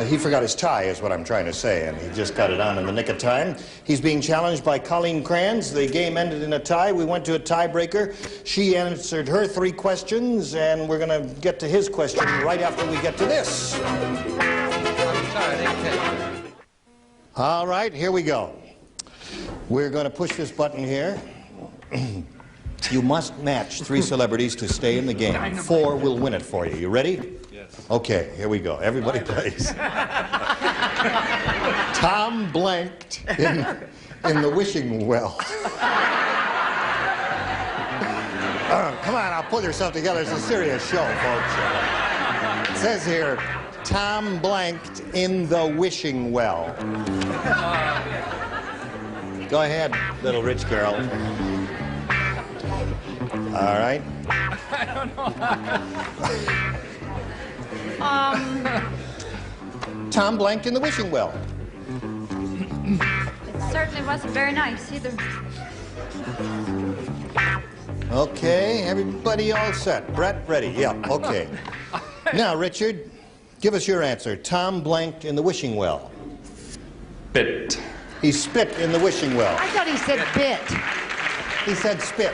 he forgot his tie, is what I'm trying to say, and he just got it on in the nick of time. He's being challenged by Colleen Kranz. The game ended in a tie. We went to a tiebreaker. She answered her 3 questions, and we're going to get to his question right after we get to this. All right, here we go. We're going to push this button here. You must match 3 celebrities to stay in the game. 4 will win it for you. You ready? Yes. Okay, here we go. Everybody plays. Tom blanked in the wishing well. Come on, I'll pull yourself together. It's a serious show, folks. It says here, Tom blanked in the wishing well. Go ahead, little rich girl. All right. I don't know. Tom blanked in the wishing well. It certainly wasn't very nice either. Okay, everybody all set. Brett, ready? Yeah, okay. Now, Richard, give us your answer. Tom blanked in the wishing well. Spit. He spit in the wishing well. I thought he said bit. He said spit.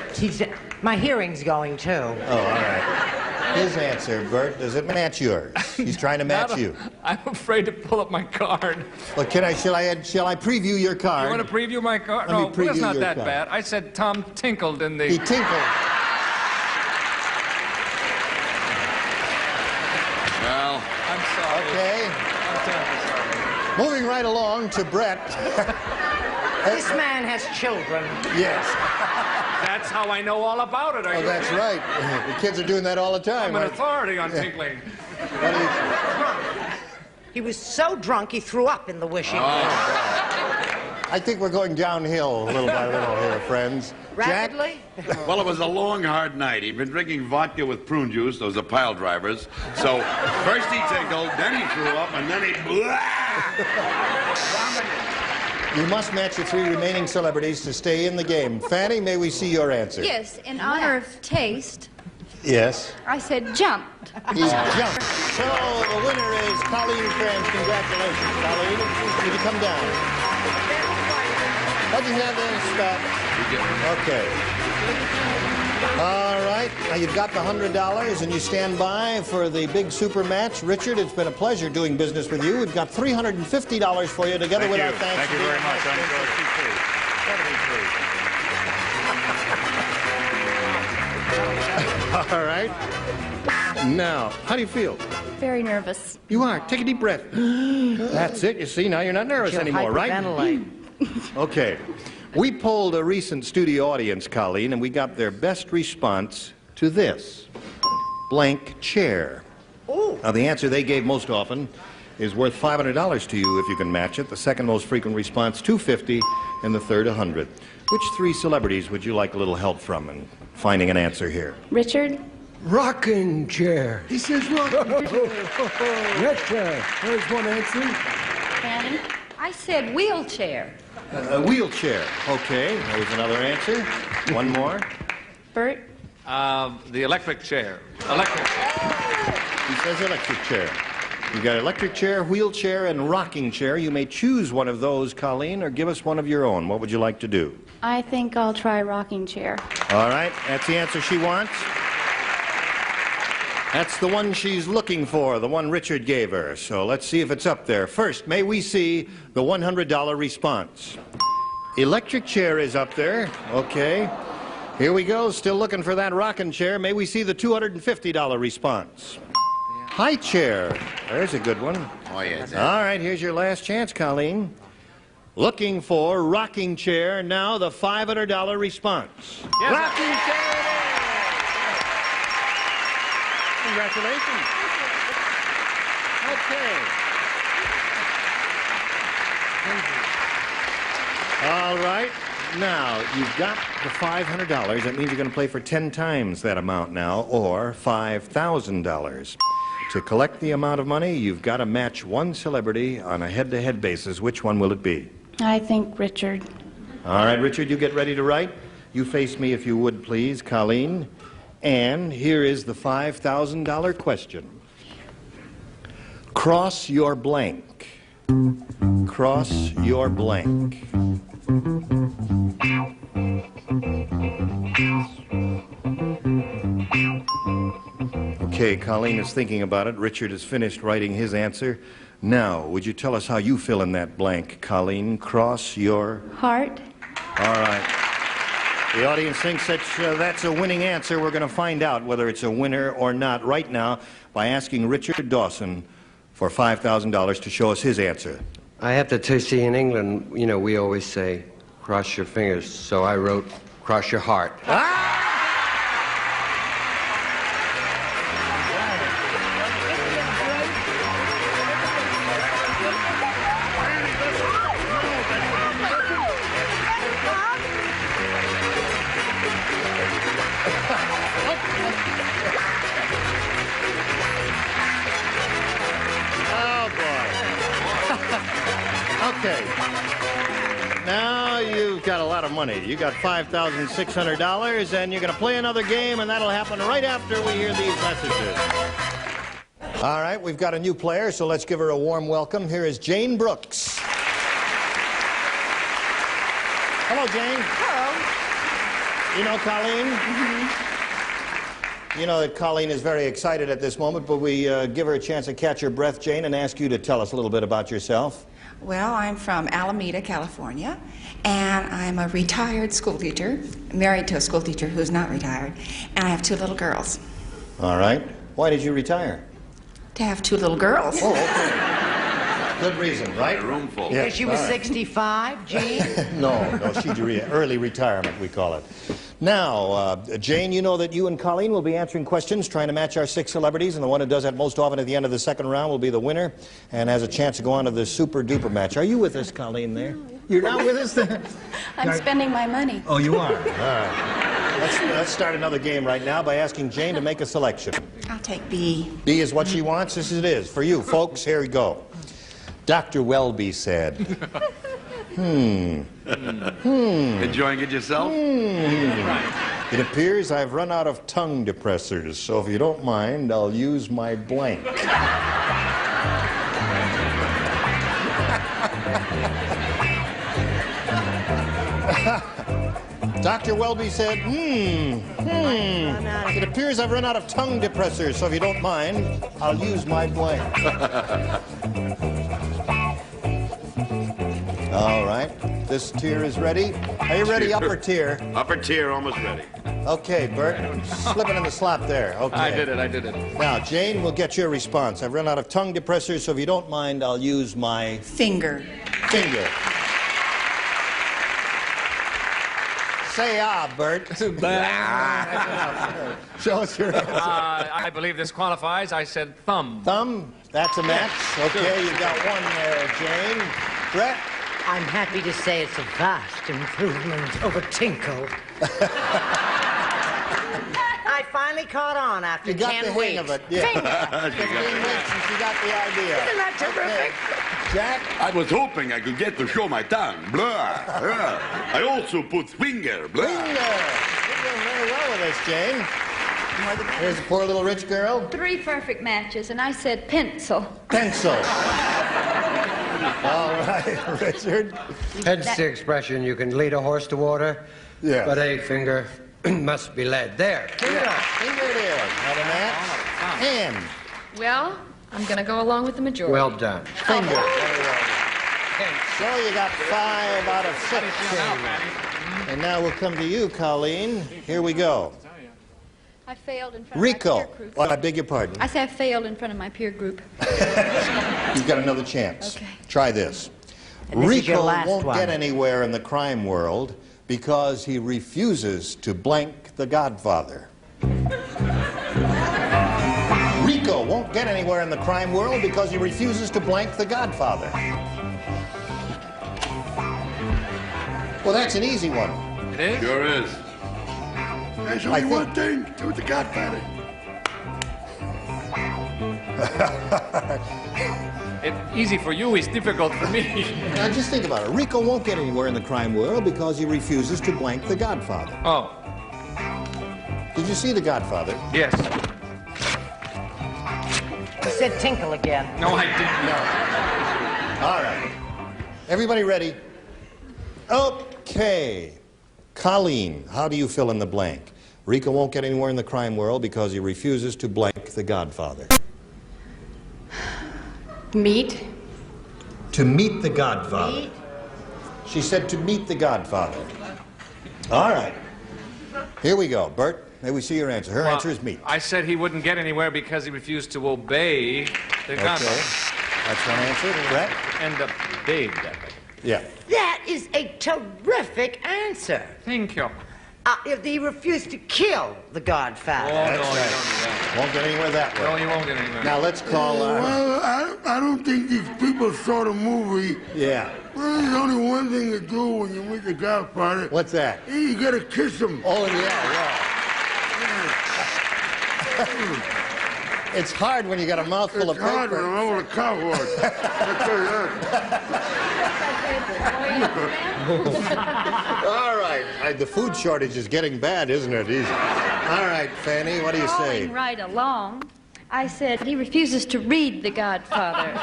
My hearing's going, too. Oh, all right. His answer, Bert, does it match yours? He's trying to match you. I'm afraid to pull up my card. Well, shall I preview your card? You want to preview my card? Let me preview it's not your that card. bad. I said Tom tinkled in the... He tinkled. Well, I'm sorry. Okay. I'm terribly sorry. Moving right along to Brett. This man has children. Yes. That's how I know all about it. Oh, that's right. The kids are doing that all the time. I'm an authority on tinkling. What do you think? He was so drunk he threw up in the wishing well. I think we're going downhill little by little here, friends. Rapidly? Jack? Well, it was a long, hard night. He'd been drinking vodka with prune juice. Those are pile drivers. So first he tinkled, then he threw up, and then he You must match your 3 remaining celebrities to stay in the game. Fanny, may we see your answer? Yes, in honor of taste, Yes. I said jumped. He jumped. So the winner is Colleen Kranz. Congratulations, Colleen. Would you come down? What'd you have there, Scott? Okay. All right. Now you've got the $100 and you stand by for the big super match. Richard, it's been a pleasure doing business with you. We've got $350 for you together with our thanks. Thank you very much. I'm All right. Now, how do you feel? Very nervous. You are. Take a deep breath. That's it. You see, now you're not nervous anymore, right? Okay. We polled a recent studio audience, Colleen, and we got their best response to this. Blank chair. Ooh. Now, the answer they gave most often is worth $500 to you if you can match it. The second most frequent response, $250, and the third, $100. Which 3 celebrities would you like a little help from in finding an answer here? Richard? Rocking chair. He says rocking chair. That chair. There's one answer. Fanny? I said wheelchair. A wheelchair. Okay, there's another answer. One more. Bert? The electric chair. Electric chair. He says electric chair. You've got electric chair, wheelchair, and rocking chair. You may choose one of those, Colleen, or give us one of your own. What would you like to do? I think I'll try rocking chair. All right, that's the answer she wants. That's the one she's looking for, the one Richard gave her. So let's see if it's up there. First, may we see the $100 response? Electric chair is up there. Okay. Here we go. Still looking for that rocking chair. May we see the $250 response? High chair. There's a good one. Oh, yeah. All right, here's your last chance, Colleen. Looking for rocking chair. Now the $500 response. Yes, rocking chair it is. Congratulations. Okay. All right. Now, you've got the $500. That means you're going to play for 10 times that amount now, or $5,000. To collect the amount of money, you've got to match one celebrity on a head-to-head basis. Which one will it be? I think Richard. All right, Richard, you get ready to write. You face me if you would, please, Colleen. And here is the $5,000 question. Cross your blank. Cross your blank. Okay, Colleen is thinking about it. Richard has finished writing his answer. Now, would you tell us how you fill in that blank, Colleen? Cross your... Heart. All right. The audience thinks that's a winning answer. We're going to find out whether it's a winner or not right now by asking Richard Dawson for $5,000 to show us his answer. I have to see, in England, you know, we always say, cross your fingers. So I wrote, cross your heart. Okay. Now you've got a lot of money. You got $5,600, and you're going to play another game, and that'll happen right after we hear these messages. All right, we've got a new player, so let's give her a warm welcome. Here is Jane Brooks. Hello, Jane. Hello. You know Colleen? Mm-hmm. You know that Colleen is very excited at this moment, but we give her a chance to catch her breath, Jane, and ask you to tell us a little bit about yourself. Well, I'm from Alameda, California, and I'm a retired school teacher, married to a school teacher who's not retired, and I have 2 little girls. All right. Why did you retire? To have 2 little girls. Oh, okay. Good reason, right? A room full. Because she was 65, Jane? No, she's early retirement, we call it. Now, Jane, you know that you and Colleen will be answering questions, trying to match our 6 celebrities, and the one who does that most often at the end of the second round will be the winner and has a chance to go on to the super-duper match. Are you with us, Colleen, there? You're not with us there? I'm spending my money. Oh, you are? All right. Let's start another game right now by asking Jane to make a selection. I'll take B. B is what she wants. This it is. For you, folks, here we go. Dr. Welby said... Enjoying it yourself? It appears I've run out of tongue depressors, so if you don't mind, I'll use my blank. Dr. Welby said, it appears I've run out of tongue depressors, so if you don't mind, I'll use my blank. All right. This tier is ready. Are you ready, upper tier? Upper tier, almost ready. Okay, Bert. Slip it in the slot there. Okay. I did it. Now, Jane, we'll get your response. I've run out of tongue depressors, so if you don't mind, I'll use my... Finger. Finger. Say Bert. Show us your answer. I believe this qualifies. I said thumb. Thumb? That's a match. Okay, you got one there, Jane. Brett? I'm happy to say it's a vast improvement over Tinkle. I finally caught on after 10 weeks. You got the hang of it, yeah. 15 weeks and she got the idea. Isn't that terrific? Okay. Jack? I was hoping I could get to show my tongue. Blah. I also put finger. Blah. Finger. You're doing very well with this, Jane. Here's the poor little rich girl. 3 perfect matches, and I said pencil. Pencil. All right, Richard. Hence the expression, you can lead a horse to water, but a finger must be led. There. Finger. Finger it is. Not a match. Ann. Well, I'm going to go along with the majority. Well done. Finger. Very well. So you got 5 out of 6. And now we'll come to you, Colleen. Here we go. I failed in front of Rico. my peer group. I beg your pardon. I said I failed in front of my peer group. You've got another chance. Okay. Try this. Rico won't get anywhere in the crime world because he refuses to blank the Godfather. Rico won't get anywhere in the crime world because he refuses to blank the Godfather. Well, that's an easy one. It is? Sure is. There's only one thing to the Godfather. It's easy for you, it's difficult for me. Now, just think about it. Rico won't get anywhere in the crime world because he refuses to blank the Godfather. Oh. Did you see the Godfather? Yes. You said tinkle again. No, I didn't. No. All right. Everybody ready? Okay. Colleen, how do you fill in the blank? Rico won't get anywhere in the crime world because he refuses to blank the Godfather. Meet. To meet the Godfather. Meet? She said to meet the Godfather. All right. Here we go. Bert, may we see your answer. Her answer is meet. I said he wouldn't get anywhere because he refused to obey the Godfather. That's one answer. Brett? And obeyed, I think. Yeah. That is a terrific answer. Thank you. If he refused to kill the Godfather. Oh, That's no, right. you don't do that. Won't get anywhere that way. No, you won't get anywhere. Now let's call... Well, I don't think these people saw the movie. Yeah. Well, there's only one thing to do when you meet the Godfather. What's that? You gotta kiss him. Oh, yeah. It's hard when you got a mouthful of It's hard paper. when I'm over the cowboy. All right. The food shortage is getting bad, isn't it? All right, Fanny, what do you say? Following right along, I said he refuses to read The Godfather.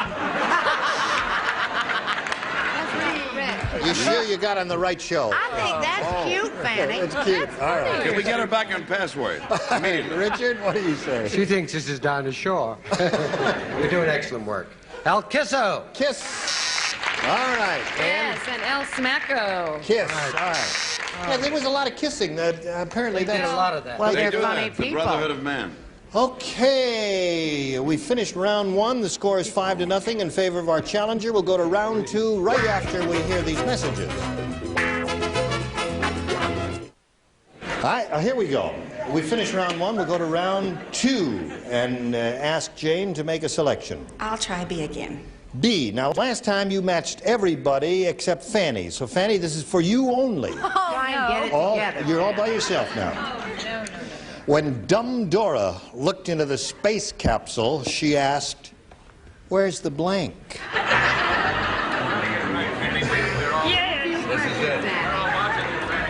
You sure you got on the right show? I think that's cute, Fanny. It's cute. All right. Can we get her back on password? Immediately. Richard, what do you say? She thinks this is down the shore. You're doing excellent work. El Kisso. Kiss. All right. Yes, and El Smacko. Kiss. All right. Yeah, there was a lot of kissing. Apparently, They did a lot of that. Well, They they're do funny that. The people. Brotherhood of Man. Okay, we finished round one. The score is 5-0 in favor of our challenger. We'll go to round two right after we hear these messages. All right, here we go. We finished round one. We'll go to round two and ask Jane to make a selection. I'll try B again. B. Now, last time you matched everybody except Fanny. So, Fanny, this is for you only. Try and get it together. You're all by yourself now. No. When Dumb Dora looked into the space capsule, she asked, "Where's the blank?"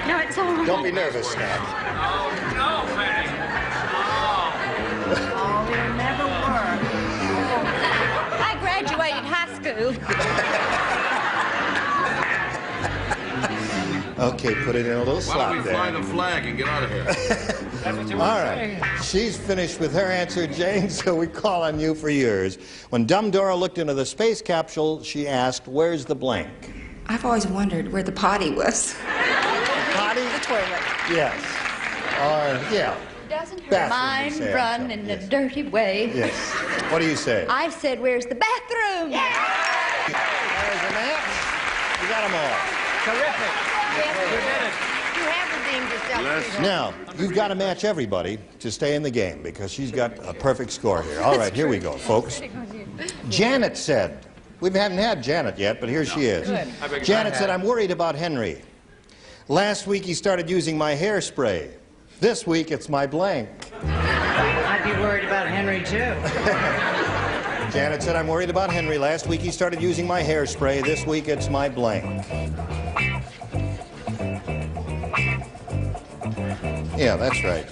No, it's all right. Don't be nervous, Snap. No, Fanny. Oh, it'll never work. I graduated high school. Okay, put it in a little Why slot don't we there. fly the flag and get out of here? All right. She's finished with her answer, Jane, so we call on you for yours. When Dumb Dora looked into the space capsule, she asked, "Where's the blank?" I've always wondered where the potty was. Potty? The toilet. Yes. Yeah. Doesn't her Bathroom, mind you say, run so, in yes. a dirty way? Yes. What do you say? I said, where's the bathroom? There's a match. We got them all. Terrific. You have redeemed yourself. Now, you've got to match everybody to stay in the game because she's got a perfect score here. All right, here we go, folks. Janet said, we haven't had Janet yet, but here she is. Janet said, "I'm worried about Henry. Last week he started using my hairspray. This week it's my blank." I'd be worried about Henry, too. Janet said, "I'm worried about Henry. Last week he started using my hairspray. This week it's my blank." Yeah, that's right.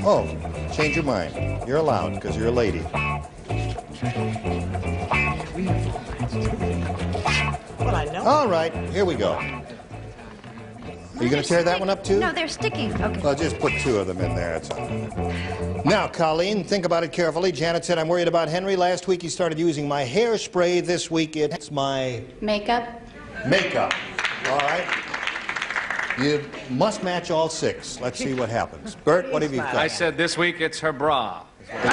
Oh, change your mind. You're allowed because you're a lady. Well, I know. All right, here we go. Are you going to tear that one up too? No, they're sticking. Okay. Well, just put two of them in there. That's all. Now, Colleen, think about it carefully. Janet said, "I'm worried about Henry. Last week he started using my hairspray. This week it's my Makeup. makeup." All right. You must match all six. Let's see what happens. Bert, what have you got? I said this week it's her bra. It's her bra.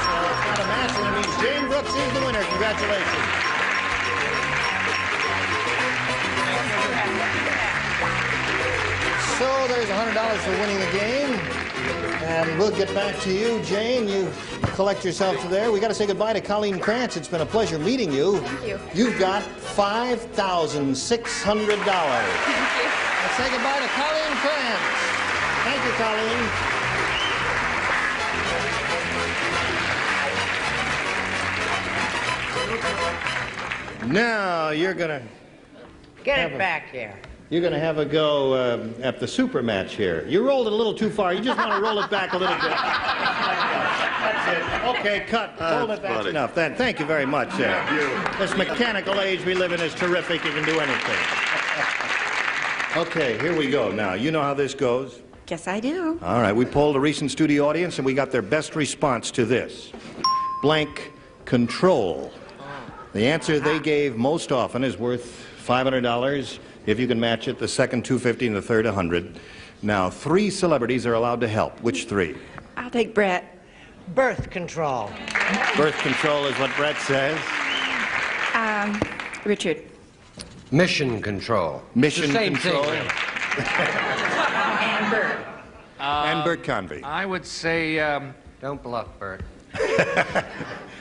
So it's not a match, and it means Jane Brooks is the winner. Congratulations. So there's $100 for winning the game. And we'll get back to you, Jane. You collect yourself to there. We got to say goodbye to Colleen Krantz. It's been a pleasure meeting you. Thank you. You've got $5,600. Thank you. Let's say goodbye to Colleen Krantz. Thank you, Colleen. Now you're gonna Get it back here. You're going to have a go at the super match here. You rolled it a little too far. You just want to roll it back a little bit. That's it. Okay, cut. Hold it. That's enough. Thank you very much. This mechanical age we live in is terrific. You can do anything. Okay, here we go now. You know how this goes? Yes, I do. All right, we polled a recent studio audience, and we got their best response to this. Blank control. The answer they gave most often is worth $500. If you can match it, the second $250 and the third $100. Now, 3 celebrities are allowed to help. Which 3? I'll take Brett. Birth control. Birth control is what Brett says. Richard. Mission control. Mission Same control. thing. And Bert. And Bert Convey. I would say Don't bluff, Bert.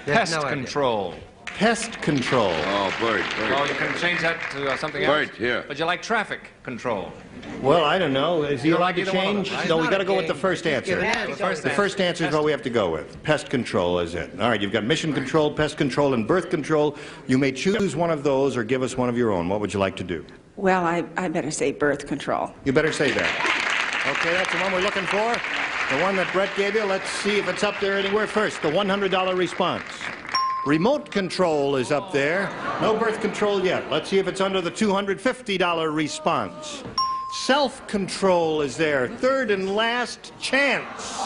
pest no idea. control. Pest control. Oh, Bert. Oh, you can change that to something else. Bert, here. But you like traffic control. Well, I don't know. Is he You don't allowed like to either one of change? them. No, we got to go with the first answer. The first answer is what we have to go with. Pest control is it. All right, you've got mission control, pest control, and birth control. You may choose one of those or give us one of your own. What would you like to do? Well, I better say birth control. You better say that. Okay, that's the one we're looking for. The one that Brett gave you. Let's see if it's up there anywhere first. The $100 response. Remote control is up there. No birth control yet. Let's see if it's under the $250 response. Self-control is there. Third and last chance.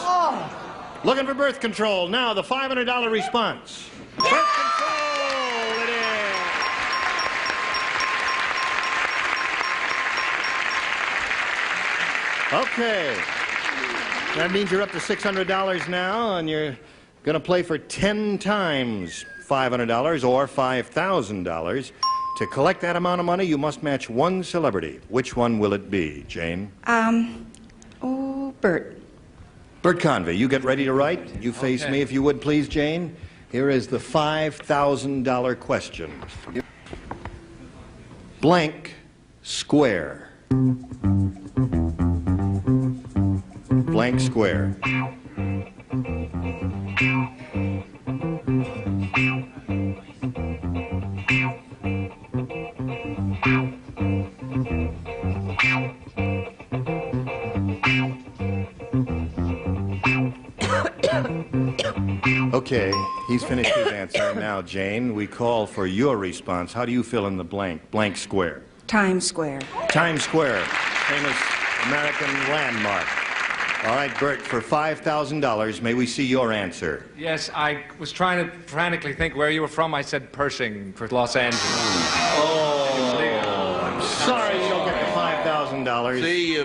Looking for birth control. Now, the $500 response. Birth control it is. Okay. That means you're up to $600 now, and you're going to play for 10 times $500 or $5,000. To collect that amount of money, you must match one celebrity. Which one will it be, Jane? Bert. Bert Convey, you get ready to write. You face me, if you would, please, Jane. Here is the $5,000 question. Blank square. Blank square. Okay, he's finished his answer. Now, Jane, we call for your response. How do you fill in the blank? Blank square. Times Square. Times Square, famous American landmark. All right, Bert, for $5,000, may we see your answer? Yes, I was trying to frantically think where you were from. I said Pershing for Los Angeles. Oh, I'm sorry you don't get the $5,000. See,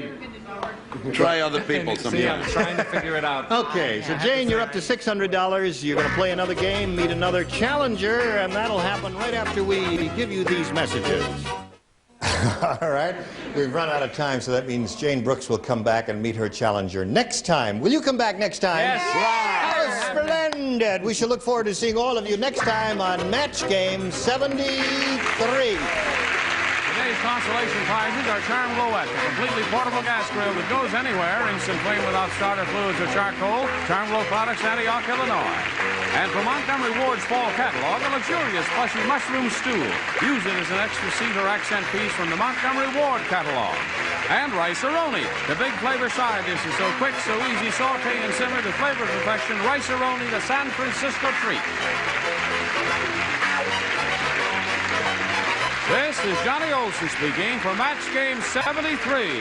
try other people See, sometime. I'm trying to figure it out. Okay, so Jane, you're up to $600. You're going to play another game, meet another challenger, and that'll happen right after we give you these messages. All right, we've run out of time, so that means Jane Brooks will come back and meet her challenger next time. Will you come back next time? Yes. That was splendid. We shall look forward to seeing all of you next time on Match Game 73. Today's consolation prizes are Charm Glowette, a completely portable gas grill that goes anywhere, instant flame without starter fluids or charcoal, Charm Glow Products, Antioch, Illinois. And for Montgomery Ward's fall catalog, a luxurious fleshy mushroom stew. Use it as an extra seed or accent piece from the Montgomery Ward catalog. And Rice-A-Roni, the big flavor side dish is so quick, so easy, saute and simmer to flavor perfection. Rice-A-Roni, the San Francisco treat. This is Johnny Olson speaking for Match Game 73.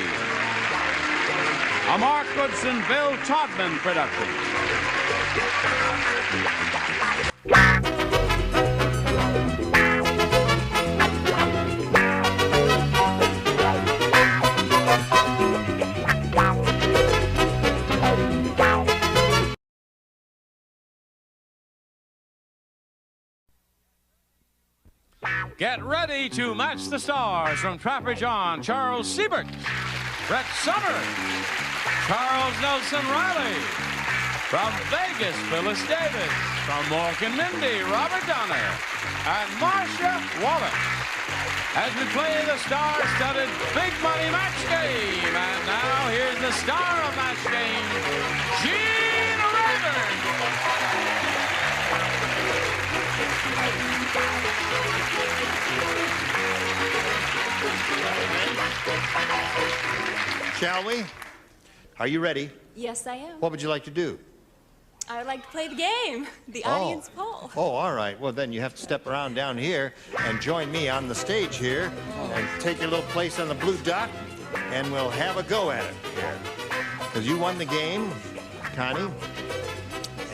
A Mark Goodson, Bill Todman production. Get ready to match the stars from Trapper John, Charles Siebert, Brett Somers, Charles Nelson Riley. From Vegas, Phyllis Davis. From Mork and Mindy, Robert Donner. And Marcia Wallace. As we play the star-studded Big Money Match Game. And now here's the star of Match Game, Gene Rayburn. Shall we? Are you ready? Yes, I am. What would you like to do? I would like to play the game, the audience poll. Oh, all right. Well, then you have to step around down here and join me on the stage here and take your little place on the blue dot, and we'll have a go at it here. Because you won the game, Connie,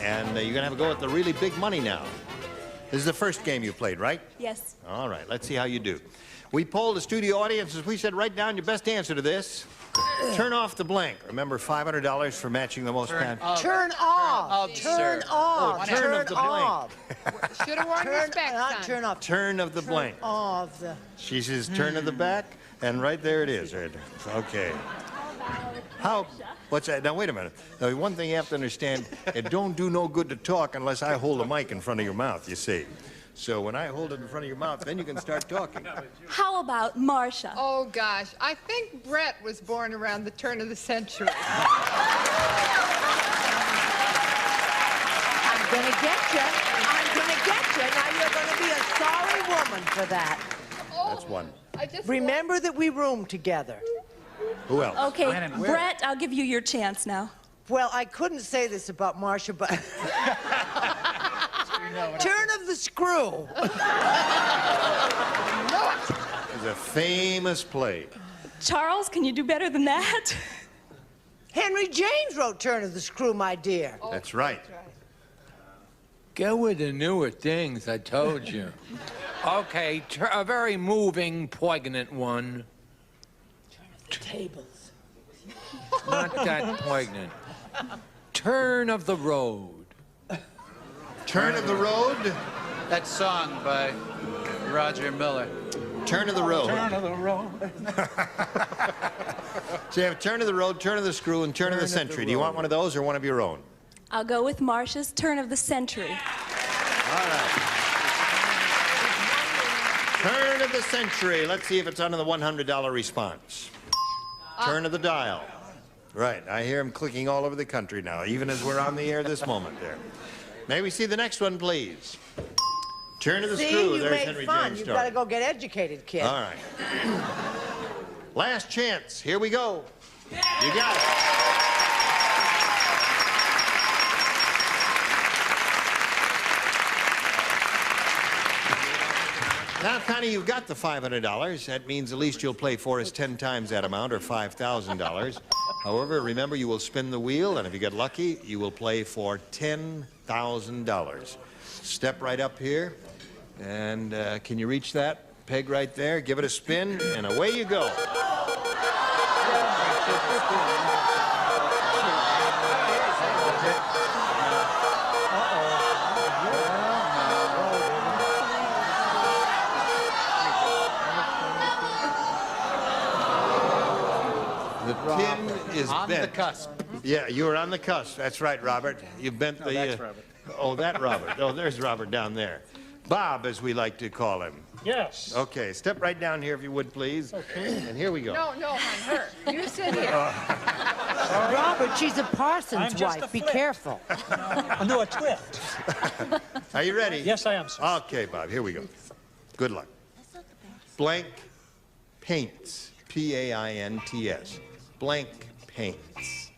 and you're going to have a go at the really big money now. This is the first game you played, right? Yes. All right. Let's see how you do. We polled the studio audiences. We said, write down your best answer to this. Turn off the blank. Remember, $500 for matching the most Turn count. Turn off. Turn off. Oh, turn of the blank. Should have worn your specs, Not son. turn off. Turn of the blank. Off the. She says turn of the back, and right there it is. Right there. Okay. How? What's that? Now, wait a minute. Now, one thing you have to understand, it don't do no good to talk unless I hold a mic in front of your mouth, you see. So when I hold it in front of your mouth, then you can start talking. How about Marcia? Oh, gosh. I think Brett was born around the turn of the century. I'm gonna get you. I'm gonna get you. Now you're gonna be a sorry woman for that. That's one. Remember that we roomed together. Who else? Okay, Brett, I'll give you your chance now. Well, I couldn't say this about Marcia, but turn of the screw. It's a famous play. Charles, can you do better than that? Henry James wrote Turn of the Screw, my dear. That's right. Go with the newer things, I told you. Okay, a very moving, poignant one. Tables. Not that poignant. Turn of the road. Turn of the road? That song by Roger Miller. Turn of the road. Turn of the road. So you have turn of the road, turn of the screw, and turn of the century. Do you want one of those or one of your own? I'll go with Marcia's Turn of the Century. All right. Turn of the century. Let's see if it's under the $100 response. Turn of the dial. Right. I hear him clicking all over the country now, even as we're on the air this moment there. May we see the next one, please? Turn of the screw. You There's made Henry fun. James You've Story. got to go get educated, kid. All right. Last chance. Here we go. You got it. Now, Connie, you've got the $500. That means at least you'll play for us 10 times that amount, or $5,000. However, remember, you will spin the wheel, and if you get lucky, you will play for $10,000. Step right up here, and can you reach that peg right there? Give it a spin, and away you go. The pin is On bent. the cusp. Yeah, you were on the cusp. That's right, Robert. You bent the... that's Robert. Oh, that Robert. Oh, there's Robert down there. Bob, as we like to call him. Yes. Okay, step right down here if you would, please. Okay. And here we go. No, on her. You sit here. Robert, she's a parson's I'm just wife. a Be flip. careful. I'll do a twist. Are you ready? Yes, I am, sir. Okay, Bob, here we go. Good luck. Blank paints. P-A-I-N-T-S. Blank paints.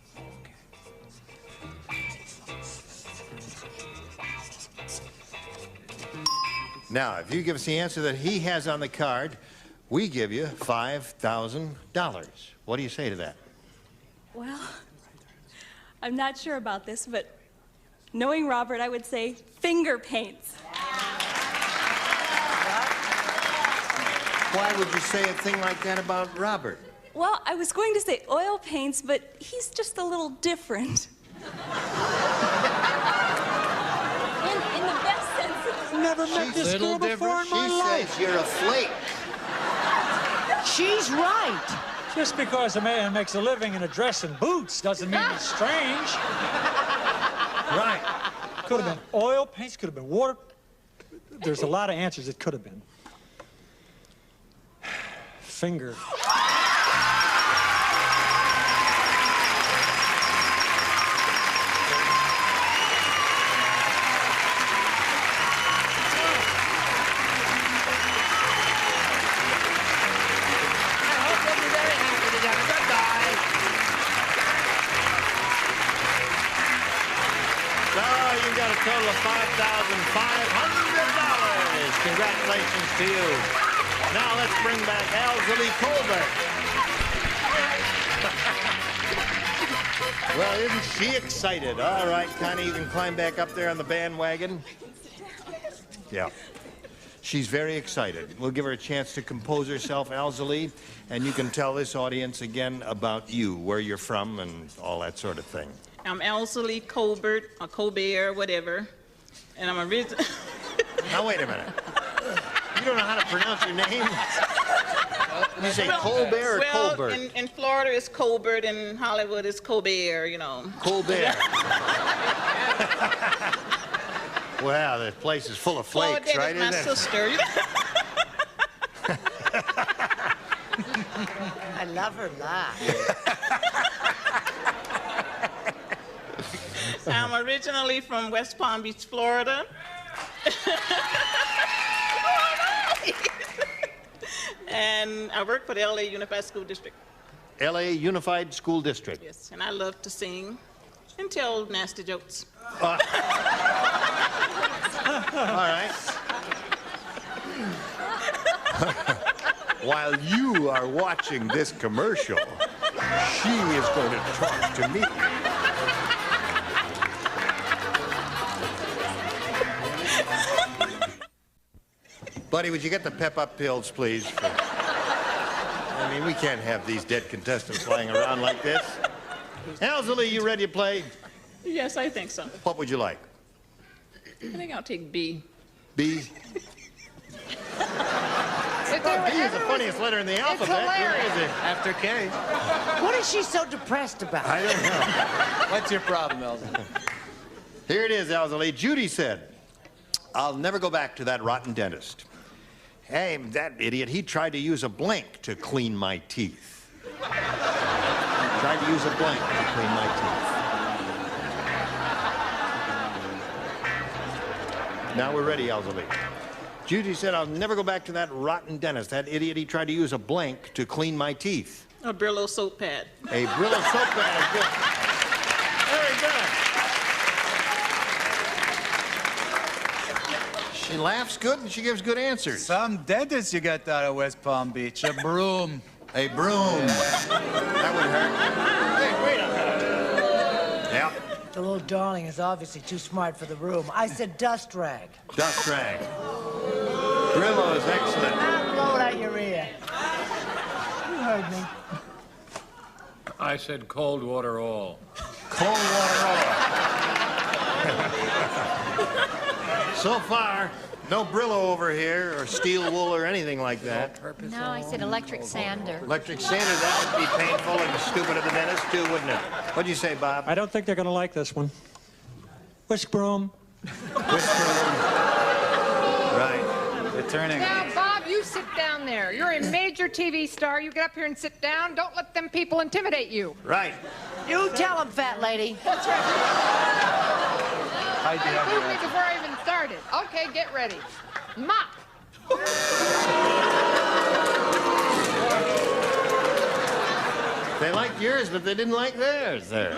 Now, if you give us the answer that he has on the card, we give you $5,000. What do you say to that? Well, I'm not sure about this, but knowing Robert, I would say finger paints. Why would you say a thing like that about Robert? Well, I was going to say oil paints, but he's just a little different. In the best sense. Never met this girl before in my life. She says you're a flake. She's right. Just because a man makes a living in a dress and boots doesn't mean it's strange. Right. Could have been oil paints, could have been water. There's a lot of answers it could have been. Finger. Got a total of $5,500. Congratulations to you. Now let's bring back Elsie Colbert. Well, isn't she excited? All right, Connie, you can climb back up there on the bandwagon. Yeah. She's very excited. We'll give her a chance to compose herself, Elsie, and you can tell this audience again about you, where you're from, and all that sort of thing. I'm Elsie Colbert, or Colbert, whatever, and I'm original. Now, wait a minute. You don't know how to pronounce your name? You say Colbert or Colbert? In Florida it's Colbert, in Hollywood it's Colbert, you know. Colbert. Well, the place is full of flakes, Claudette right? is my sister. I love her laugh. I'm originally from West Palm Beach, Florida. And I work for the LA Unified School District. LA Unified School District. Yes, and I love to sing and tell nasty jokes. All right. While you are watching this commercial, she is going to talk to me. Buddy, would you get the pep-up pills, please? I mean, we can't have these dead contestants lying around like this. Elsie, you ready to play? Yes, I think so. What would you like? I think I'll take B. B? B is the funniest letter in the alphabet. hilarious. Is it? After K. What is she so depressed about? I don't know. What's your problem, Elsie? Here it is, Elsie. Judy said, I'll never go back to that rotten dentist. Hey, that idiot, he tried to use a blank to clean my teeth. Tried to use a blank to clean my teeth. Now we're ready, Elsie. Judy said, I'll never go back to that rotten dentist. That idiot, he tried to use a blank to clean my teeth. A Brillo soap pad. A Brillo soap pad is good. Very good. She laughs good and she gives good answers. Some dentist you got out of West Palm Beach. A broom. A broom. That would hurt. Hey, wait a minute. Yep. The little darling is obviously too smart for the room. I said dust rag. Dust rag. Brillo is excellent. Now blow it out your ear. You heard me. I said cold water all. Cold water all. So far, no Brillo over here, or steel wool, or anything like that. No, I said electric sander. Electric sander, that would be painful and stupid of the dentist, too, wouldn't it? What'd you say, Bob? I don't think they're going to like this one. Whisk broom. Whisk broom. Right. They're turning. Now, Bob, you sit down there. You're a major TV star. You get up here and sit down. Don't let them people intimidate you. Right. You tell him, fat lady. That's right. You moved me before I even started. Okay, get ready. Mop. They liked yours, but they didn't like theirs there.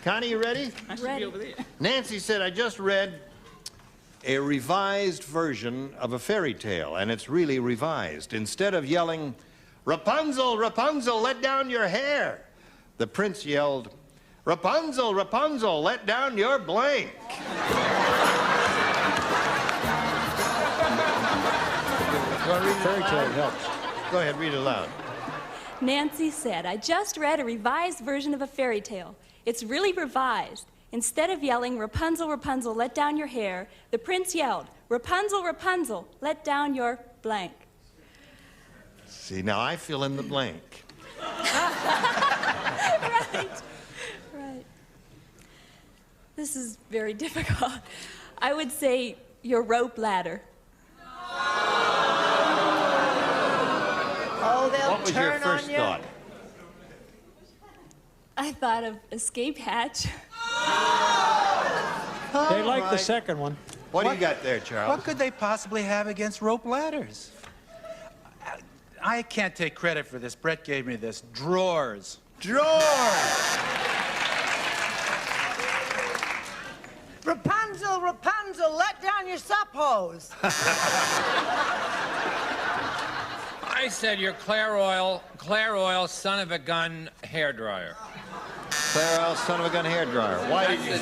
Connie, you ready? I should be over there. Nancy said, I just read a revised version of a fairy tale, and it's really revised. Instead of yelling, Rapunzel, Rapunzel, let down your hair, the prince yelled, Rapunzel, Rapunzel, let down your blank. Fairy tale helps. Go ahead, read it aloud. Nancy said, I just read a revised version of a fairy tale. It's really revised. Instead of yelling, Rapunzel, Rapunzel, let down your hair, the prince yelled, Rapunzel, Rapunzel, let down your blank. See, now I fill in the blank. Right. This is very difficult. I would say your rope ladder. Oh, they'll What was your turn first on you. thought? I thought of escape hatch. They like the second one. What do you got there, Charles? What could they possibly have against rope ladders? I can't take credit for this. Brett gave me this. Drawers. Drawers! Rapunzel, Rapunzel, let down your sup hose. I said you're Claire Oil, son of a gun, hairdryer. Claire Oil, son of a gun hairdryer. Why did you...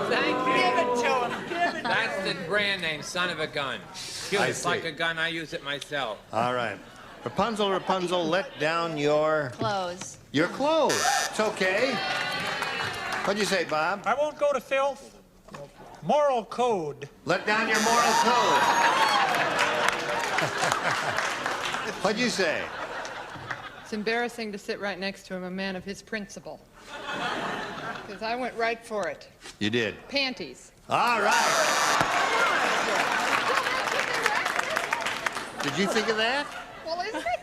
Thank you. Give it to him. Give it That's the brand name, son of a gun. Cute, I it's see. like a gun. I use it myself. All right. Rapunzel, Rapunzel, let down your... Clothes. Your clothes. It's okay. What'd you say, Bob? I won't go to filth. Moral code. Let down your moral code. What'd you say? It's embarrassing to sit right next to him, a man of his principle. Because I went right for it. You did. Panties. All right. Did you think of that? Well, isn't it?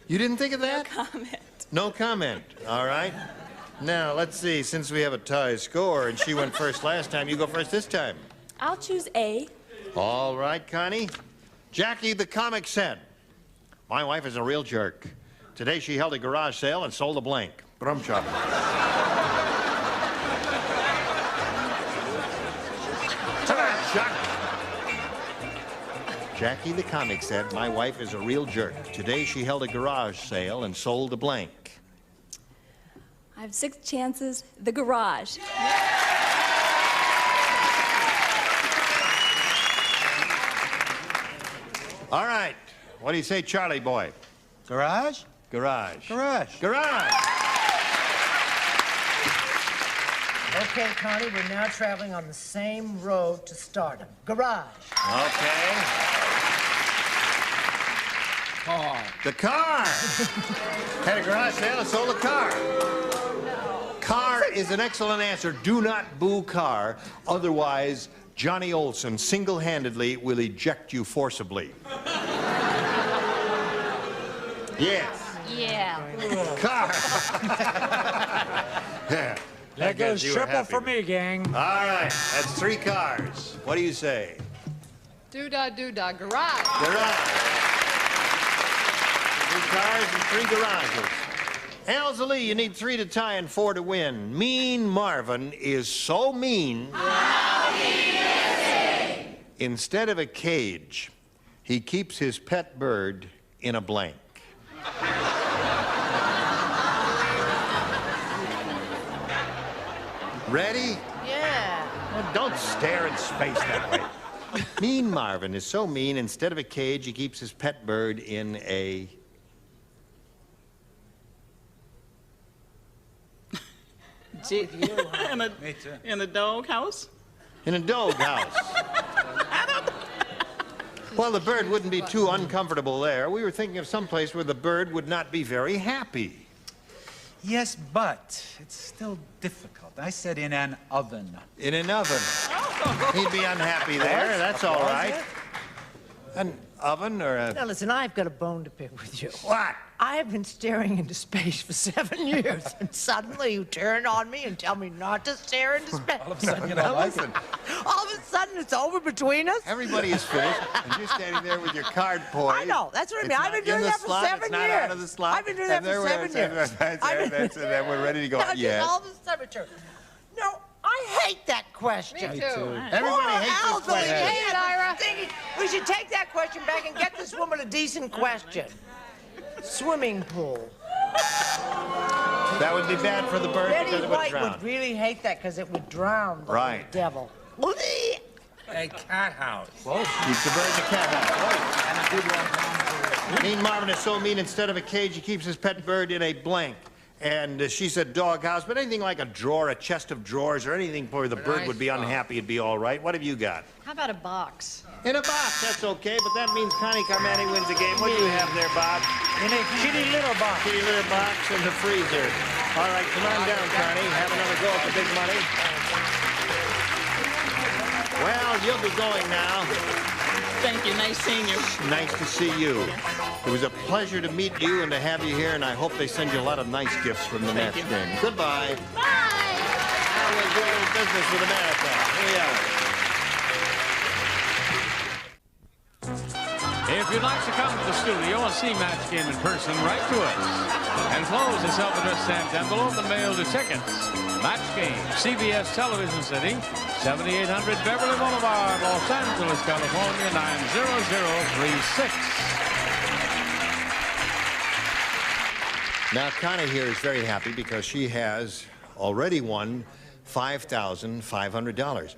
You didn't think of that? No comment. No comment. All right. Now, let's see. Since we have a tie score and she went first last time, you go first this time. I'll choose A. All right, Connie. Jackie the comic said, "My wife is a real jerk. Today she held a garage sale and sold a blank." Brum chop. Jackie the comic said, "My wife is a real jerk. Today she held a garage sale and sold a blank." I have 6 chances. The garage. All right. What do you say, Charlie boy? Garage? Garage. Garage. Garage. Okay, Connie, we're now traveling on the same road to stardom. Garage. Okay. Car. The car. Had a garage sale and sold a car. Car is an excellent answer. Do not boo car. Otherwise, Johnny Olson single-handedly will eject you forcibly. Yes. Yeah. Car. Yeah. I That guess goes you were triple happy for with me, gang. All right. That's 3 cars. What do you say? Doo-dah, doo-dah, garage. Garage. 3 cars and 3 garages. Elsa-Lee, you need 3 to tie and 4 to win. Mean Marvin is so mean. How mean is he? Instead of a cage, he keeps his pet bird in a blank. Ready? Yeah. Well, don't stare in space that way. Mean Marvin is so mean, instead of a cage, he keeps his pet bird in a... In a dog house? In a doghouse. Well, the bird wouldn't be too uncomfortable there. We were thinking of some place where the bird would not be very happy. Yes, but it's still difficult. I said in an oven. In an oven. He'd be unhappy there. That's all right. An oven or a... Now, listen, I've got a bone to pick with you. What? I have been staring into space for 7 years, and suddenly you turn on me and tell me not to stare into space. All of a sudden, you don't like it. All of a sudden, it's over between us. Everybody is finished, and you're standing there with your card poised. I know. That's what I It's mean. I've not been doing in the that for slot, 7 it's years. not out of the slot. I've been doing that And there for 7 years. That's it, and we're ready to go. Now, Yes. just all of a sudden, it turns. No, I hate that question. Me too. Everybody hates this question. Hey, Ira. We should take that question back and get this woman a decent question. Swimming pool. That would be bad for the bird Betty because it would White drown. would really hate that because it would drown the Right. devil. A cat house. Keeps the bird in the cat house. Mean Marvin is so mean, instead of a cage, he keeps his pet bird in a blank. And she said dog house, but anything like a drawer, a chest of drawers, or anything where the bird would be unhappy, it'd be all right. What have you got? How about a box? In a box, that's okay, but that means Connie Carmani wins the game. What do you have there, Bob? In a kitty litter box. Kitty litter box in the freezer. All right, come on down, Connie. Have another go at the big money. Well, you'll be going now. Thank you. Nice seeing you. Nice to see you. It was a pleasure to meet you and to have you here, and I hope they send you a lot of nice gifts from the match game. Goodbye. Bye. Now we'll do a little business with America. Here we are. If you'd like to come to the studio and see Match Game in person, write to us. Enclose a self-addressed stamped envelope and mail the tickets. Match Game, CBS Television City, 7800 Beverly Boulevard, Los Angeles, California, 90036. Now, Connie here is very happy because she has already won $5,500.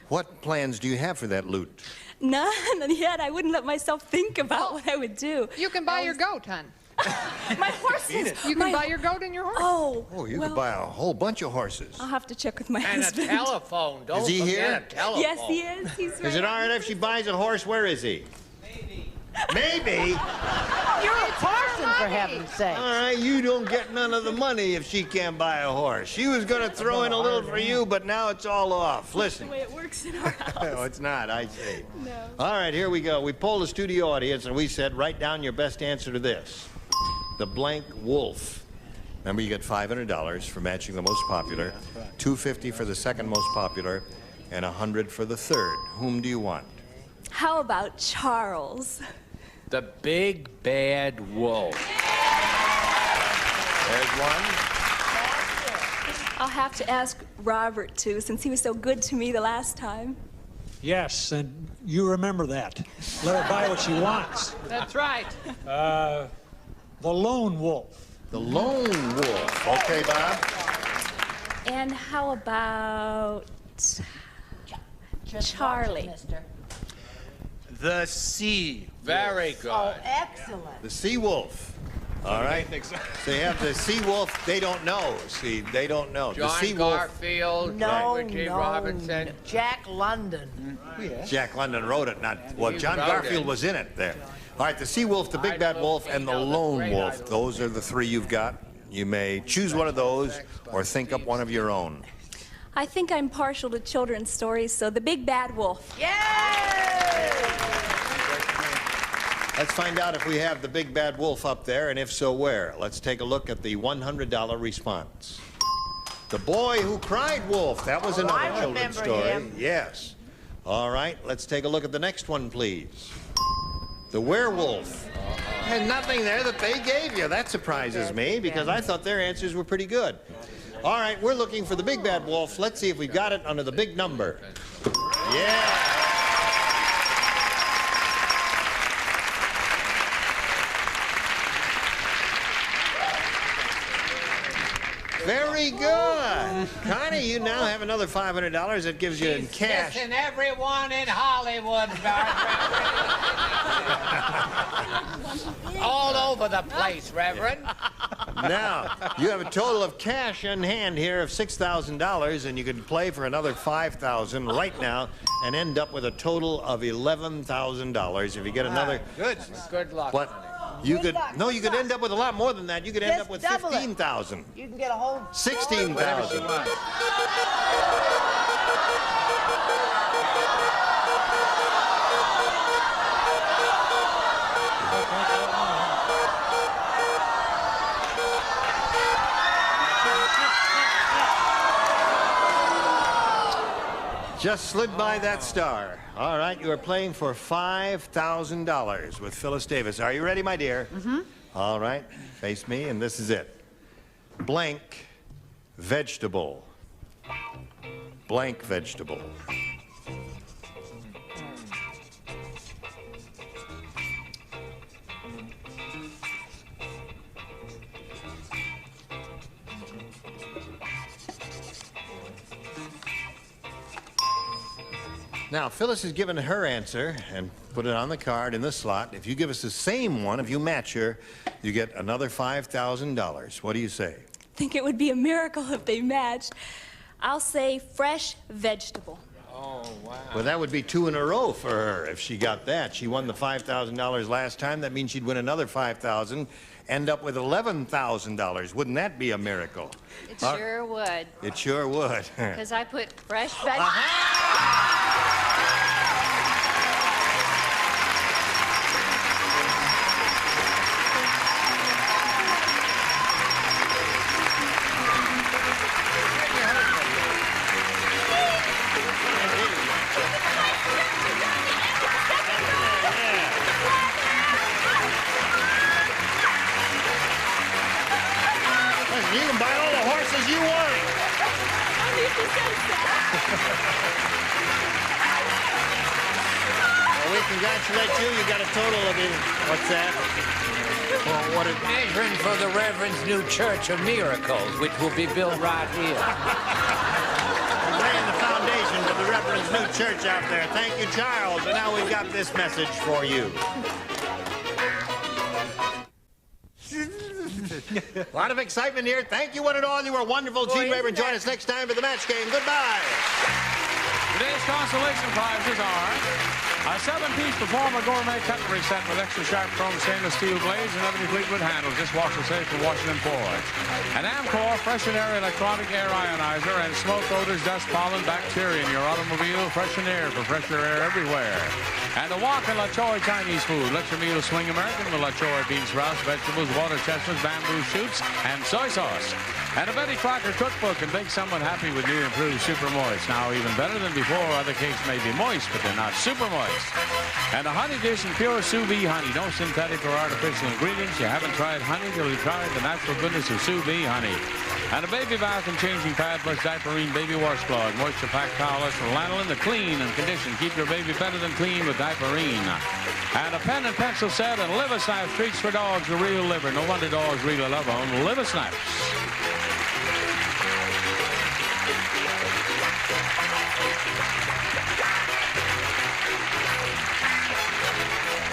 What plans do you have for that loot? None yet. I wouldn't let myself think about what I would do. You can buy your goat, hon. My horses. You can buy your goat and your horse. Oh, you could buy a whole bunch of horses. I'll have to check with my And husband. a telephone. Don't Is he forget here? a telephone. Yes, he is. He's right. Is it all right if she buys a horse? Where is he? Maybe. You're a parson, for heaven's sake. All right, you don't get none of the money if she can't buy a horse. She was going to throw in a little for you, but now it's all off. Listen. That's the way it works in our house. No, it's not, I see. No. All right, here we go. We polled a studio audience, and we said, write down your best answer to this. The blank wolf. Remember, you get $500 for matching the most popular, $250 for the second most popular, and $100 for the third. Whom do you want? How about Charles? The big bad wolf. There's one. I'll have to ask Robert, too, since he was so good to me the last time. Yes, and you remember that. Let her buy what she wants. That's right. The lone wolf. The lone wolf. Okay, Bob. And how about Charlie? The sea. Very good. Oh, excellent. The sea wolf. All right. So you have the sea wolf. They don't know. See, they don't know. John the sea wolf. Garfield, No, Edward G. no. Robinson. Jack London. Jack London wrote it. Not well. He John wrote Garfield it. was in it there. All right. The sea wolf, the big bad wolf, and the lone wolf. Those are the three you've got. You may choose one of those or think up one of your own. I think I'm partial to children's stories, so the big bad wolf. Let's find out if we have the big bad wolf up there, and if so, where. Let's take a look at the $100 response. The boy who cried wolf. That was another children's story. him. Yes. All right, let's take a look at the next one, please. The werewolf. There's nothing there that they gave you. That surprises me, because I thought their answers were pretty good. All right, we're looking for the big bad wolf. Let's see if we got it under the big number. Yeah. Very good. Connie, you now have another $500 that gives you in cash. Listen, everyone in Hollywood, all over the place, Reverend. Now, you have a total of cash in hand here of $6,000, and you can play for another $5,000 right now and end up with a total of $11,000 if you get another. Good luck. But you could you could end up with a lot more than that. You could end up with double it. 15,000. You can get a whole 16,000. Just slid by that star. All right, you are playing for $5,000 with Phyllis Davis. Are you ready, my dear? Mm-hmm. All right, face me, and this is it. Blank vegetable. Blank vegetable. Now, Phyllis has given her answer and put it on the card in the slot. If you give us the same one, if you match her, you get another $5,000. What do you say? I think it would be a miracle if they matched. I'll say fresh vegetable. Oh, wow. Well, that would be 2 in a row for her if she got that. She won the $5,000 last time. That means she'd win another $5,000, end up with $11,000. Wouldn't that be a miracle? It sure would. It sure would. Because I put fresh vegetables. You can buy all the horses you want. Well, we congratulate you. You got a total of what's that? Well, what a measuring for the Reverend's new Church of Miracles, which will be built right here. We're laying the foundation for the Reverend's new church out there. Thank you, Charles. And now we've got this message for you. A lot of excitement here. Thank you, one and all. You were wonderful. Gene Rayburn, join us next time for the match game. Goodbye. Today's consolation prizes are a 7-piece Performer gourmet cutlery set with extra sharp chrome stainless steel blades and ebony Fleetwood handles. Just wash the safe from Washington Forge. An Amcor Freshenaire electronic air ionizer and smoke odors, dust, pollen, bacteria in your automobile. Freshenaire for fresher air everywhere. And a wok and La Choy Chinese food. Let your meal swing American with La Choy bean sprouts, vegetables, water chestnuts, bamboo shoots, and soy sauce. And a Betty Crocker cookbook can make someone happy with new improved Super Moist. Now, even better than before, other cakes may be moist, but they're not super moist. And a honey dish and pure sous vide honey. No synthetic or artificial ingredients. You haven't tried honey till you tried the natural goodness of sous vide honey. And a baby bath and changing pad plus diaperine baby washcloth. Moisture packed towels for lanolin to clean and condition. Keep your baby better than clean with diaperine. And a pen and pencil set and liver snipes. Treats for dogs with real liver. No wonder dogs really love them. Liver snipes.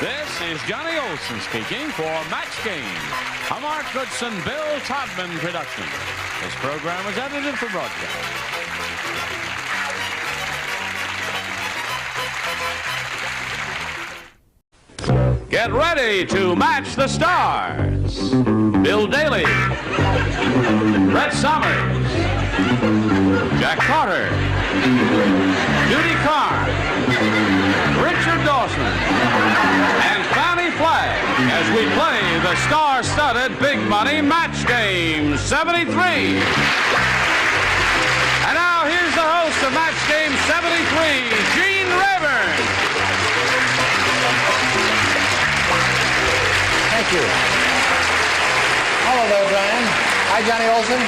This is Johnny Olson speaking for Match Game, a Mark Goodson, Bill Todman production. This program was edited for broadcast. Get ready to match the stars. Bill Daly, Brett Somers, Jack Carter, Judy Carr, Richard Dawson, and Fannie Flagg as we play the star-studded Big Money Match Game 73. And now here's the host of Match Game 73, Gene Rayburn. Thank you. Hello there, Brian. Hi, Johnny Olson.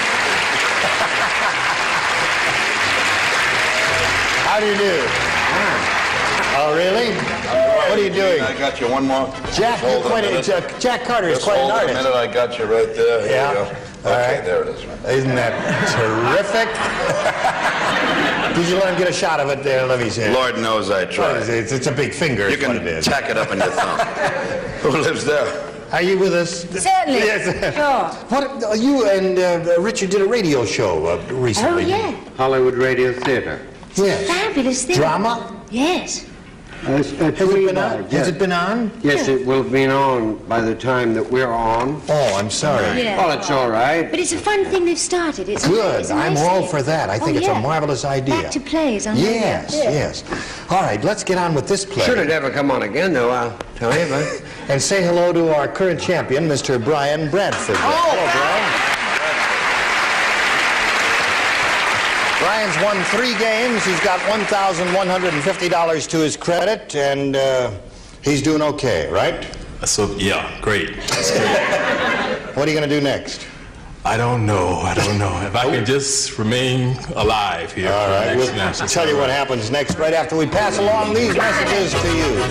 How do you do? Oh, really? What are you doing? I got you one more. Jack, Jack Carter is quite an artist. Hold a minute, I got you right there. Here you go. All Okay, right. there it is. Isn't that terrific? Did you let him get a shot of it there, Livy's here? Lord knows I tried. It's a big finger. You is what can it is. tack it up in your thumb. Who lives there? Are you with us? Certainly. Yes. Sure. What, you and Richard did a radio show recently. Oh, yeah. Hollywood Radio Theater. Yes. Fabulous thing. Drama? Yes. Has it been on? Has it been on? Yes, it will be on by the time that we're on. Oh, I'm sorry. Yeah. Well, it's all right. But it's a fun thing they've started. It's Good. it's a I'm nice all thing. for that. I think it's a marvelous idea. Back to plays on Yes, radio. yes. All right, let's get on with this play. Should it ever come on again, though, I'll tell you. But And say hello to our current champion, Mr. Brian Bradford. Hello, Brian. Brian's won 3 games. He's got $1,150 to his credit, and he's doing okay, right? So, yeah, great. That's great. What are you going to do next? I don't know. If I can just remain alive here. All right, we'll tell you what happens next right after we pass along these messages to you.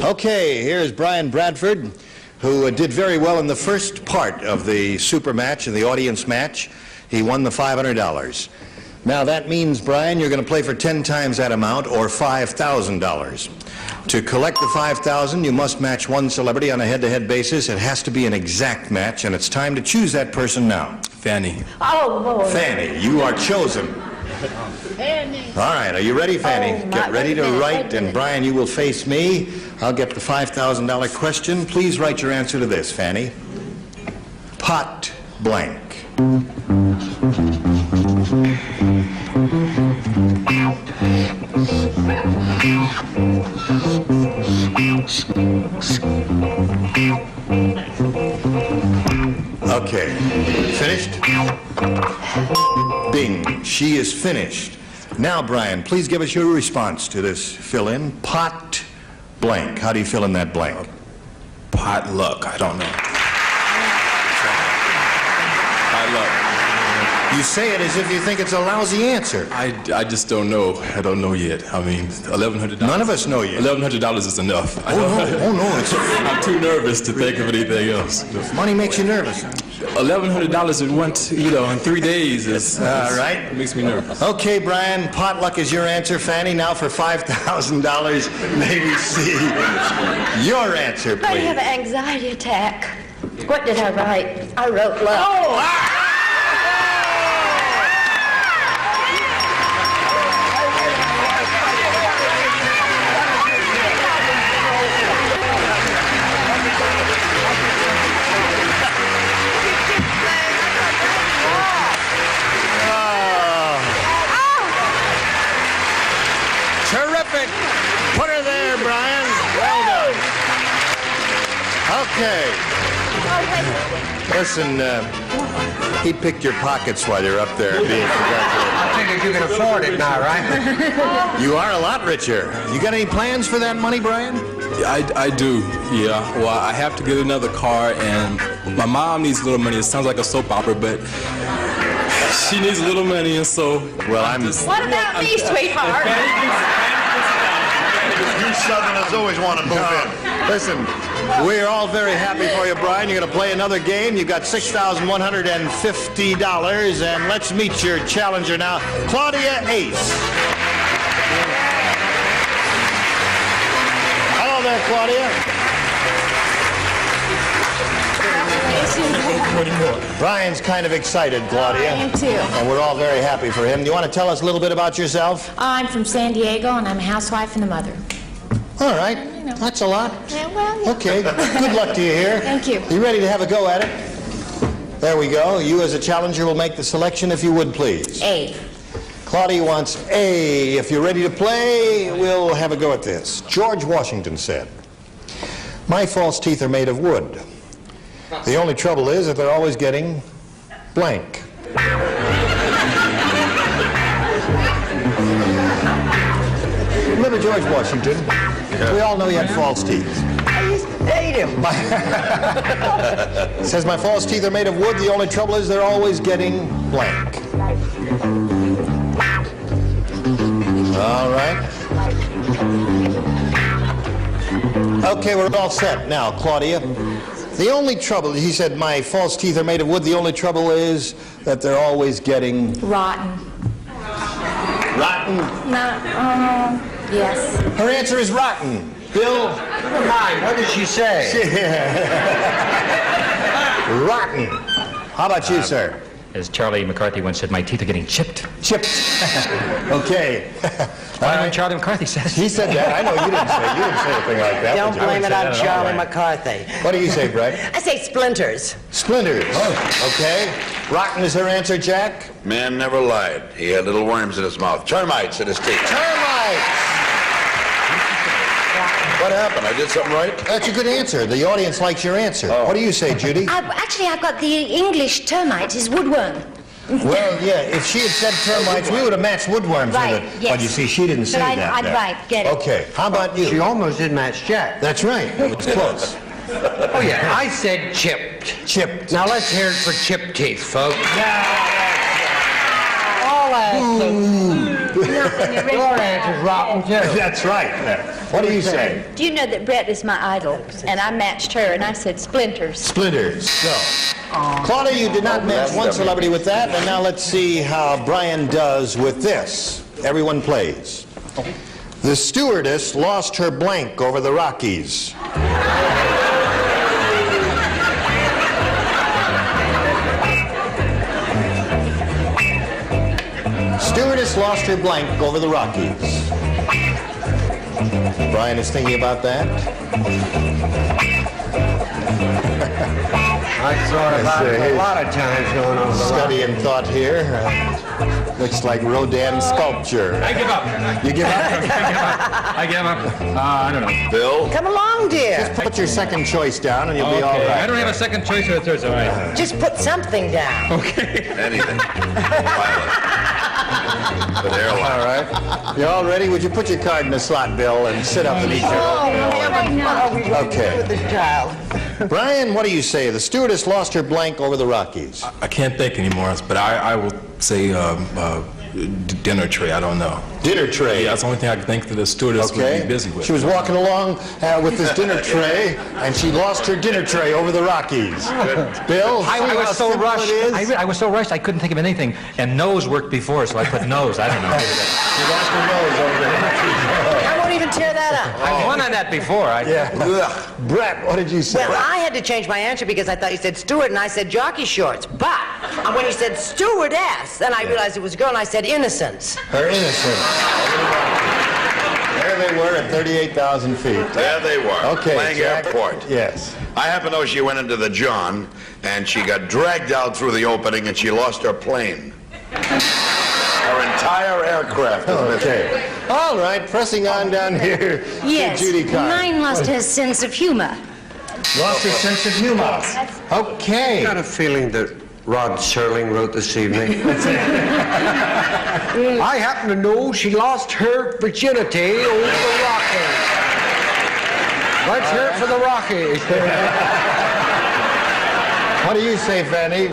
Okay, here's Brian Bradford, who did very well in the first part of the super match and the audience match. He won the $500. Now that means, Brian, you're going to play for 10 times that amount, or $5,000. To collect the $5,000, you must match one celebrity on a head-to-head basis. It has to be an exact match, and it's time to choose that person now. Fannie. Oh, Lord. Fannie, you are chosen. All right, are you ready, Fanny? Get ready to write, and Brian, you will face me. I'll get the $5,000 question. Please write your answer to this, Fanny. Pot blank. Okay. Finished? Bing. She is finished. Now, Brian, please give us your response to this fill-in. Pot blank. How do you fill in that blank? Potluck. I don't know. Potluck. You say it as if you think it's a lousy answer. I just don't know. I don't know yet. I mean, $1,100. None of us know yet. $1,100 is enough. Oh no. I'm too nervous to think of anything else. Money makes you nervous. $1,100 in 3 days is all right. It makes me nervous. Okay, Brian, potluck is your answer. Fanny, now for $5,000, may we see your answer, please. I have an anxiety attack. What did I write? I wrote love. Terrific. Put her there, Brian. Well done. Okay. Listen, he picked your pockets while you're up there being congratulated. I think you can afford it now, right? You are a lot richer. You got any plans for that money, Brian? I do, yeah. Well, I have to get another car, and my mom needs a little money. It sounds like a soap opera, but she needs a little money, and so... Well, I'm... What about me, sweetheart? You Southerners always want to move in. Listen, we're all very happy for you, Brian. You're going to play another game. You've got $6,150, and let's meet your challenger now, Claudia Ace. Hello there, Claudia. Brian's kind of excited, Claudia. I am too. And we're all very happy for him. Do you want to tell us a little bit about yourself? I'm from San Diego, and I'm a housewife and a mother. All right. That's a lot. Yeah, well, yeah. Okay. Good luck to you here. Thank you. You ready to have a go at it? There we go. You as a challenger will make the selection if you would, please. A. Claudia wants A. If you're ready to play, we'll have a go at this. George Washington said, "My false teeth are made of wood. The only trouble is that they're always getting blank." Remember George Washington? We all know he had false teeth. I used to date him. Says, "My false teeth are made of wood. The only trouble is they're always getting blank." All right. Okay, we're all set now, Claudia. The only trouble, he said, "My false teeth are made of wood. The only trouble is that they're always getting..." Rotten. Rotten? No, yes. Her answer is rotten. Bill? Never mind. What did she say? Rotten. How about you, sir? As Charlie McCarthy once said, my teeth are getting chipped. Chipped. Okay. Why Charlie McCarthy says? He said that. I know you didn't say anything like that. Don't blame it on Charlie McCarthy. What do you say, Brett? I say splinters. Splinters. Oh. Okay. Rotten is her answer, Jack? Man never lied. He had little worms in his mouth. Termites in his teeth. Termites! What happened? I did something right? That's a good answer. The audience likes your answer. Oh. What do you say, Judy? Actually, I've got the English termite is woodworm. Well, yeah, if she had said termites, we would have matched woodworms Right, with it. yes. But you see, she didn't say But that. I'd there. right, get it. Okay, how about you? She almost did match Jack. That's right. It was close. Oh, yeah, I said chipped. Chipped. Now let's hear it for chipped teeth, folks. All answers. Your answer's rotten, too. That's right. What do you say? Do you know that Brett is my idol? And I matched her, and I said splinters. Splinters. So, Claudia, you did not match one celebrity with that, and now let's see how Brian does with this. Everyone plays. The stewardess lost her blank over the Rockies. Stewardess lost her blank over the Rockies? Brian is thinking about that. I thought about it a lot of times going on. Study and thought here. Looks like Rodin sculpture. I give up. You give up? I give up. I don't know. Bill? Come along, dear. Just put your second choice down and you'll be all right. I don't have a second choice or a third, so all right. Just put something down. Okay. Anything. But All right. You all ready? Would you put your card in the slot, Bill, and sit up and eat your... Okay. With the child. Brian, what do you say? The stewardess lost her blank over the Rockies. I can't think anymore, but I will say dinner tray. I don't know. Dinner tray? Yeah, that's the only thing I can think that the stewardess would be busy with. She was walking along with this dinner tray, and she lost her dinner tray over the Rockies. Bill, I was so rushed. I was so rushed I couldn't think of anything. And nose worked before, so I put nose. I don't know. She lost her nose over the Rockies. I won't even tear that up. I won on that before. Brett, what did you say? Well, I had to change my answer because I thought you said steward and I said jockey shorts. But when you said stewardess, then I realized it was a girl and I said innocence. Her innocence. There they were at 38,000 feet. There they were. Okay, playing Jack. airport. Yes. I happen to know she went into the John, and she got dragged out through the opening, and she lost her plane. Her entire aircraft is missing. Okay. All right, pressing on down here Yes, to Judy Carr. mine lost her sense of humor. Lost her sense of humor. Okay. I got a feeling that Rod Serling wrote this evening. I happen to know she lost her virginity over the Rockies. Let's hear it for the Rockies. What do you say, Fanny?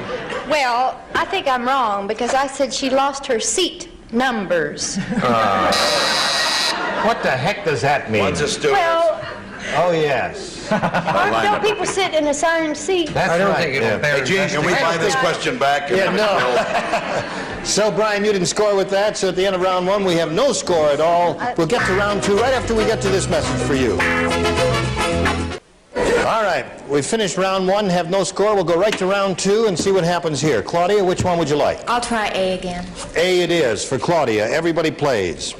Well, I think I'm wrong because I said she lost her seat numbers. What the heck does that mean? What's a stewardess? Well, Oh, yes. don't people sit in assigned seats? That's I don't right. think it'll bear Hey, Gene, can we buy this question back? Yeah, no. So, Brian, you didn't score with that, so at the end of round one, we have no score at all. We'll get to round two right after we get to this message for you. All right, we finished round one, have no score. We'll go right to round two and see what happens here. Claudia, which one would you like? I'll try A again. A it is for Claudia. Everybody plays.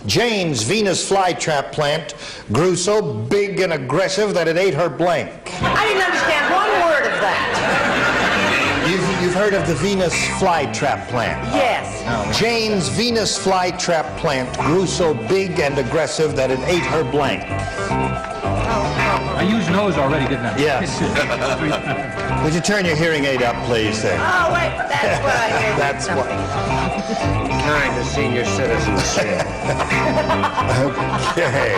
Jane's Venus flytrap plant grew so big and aggressive that it ate her blank. I didn't understand one word of that. You've heard of the Venus flytrap plant? Yes. Jane's Venus flytrap plant grew so big and aggressive that it ate her blank. I used nose already, didn't I? Yes. Would you turn your hearing aid up, please, there? Oh, wait, that's what I heard. That's what. Kind of senior citizens say. Okay.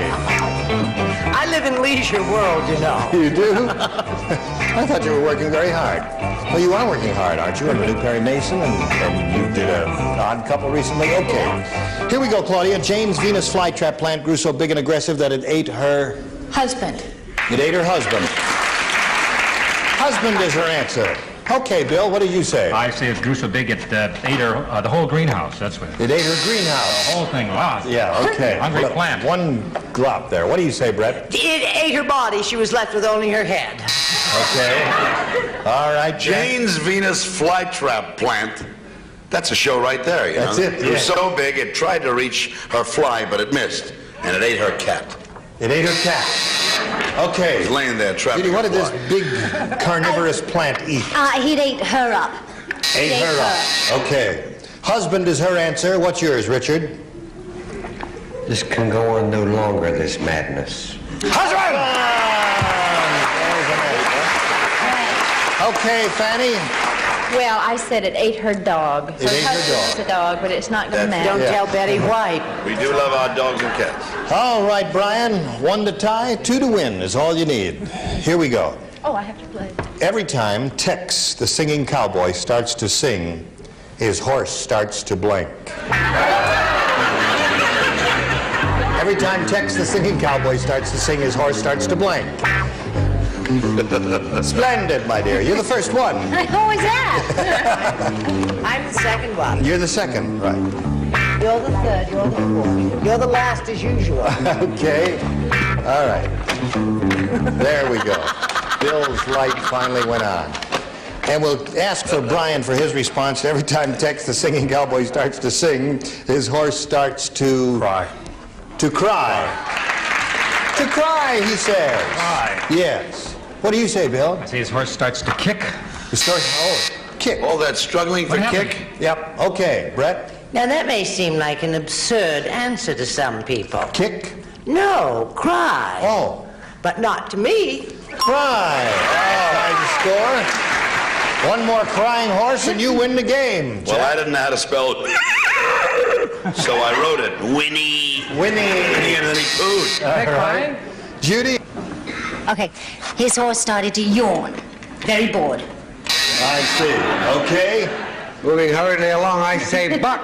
I live in leisure world, you know. You do? I thought you were working very hard. Well, you are working hard, aren't you? On the new Perry Mason, and you did an odd couple recently. Okay. Here we go, Claudia. Jane's Venus flytrap plant grew so big and aggressive that it ate her... Husband. It ate her husband. Husband is her answer. Okay, Bill, what did you say? I say it grew so big it ate her, the whole greenhouse. That's what. It ate her greenhouse. The whole thing. Wow. Yeah, okay. Hungry plant. One drop there. What do you say, Brett? It ate her body. She was left with only her head. Okay. All right, Jane's Venus flytrap plant. That's a show right there, you That's know. it, It was yeah. so big it tried to reach her fly, but it missed, and it ate her cat. It ate her cat. Okay. It was laying there trapping Judy, what her did this fly. big carnivorous plant eat? He'd ate her up. Ate her up. Okay. Husband is her answer. What's yours, Richard? This can go on no longer, this madness. Husband! Okay, Fanny. Well, I said it ate her dog. It ate her husband's a dog, but it's not going to matter. Don't tell Betty White. We do love our dogs and cats. All right, Brian. 1 to tie, 2 to win is all you need. Here we go. Oh, I have to play. Every time Tex, the singing cowboy, starts to sing, his horse starts to blank. Every time Tex, the singing cowboy, starts to sing, his horse starts to blank. Splendid, my dear. You're the first one. Who is that? I'm the second one. You're the second, right? You're the third. You're the fourth. You're the last as usual. Okay. All right. There we go. Bill's light finally went on. And we'll ask for Brian for his response. Every time Tex the singing cowboy starts to sing, his horse starts to... Cry. To cry. To cry, he says. Cry. Yes. What do you say, Bill? I say his horse starts to kick. Kick. All that struggling for kick? Yep. Okay, Brett? Now, that may seem like an absurd answer to some people. Kick? No, cry. Oh. But not to me. Cry. Trying to score. One more crying horse and you win the game. Well, I didn't know how to spell so I wrote it. Winnie. Winnie. Winnie and then he pooed. All right. Judy? Okay, his horse started to yawn. Very bored. I see. Okay. Moving hurriedly along, I say buck.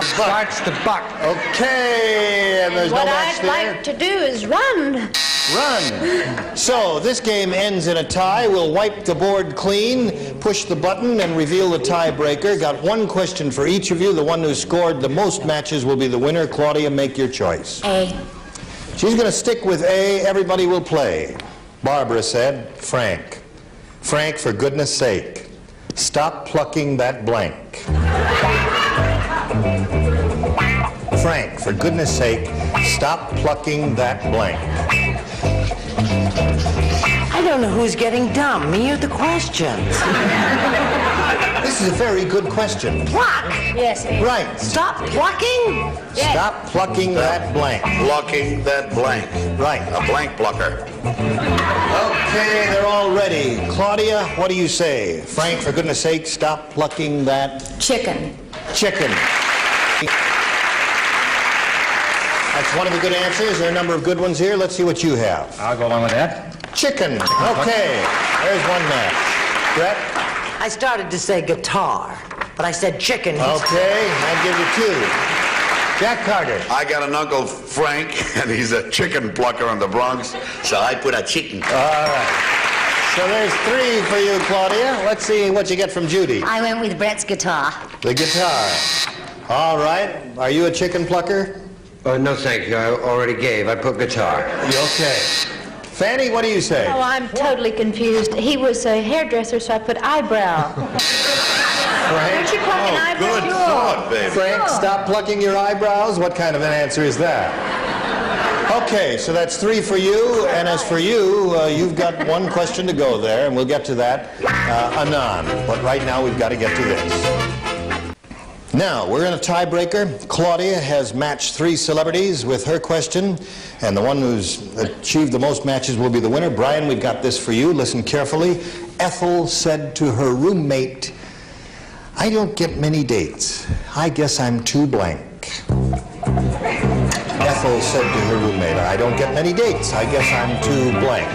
Starts to buck. Okay, and there's What no match I'd there. like to do is run. Run. So this game ends in a tie. We'll wipe the board clean, push the button, and reveal the tiebreaker. Got one question for each of you. The one who scored the most matches will be the winner. Claudia, make your choice. A. She's going to stick with A. Everybody will play. Barbara said, Frank. Frank, for goodness sake, stop plucking that blank. Frank, for goodness sake, stop plucking that blank. I don't know who's getting dumb, me or the questions. This is a very good question. Pluck? Yes. Right. Stop plucking? Yes. Stop plucking that blank. Plucking that blank. Right. A blank plucker. Okay, they're all ready. Claudia, what do you say? Frank, for goodness sake, stop plucking that... Chicken. Chicken. That's one of the good answers. There are a number of good ones here. Let's see what you have. I'll go along with that. Chicken. Okay, there's one match. Brett? I started to say guitar, but I said chicken. Okay, I'll give you two. Jack Carter. I got an Uncle Frank, and he's a chicken plucker in the Bronx, so I put a chicken. All right. So there's three for you, Claudia. Let's see what you get from Judy. I went with Brett's guitar. The guitar. All right. Are you a chicken plucker? No, thank you. I already gave. I put guitar. Okay. Fanny, what do you say? Oh, I'm totally confused. He was a hairdresser, so I put eyebrow. Frank? Aren't you plucking eyebrows? Good thought, baby. Frank, stop plucking your eyebrows? What kind of an answer is that? Okay, so that's three for you, and as for you, you've got one question to go there, and we'll get to that anon. But right now, we've got to get to this. Now, we're in a tiebreaker. Claudia has matched three celebrities with her question, and the one who's achieved the most matches will be the winner. Brian, we've got this for you. Listen carefully. Ethel said to her roommate, I don't get many dates. I guess I'm too blank. Ethel said to her roommate, I don't get many dates. I guess I'm too blank.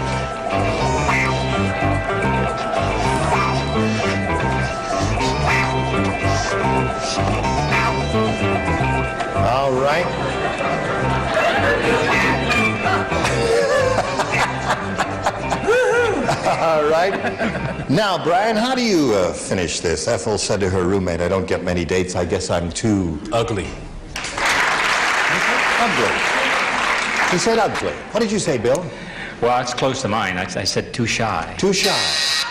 All right. All right. Now, Brian, how do you finish this? Ethel said to her roommate, I don't get many dates. I guess I'm too... Ugly. Ugly. He said ugly. What did you say, Bill? Well, it's close to mine. I said too shy. Too shy.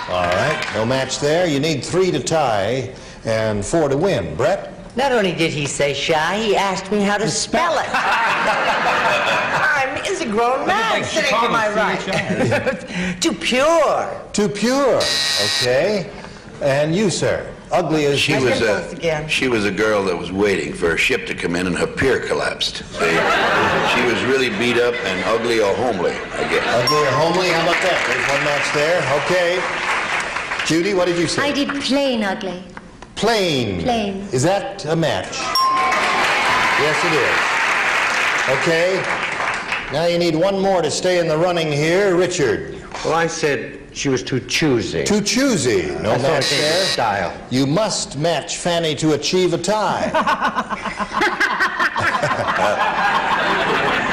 All right. No match there. You need 3 to tie and 4 to win. Brett? Not only did he say shy, he asked me how to spell it. He's a grown man sitting to my right. Too pure. Too pure. Okay. And you, sir? Ugly as... She was a girl that was waiting for a ship to come in and her pier collapsed. See? She was really beat up and ugly or homely, I guess. Ugly or homely? How about that? There's one match there. Okay. Judy, what did you say? I did plain ugly. Plain. Plain. Is that a match? Yes, it is. Okay. Now you need one more to stay in the running here. Richard. Well, I said she was too choosy. Too choosy. No match there. Style. You must match Fanny to achieve a tie.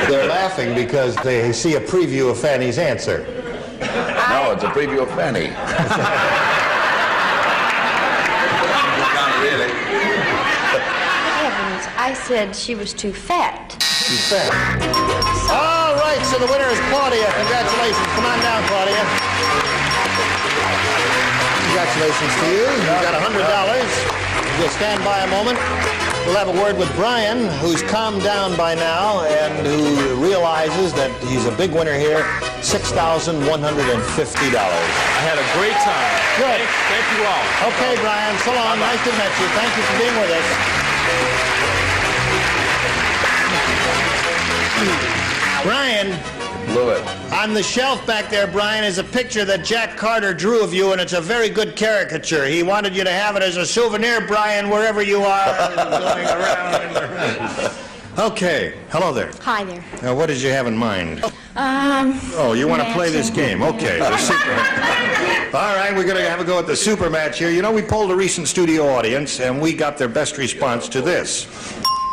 They're laughing because they see a preview of Fanny's answer. No, it's a preview of Fanny. Really. Heavens, I said she was too fat. Too fat. All right, so the winner is Claudia. Congratulations. Come on down, Claudia. Congratulations to you. You got $100. You'll stand by a moment. We'll have a word with Brian, who's calmed down by now and who realizes that he's a big winner here. $6,150. I had a great time. Good. Thank you all. Okay, Brian. So long. Nice to meet you. Thank you for being with us. Brian. Blew it. On the shelf back there, Brian, is a picture that Jack Carter drew of you, and it's a very good caricature. He wanted you to have it as a souvenir, Brian, wherever you are, going around and around. Okay. Hello there. Hi there. Now, what did you have in mind? Oh, you want to play this game? Okay. The super. All right, we're going to have a go at the super match here. You know, we polled a recent studio audience, and we got their best response to this.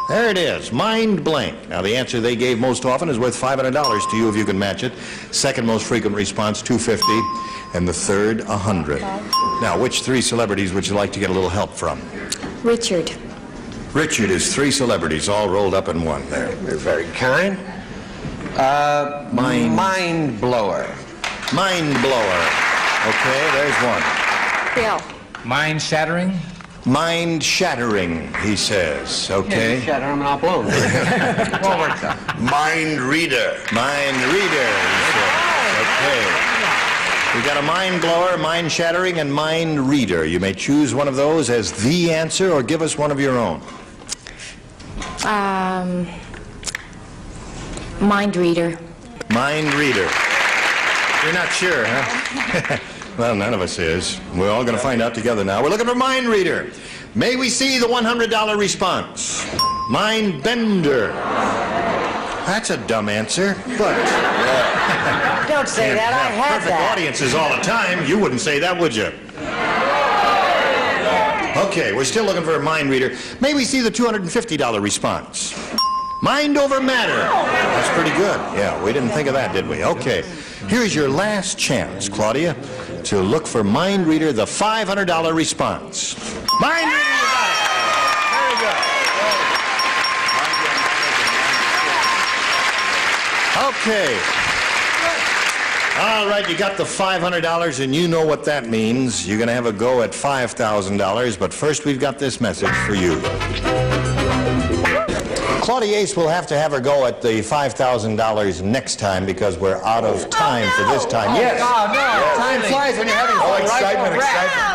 There it is, mind blank. Now, the answer they gave most often is worth $500 to you if you can match it. Second most frequent response, $250, and the third, $100. Now, which three celebrities would you like to get a little help from? Richard. Richard is three celebrities all rolled up in one there. You're very kind. Mind blower. Mind blower. Okay, there's one. Bill. Mind shattering? Mind shattering, he says. Okay. Yeah, shatter, I'm not blown. One more time. Mind reader. Mind reader, he says. Okay. We got a mind blower, mind shattering, and mind reader. You may choose one of those as the answer or give us one of your own. Mind reader. Mind reader. You're not sure, huh? Well, none of us is. We're all going to find out together now. We're looking for mind reader. May we see the $100 response? Mind bender. That's a dumb answer, but... Don't say that. I had perfect that. audiences all the time. You wouldn't say that, would you? Okay, we're still looking for a mind reader. May we see the $250 response? Mind over matter. That's pretty good. Yeah, we didn't think of that, did we? Okay. Here's your last chance, Claudia, to look for mind reader, the $500 response. Mind reader, you got it. Very good. Okay. All right, you got the $500, and you know what that means. You're going to have a go at $5,000, but first we've got this message for you. Claudia Ace will have to have her go at the $5,000 next time because we're out of time for this time. Yes. Oh, no. Yes. Time flies when you're having fun. Excitement.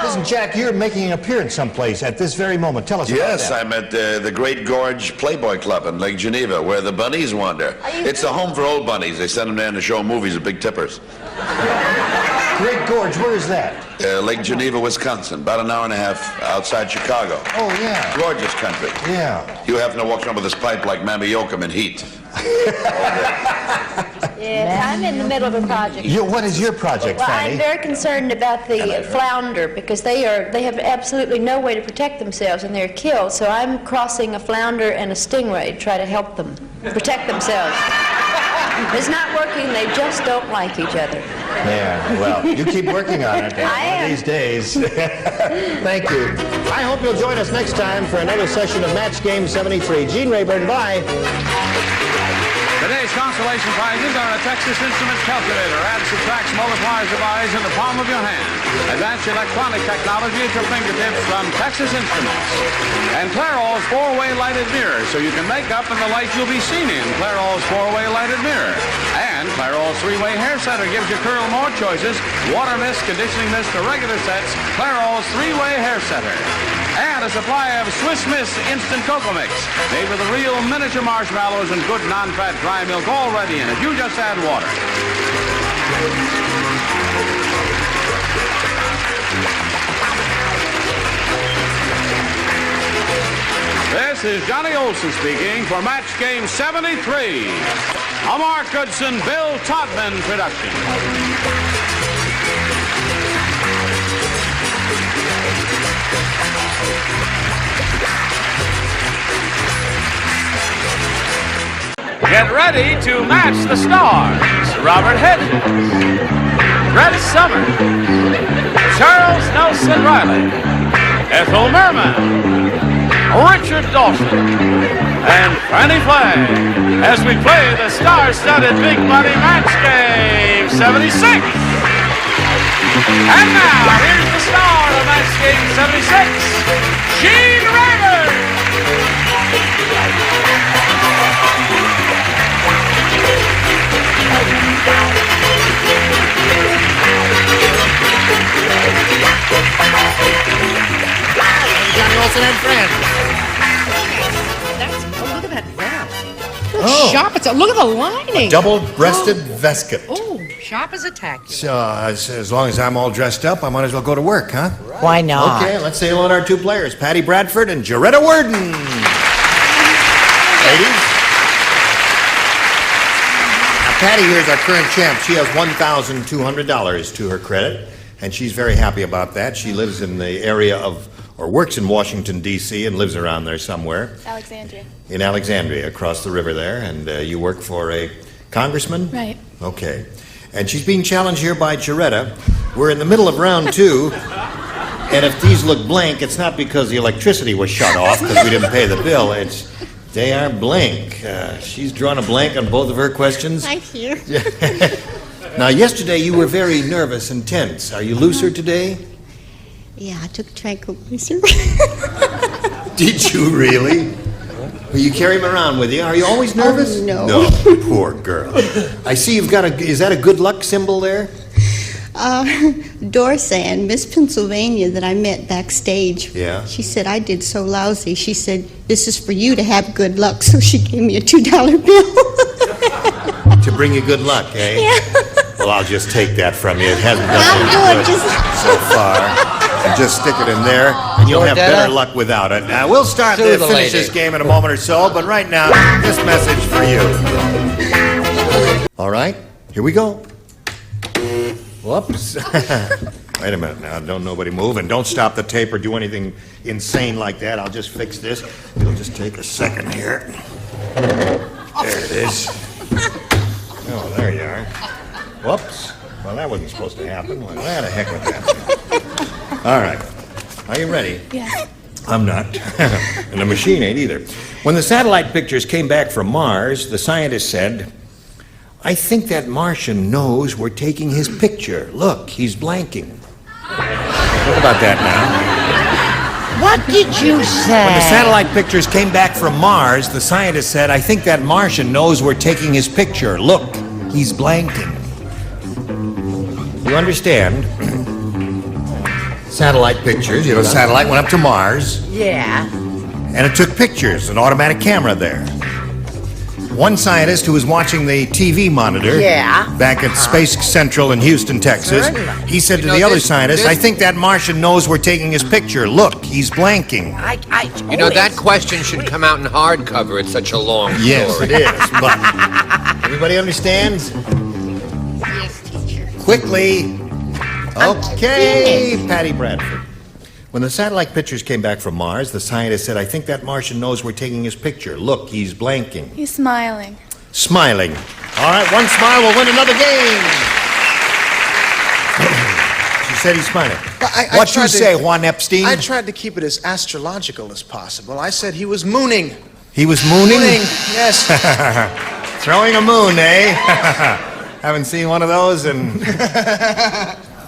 Listen, Jack, you're making an appearance someplace at this very moment. Tell us about that. Yes, I'm at the Great Gorge Playboy Club in Lake Geneva, where the bunnies wander. It's a home for old bunnies. They send them there to show movies at Big Tippers. Great Gorge, where is that? Lake Geneva, Wisconsin, about an hour and a half outside Chicago. Oh, yeah. Gorgeous country. Yeah. You happen to walk around with this pipe like Mammy Yoakum in Heat. Yes, I'm in the middle of a project. What is your project, Well, Fanny? I'm very concerned about the flounder because they have absolutely no way to protect themselves and they're killed. So I'm crossing a flounder and a stingray to try to help them protect themselves. It's not working. They just don't like each other. Yeah, well, you keep working on it. I am. One of these days. Thank you. I hope you'll join us next time for another session of Match Game 73. Gene Rayburn, bye. Today's consolation prizes are a Texas Instruments calculator. Add, subtracts, multiplies, divides in the palm of your hand. Advanced electronic technology at your fingertips from Texas Instruments. And Clairol's four-way lighted mirror, so you can make up in the light you'll be seen in. Clairol's four-way lighted mirror. And Clairol's three-way hair setter gives you curl more choices. Water mist, conditioning mist, or regular sets. Clairol's three-way hair setter. And a supply of Swiss Miss Instant Cocoa Mix, made with the real miniature marshmallows and good non-fat dry milk already in it. You just add water. This is Johnny Olson speaking for Match Game 73, a Mark Goodson, Bill Todman production. Get ready to match the stars. Robert Hedges, Brett Summer, Charles Nelson Riley, Ethel Merman, Richard Dawson, and Fanny Flagg as we play the star-studded Big Money Match Game 76. And now, here's the star skating 76, Gene Raymond. Johnny Olsen and friends. Look at that vest. Oh. Sharp. Look at the lining. Double-breasted vestcoat. Oh, sharp as a tack. So, as long as I'm all dressed up, I might as well go to work, huh? Why not? Okay, let's say hello to our two players, Patty Bradford and Jaretta Worden. Ladies. Now, Patty here is our current champ. She has $1,200 to her credit, and she's very happy about that. She lives in the area of, or works in Washington, D.C., and lives around there somewhere. Alexandria. In Alexandria, across the river there, and you work for a congressman? Right. Okay. And she's being challenged here by Jaretta. We're in the middle of round 2, and if these look blank, it's not because the electricity was shut off because we didn't pay the bill. They are blank. She's drawn a blank on both of her questions. Thank you. Now, yesterday you were very nervous and tense. Are you looser today? Yeah, I took a tranquilizer. Did you really? Well, you carry them around with you. Are you always nervous? Oh, no. No, poor girl. I see you've got is that a good luck symbol there? Dorsan, Miss Pennsylvania that I met backstage. Yeah. She said I did so lousy. She said, this is for you to have good luck. So she gave me a $2 bill. To bring you good luck, eh? Yeah. Well, I'll just take that from you. It hasn't done any good so far. And just stick it in there, and you'll have better luck without it. Now, we'll finish this game in a moment or so, but right now, this message for you. All right, here we go. Whoops. Wait a minute now. Don't nobody move, and don't stop the tape or do anything insane like that. I'll just fix this. It'll just take a second here. There it is. Oh, there you are. Whoops. Well, that wasn't supposed to happen. Well, the heck with that. All right. Are you ready? Yeah. I'm not. And the machine ain't either. When the satellite pictures came back from Mars, the scientists said, I think that Martian knows we're taking his picture. Look, he's blanking. What about that now? What did you say? When the satellite pictures came back from Mars, the scientists said, I think that Martian knows we're taking his picture. Look, he's blanking. You understand? Satellite pictures. You know, the satellite went up to Mars. Yeah. And it took pictures, an automatic camera there. One scientist who was watching the TV monitor back at Space Central in Houston, Texas, he said to the other scientist, I think that Martian knows we're taking his picture. Look, he's blanking. You know, that question should come out in hardcover. It's such a long story. Yes, it is. But everybody understands? Yes, teacher. Quickly. Okay, Patty Bradford. When the satellite pictures came back from Mars, the scientist said, I think that Martian knows we're taking his picture. Look, he's blanking. He's smiling. Smiling. All right, one smile will win another game. She said he's smiling. What'd you say, Juan Epstein? I tried to keep it as astrological as possible. I said he was mooning. He was mooning? Mooning, yes. Throwing a moon, eh? Haven't seen one of those in...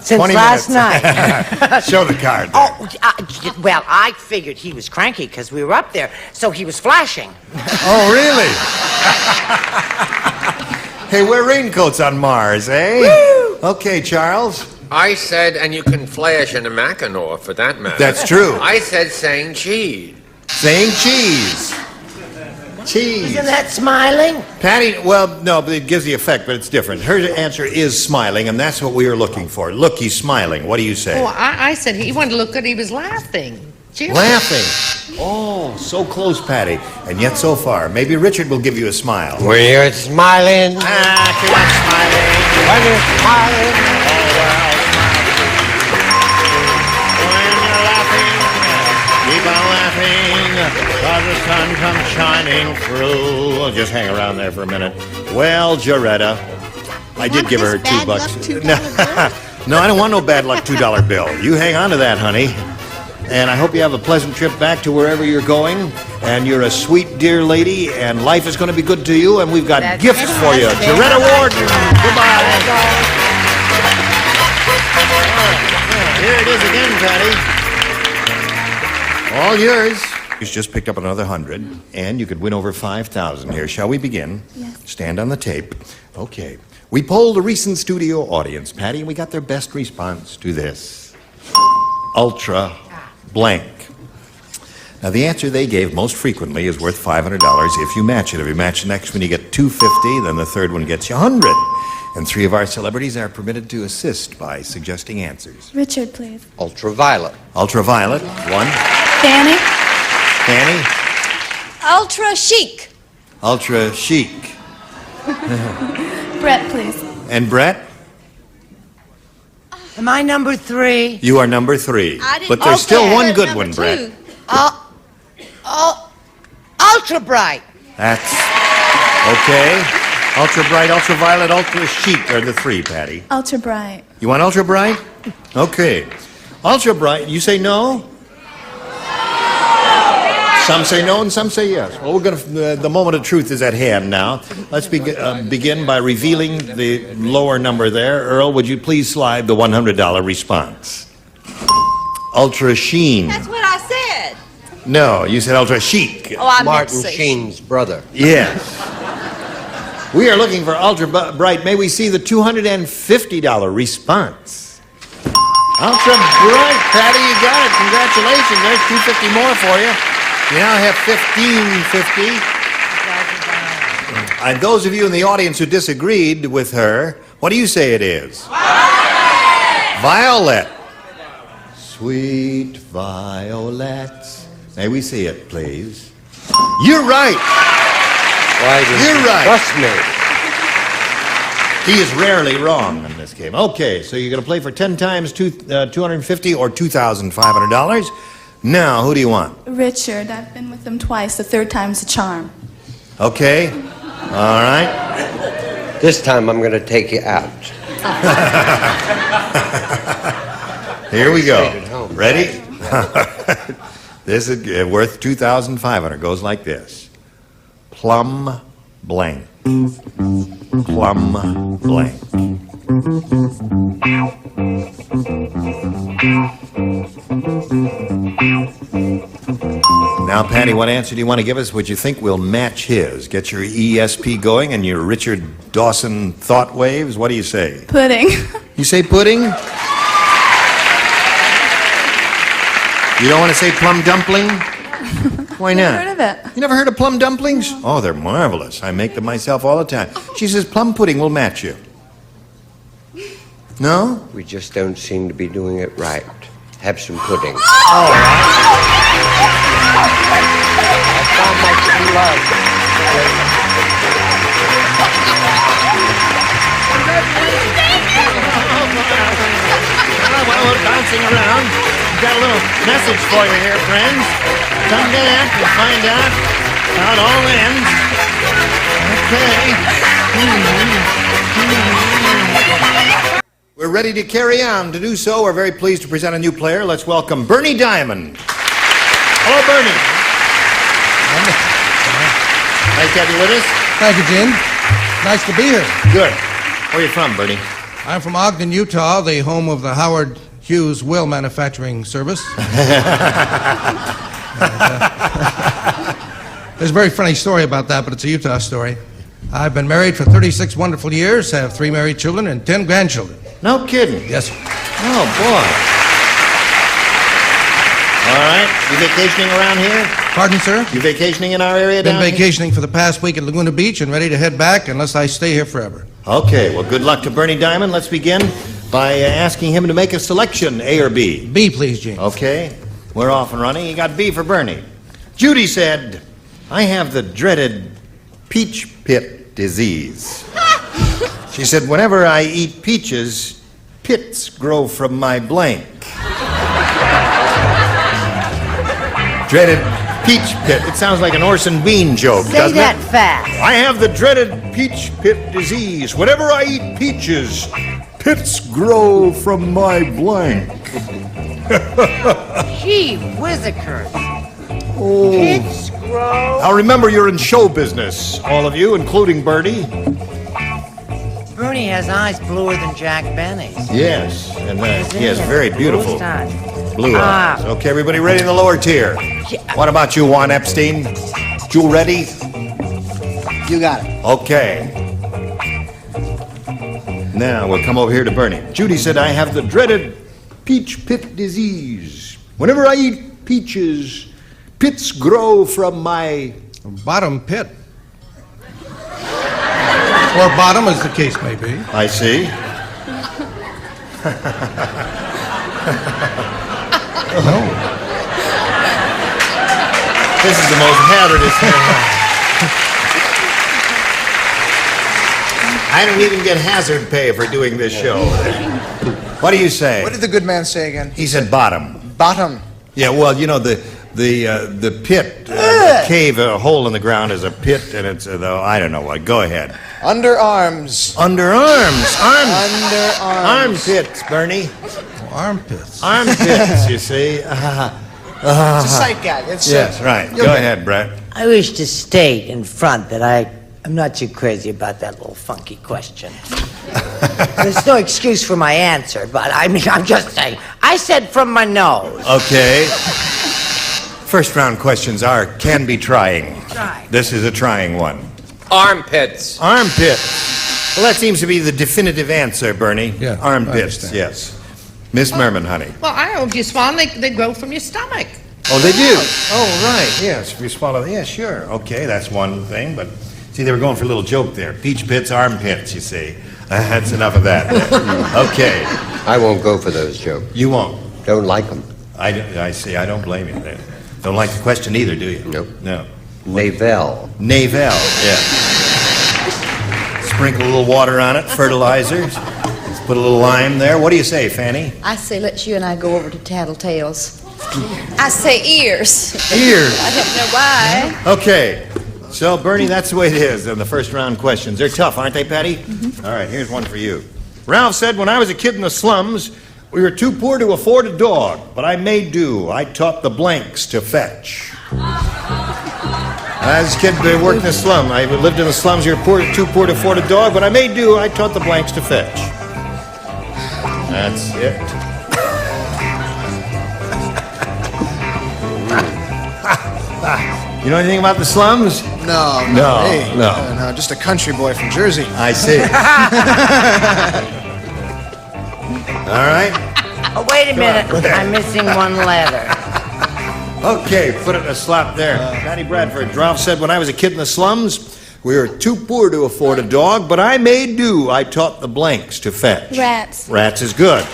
Since 20 last minutes. night. Show the card there. Oh, well, I figured he was cranky because we were up there, so he was flashing. Oh, really? Hey, wear raincoats on Mars, eh? Woo! Okay, Charles. I said, and you can flash in a Mackinac for that matter. That's true. I said saying cheese. Saying cheese. Cheese. Isn't that smiling? Patty, well, no, but it gives the effect, but it's different. Her answer is smiling, and that's what we were looking for. Look, he's smiling. What do you say? Oh, I said he wanted to look good. He was laughing. Cheers. Laughing. Oh, so close, Patty. And yet so far. Maybe Richard will give you a smile. We're smiling. Ah, too much smiling. When you're smiling. When you're laughing, keep on laughing, 'cause the sun comes shining through. Just hang around there for a minute. Well, Jaretta, I did give her $2. No, I don't want no bad luck $2 bill. You hang on to that, honey. And I hope you have a pleasant trip back to wherever you're going. And you're a sweet, dear lady, and life is going to be good to you. And we've got gifts for you. Jaretta Worden. Goodbye. Here it is again, Patty. All yours. He's just picked up another 100, and you could win over 5,000 here. Shall we begin? Yes. Stand on the tape. Okay. We polled a recent studio audience, Patty, and we got their best response to this. Ultra blank. Now, the answer they gave most frequently is worth $500 if you match it. If you match the next one, you get $250, then the third one gets you $100. And 3 of our celebrities are permitted to assist by suggesting answers. Richard, please. Ultraviolet. Ultraviolet, 1. Fanny. Fanny. Ultra chic. Ultra chic. Brett, please. And Brett, Am I number 3? you are number 3. I didn't- But there's still Okay. one good Number one, Brett. Ultra bright. That's okay. Ultra bright, ultraviolet, ultra chic are the 3, Patty. Ultra bright. You want ultra bright? Okay. Ultra bright, you say no? Some say no and some say yes. Well, we're going to. The moment of truth is at hand now. Let's begin by revealing the lower number there. Earl, would you please slide the $100 response? Ultra sheen. That's what I said. No, you said ultra chic. Oh, I meant to Martin say Sheen's brother. Yes. We are looking for ultra bright. May we see the $250 response? Ultra bright, Patty, you got it. Congratulations. There's $250 more for you. You now have $1,550. And those of you in the audience who disagreed with her, what do you say it is? Violet. Sweet violets. May we see it, please? You're right. Why did You're you right. trust me? He is rarely wrong in this game. Okay, so you're going to play for 10 times $250 or $2,500. Now, who do you want? Richard, I've been with him twice. The third time's a charm. Okay. All right. This time I'm going to take you out. Here we go. Ready? This is worth $2,500. Goes like this. Plum blank. Plum blank. Now, Patty, what answer do you want to give us? Would you think we'll match his? Get your ESP going and your Richard Dawson thought waves? What do you say? Pudding. You say pudding? You don't want to say plum dumpling? Why not? Never heard of it. You never heard of plum dumplings? Oh, they're marvelous. I make them myself all the time. She says plum pudding will match you. No? We just don't seem to be doing it right. Have some pudding. All right. I found my true love. Well, we're bouncing around. Got a little message for you here, friends. Come back and find out how it all ends. Okay. We're ready to carry on. To do so, we're very pleased to present a new player. Let's welcome Bernie Diamond. Hello, Bernie. Nice to have you with us. Thank you, Jim. Nice to be here. Good. Where are you from, Bernie? I'm from Ogden, Utah, the home of the Howard Hughes Will Manufacturing Service. There's a very funny story about that, but it's a Utah story. I've been married for 36 wonderful years, have 3 married children and 10 grandchildren. No kidding. Yes, sir. Oh, boy. All right. You vacationing around here? Pardon, sir? You vacationing in our area Been down here? vacationing for the past week at Laguna Beach and ready to head back unless I stay here forever. Okay, well, good luck to Bernie Diamond. Let's begin by asking him to make a selection, A or B. B, please, Gene. Okay, we're off and running. You got B for Bernie. Judy said, I have the dreaded peach pit disease. She said, whenever I eat peaches, pits grow from my blank. Dreaded peach pit. It sounds like an Orson Bean joke, doesn't Say that it? fast. I have the dreaded peach pit disease. Whenever I eat peaches, pits grow from my blank. Gee whizzikers. Oh. Pits grow. Now remember, you're in show business, all of you, including Bertie. Bernie has eyes bluer than Jack Benny's. Yes, and he has very beautiful Blue eyes. Okay, everybody ready in the lower tier? What about you, Juan Epstein? You ready? You got it. Okay. Now we'll come over here to Bernie. Judy said, I have the dreaded peach pit disease. Whenever I eat peaches, pits grow from my... Bottom pit. Or bottom, as the case may be. I see. This is the most hazardous thing. I don't even get hazard pay for doing this show. What do you say? What did the good man say again? He said bottom. Bottom. Yeah, well, you know, the pit, the cave, a hole in the ground is a pit, and it's, I don't know what. Go ahead. Underarms. Underarms. Underarms. Armpits, Bernie. Armpits. Armpits, you see. It's a sight gag. Yes, right. Go ahead, Brett. I wish to state in front that I'm not too crazy about that little funky question. There's no excuse for my answer, but I mean, I'm just saying. I said from my nose. Okay. First round questions can be trying. This is a trying one. Armpits. Armpits. Well, that seems to be the definitive answer, Bernie. Yeah, Armpits, yes. Miss Merman, honey. Well, I don't know. If you swallow, they grow from your stomach. Oh, they do? Oh, right, yes. If you swallow, yeah, sure. Okay, that's one thing, but see, they were going for a little joke there. Peach pits, armpits, you see. That's enough of that. Okay. I won't go for those jokes. You won't? Don't like them. I see. I don't blame you. Don't like the question either, do you? Nope. No. Navel. Navel, yeah. Sprinkle a little water on it, fertilizer. Let's put a little lime there. What do you say, Fanny? I say let's you and I go over to Tattletales. I say ears. Ears. I don't know why. Okay. So, Bernie, that's the way it is in the first round questions. They're tough, aren't they, Patty? Mm-hmm. All right, here's one for you. Ralph said, when I was a kid in the slums, we were too poor to afford a dog, but I made do. I taught the blanks to fetch. As a kid, I worked in the slum. I lived in the slums. You were too poor to afford a dog, but I made do. I taught the blanks to fetch. That's it. You know anything about the slums? No. Hey, no. Just a country boy from Jersey. I see. All right. Oh, wait a minute. I'm missing one letter. Okay, put it in a slot there. Patty Bradford. Ralph said, when I was a kid in the slums, we were too poor to afford a dog, but I made do. I taught the blanks to fetch. Rats. Rats is good.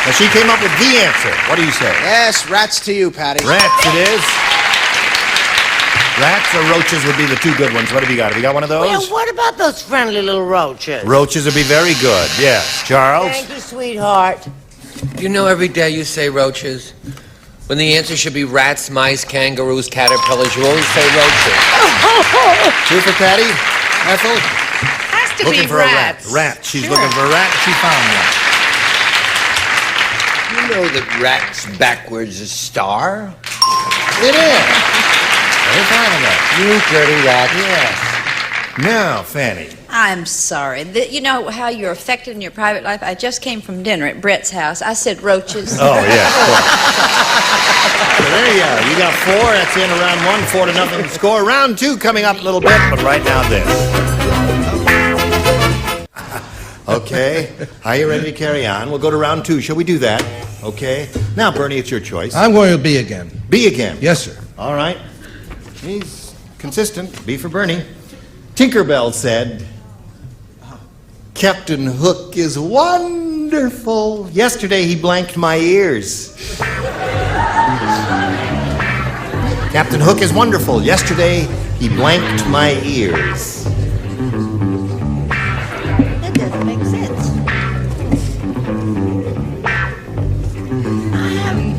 Now, she came up with the answer. What do you say? Yes, rats to you, Patty. Rats it is. Rats or roaches would be the two good ones. What have you got? Have you got one of those? Well, what about those friendly little roaches? Roaches would be very good, yes. Charles? Thank you, sweetheart. You know every day you say roaches. When the answer should be rats, mice, kangaroos, caterpillars, you always say roaches. Two for Patty? Ethel? Has to Looking be for rats. a rat. Rat. She's looking for a rat. She found one. You know that rat's backwards is star? It is. Very fine of that. You dirty rat. Yes. Now, Fanny. I'm sorry. You know how you're affected in your private life? I just came from dinner at Brett's house. I said roaches. Oh, yeah. So there you are. You got 4. That's the end of round 1. 4-0 score. Round 2 coming up a little bit, but right now this. Okay. Are you ready to carry on? We'll go to round 2. Shall we do that? Okay. Now, Bernie, it's your choice. I'm going with B again. B again? Yes, sir. All right. He's consistent. B for Bernie. Tinkerbell said, Captain Hook is wonderful. Yesterday he blanked my ears. Captain Hook is wonderful. Yesterday he blanked my ears. That doesn't make sense. I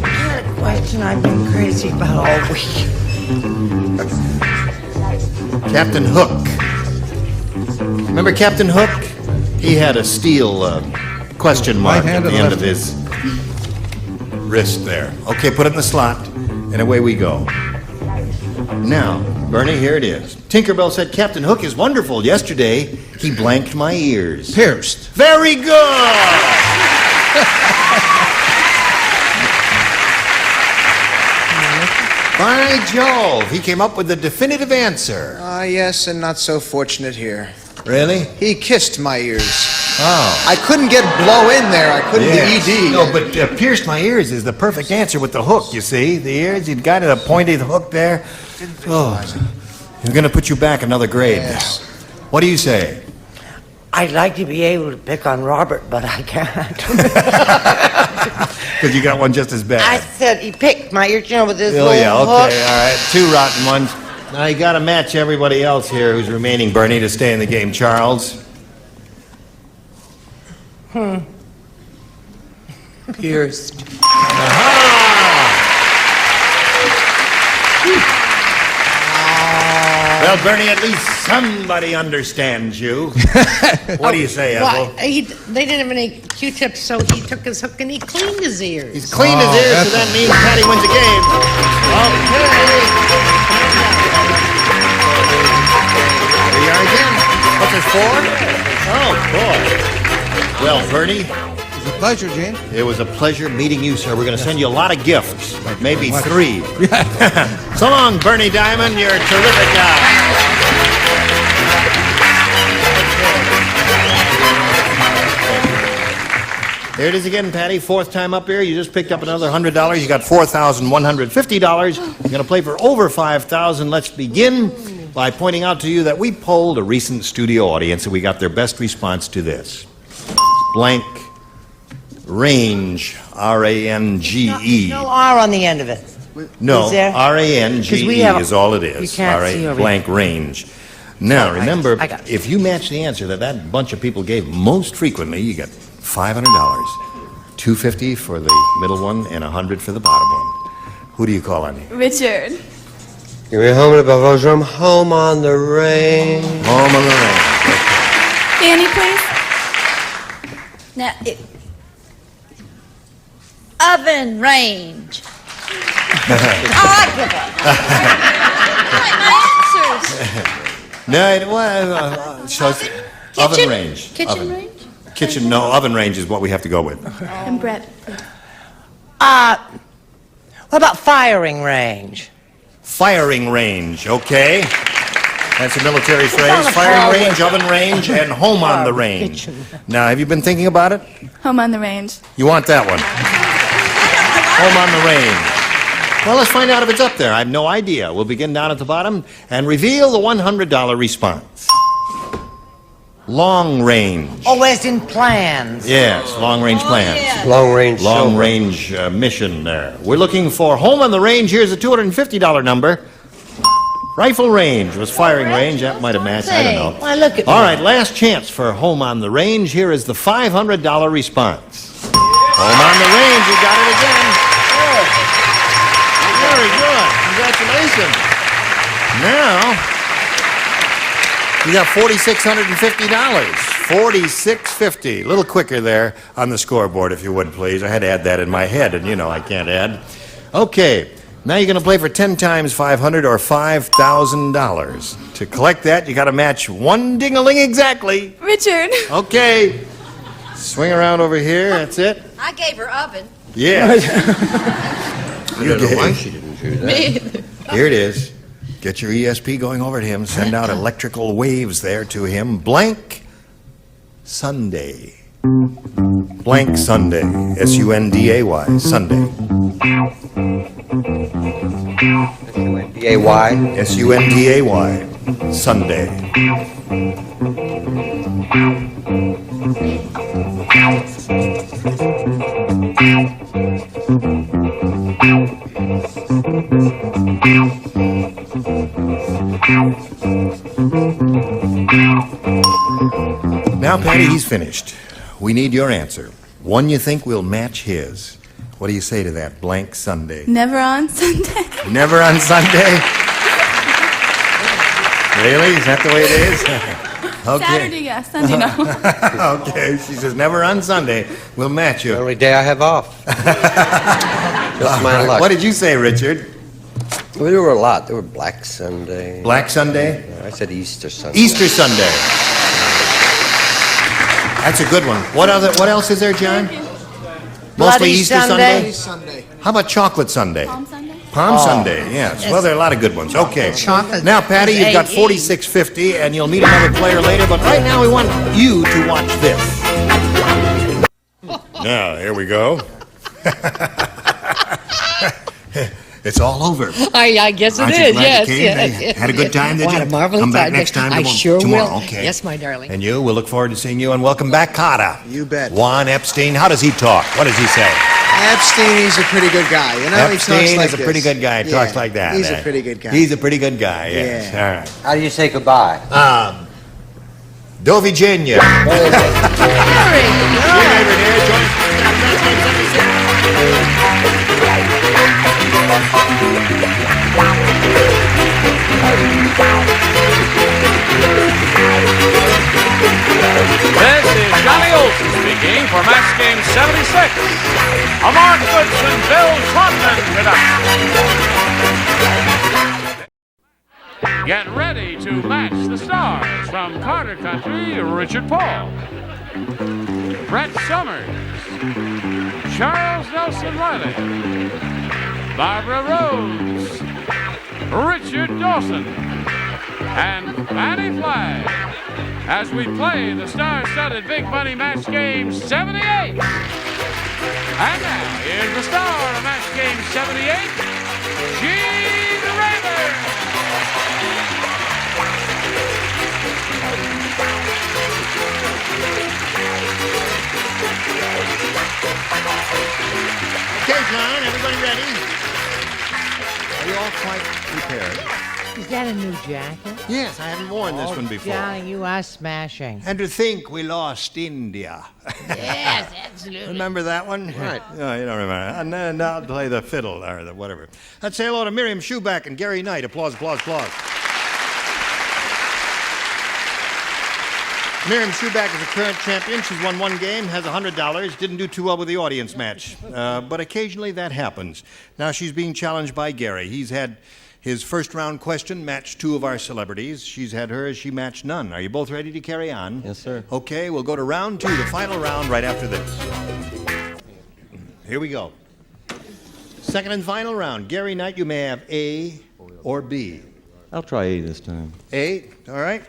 had a question I've been crazy about all week. Captain Hook. Remember Captain Hook? He had a steel question mark at the end of his wrist there. Okay, put it in the slot, and away we go. Now, Bernie, here it is. Tinkerbell said, Captain Hook is wonderful. Yesterday, he blanked my ears. Pierced. Very good! By Jove, he came up with the definitive answer. Yes, and not so fortunate here. Really? He kissed my ears. Oh. I couldn't get blow in there. I couldn't get ED. No, but pierced my ears is the perfect answer with the hook, you see. The ears, you'd got a pointed hook there. Oh, I'm going to put you back another grade. Yes. What do you say? I'd like to be able to pick on Robert, but I can't. Because you got one just as bad. I said he picked my ear, with his Oh, little yeah, okay, hook. all right. 2 rotten ones. Now you got to match everybody else here who's remaining, Bernie, to stay in the game. Charles? Pierced. Well, Bernie, at least somebody understands you. What do you say, Ethel? Well, they didn't have any Q-tips, so he took his hook and he cleaned his ears. He's cleaned his ears, so that means Patty wins the game. Okay. Here we are again. What's this for? Oh, boy. Well, Bernie. It was a pleasure, Gene. It was a pleasure meeting you, sir. We're going to send you a lot of gifts, maybe 3. So long, Bernie Diamond. You're a terrific guy. There it is again, Patty. 4th time up here. You just picked up another $100. You got $4,150. You're going to play for over $5,000. Let's begin by pointing out to you that we polled a recent studio audience and we got their best response to this. Blank range, R-A-N-G-E. No R on the end of it. No, Is there? R-A-N-G-E is all it is. You can't see over blank range. Now, Oh, remember, I got it. if you match the answer that bunch of people gave most frequently, you get $500, $250 for the middle one, and $100 for the bottom one. Who do you call on? Richard. You're home on the range. Home on the range. Annie, please. Now, oven range. My answers. No, it was oven range. Kitchen Oven. range? Kitchen, no, oven range is what we have to go with. And Brett. What about firing range? Firing range, okay. That's a military phrase. Firing range, oven range, and home on the range. Now, have you been thinking about it? Home on the range. You want that one? Home on the range. Well, let's find out if it's up there. I have no idea. We'll begin down at the bottom and reveal the $100 response. Long range. Oh, as in plans. Yes, long-range plans. Long-range mission there. We're looking for home on the range. Here's a $250 number. Rifle range was firing range. That might have matched. I don't know. Why, look at All me. right, last chance for home on the range. Here is the $500 response. Home on the range. You got it again. Very good. Congratulations. Now, you got $4,650. $4,650. A little quicker there on the scoreboard, if you would, please. I had to add that in my head, and you know I can't add. Okay, now you're going to play for 10 times $500 or $5,000. To collect that, you got to match one ding-a-ling exactly. Richard. Okay, swing around over here. That's it. I gave her oven. Yeah. I don't know why she didn't do that. Me. Here it is. Get your ESP going over to him. Send out electrical waves there to him. Blank Sunday. Blank Sunday. S-U-N-D-A-Y. Sunday. S-U-N-D-A-Y. S-U-N-D-A-Y. Sunday. Now, Patty, he's finished. We need your answer. One you think will match his. What do you say to that? Blank Sunday. Never on Sunday. Never on Sunday? Really? Is that the way it is? Okay. Saturday, yes. Sunday, no. Okay, she says never on Sunday. We'll match you. The only day I have off. Just my luck. What did you say, Richard? Well, there were a lot. There were Black Sunday. Black Sunday? I said Easter Sunday. Easter Sunday. That's a good one. What else is there, John? Mostly Easter Sunday? Sunday? How about chocolate Sunday? Palm Sunday? Palm Sunday, yes. Well, there are a lot of good ones. Okay. Chocolate Now, Patty, you've got 46.50, and you'll meet another player later, but right now we want you to watch this. Now, here we go. It's all over. I guess it Aren't you is, glad yes. you came? Yes. Had a good time, did you? Had a marvelous Come back time. next time I sure tomorrow. will. Okay. Yes, my darling. And you, we'll look forward to seeing you, and welcome back, Carter. You bet. Juan Epstein, how does he talk? What does he say? Epstein, he's a pretty good guy. You know, he talks Epstein like is a this. pretty good guy. Yeah, Talks like that. He's a pretty good guy. He's a pretty good guy, yes. Yeah. All right. How do you say goodbye? Do Virginia. This is Johnny Olson speaking for Match Game 76. A Mark Goodson, Bill Trotman production. Get ready to match the stars from Carter Country, Richard Paul, Brett Summers, Charles Nelson Riley, Barbara Rhodes, Richard Dawson, and Fannie Flagg, as we play the star-studded Big Money Match Game 78. And now, here's the star of Match Game 78, Gene Rayburn. Okay, John, everybody ready? Are you all quite prepared? Is that a new jacket? Yes, I haven't worn this one before. Johnny, you are smashing. And to think we lost India. Yes, absolutely. Remember that one? Right. No, you don't remember. And then I'll play the fiddle or the whatever. Let's say hello to Miriam Schuback and Gary Knight. Applause, applause, applause. Miriam Schuback is a current champion. She's won one game, has $100, didn't do too well with the audience match. But occasionally that happens. Now she's being challenged by Gary. He's had his first round question matched two of our celebrities. She's had hers, she matched none. Are you both ready to carry on? Yes, sir. Okay, we'll go to round two, the final round, right after this. Here we go. Second and final round. Gary Knight, you may have A or B. I'll try A this time. A, all right.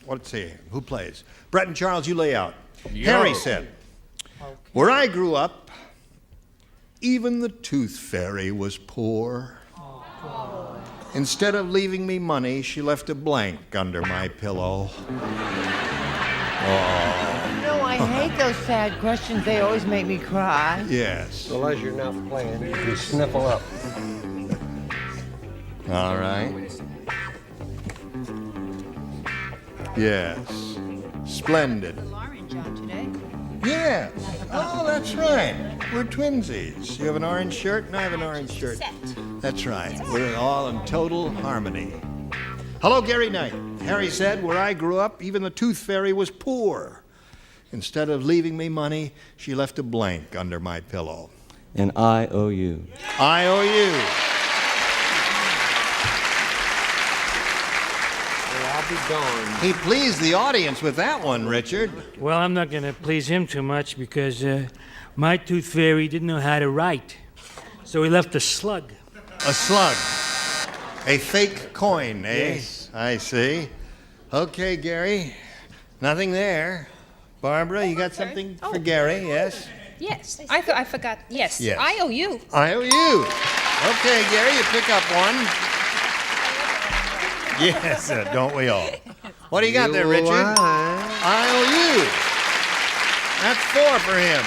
Let's see, who plays? Brett and Charles, you lay out. Yo. Harry said, where I grew up, even the tooth fairy was poor. Instead of leaving me money, she left a blank under my pillow. Oh. No, I hate those sad questions. They always make me cry. Yes. Well, as you're now playing, you sniffle up. All right. Yes. Splendid. Yes. Oh, that's right. We're twinsies. You have an orange shirt, and I have an orange shirt. That's right. We're all in total harmony. Hello, Gary Knight. Harry said, where I grew up, even the tooth fairy was poor. Instead of leaving me money, she left a blank under my pillow. An IOU. IOU. I'll be gone. He pleased the audience with that one, Richard. Well, I'm not going to please him too much because my tooth fairy didn't know how to write. So he left a slug. A slug. A fake coin, eh? Yes. I see. Okay, Gary. Nothing there. Barbara, you got something for Gary, yes? Yes. I forgot. Yes. Yes. IOU. IOU. Okay, Gary, you pick up one. Yes, don't we all? What do you got there, Richard? IOU. That's 4 for him.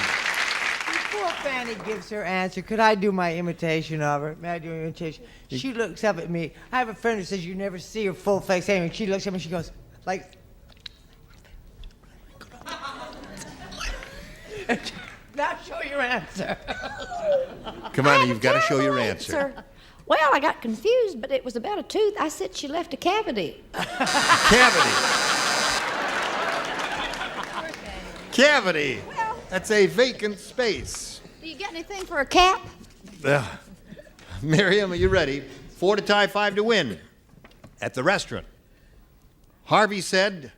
Before Fanny gives her answer, could I do my imitation of her? May I do an imitation? She looks up at me. I have a friend who says you never see her full face. Anyway, she looks at me and she goes, like... Now show your answer. Come on, you've got to show your answer. Sir. Well, I got confused, but it was about a tooth. I said she left a cavity. Cavity. Cavity. That's a vacant space. Do you got anything for a cap? Miriam, are you ready? 4 to tie, 5 to win. At the restaurant, Harvey said,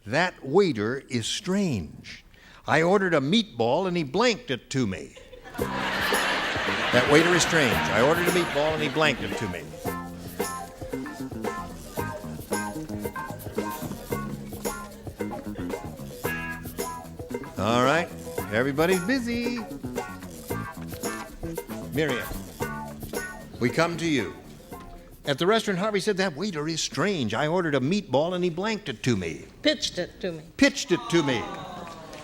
that waiter is strange. I ordered a meatball and he blanked it to me. That waiter is strange. I ordered a meatball and he blanked it to me. All right, everybody's busy. Miriam, we come to you. At the restaurant, Harvey said, that waiter is strange. I ordered a meatball and he blanked it to me. Pitched it to me. Pitched it to me.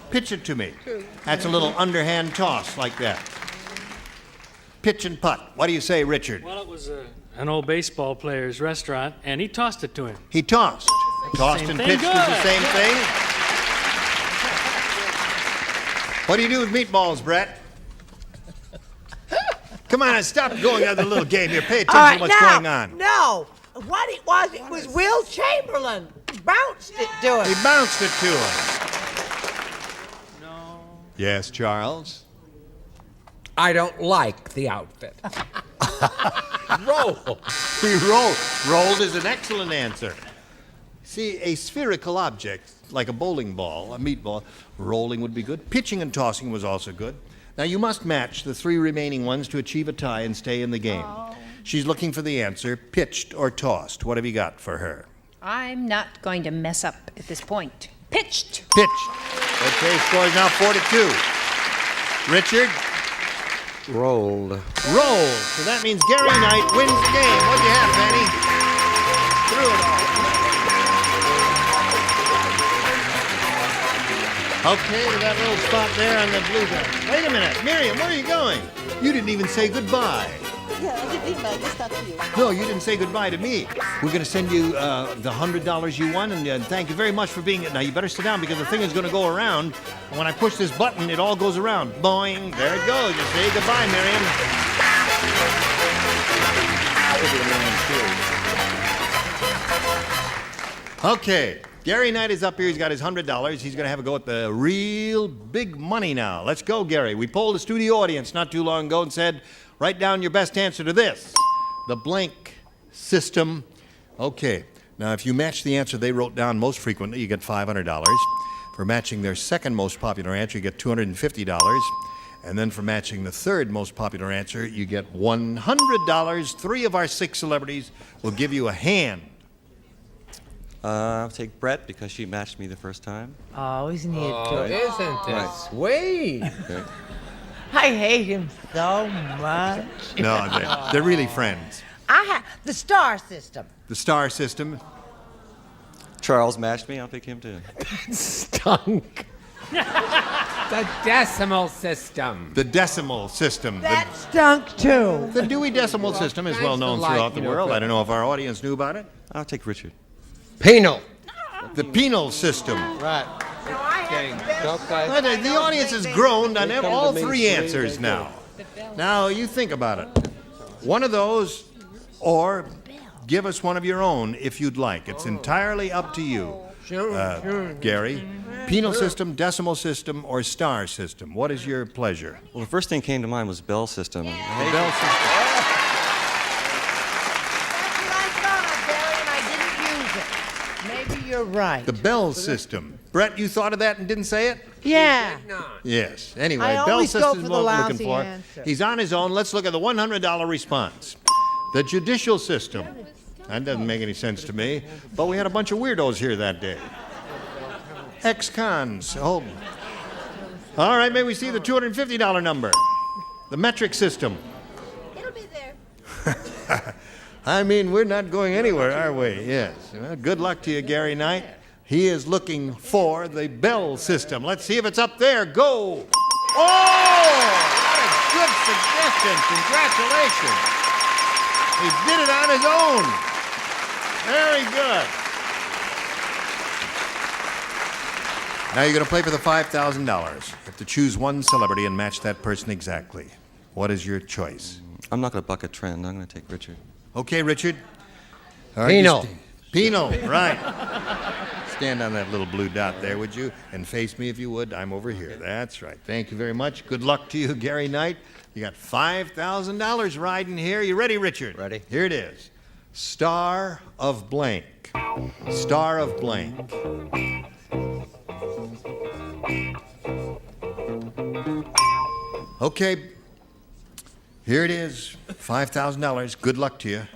Pitch it to me. True. That's a little underhand toss like that. Pitch and putt. What do you say, Richard? Well, it was an old baseball player's restaurant, and he tossed it to him. He tossed. Tossed and pitched is the same thing. What do you do with meatballs, Brett? Come on, stop going on the little game here. Pay attention to what's going on. No, what it was Will Chamberlain. He bounced it to him. He bounced it to him. No. Yes, Charles? I don't like the outfit. Roll. He rolled. Rolled is an excellent answer. See, a spherical object, like a bowling ball, a meatball, rolling would be good. Pitching and tossing was also good. Now, you must match the 3 remaining ones to achieve a tie and stay in the game. Oh. She's looking for the answer, pitched or tossed. What have you got for her? I'm not going to mess up at this point. Pitched. Pitched. Okay, score is now 4-2. Richard? Rolled. Rolled. So that means Gary Knight wins the game. What'd you have, Fanny? Threw it all. Okay, to that little spot there on the blue guy. Wait a minute. Miriam, where are you going? You didn't even say goodbye. Yeah, I didn't invite. It's not to you. No, you didn't say goodbye to me. We're going to send you the $100 you won, and thank you very much for being... Now, you better sit down because the thing is going to go around. And when I push this button, it all goes around. Boing. There it goes. You say goodbye, Miriam. Okay. Gary Knight is up here. He's got his $100. He's going to have a go at the real big money now. Let's go, Gary. We polled the studio audience not too long ago and said, write down your best answer to this. The blank system. Okay. Now, if you match the answer they wrote down most frequently, you get $500. For matching their second most popular answer, you get $250. And then for matching the third most popular answer, you get $100. 3 of our 6 celebrities will give you a hand. I'll take Brett because she matched me the first time. Oh, isn't he adorable? Isn't it sweet? Okay. I hate him so much. No, they're really friends. I have the star system. The star system. Charles matched me. I'll pick him too. Stunk. The decimal system. The decimal system. That stunk too. The Dewey Decimal System is well known throughout the world. I don't know if our audience knew about it. I'll take Richard. Penal. The penal system. Right. Well, the audience has groaned on all 3 answers now. Now, you think about it. One of those, or give us one of your own if you'd like. It's entirely up to you, Gary. Penal system, decimal system, or star system. What is your pleasure? Well, the first thing that came to mind was Bell system. The Bell system. You're right. The Bell system. Brett, you thought of that and didn't say it? Yeah. Yes. Anyway, I Bell always go system is for what the we're looking lousy for. answer. He's on his own. Let's look at the $100 response. The judicial system. That doesn't make any sense to me, but we had a bunch of weirdos here that day. Ex-cons. Oh. All right, may we see the $250 number? The metric system. It'll be there. I mean, we're not going anywhere, are we? Yes. Well, good luck to you, Gary Knight. He is looking for the Bell system. Let's see if it's up there. Go! Oh! What a good suggestion. Congratulations. He did it on his own. Very good. Now you're going to play for the $5,000. You have to choose one celebrity and match that person exactly. What is your choice? I'm not going to buck a trend. I'm going to take Richard. Okay, Richard. All right, Penal. Penal, right. Stand on that little blue dot there, would you? And face me if you would. I'm over here. That's right. Thank you very much. Good luck to you, Gary Knight. You got $5,000 riding here. You ready, Richard? Ready. Here it is. Star of blank. Star of blank. Okay. Here it is, $5,000. Good luck to you.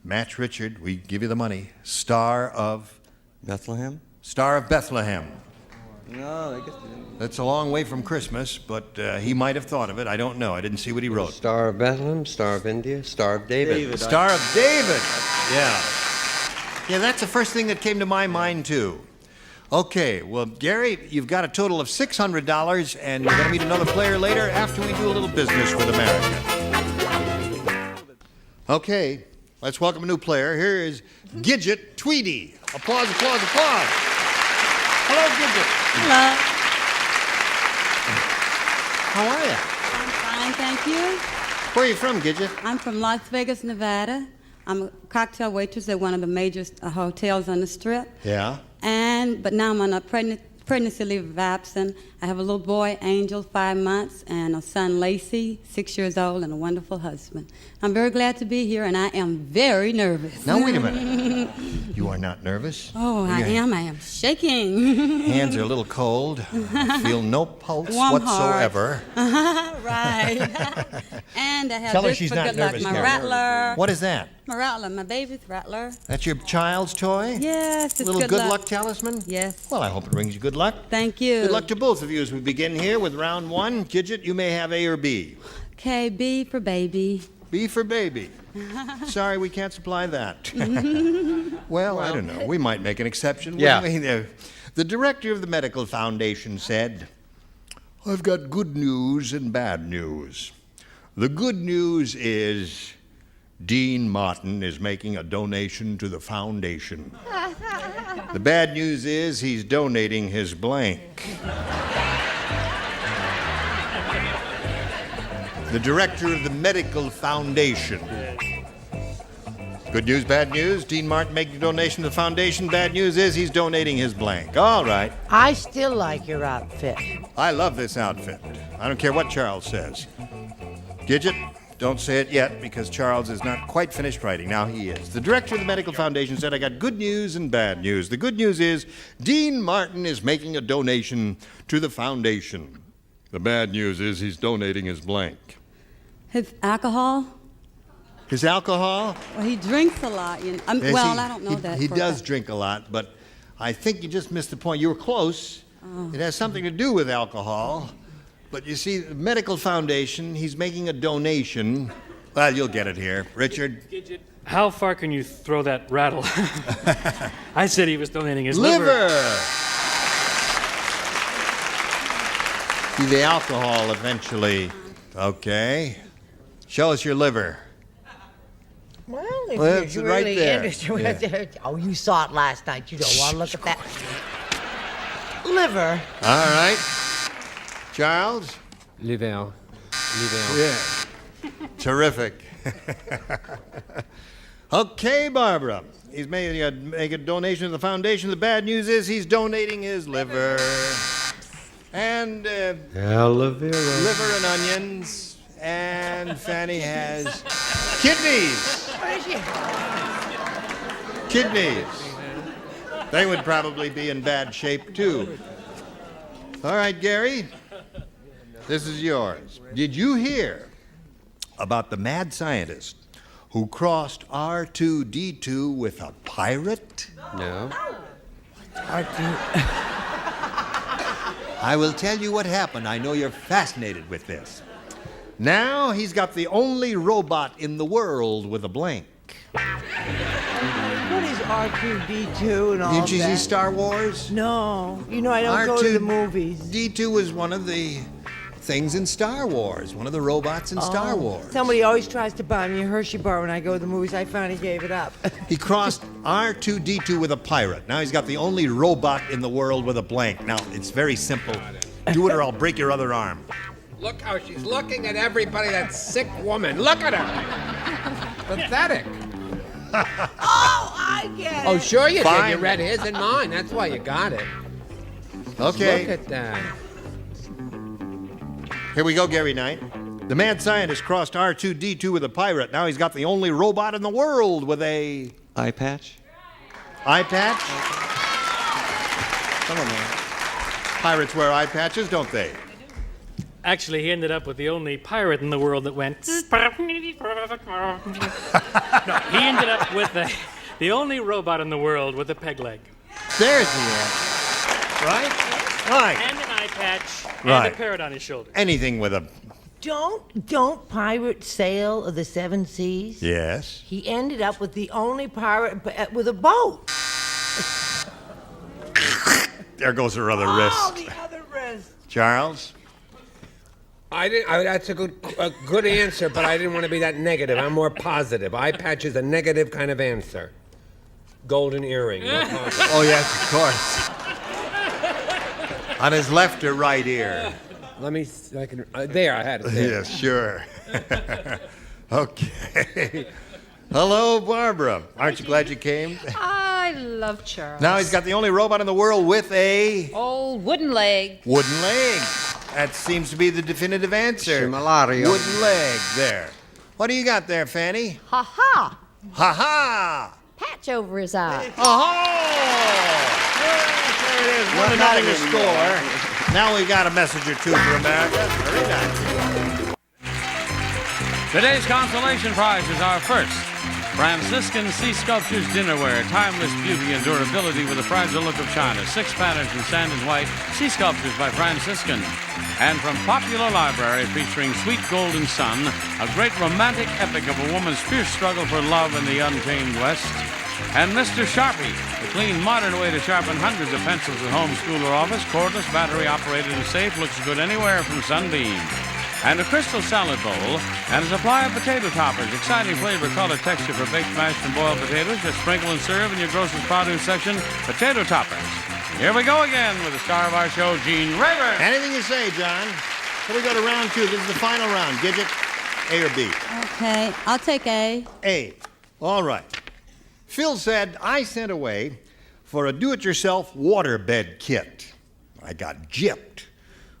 Match Richard. We give you the money. Star of Bethlehem? Star of Bethlehem. No, I guess they didn't. That's a long way from Christmas, but he might have thought of it. I don't know. I didn't see what he wrote. Star of Bethlehem, Star of India, Star of David. Star of David. Yeah. Yeah, that's the first thing that came to my mind, too. Okay, well, Gary, you've got a total of $600, and you're going to meet another player later after we do a little business with America. Okay, let's welcome a new player. Here is Gidget Tweedy. Applause, applause, applause. Hello, Gidget. Hello. How are you? I'm fine, thank you. Where are you from, Gidget? I'm from Las Vegas, Nevada. I'm a cocktail waitress at one of the major hotels on the Strip. Yeah. But now I'm on a pregnancy leave of absence. I have a little boy, Angel, 5 months, and a son, Lacey, 6 years old, and a wonderful husband. I'm very glad to be here, and I am very nervous. Now, wait a minute. You are not nervous? Oh, I am shaking. Hands are a little cold. I feel no pulse Warm whatsoever. Right. And I have Tell her this she's for not good luck. nervous, My Gary. rattler. What is that? My rattler, my baby's rattler. That's your child's toy? Yes, it's Little good good luck. luck talisman? Yes. Well, I hope it brings you good luck. Thank you. Good luck to both of you as we begin here with round one. Gidget, you may have A or B. Okay, B for baby. B for baby. Sorry, we can't supply that. Well, I don't know. We might make an exception. Yeah. The director of the Medical Foundation said, I've got good news and bad news. The good news is Dean Martin is making a donation to the foundation. The bad news is he's donating his blank. The director of the Medical Foundation. Good news, bad news. Dean Martin making a donation to the foundation. Bad news is he's donating his blank. All right. I still like your outfit. I love this outfit. I don't care what Charles says. Gidget, don't say it yet because Charles is not quite finished writing. Now he is. The director of the Medical Foundation said, I got good news and bad news. The good news is Dean Martin is making a donation to the foundation. The bad news is he's donating his blank. His alcohol? His alcohol? Well, he drinks a lot. I don't know that. He for a does fact. drink a lot, but I think you just missed the point. You were close. Oh. It has something to do with alcohol. But you see, the Medical Foundation, he's making a donation. Well, you'll get it here. Richard? How far can you throw that rattle? I said he was donating his Liver! See, the alcohol eventually. Okay. Show us your liver. Well, if Well, you're it's really right there. interested. Oh, you saw it last night. You don't want to look at that. Liver. All right. Charles? Liver. Yeah. Terrific. Okay, Barbara. He's make a donation to the foundation. The bad news is he's donating his liver. And Aloe liver and onions. And Fanny has kidneys. Kidneys. They would probably be in bad shape, too. All right, Gary. This is yours. Did you hear about the mad scientist who crossed R2-D2 with a pirate? No. I will tell you what happened. I know you're fascinated with this. Now he's got the only robot in the world with a blank. What is R2-D2 and all Didn't you that? see Star Wars? No. You know, I don't go to the movies. D2 was one of the things in Star Wars, one of the robots in Star Wars. Somebody always tries to buy me a Hershey bar when I go to the movies. I finally gave it up. He crossed R2-D2 with a pirate. Now he's got the only robot in the world with a blank. Now, it's very simple. Do it or I'll break your other arm. Look how she's looking at everybody, that sick woman. Look at her. Pathetic. I get it. Oh, sure you Fine. did. You read his and mine. That's why you got it. Okay. Look at that. Here we go, Gary Knight. The mad scientist crossed R2-D2 with a pirate. Now he's got the only robot in the world with a... Eye patch? Eye patch? Come on, man. Pirates wear eye patches, don't they? Actually, he ended up with the only pirate in the world that went... No, he ended up with the only robot in the world with a peg leg. There's the answer. Right? Right. And an eye patch, Right. and a parrot on his shoulder. Anything with a... Don't pirates sail the seven seas? Yes. He ended up with the only pirate with a boat. There goes her other wrist. Oh, the other wrist. Charles? That's a good answer, but I didn't want to be that negative. I'm more positive. Eye patch is a negative kind of answer. Golden earring. More positive. Oh, yes, of course. On his left or right ear? Let me. There, I had it. There. Yes, sure. Okay. Hello, Barbara. Aren't you glad you came? I love Charles. Now he's got the only robot in the world with a Old wooden leg. wooden leg. That seems to be the definitive answer. Simulario. Wooden leg there. What do you got there, Fanny? Ha ha! Ha-ha! Patch over his eye. Oh! There it is. 1-0 to score. Now we've got a message or two for America. Very nice. Today's consolation prizes are first, Franciscan Sea Sculptures Dinnerware, timeless beauty and durability with the fragile look of China. 6 patterns in sand and white, Sea Sculptures by Franciscan. And from Popular Library, featuring Sweet Golden Sun, a great romantic epic of a woman's fierce struggle for love in the untamed West. And Mr. Sharpie, the clean, modern way to sharpen hundreds of pencils at home, school, or office. Cordless, battery-operated, and safe. Looks good anywhere from Sunbeam. And a crystal salad bowl, and a supply of potato toppers. Exciting flavor, color, texture for baked, mashed, and boiled potatoes. Just sprinkle and serve in your grocer's produce section. Potato toppers. Here we go again with the star of our show, Gene Rayburn. Anything you say, John. So we go to round 2. This is the final round. Gidget, A or B? Okay, I'll take A. A. All right. Phil said, I sent away for a do-it-yourself waterbed kit. I got gypped.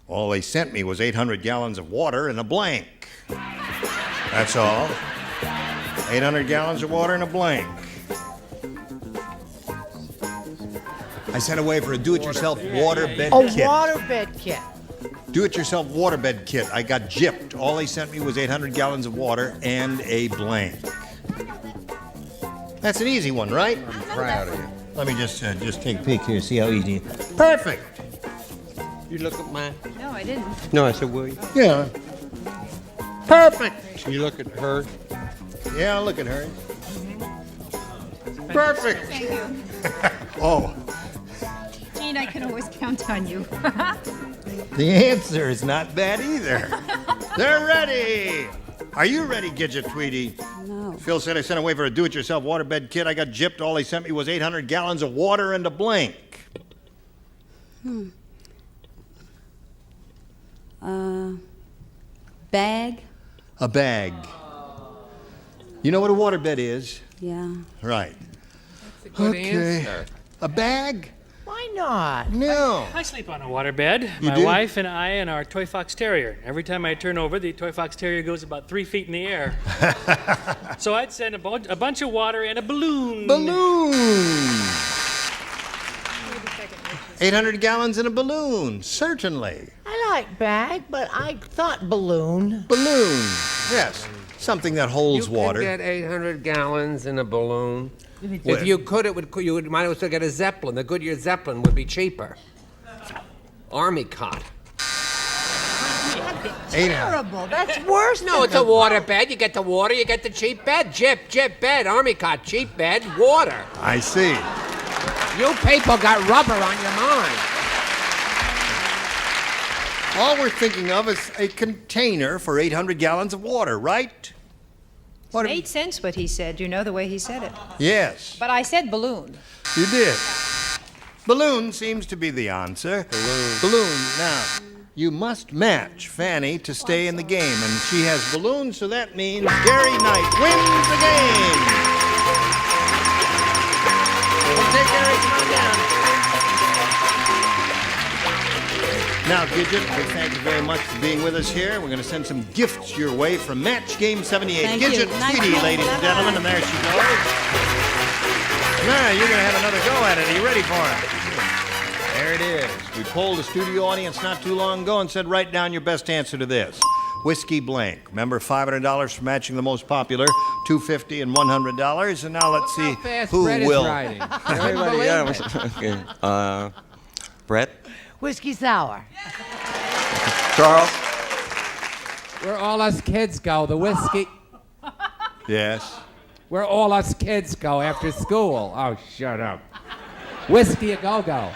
All they sent me was 800 gallons of water and a blank. That's all. 800 gallons of water and a blank. I sent away for a do-it-yourself waterbed kit. A waterbed kit. Do-it-yourself waterbed kit. I got gypped. All they sent me was 800 gallons of water and a blank. That's an easy one, right? I'm proud of you. Let me just take a peek here, see how easy. Perfect. You look at mine. No, I didn't. No, I said, will you? Yeah. Perfect. You look at her. Yeah, look at her. Perfect. Thank you. Oh, Gene, I can always count on you. the answer is not bad either. They're ready. Are you ready, Gidget, Tweety? No. Phil said I sent away for a do-it-yourself waterbed kit. I got gypped. All they sent me was 800 gallons of water and a blank. Bag? A bag. You know what a waterbed is? Yeah. Right. That's a good answer. A bag? Why not? No. I sleep on a waterbed. You My do? wife and I and our toy fox terrier. Every time I turn over, the toy fox terrier goes about 3 feet in the air. So I'd send a bunch of water and a balloon. Balloon. 800 gallons in a balloon, certainly. I like bag, but I thought balloon. Balloon, yes. Something that holds water. You could get 800 gallons in a balloon. Well- If you could, you might as well get a Zeppelin. The Goodyear Zeppelin would be cheaper. Army cot. Terrible. That's worse. No, it's a water bed. You get the water, you get the cheap bed. Jip bed. Army cot, cheap bed, water. I see. You people got rubber on your mind. All we're thinking of is a container for 800 gallons of water, right? What? Made sense what he said, you know, the way he said it. Yes, But I said balloon. you did. Balloon seems to be the answer. Balloon. Now, you must match Fanny to stay in the game, and she has balloons, so that means Gary Knight wins the game. Okay, Gary, come on down. Now, Gidget, we thank you very much for being with us here. We're going to send some gifts your way from Match Game 78. Thank you. Gidget, Nice Tweety, meeting ladies and you. gentlemen, and there she goes. Now, you're going to have another go at it. Are you ready for it? There it is. We polled the studio audience not too long ago and said, write down your best answer to this. Whiskey blank. Remember, $500 for matching the most popular, $250 and $100. And now let's see who will. Everybody, yeah. Okay. Brett? Whiskey sour. Charles? Where all us kids go, the whiskey. Yes. Where all us kids go after school. Oh, shut up. Whiskey a go-go.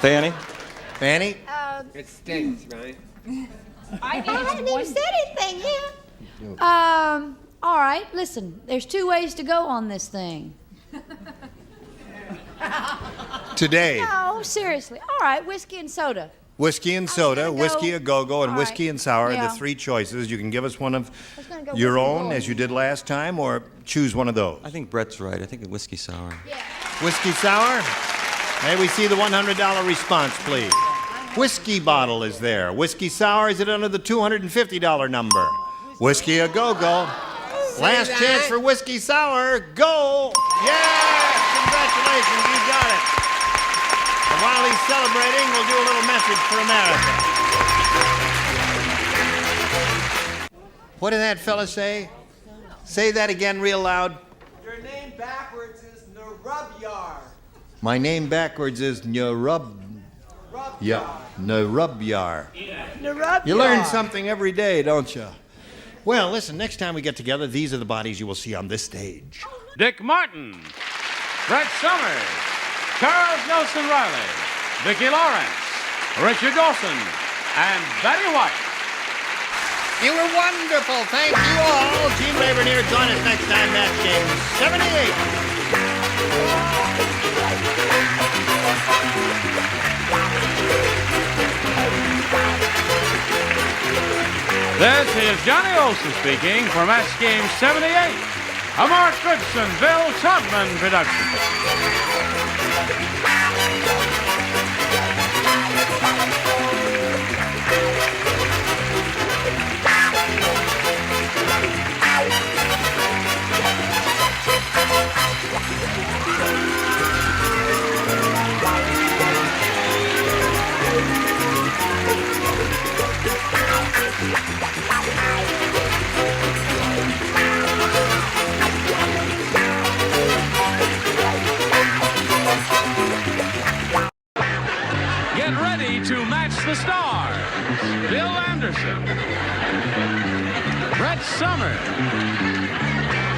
Fanny? Fanny? It stinks, right? I haven't even said anything yet. All right, listen. There's two ways to go on this thing. Today. No, seriously. All right, whiskey and soda. Whiskey and soda, whiskey a go-go, and All whiskey right. and sour are Yeah. the three choices. You can give us one of gonna go your whiskey own, sour. as you did last time, or choose one of those. I think Brett's right. I think a whiskey sour. Whiskey sour? May we see the $100 response, please? Whiskey bottle is there. Whiskey sour, is it under the $250 number? Whiskey a go-go. Last chance for whiskey sour. Go! Yes! Congratulations, you got it. And while he's celebrating, we'll do a little message for America. What did that fella say? Say that again real loud. Your name backwards is Narubyar. My name backwards is Narubyar. You learn something every day, don't you? Well, listen, next time we get together, these are the bodies you will see on this stage. Dick Martin, Brett Summers, Charles Nelson Riley, Vicki Lawrence, Richard Dawson, and Betty White. You were wonderful. Thank you all. Team Labor here. Join us next time, Match Game 78. This is Johnny Olson speaking for Match Game 78, a Mark Goodson, Bill Tubman production. Get ready to match the stars. Bill Anderson, Brett Summers,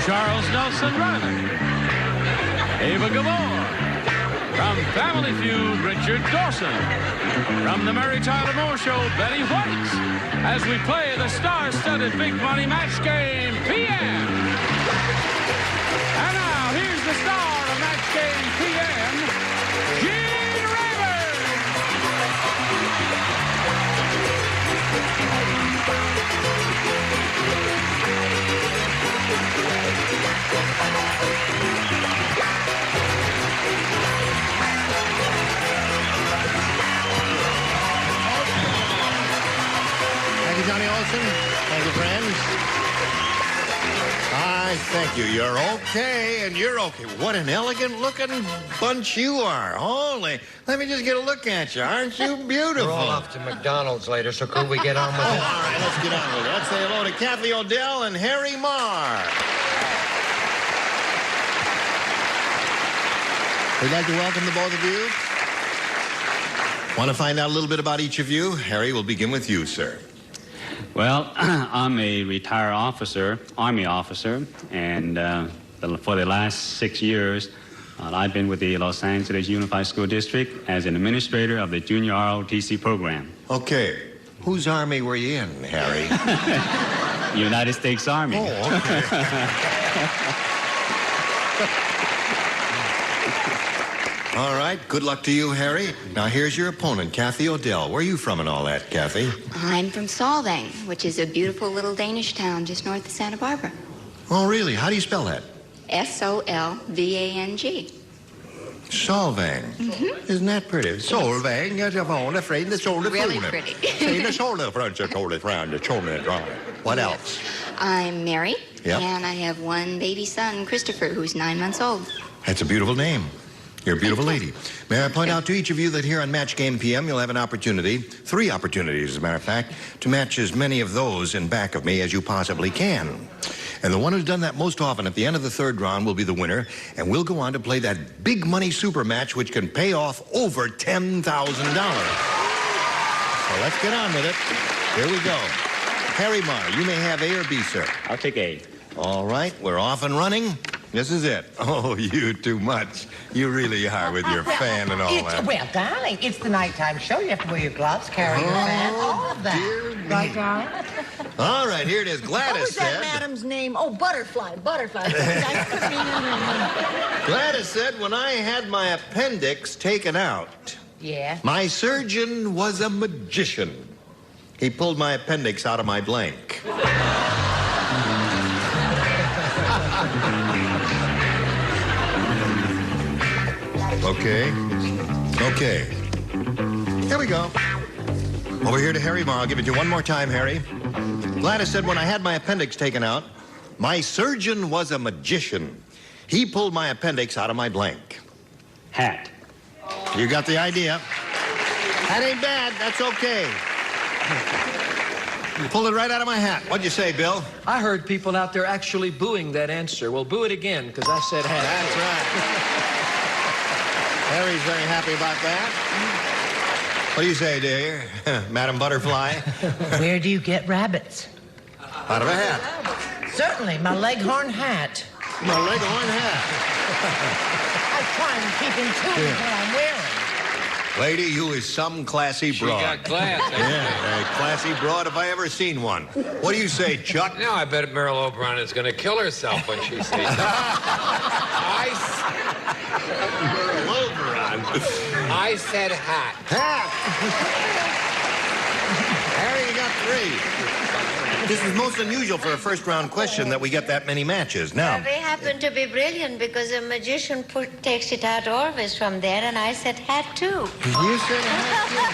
Charles Nelson Riley, Ava Gabor, from Family Feud, Richard Dawson, from the Mary Tyler Moore Show, Betty White, as we play the star-studded Big Money Match Game PM. And now, here's the star of Match Game PM, Gene Rayburn. Thank you, Johnny Olson. Thank you, friends. I thank you. You're okay, and you're okay. What an elegant-looking bunch you are. Holy, let me just get a look at you. Aren't you beautiful? We're all off to McDonald's later, so could we get on with it? All right, let's get on with it. Let's say hello to Kathy Odell and Harry Marr. We'd like to welcome the both of you. Want to find out a little bit about each of you? Harry, we'll begin with you, sir. Well, I'm a retired officer, Army officer, and for the last 6 years, I've been with the Los Angeles Unified School District as an administrator of the Junior ROTC program. Okay. Whose Army were you in, Harry? United States Army. Oh, okay. All right. Good luck to you, Harry. Now, here's your opponent, Kathy Odell. Where are you from and all that, Kathy? I'm from Solvang, which is a beautiful little Danish town just north of Santa Barbara. Oh, really? How do you spell that? Solvang. Solvang. Mm-hmm. Isn't that pretty? Solvang. Really pretty. What else? I'm married, Yep. and I have one baby son, Christopher, who's 9 months old. That's a beautiful name. You're a beautiful lady. May I point out to each of you that here on Match Game PM, you'll have an opportunity, 3 opportunities, as a matter of fact, to match as many of those in back of me as you possibly can. And the one who's done that most often at the end of the 3rd round will be the winner, and we'll go on to play that big money super match, which can pay off over $10,000. So let's get on with it. Here we go. Harry Marr, you may have A or B, sir. I'll take A. All right, we're off and running. This is it. Oh, you too much. You really are with your fan and all that. Well, darling, it's the nighttime show. You have to wear your gloves, carry your fan, all of that. Right, darling? All right, here it is. Gladys What was that said... madam's name? Oh, Butterfly. Butterfly. Gladys said when I had my appendix taken out, Yeah? my surgeon was a magician. He pulled my appendix out of my blank. Okay. Here we go. Over here to Harry Marr. I'll give it to you one more time, Harry. Gladys said when I had my appendix taken out, my surgeon was a magician. He pulled my appendix out of my blank. Hat. You got the idea. That ain't bad. That's okay. You pulled it right out of my hat. What'd you say, Bill? I heard people out there actually booing that answer. Well, boo it again, because I said hat. That's right. Harry's very happy about that. What do you say, dear? Madam Butterfly? Where do you get rabbits? Out of a hat. Certainly, my leghorn hat. My leghorn hat. I try and keep in tune with what I'm wearing. Lady, you is some classy broad. She got class. Yeah, a classy broad if I ever seen one. What do you say, Chuck? No, I bet Meryl O'Brien is going to kill herself when she sees that. Meryl O'Brien. I said hat. Hat. Harry, you got 3. This is most unusual for a first-round question that we get that many matches. Now, They happen to be brilliant because a magician takes it out always from there, and I said hat too. you said hat, too.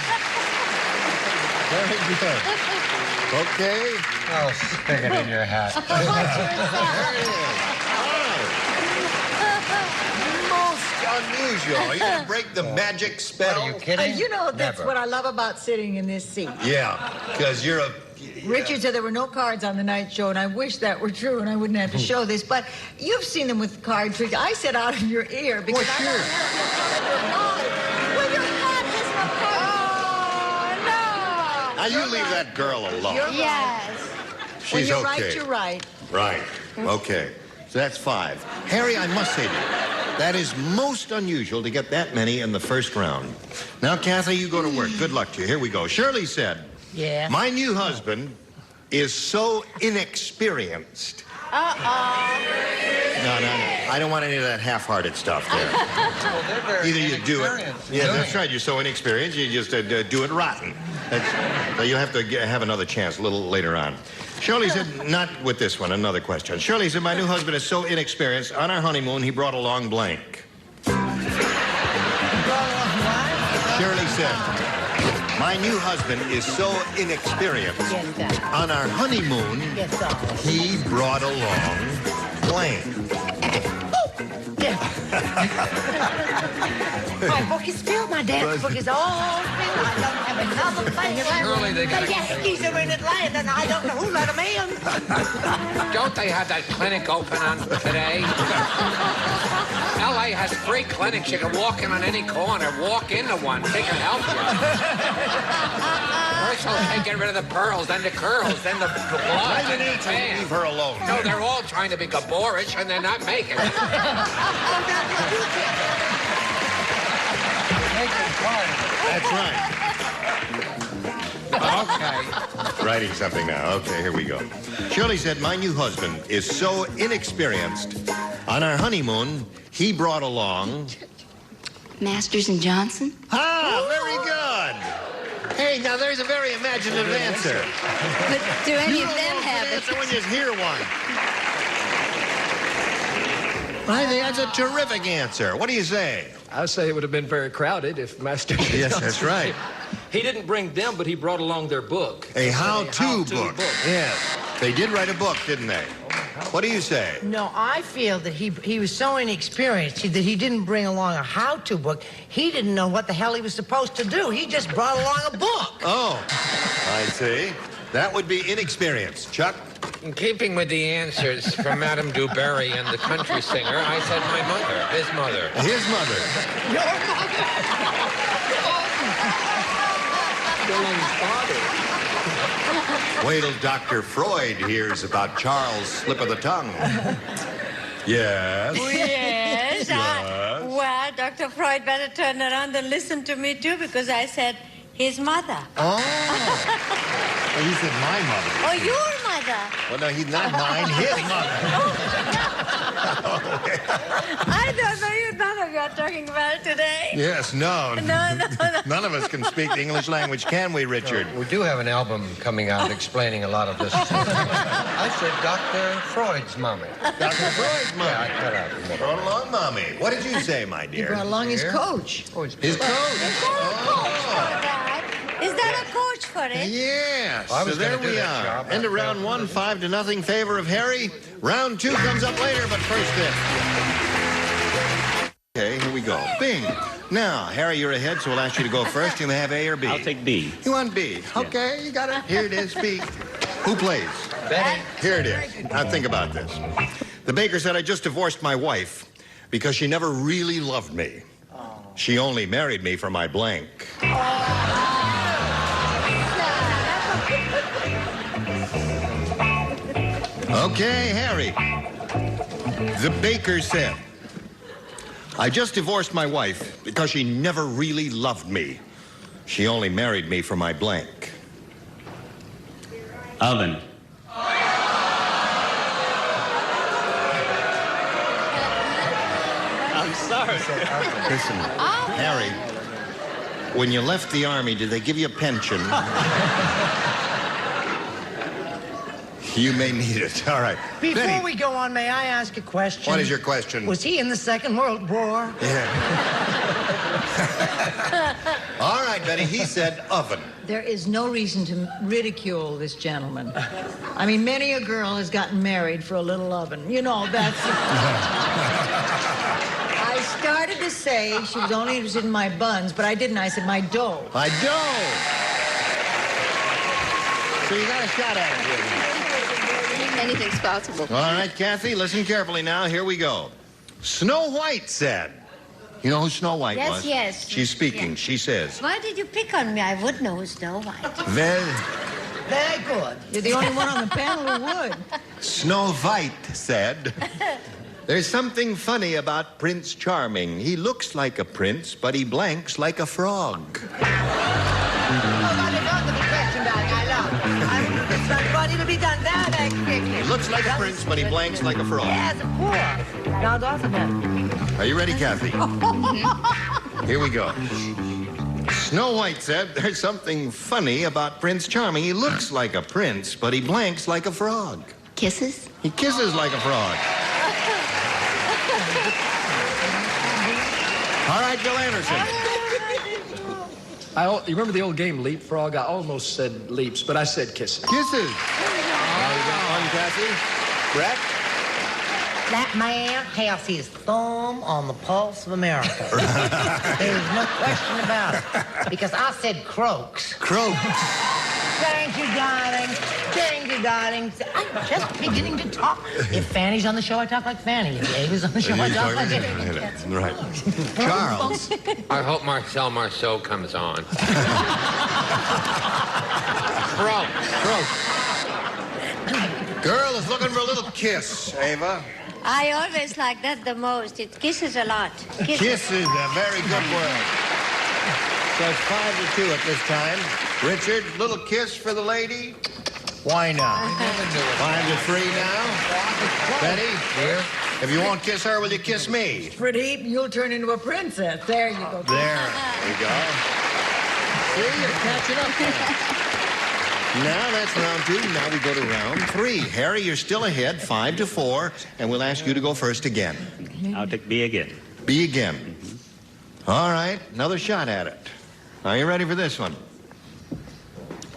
Very good. Okay. Oh, stick it in your hat. Unusual. You didn't break the magic spell. Are you kidding? You know, that's Never. what I love about sitting in this seat. Yeah, because you're a... Richard said there were no cards on the night show, and I wish that were true, and I wouldn't have to show this. But you've seen them with card tricks. I said out in your ear because What's I yours? Well, your hat is no card. Now, you leave that girl alone. Yes. She's when you're okay. right, you're right. Right. Okay. So that's 5. Harry, I must say to you, that is most unusual to get that many in the first round. Now, Kathy, you go to work. Good luck to you. Here we go. Shirley said, Yeah? my new husband is so inexperienced. No. I don't want any of that half-hearted stuff there. Well, they're very Either you do it. inexperienced. Yeah, that's right. You're so inexperienced, you just do it rotten. So you have to have another chance a little later on. Shirley said, not with this one, another question. Shirley said, my new husband is so inexperienced. On our honeymoon, he brought along blank. Shirley said, my new husband is so inexperienced. On our honeymoon, he brought along blank. My book is filled. My dance book is all filled. I don't have another thing. Surely they gotta- The Yankees are in Atlanta, and I don't know who let them in. Don't they have that clinic open on today? LA has free clinics. You can walk in on any corner, walk into one. They can help you. First they'll get rid of the pearls, then the curls, then the blood, then the tan. Leave her alone. No, they're all trying to be gaborish, and they're not making it. That's right. Okay. Writing something now. Okay, here we go. Shirley said, my new husband is so inexperienced. On our honeymoon, he brought along... Masters and Johnson? Ah, very good. Hey, now there's a very imaginative answer. But do any You of don't them know if have an it? answer when you hear one. I think that's a terrific answer. What do you say? I say it would have been very crowded if Master. Yes, that's right. He didn't bring them, but he brought along their book. A how-to book. Yes. They did write a book, didn't they? what do you say? No, I feel that he was so inexperienced that he didn't bring along a how-to book. He didn't know what the hell he was supposed to do. He just brought along a book. Oh, I see. That would be inexperience. Chuck? In keeping with the answers from Madame Dubarry and the country singer, I said my mother, his mother. His mother. Your mother. Dylan's father. Wait till Dr. Freud hears about Charles' slip of the tongue. Yes. Yes. Well, Dr. Freud better turn around and listen to me, too, because I said his mother. Oh. Well, he said my mother. Oh, your mother. Well, no, he's not mine. His mother. I don't know you. None of you are talking about it today. Yes, no. No. None of us can speak the English language, can we, Richard? We do have an album coming out explaining a lot of this. I said Dr. Freud's mommy. Dr. Freud's mommy. Yeah, I cut out. Brought along mommy. What did you say, my He dear? brought along his coach. His coach. Is that a coach for it? Yes. Well, I So was there gonna do we that are. job. End of round 1, 5-0 favor of Harry. Round 2 comes up later, but first this. Okay, here we go. Bing. Now, Harry, you're ahead, so we'll ask you to go first. You may have A or B. I'll take B. You want B? Okay, you got it. Here it is, B. Who plays? Betty. Here it is. Now think about this. The baker said, I just divorced my wife because she never really loved me. She only married me for my blank. Okay, Harry. The baker said, I just divorced my wife because she never really loved me. She only married me for my blank. Oven. I'm sorry. Listen, Harry, when you left the army, did they give you a pension? You may need it. All right. Before Betty. we go on, may I ask a question? What is your question? Was he in the Second World War? Yeah. All right, Betty. He said oven. There is no reason to ridicule this gentleman. I mean, many a girl has gotten married for a little oven. You know, that's... I started to say she was only interested in my buns, but I didn't. I said my dough. My dough. So you got a shot at it. Didn't you? Anything's possible. All right, Kathy, listen carefully now. Here we go. Snow White said. You know who Snow White was? Yes. She's speaking. Yes. She says. Why did you pick on me? I would know who's Snow White. Well, Very good. You're the only one on the panel who would. Snow White said, there's something funny about Prince Charming. He looks like a prince, but he blanks like a frog. It'll be done very quickly. He looks like a prince, but he blanks like a frog. Yes, of course. Now, doesn't it? Are you ready, Kathy? Here we go. Snow White said, there's something funny about Prince Charming. He looks like a prince, but he blanks like a frog. Kisses? He kisses like a frog. All right, Bill Anderson. You remember the old game Leapfrog? I almost said leaps, but I said kisses. Kisses. Now you got one, Kathy. Brett? That man has his thumb on the pulse of America. There's no question about it. Because I said croaks. Croaks. Thank you, darling. Thank you, darling. I'm just beginning to talk. If Fanny's on the show, I talk like Fanny. If Ava's on the show, I talk like Ava. Right. Charles. I hope Marcel Marceau comes on. Croak. Girl is looking for a little kiss, Ava. I always like that the most. It kisses a lot. Kiss is a very good word. So it's 5-2 at this time. Richard, little kiss for the lady? Why not? 5-3 now. Betty, here. If you won't kiss her, will you kiss me? Pretty, you'll turn into a princess. There you go. There we go. See, you're catching up there. Now that's round 2. Now we go to round 3. Harry, you're still ahead, 5-4, and we'll ask you to go first again. I'll take B again. B again. All right, another shot at it. Are you ready for this one?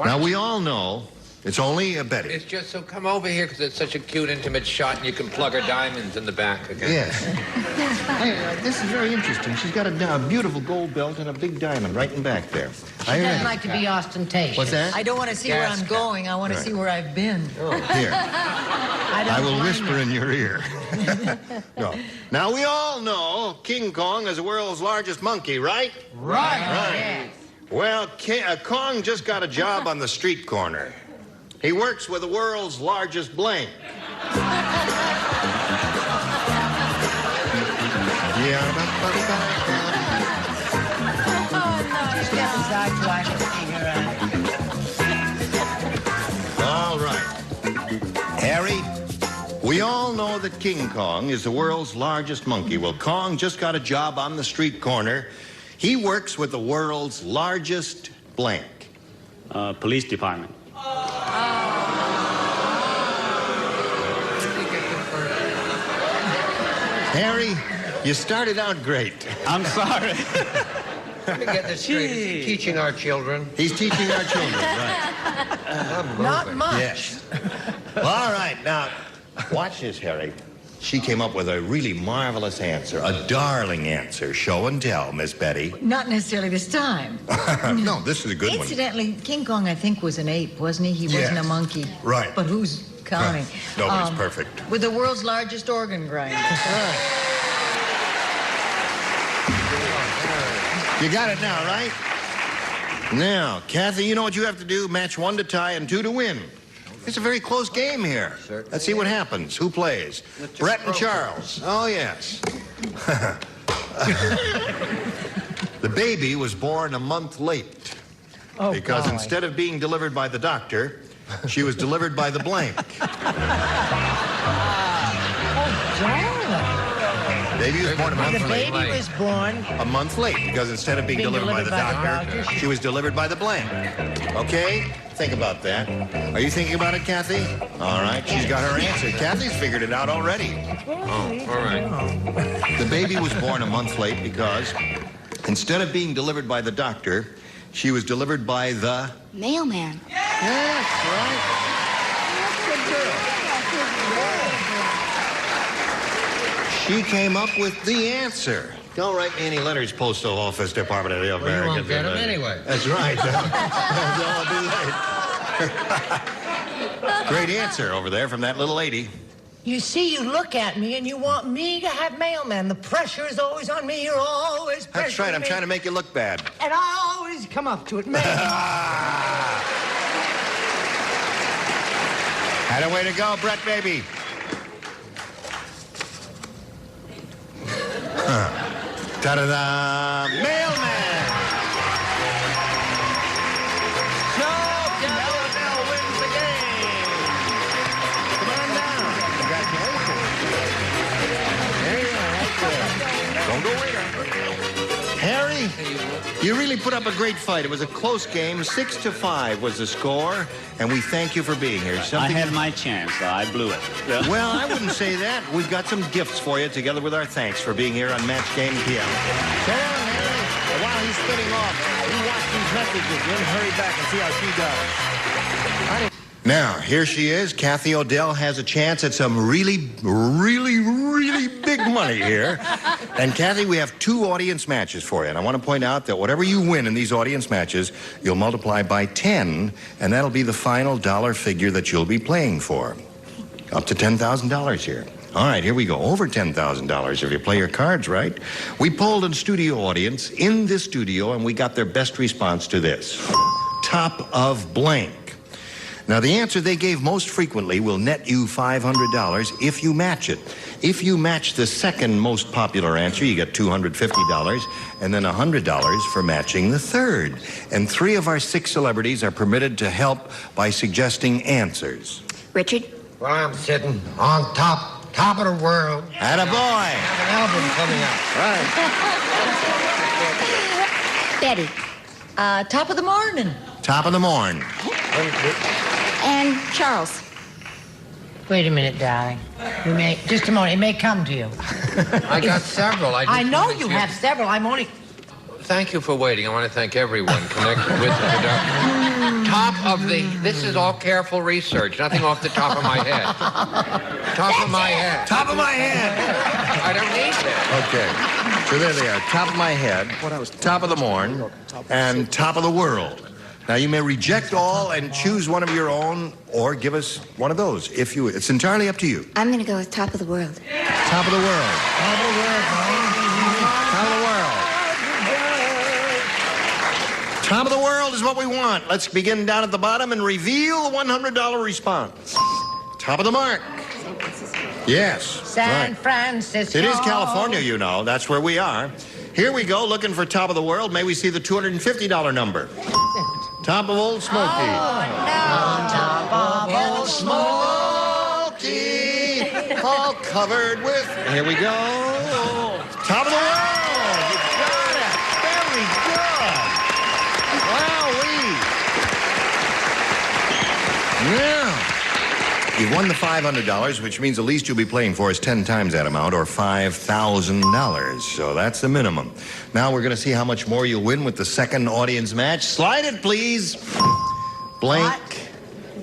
Now, we all know It's only Betty. It's just so come over here because it's such a cute, intimate shot, and you can plug her diamonds in the back again. Yes. Hey, this is very interesting. She's got a beautiful gold belt and a big diamond right in back there. She doesn't like to be ostentatious. What's that? I don't want to see where I'm going. I want to see where I've been. Oh, here. I will whisper in your ear. No. Now, we all know King Kong is the world's largest monkey, right? Right. Yes. Well, Kong just got a job on the street corner. He works with the world's largest blank. Step aside so I can see her. All right. Harry, we all know that King Kong is the world's largest monkey. Well, Kong just got a job on the street corner. He works with the world's largest blank. Police department. Harry, you started out great. I'm sorry. Let me get this straight. Is he teaching our children? He's teaching our children, right. Not much. Yes. Well, all right, now, watch this, Harry. She came up with a really marvelous answer, a darling answer. Show and tell, Miss Betty. Not necessarily this time. No, this is a good one. Incidentally, King Kong, I think, was an ape, wasn't he? He wasn't a monkey. Right. But who's counting? Nobody's perfect. With the world's largest organ grinder. You got it now, right? Now, Kathy, you know what you have to do? Match 1 to tie and 2 to win. It's a very close game here. Let's see what happens. Who plays? Brett and Charles. Oh, yes. The baby was born a month late. Because instead of being delivered by the doctor, she was delivered by the blank. Baby was born a month late. The baby was born a month late because instead of being delivered by the doctor, she was delivered by the blank. Okay? Think about that. Are you thinking about it, Kathy? All right. She's got her answer. Kathy's figured it out already. Oh, all right. The baby was born a month late because instead of being delivered by the doctor, she was delivered by the Mailman. Yes, right. Good girl. She came up with the answer. Don't write me any letters, Postal Office Department of the American. Well, you won't get them anyway. That's right. Great answer over there from that little lady. You see, you look at me and you want me to have mailman. The pressure is always on me. You're always pressuring That's right. I'm me. trying to make you look bad. And I always come up to it, man. Had a way to go, Brett, baby. Ta-da-da! Mailman! So, Bell wins the game. Come on down. Congratulations. There you are, right there. Don't go away now. Harry, you really put up a great fight. It was a close game. 6-5 was the score, and we thank you for being here. I had my chance. I blew it. Well, I wouldn't say that. We've got some gifts for you, together with our thanks for being here on Match Game PM. So long, Harry. And while he's spinning off, you watch these messages. Then hurry back and see how she does. Now, here she is. Kathy Odell has a chance at some really, really, really big money here. And Kathy, we have 2 audience matches for you. And I want to point out that whatever you win in these audience matches, you'll multiply by 10, and that'll be the final dollar figure that you'll be playing for. Up to $10,000 here. All right, here we go. Over $10,000 if you play your cards right. We polled a studio audience in this studio, and we got their best response to this. Top of blank. Now, the answer they gave most frequently will net you $500 if you match it. If you match the second most popular answer, you get $250, and then $100 for matching the third. And 3 of our 6 celebrities are permitted to help by suggesting answers. Richard? Well, I'm sitting on top of the world. Attaboy. Have an album coming out. Right. Betty? Top of the morning. Top of the morn. And Charles. Wait a minute, darling. Just a moment. It may come to you. I got several. I know you have several. I'm only... Thank you for waiting. I want to thank everyone connected with the production. This is all careful research, nothing off the top of my head. Top of my head. Top of my head. I don't need that. Okay. So there they are. Top of my head, top of the morn, and top of the world. Now, you may reject all and choose one of your own, or give us one of those, if you... It's entirely up to you. I'm going to go with top of the world. Top of the world. Top of the world, Top of the world. Top of the world is what we want. Let's begin down at the bottom and reveal the $100 response. Top of the mark. Yes. San Francisco. It is California, you know. That's where we are. Here we go, looking for top of the world. May we see the $250 number. Top of Old Smoky. Oh, no. Top of Old Smoky. All covered with... Here we go. Top of the world. You got it. Very good. Wowee. Yeah. You won the $500, which means the least you'll be playing for is 10 times that amount, or $5,000. So that's the minimum. Now we're going to see how much more you'll win with the second audience match. Slide it, please. Blank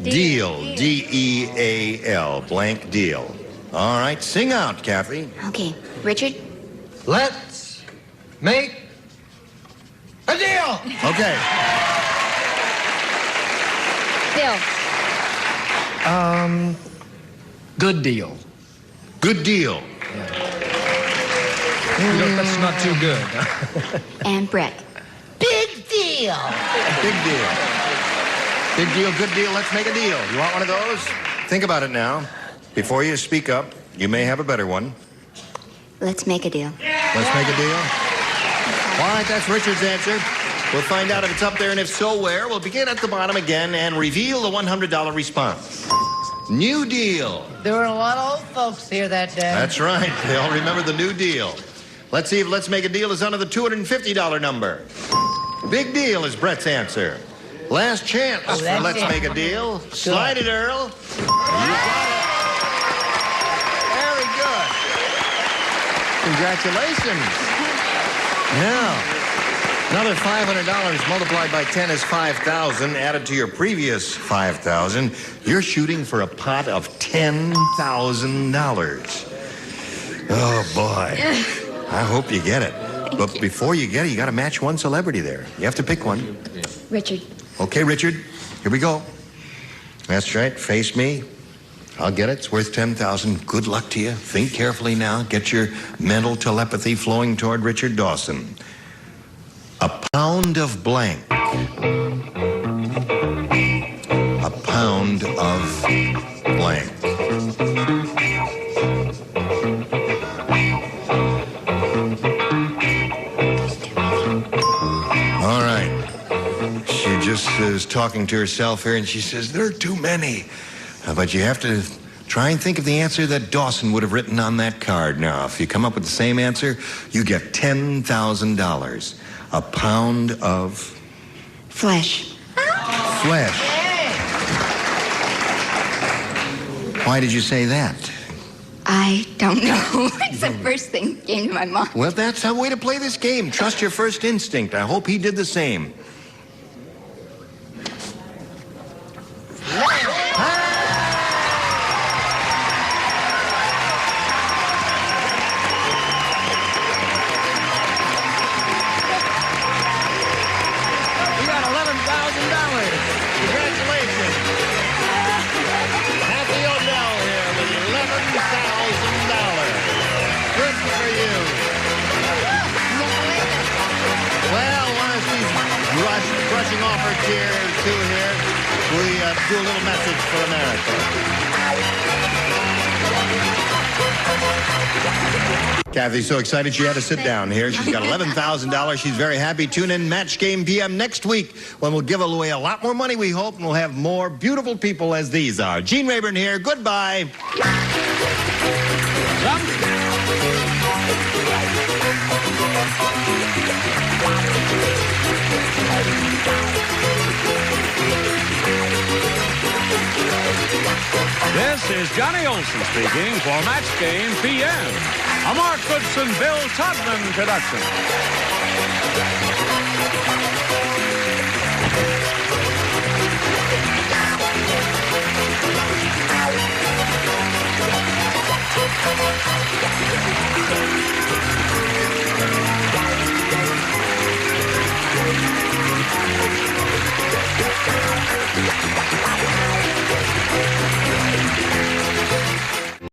deal. D-E-A-L. Blank deal. All right, sing out, Kathy. Okay, Richard? Let's make a deal. Okay. Bill. Good deal. Good deal. That's not too good. And Brett. Big deal. Big deal. Big deal, good deal, let's make a deal. You want one of those? Think about it now. Before you speak up, you may have a better one. Let's make a deal. Let's make a deal. All right, that's Richard's answer. We'll find out if it's up there, and if so, where. We'll begin at the bottom again and reveal the $100 response. New Deal. There were a lot of old folks here that day. That's right. They all remember the New Deal. Let's see if Let's Make a Deal is under the $250 number. Big Deal is Brett's answer. Last chance for Let's Make a Deal. Slide it, Earl. You got it. Very good. Congratulations. Now, another $500 multiplied by 10 is $5,000. Added to your previous $5,000, you're shooting for a pot of $10,000. Oh, boy. I hope you get it. But before you get it, you got to match one celebrity there. You have to pick one. Richard. Okay, Richard. Here we go. That's right. Face me. I'll get it. It's worth $10,000. Good luck to you. Think carefully now. Get your mental telepathy flowing toward Richard Dawson. A pound of blank. A pound of blank. All right. She just is talking to herself here, and she says, there are too many. But you have to try and think of the answer that Dawson would have written on that card. Now, if you come up with the same answer, you get $10,000. A pound of... Flesh. Flesh. Why did you say that? I don't know. It's the first thing that came to my mind. Well, that's a way to play this game. Trust your first instinct. I hope he did the same. Brushing off her chair, too, here. We do a little message for America. Kathy's so excited she had to sit down here. She's got $11,000. She's very happy. Tune in Match Game PM next week when we'll give away a lot more money, we hope, and we'll have more beautiful people as these are. Gene Rayburn here. Goodbye. This is Johnny Olson speaking for Match Game PM, a Mark Goodson, Bill Todman production.